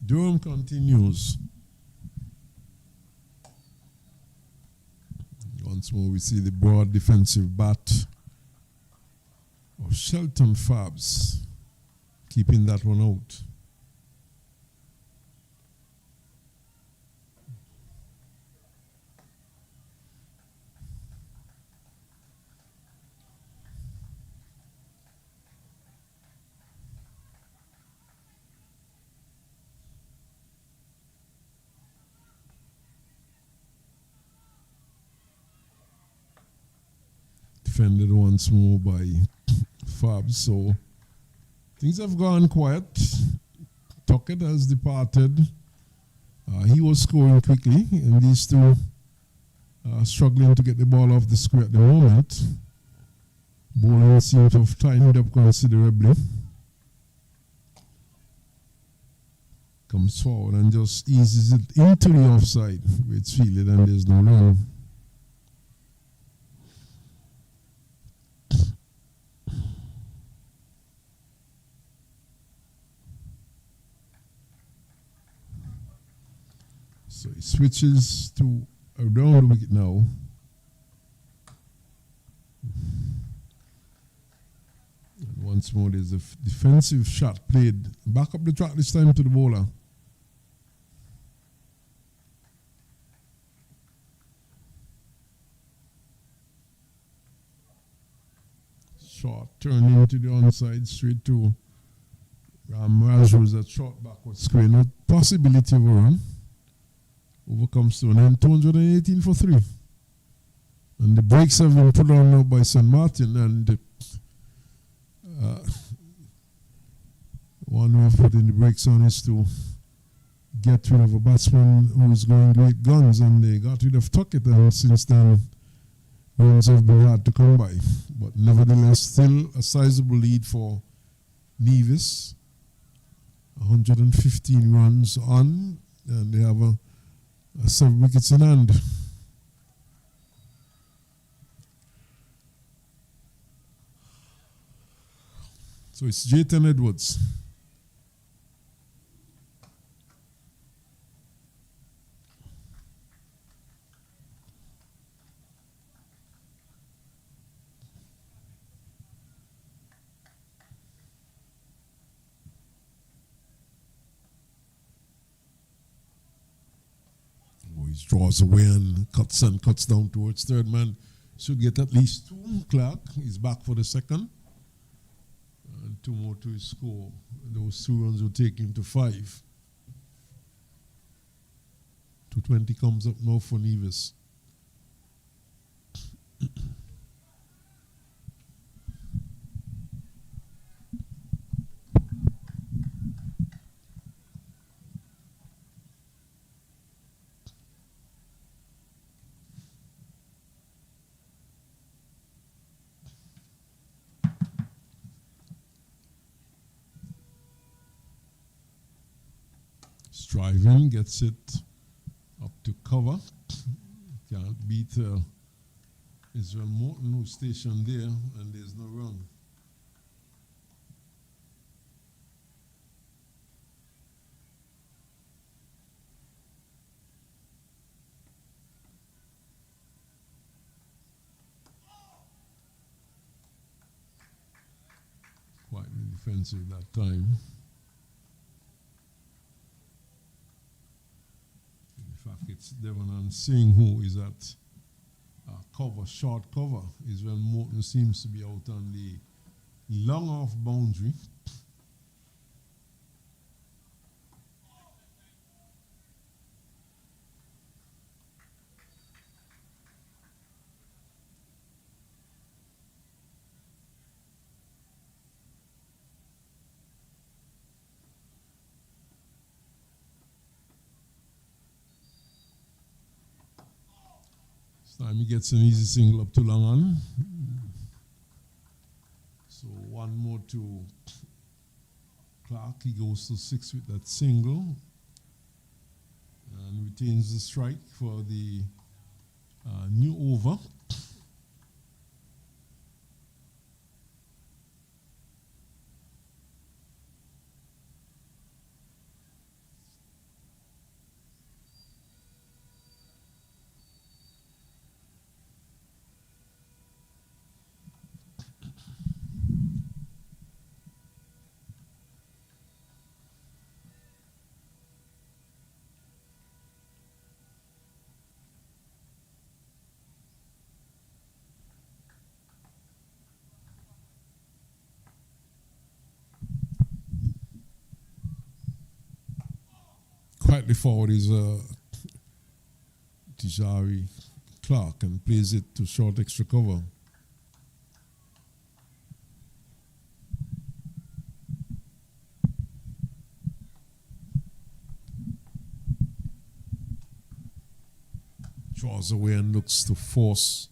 Durham continues. Once more we see the broad defensive bat of Shelton Fabs, keeping that one out. Defended once more by Fabs, so things have gone quiet. Tuckett has departed. He was scoring quickly, and these two are struggling to get the ball off the square at the moment. Bowling seems to have tightened up considerably. Comes forward and just eases it into the offside where it's fielded and there's no run. So he switches to around the wicket now. And once more there's a defensive shot played back up the track this time to the bowler. Short turn into the onside straight to Raj at short backward square. No possibility of a run. Over comes to an end, 218 for 3. And the brakes have been put on now by St. Maarten, and one way of putting the brakes on is to get rid of a batsman who's going great guns, and they got rid of Tuckett, and since then runs have been hard to come by. But nevertheless, still a sizable lead for Nevis. 115 runs on, and they have 7 wickets in hand. So it's Jayton Edwards. He draws away and cuts down towards third man. Should get at least 2. Clark is back for the second. And 2 more to his score. Those 2 runs will take him to 5. 220 comes up now for Nevis. driving, gets it up to cover. Can't beat Israel Maarten, who's stationed there, and there's no run. Quite defensive that time. In fact, it's Devon and Singh who is at cover, short cover. Israel Maarten seems to be out on the long off boundary. Time he gets an easy single up to long on. So one more to Clark. He goes to 6 with that single and retains the strike for the new over. Quietly forward is Tijari Clark and plays it to short extra cover. Draws away and looks to force.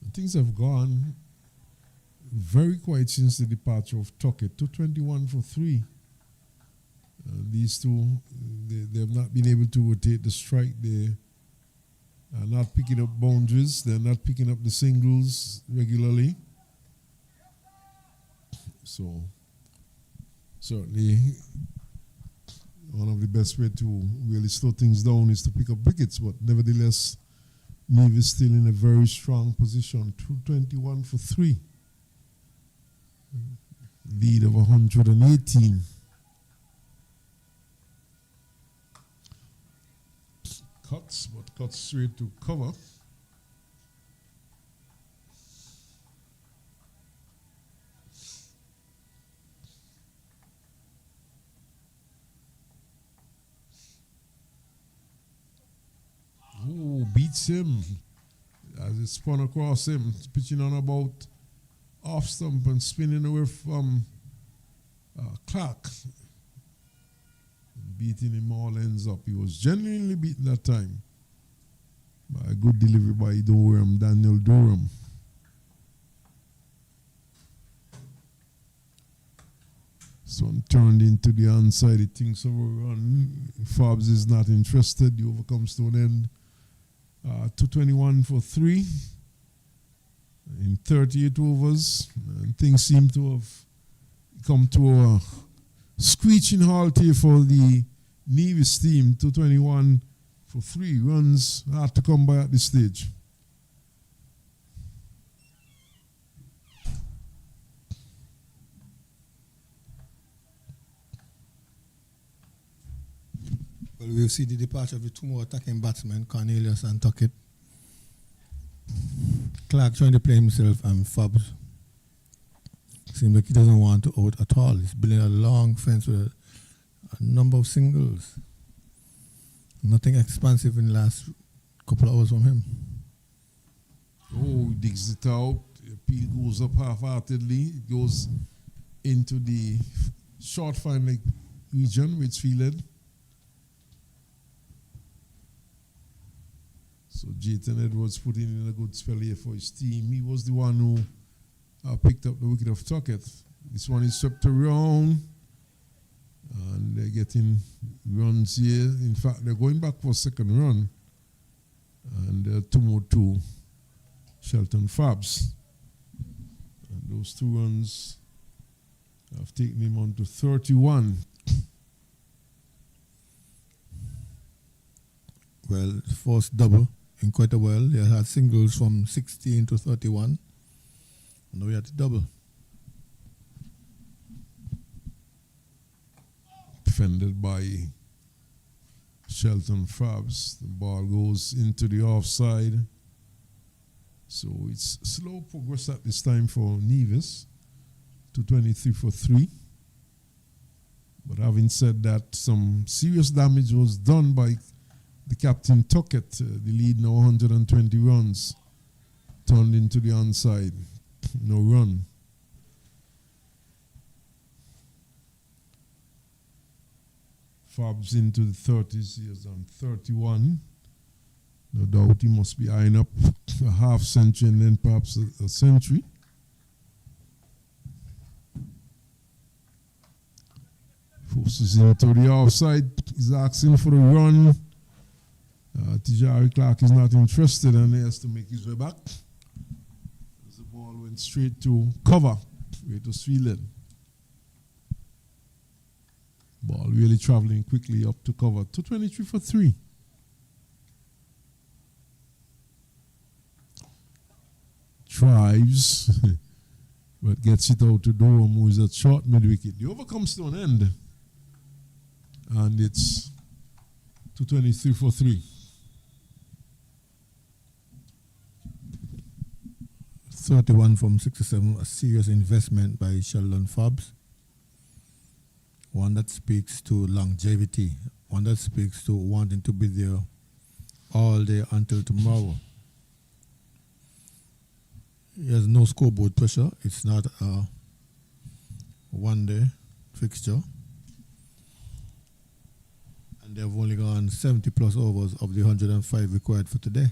And things have gone very quiet since the departure of Tuckett. 221 for 3. These two, they have not been able to rotate the strike. They are not picking up boundaries. They're not picking up the singles regularly. So, certainly, one of the best way to really slow things down is to pick up wickets. But nevertheless, Nevis still in a very strong position. 221 for 3. Lead of 118. Cuts, but cuts straight to cover. Oh, beats him as it spun across him, pitching on about off stump and spinning away from Clark. Beating him all ends up. He was genuinely beaten that time by a good delivery by Daniel Durham. So turned into the onside. He thinks of a run. Forbes is not interested. The over comes to an end. 221 for 3 in 38 overs. And things seem to have come to a screeching halt here for the Nevis team. 221 for 3 runs hard to come by at this stage.
Well, we'll see the departure of the 2 more attacking batsmen, Cornelius and Tuckett. Clark trying to play himself and Forbes. Seems like he doesn't want to out at all. He's building a long fence with a number of singles. Nothing expansive in the last couple of hours from him.
Oh, he digs it out. The appeal goes up half-heartedly. It goes into the short fine leg region, which fielded. So Jayton Edwards putting in a good spell here for his team. He was the one who picked up the wicket of Tuckett. This one is swept around. And things seem to have come to a screeching halt here for the Nevis team. 221 for 3 in 38 overs. And Nevis still in a very strong position. 221 for 3. And they're getting runs here. In fact, they're going back for a second run. And there are 2 more to Shelton Fabs. And those 2 runs have taken him on to 31.
Well, first double in quite a while. They had singles from 16 to 31. And now we had the double.
Defended by Shelton Fabs. The ball goes into the offside. So it's slow progress at this time for Nevis. 223 for 3. But having said that, some serious damage was done by the captain Tuckett. The lead now 120 runs. Turned into the onside. No run. Fabs into the 30s. He is on 31. No doubt he must be eyeing up a half century and then perhaps a century. Forces into the offside. He's asking for a run. Tijari Clark is not interested and he has to make his way back. As the ball went straight to cover, where it was fielded. Ball really traveling quickly up to cover. 223 for 3. Drives, but gets it out to Durham, who is at short mid-wicket. The over comes to an end. And it's 223 for 3.
31 from 67, a serious investment by Sheldon Fabs. One that speaks to longevity, one that speaks to wanting to be there all day until tomorrow. He has no scoreboard pressure. It's not a one-day fixture. And they've only gone 70 plus overs of the 105 required for today.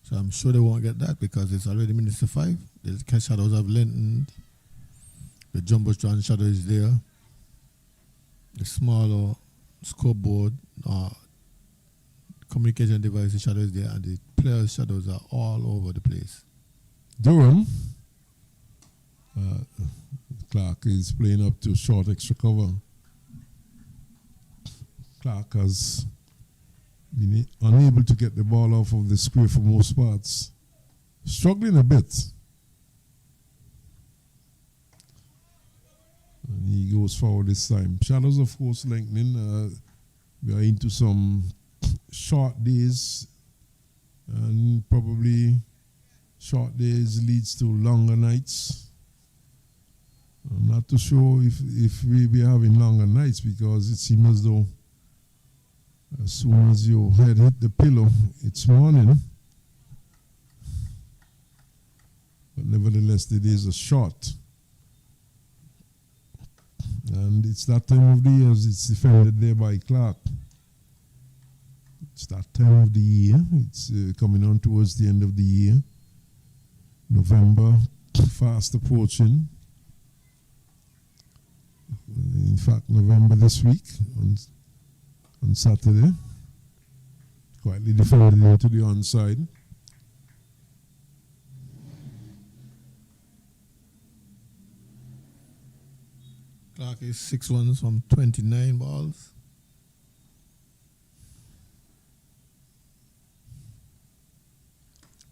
So I'm sure they won't get that because it's already minutes to 5. The shadows have lengthened. The Jumbotron shadow is there. The smaller scoreboard, communication device shadow is there, and the players' shadows are all over the place.
Durham. Clark is playing up to short extra cover. Clark has been unable to get the ball off of the square for most parts. Struggling a bit. And he goes forward this time. Shadows, of course, lengthening. We are into some short days. And probably short days leads to longer nights. I'm not too sure if we'll be having longer nights because it seems as though as soon as your head hit the pillow, it's morning. But nevertheless, the days are short. And it's that time of the year, as it's defended there by Clark. It's that time of the year. It's coming on towards the end of the year. November, fast approaching. In fact, November this week, on Saturday. Quietly defended into the onside.
Clark is 6 runs from 29 balls.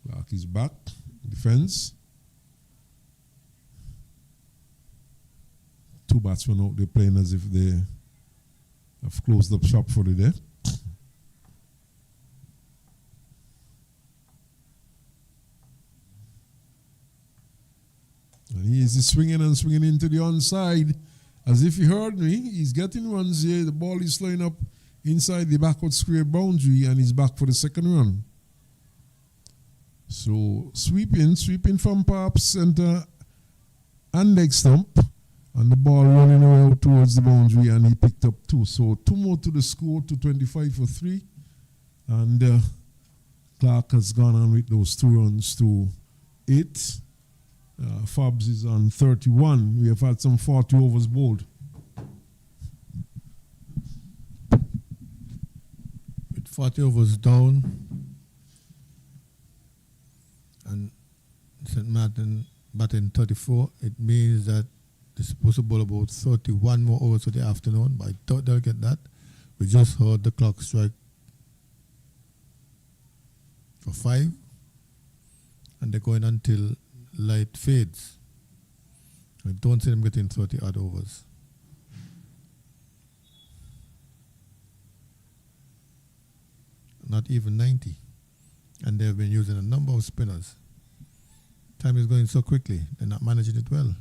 Clark is back. Defense. 2 batsmen out there playing as if they have closed up shop for the day. And he is swinging and swinging into the onside. As if he heard me, he's getting runs here. The ball is flying up inside the backward square boundary and he's back for the second run. So sweeping from perhaps center and leg stump. And the ball running away out towards the boundary and he picked up 2. So 2 more to the score, to 25 for 3. And Clark has gone on with those 2 runs to 8. Fabs is on 31. We have had some 40 overs bowled.
40 overs down, and St. Maarten batting 34. It means that they're supposed to bowl about 31 more overs for the afternoon, but I doubt they'll get that. We just heard the clock strike for 5, and they're going until light fades. I don't see them getting 30 odd overs. Not even 90. And they've been using a number of spinners. Time is going so quickly, they're not managing it well.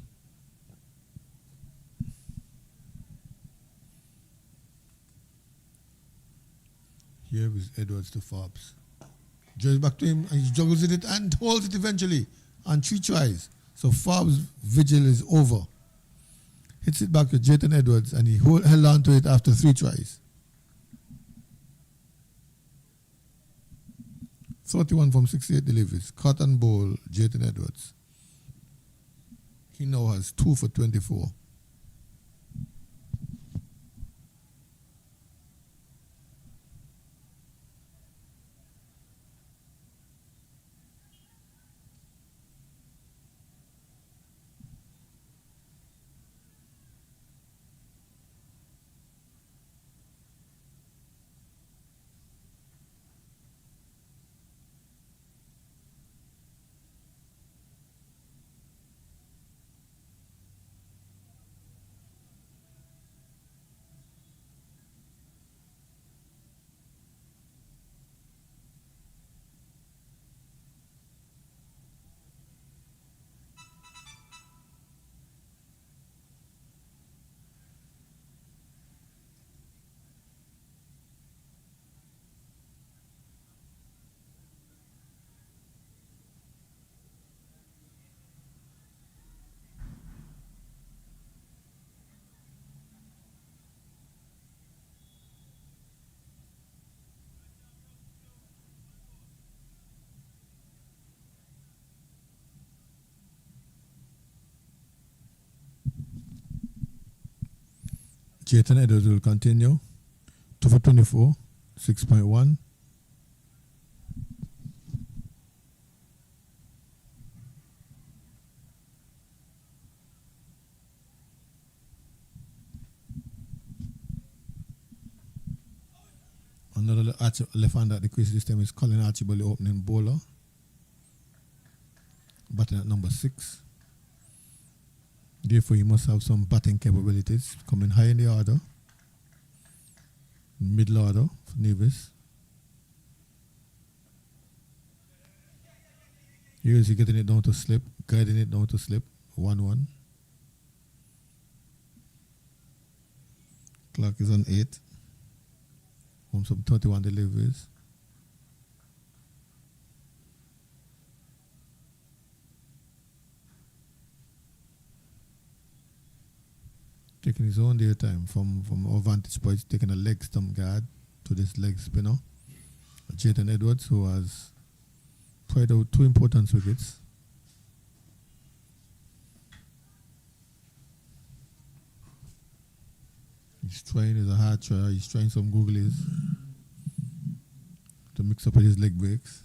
Here is Edwards to Forbes. Joes back to him, and he juggles with it and holds it eventually on 3 tries. So Forbes' vigil is over. Hits it back to Jayton Edwards, and he held on to it after 3 tries. 31 from 68 deliveries. Cut and bowl, Jayton Edwards. He now has 2 for 24. Jayton Edwards will continue. 2 for 24, 6.1. Another left-hander at the crease this time is Colin Archibald, the opening bowler. Batting at number 6. Therefore, he must have some batting capabilities. Coming high in the order. Middle order for Nevis. Here is he getting it down to slip, guiding it down to slip. 1-1. Clock is on 8. Home some 31 deliveries. Taking his own dear time from our vantage point, taking a leg stump guard to this leg spinner. Jayton Edwards, who has played out 2 important wickets. He's trying, is a hard try, he's trying some googlies to mix up with his leg breaks.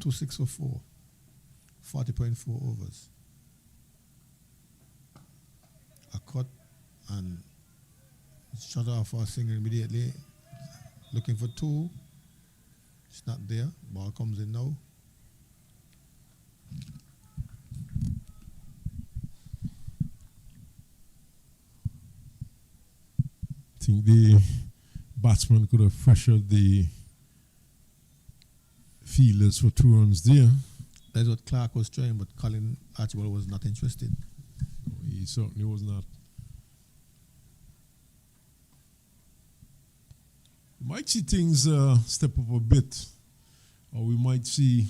Two 6 for 4, 40.4 overs. A cut and shut off for a single immediately. Looking for 2. It's not there. Ball comes in now.
I think the batsman could have pressured the fielders for 2 runs there.
That's what Clark was trying, but Colin Archibald was not interested.
He certainly was not. We might see things step up a bit, or we might see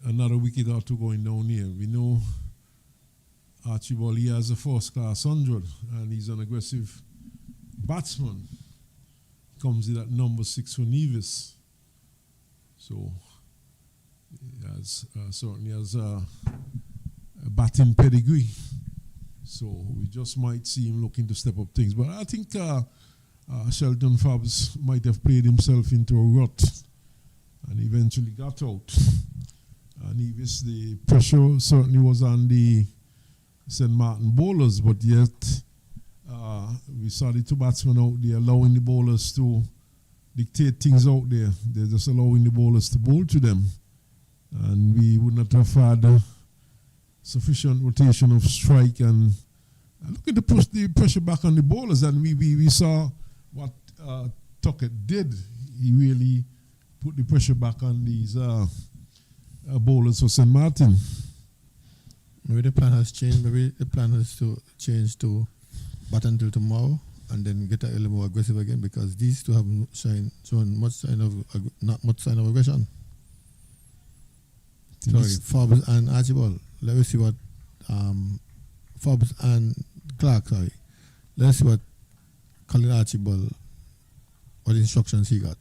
another wicket or 2 going down here. We know Archibald, he has a first-class 100, and he's an aggressive batsman. Comes in at number 6 for Nevis. So he has, certainly has batting pedigree. So we just might see him looking to step up things. But I think Shelton Fabs might have played himself into a rut and eventually got out. And Nevis, the pressure certainly was on the St. Maarten bowlers, but yet we saw the two batsmen out there allowing the bowlers to dictate things out there. They're just allowing the bowlers to bowl to them. And we would not have had sufficient rotation of strike. And look at the pressure back on the bowlers. And we saw what Tuckett did. He really put the pressure back on these bowlers for St. Maarten.
Maybe the plan has changed. Maybe the plan is to change to bat until tomorrow and then get a little more aggressive again, because these two have shown not much sign of aggression. Sorry, Forbes and Archibald. Let me see what Forbes and Clark. Sorry, let's see what Colin Archibald, what instructions he got.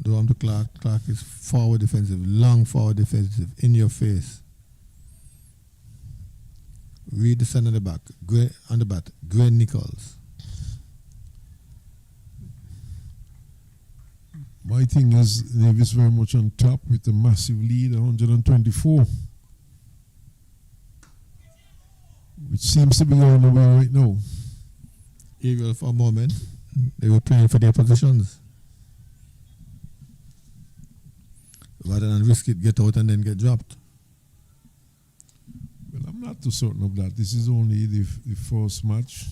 Do on to Clark. Clark is forward defensive, long forward defensive, in your face. Read the sun on the back. On the bat, Gwen Nichols.
My thing is, Nevis very much on top with a massive lead, 124, which seems to be going away right now.
Ariel, for a moment, they were playing for their positions. Rather than risk it, get out and then get dropped.
Well, I'm not too certain of that. This is only the first match.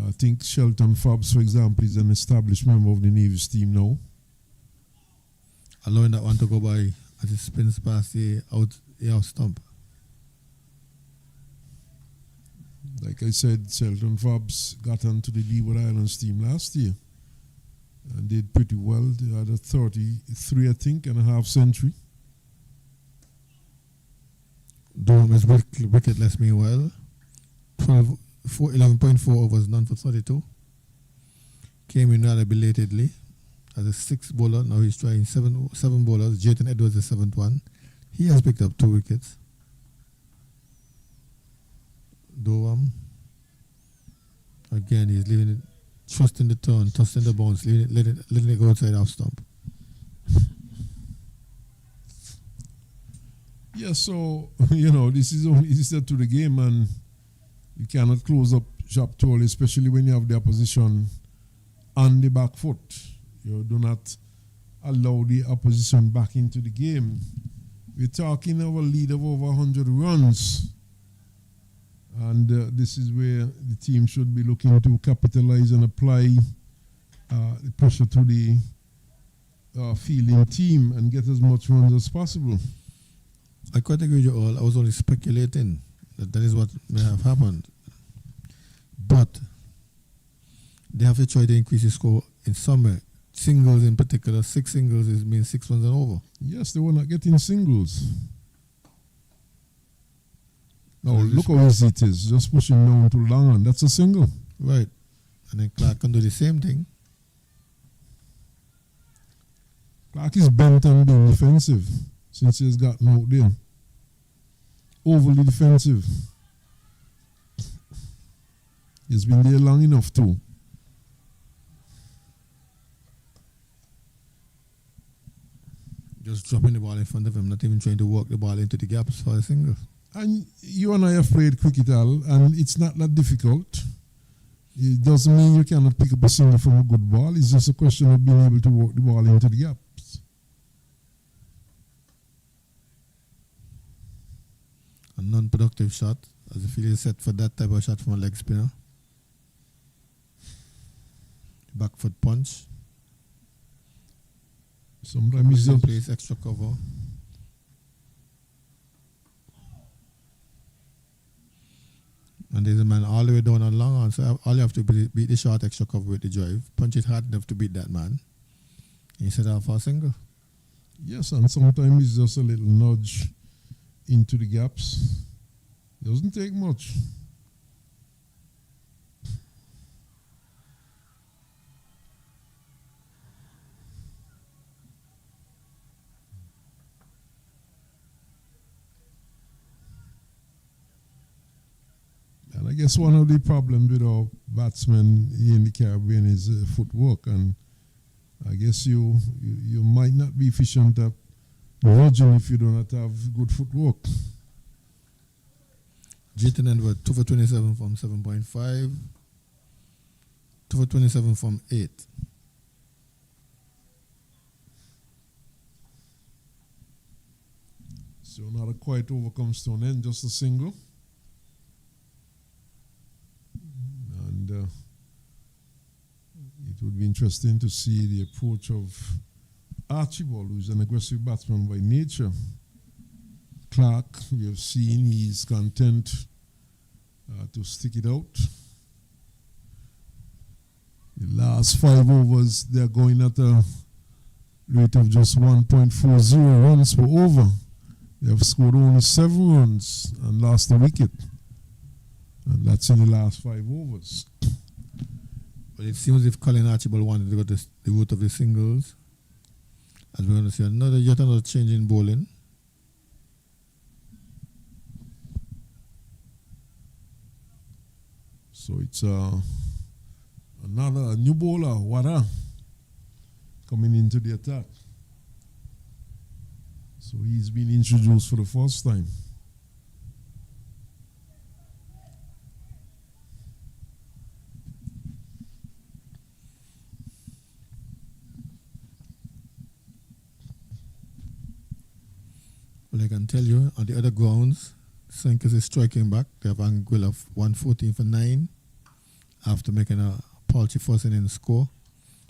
I think Shelton Forbes, for example, is an established member of the Nevis team now.
Allowing that one to go by as it spins past the out stump.
Like I said, Shelton Forbes got onto the Leeward Islands team last year and did pretty well. They had a 33, I think, and a half century.
Durham is wicketless meanwhile. 11.4 overs, none for 32. Came in rather belatedly as a sixth bowler. Now he's trying seven bowlers. Jayton Edwards, the seventh one. He has picked up 2 wickets. Durham, again, he's leaving it, trusting the turn, trusting the bounce, letting it go outside off stump.
Yeah, so, this is only a step to the game, and you cannot close up shop too early, especially when you have the opposition on the back foot. You do not allow the opposition back into the game. We're talking of a lead of over 100 runs. And this is where the team should be looking to capitalize and apply the pressure to the fielding team and get as much runs as possible.
I quite agree with you all. I was only speculating that is what may have happened. But they have to try to increase the score in somewhere. Singles in particular, 6 singles means 6 runs and over.
Yes, they were not getting singles. No, look how easy it is. Just pushing down to long on. That's a single.
Right. And then Clark can do the same thing.
Clark is bent on being defensive since he's gotten out there. Overly defensive. He's been there long enough too.
Just dropping the ball in front of him, not even trying to work the ball into the gaps for a single.
And you and I have played cricket, Al, and it's not that difficult. It doesn't mean you cannot pick up a single from a good ball. It's just a question of being able to work the ball into the gaps.
A non-productive shot, as the field is set for that type of shot from a leg spinner. Back foot punch.
Sometimes
he plays extra cover. And there's a man all the way down on long on, so all you have to beat the short extra cover with the drive, punch it hard enough to beat that man. And you set off for a single.
Yes, and sometimes it's just a little nudge into the gaps. Doesn't take much. I guess one of the problems with our batsmen in the Caribbean is footwork, and I guess you might not be efficient at dodging if you do not have good footwork.
Jayton Edward, 2 for 27 from 7.5. 2 for 27 from 8.
So not a quite overcome stone end, just a single. And it would be interesting to see the approach of Archibald, who's an aggressive batsman by nature. Clark, we have seen he's content to stick it out. The last 5 overs, they're going at a rate of just 1.40 runs per over. They have scored only 7 runs and lost a wicket. And that's in the last 5 overs.
But it seems as if Colin Archibald wanted to go the route of the singles. As we're going to see yet another change in bowling.
So it's another new bowler, Wada, coming into the attack. So he's been introduced for the first time.
Well, I can tell you, on the other grounds, Sinkers is striking back. They have an angle of 114 for 9 after making a paltry first inning score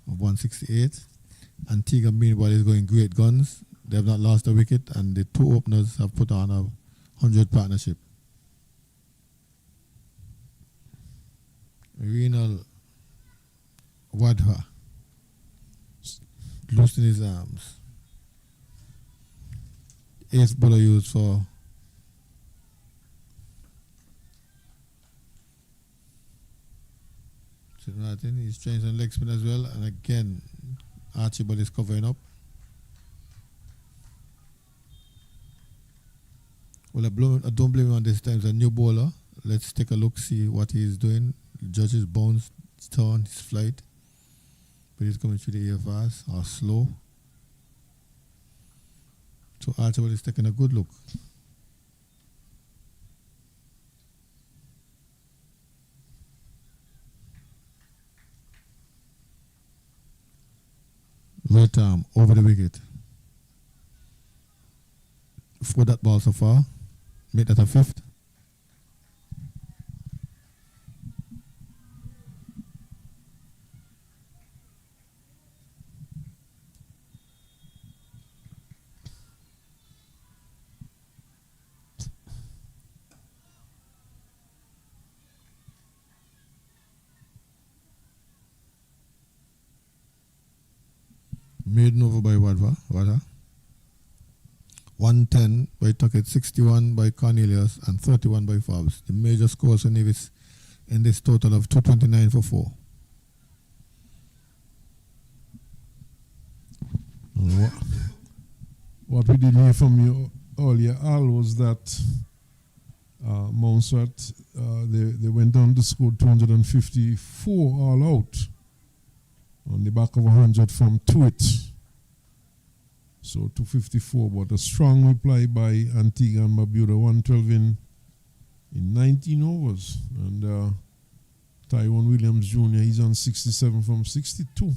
of 168. Antigua, meanwhile, is going great guns. They have not lost a wicket, and the 2 openers have put on a 100 partnership. Renal Wadha loosened his arms. Ace bowler used for Maarten. He's changed on leg spin as well, and again Archibald is covering up. Well, I don't blame him on this time. It's a new bowler. Let's take a look, see what he's doing. Judge his bounce, his turn, his flight. But he's coming through the air fast or slow. So Archibald is taking a good look. Right arm over the wicket. For that ball so far. Make that a 5th. Maiden over by Wada. 110 by Tuckett, 61 by Cornelius, and 31 by Forbes. The major scores for Nevis in this total of 229 for 4.
What we didn't hear from you earlier, Al, was that Mounsert, they went down to score 254 all out on the back of 100 from Tuit. So 254, but a strong reply by Antigua and Barbuda, 112 in 19 overs. And Tyrone Williams Jr., he's on 67 from 62.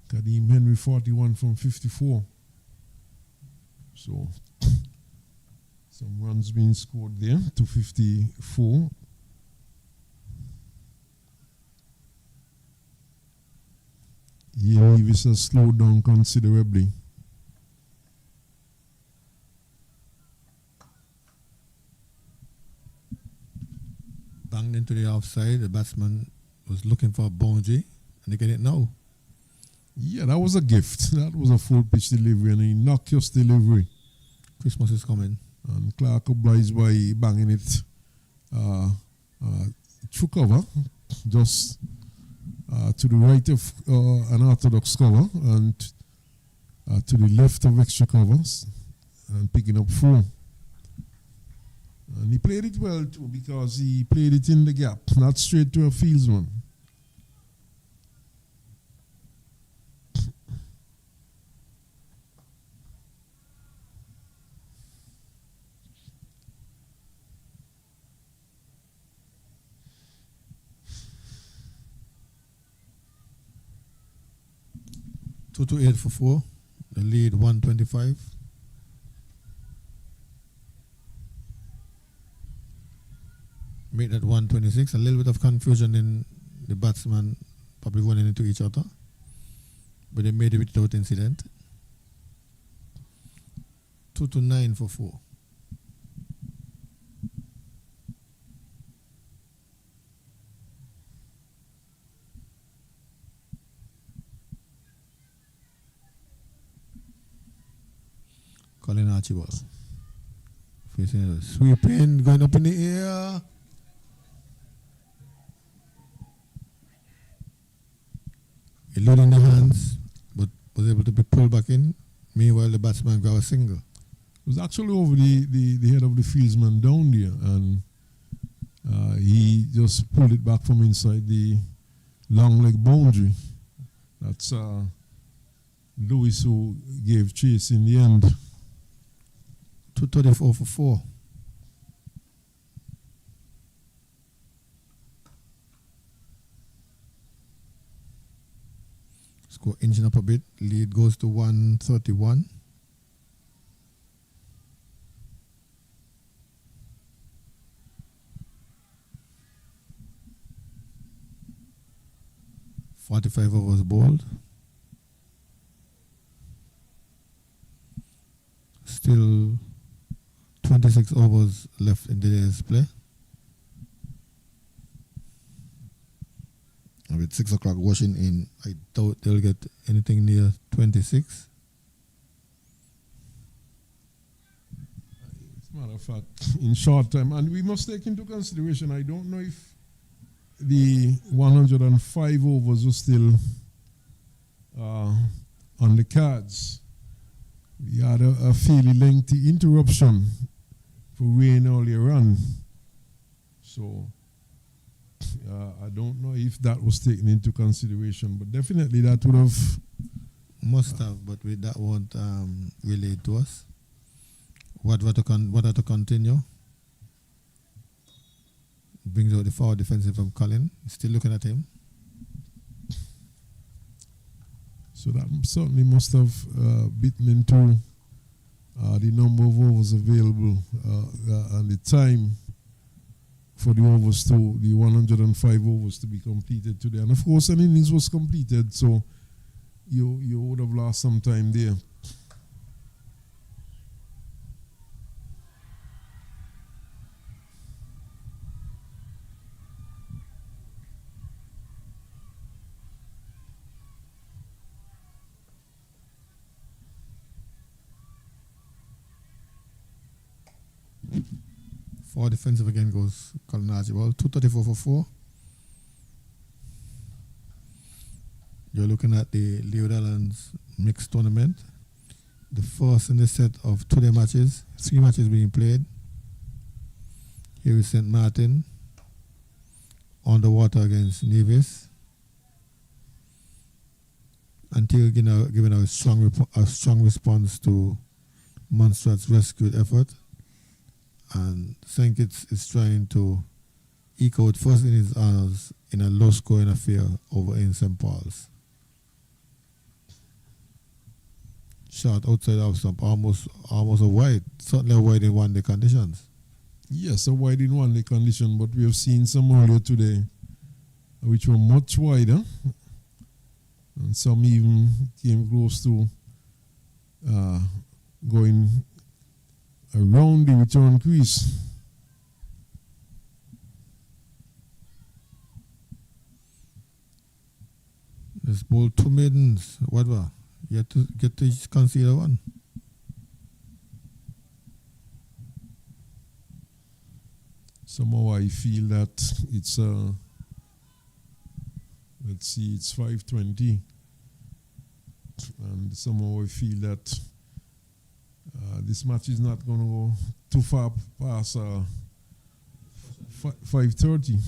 Kadeem Henry, 41 from 54. So some runs being scored there, 254. Yeah, Nevis has slowed down considerably.
Banged into the offside. The batsman was looking for a boundary, and they get it now.
Yeah, that was a gift. That was a full pitch delivery and a innocuous delivery.
Christmas is coming.
And Clark obliged by banging it through cover, just to the right of an orthodox cover and to the left of extra covers, and picking up 4. And he played it well too, because he played it in the gap, not straight to a fieldsman.
Two to 8 for 4. The lead 125. Made that 126. A little bit of confusion in the batsman probably running into each other, but they made it without incident. 2 to 9 for 4. Colin Archibald facing a sweeping, going up in the air. Eluding the hands, but was able to be pulled back in. Meanwhile, the batsman got a single.
It was actually over the head of the fieldsman down there, and he just pulled it back from inside the long leg boundary. That's Lewis who gave chase in the end.
234 for 4. Score inching up a bit. Lead goes to 131. .45 overs bowled. Still 26 overs left in today's play. And with 6 o'clock washing in, I doubt they'll get anything near 26.
As a matter of fact, in short time, and we must take into consideration, I don't know if the 105 overs were still on the cards. We had a fairly lengthy interruption for rain earlier on. So I don't know if that was taken into consideration, but definitely that would have.
Must have, but that won't relate to us. What are to continue? Brings out the forward defensive from Colin. Still looking at him.
So that certainly must have bitten into the number of overs available and the time for the overs to the 105 overs to be completed today. And of course, an innings was completed, so you would have lost some time there.
For defensive again goes Colin Archibald. 234 for 4. You're looking at the Leo Dallon's mixed tournament. The first in the set of 2-day matches. 3 matches being played. Here is St. Maarten on the water against Nevis. Until giving a strong response to Montserrat's rescue effort. And St. Kitts is trying to eke out first innings honors in a low-scoring affair over in St. Paul's. Shot outside off stump, almost a wide, certainly a wide in one-day conditions.
Yes, a wide in one-day condition, but we have seen some earlier today which were much wider, and some even came close to going around the return crease.
This ball 2 maidens, whatever. You have to get to concede one.
Somehow I feel that it's let's see, it's 5:20, and somehow I feel that this match is not going to go too far past 5:30.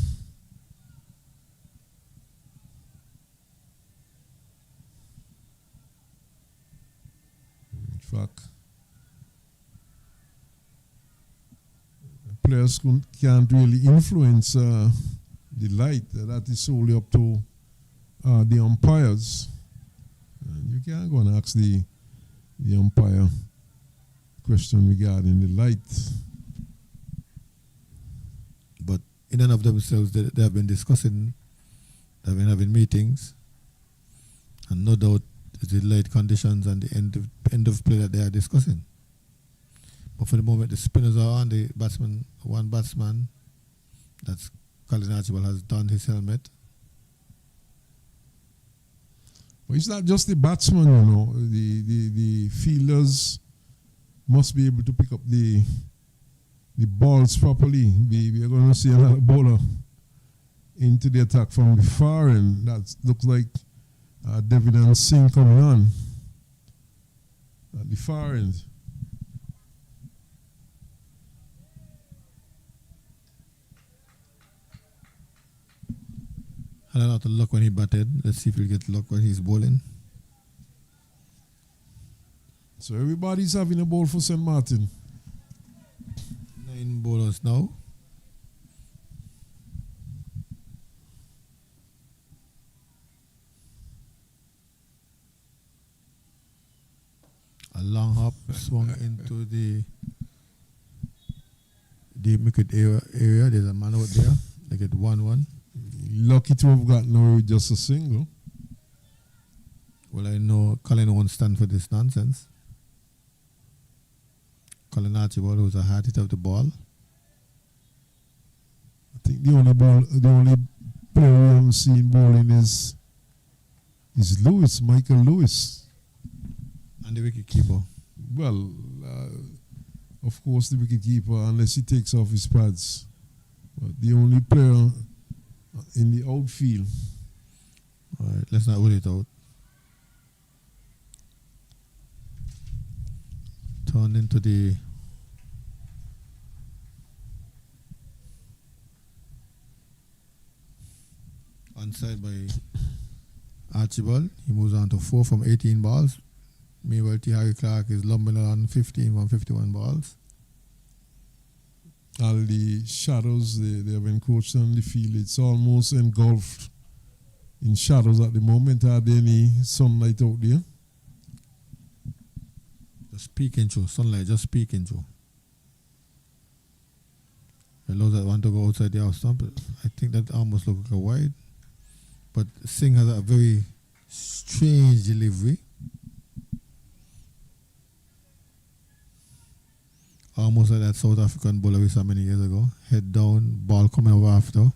In fact, players can't really influence the light. That is solely up to the umpires. And you can't go and ask the umpire question regarding the light.
But in and of themselves, they have been discussing, they have been having meetings, and no doubt it's the light conditions and the end of play that they are discussing. But for the moment, the spinners are on. The batsman, one batsman, that's Colin Archibald, has donned his helmet.
Well, it's not just the batsman, you know. The fielders must be able to pick up the balls properly. We are going to see another bowler into the attack from the far end. That looks like Devin Singh coming on at the far end.
Had a lot of luck when he batted. Let's see if he'll get luck when he's bowling.
So everybody's having a ball for St. Maarten.
9 bowlers now. A long hop swung into the wicket area. There's a man out there. They get 1-1.
Lucky to have gotten away with just a single.
Well, I know Colin won't stand for this nonsense. Colin Archibald, who's a hard hit of the ball.
I think the only player we haven't seen bowling is Lewis, Michael Lewis.
And the wicket keeper.
Well, of course the wicket keeper, unless he takes off his pads. But the only player in the outfield.
All right, let's not rule it out. Turned into the onside by Archibald. He moves on to 4 from 18 balls. Meanwhile, T. Harry Clark is lumbering on 15 from 51 balls.
All the shadows they have encroached on the field. It's almost engulfed in shadows at the moment. Are there any sunlight out there?
Just peeking through, sunlight just peeking through. Those that want to go outside the house stump, I think that almost looks like a wide. But Singh has a very strange delivery. Almost like that South African bowler we saw many years ago. Head down, ball coming over after. And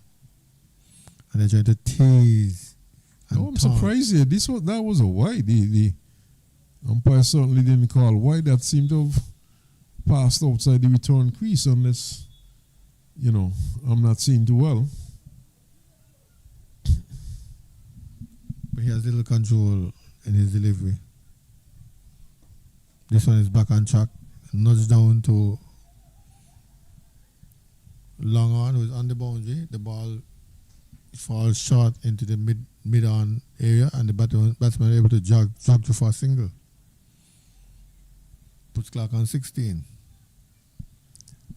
they're trying to tease.
No, I'm surprised here. That was a wide. The umpire certainly didn't call wide. That seemed to have passed outside the return crease, unless, you know, I'm not seeing too well.
But he has little control in his delivery. This one is back on track. Nudge down to long on, who's on the boundary. The ball falls short into the mid-on area, and the batsman is able to jog through for a single. Puts clock on 16.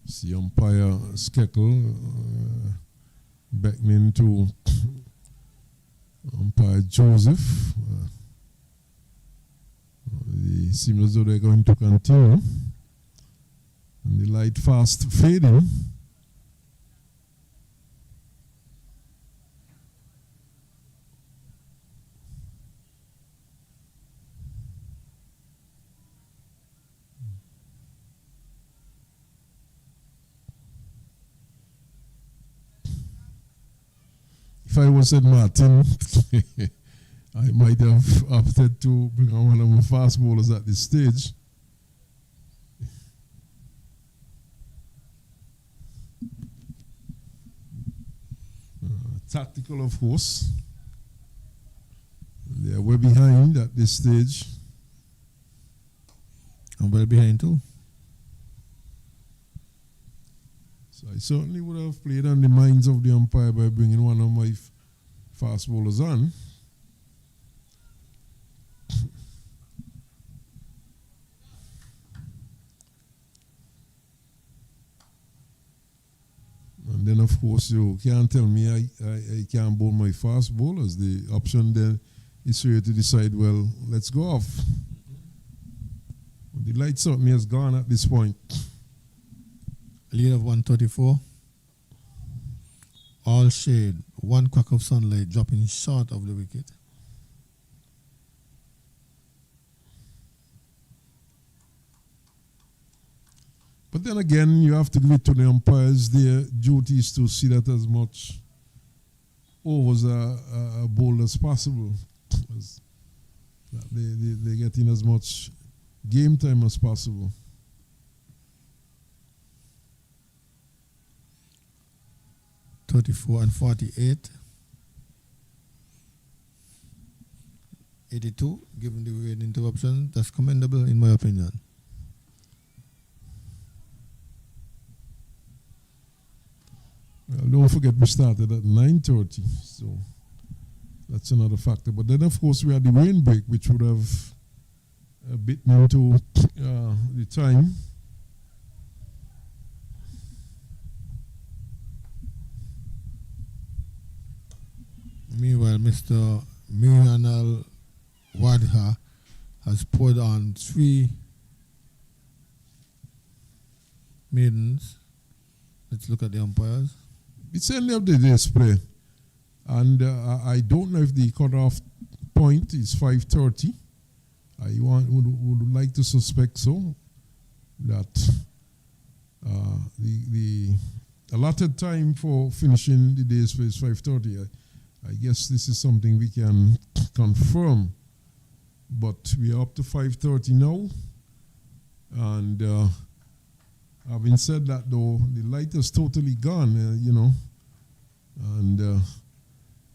See umpire Skekel beckoning to umpire Joseph. It seems as though they're going to continue. And the light fast fading. If I was at Maarten, I might have opted to bring on one of my fast bowlers at this stage. Tactical, of course. They are way behind at this stage.
I'm well behind too.
So I certainly would have played on the minds of the umpire by bringing one of my fast bowlers on. And then, of course, you can't tell me I can't bowl my fast bowlers. The option then is for you to decide, well, let's go off. But the light certainly has gone at this point.
Lead of 134. All shade. One crack of sunlight dropping short of the wicket.
But then again, you have to give it to the umpires. Their duty is to see that as much overs are bowled as possible. They get in as much game time as possible.
.34 and 48. 82, given the weird interruption. That's commendable in my opinion.
Well, don't forget we started at 9:30, so that's another factor. But then, of course, we had the rain break, which would have bitten into the time.
Meanwhile, Mr. Miranal Wadha has poured on 3 maidens. Let's look at the umpires.
It's end of the day spray, and I don't know if the cutoff point is 5:30. I would like to suspect so that the allotted time for finishing the day spray is 5:30. I guess this is something we can confirm, but we are up to 5:30 now, and. Having said that, though, the light is totally gone, and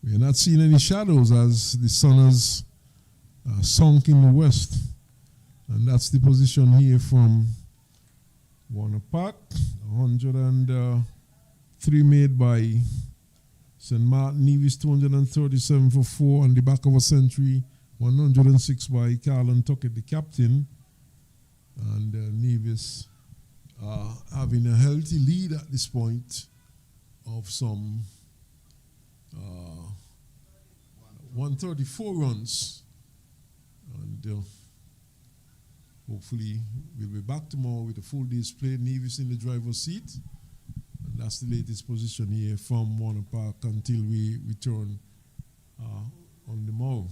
we are not seeing any shadows as the sun has sunk in the west. And that's the position here from Warner Park. 103 made by St. Maarten. Nevis 237 for 4 on the back of a century. 106 by Carlin Tuckett, the captain. And Nevis having a healthy lead at this point of some 134 runs. And hopefully we'll be back tomorrow with a full day's play. Nevis in the driver's seat. And that's the latest position here from Warner Park until we return on the morrow.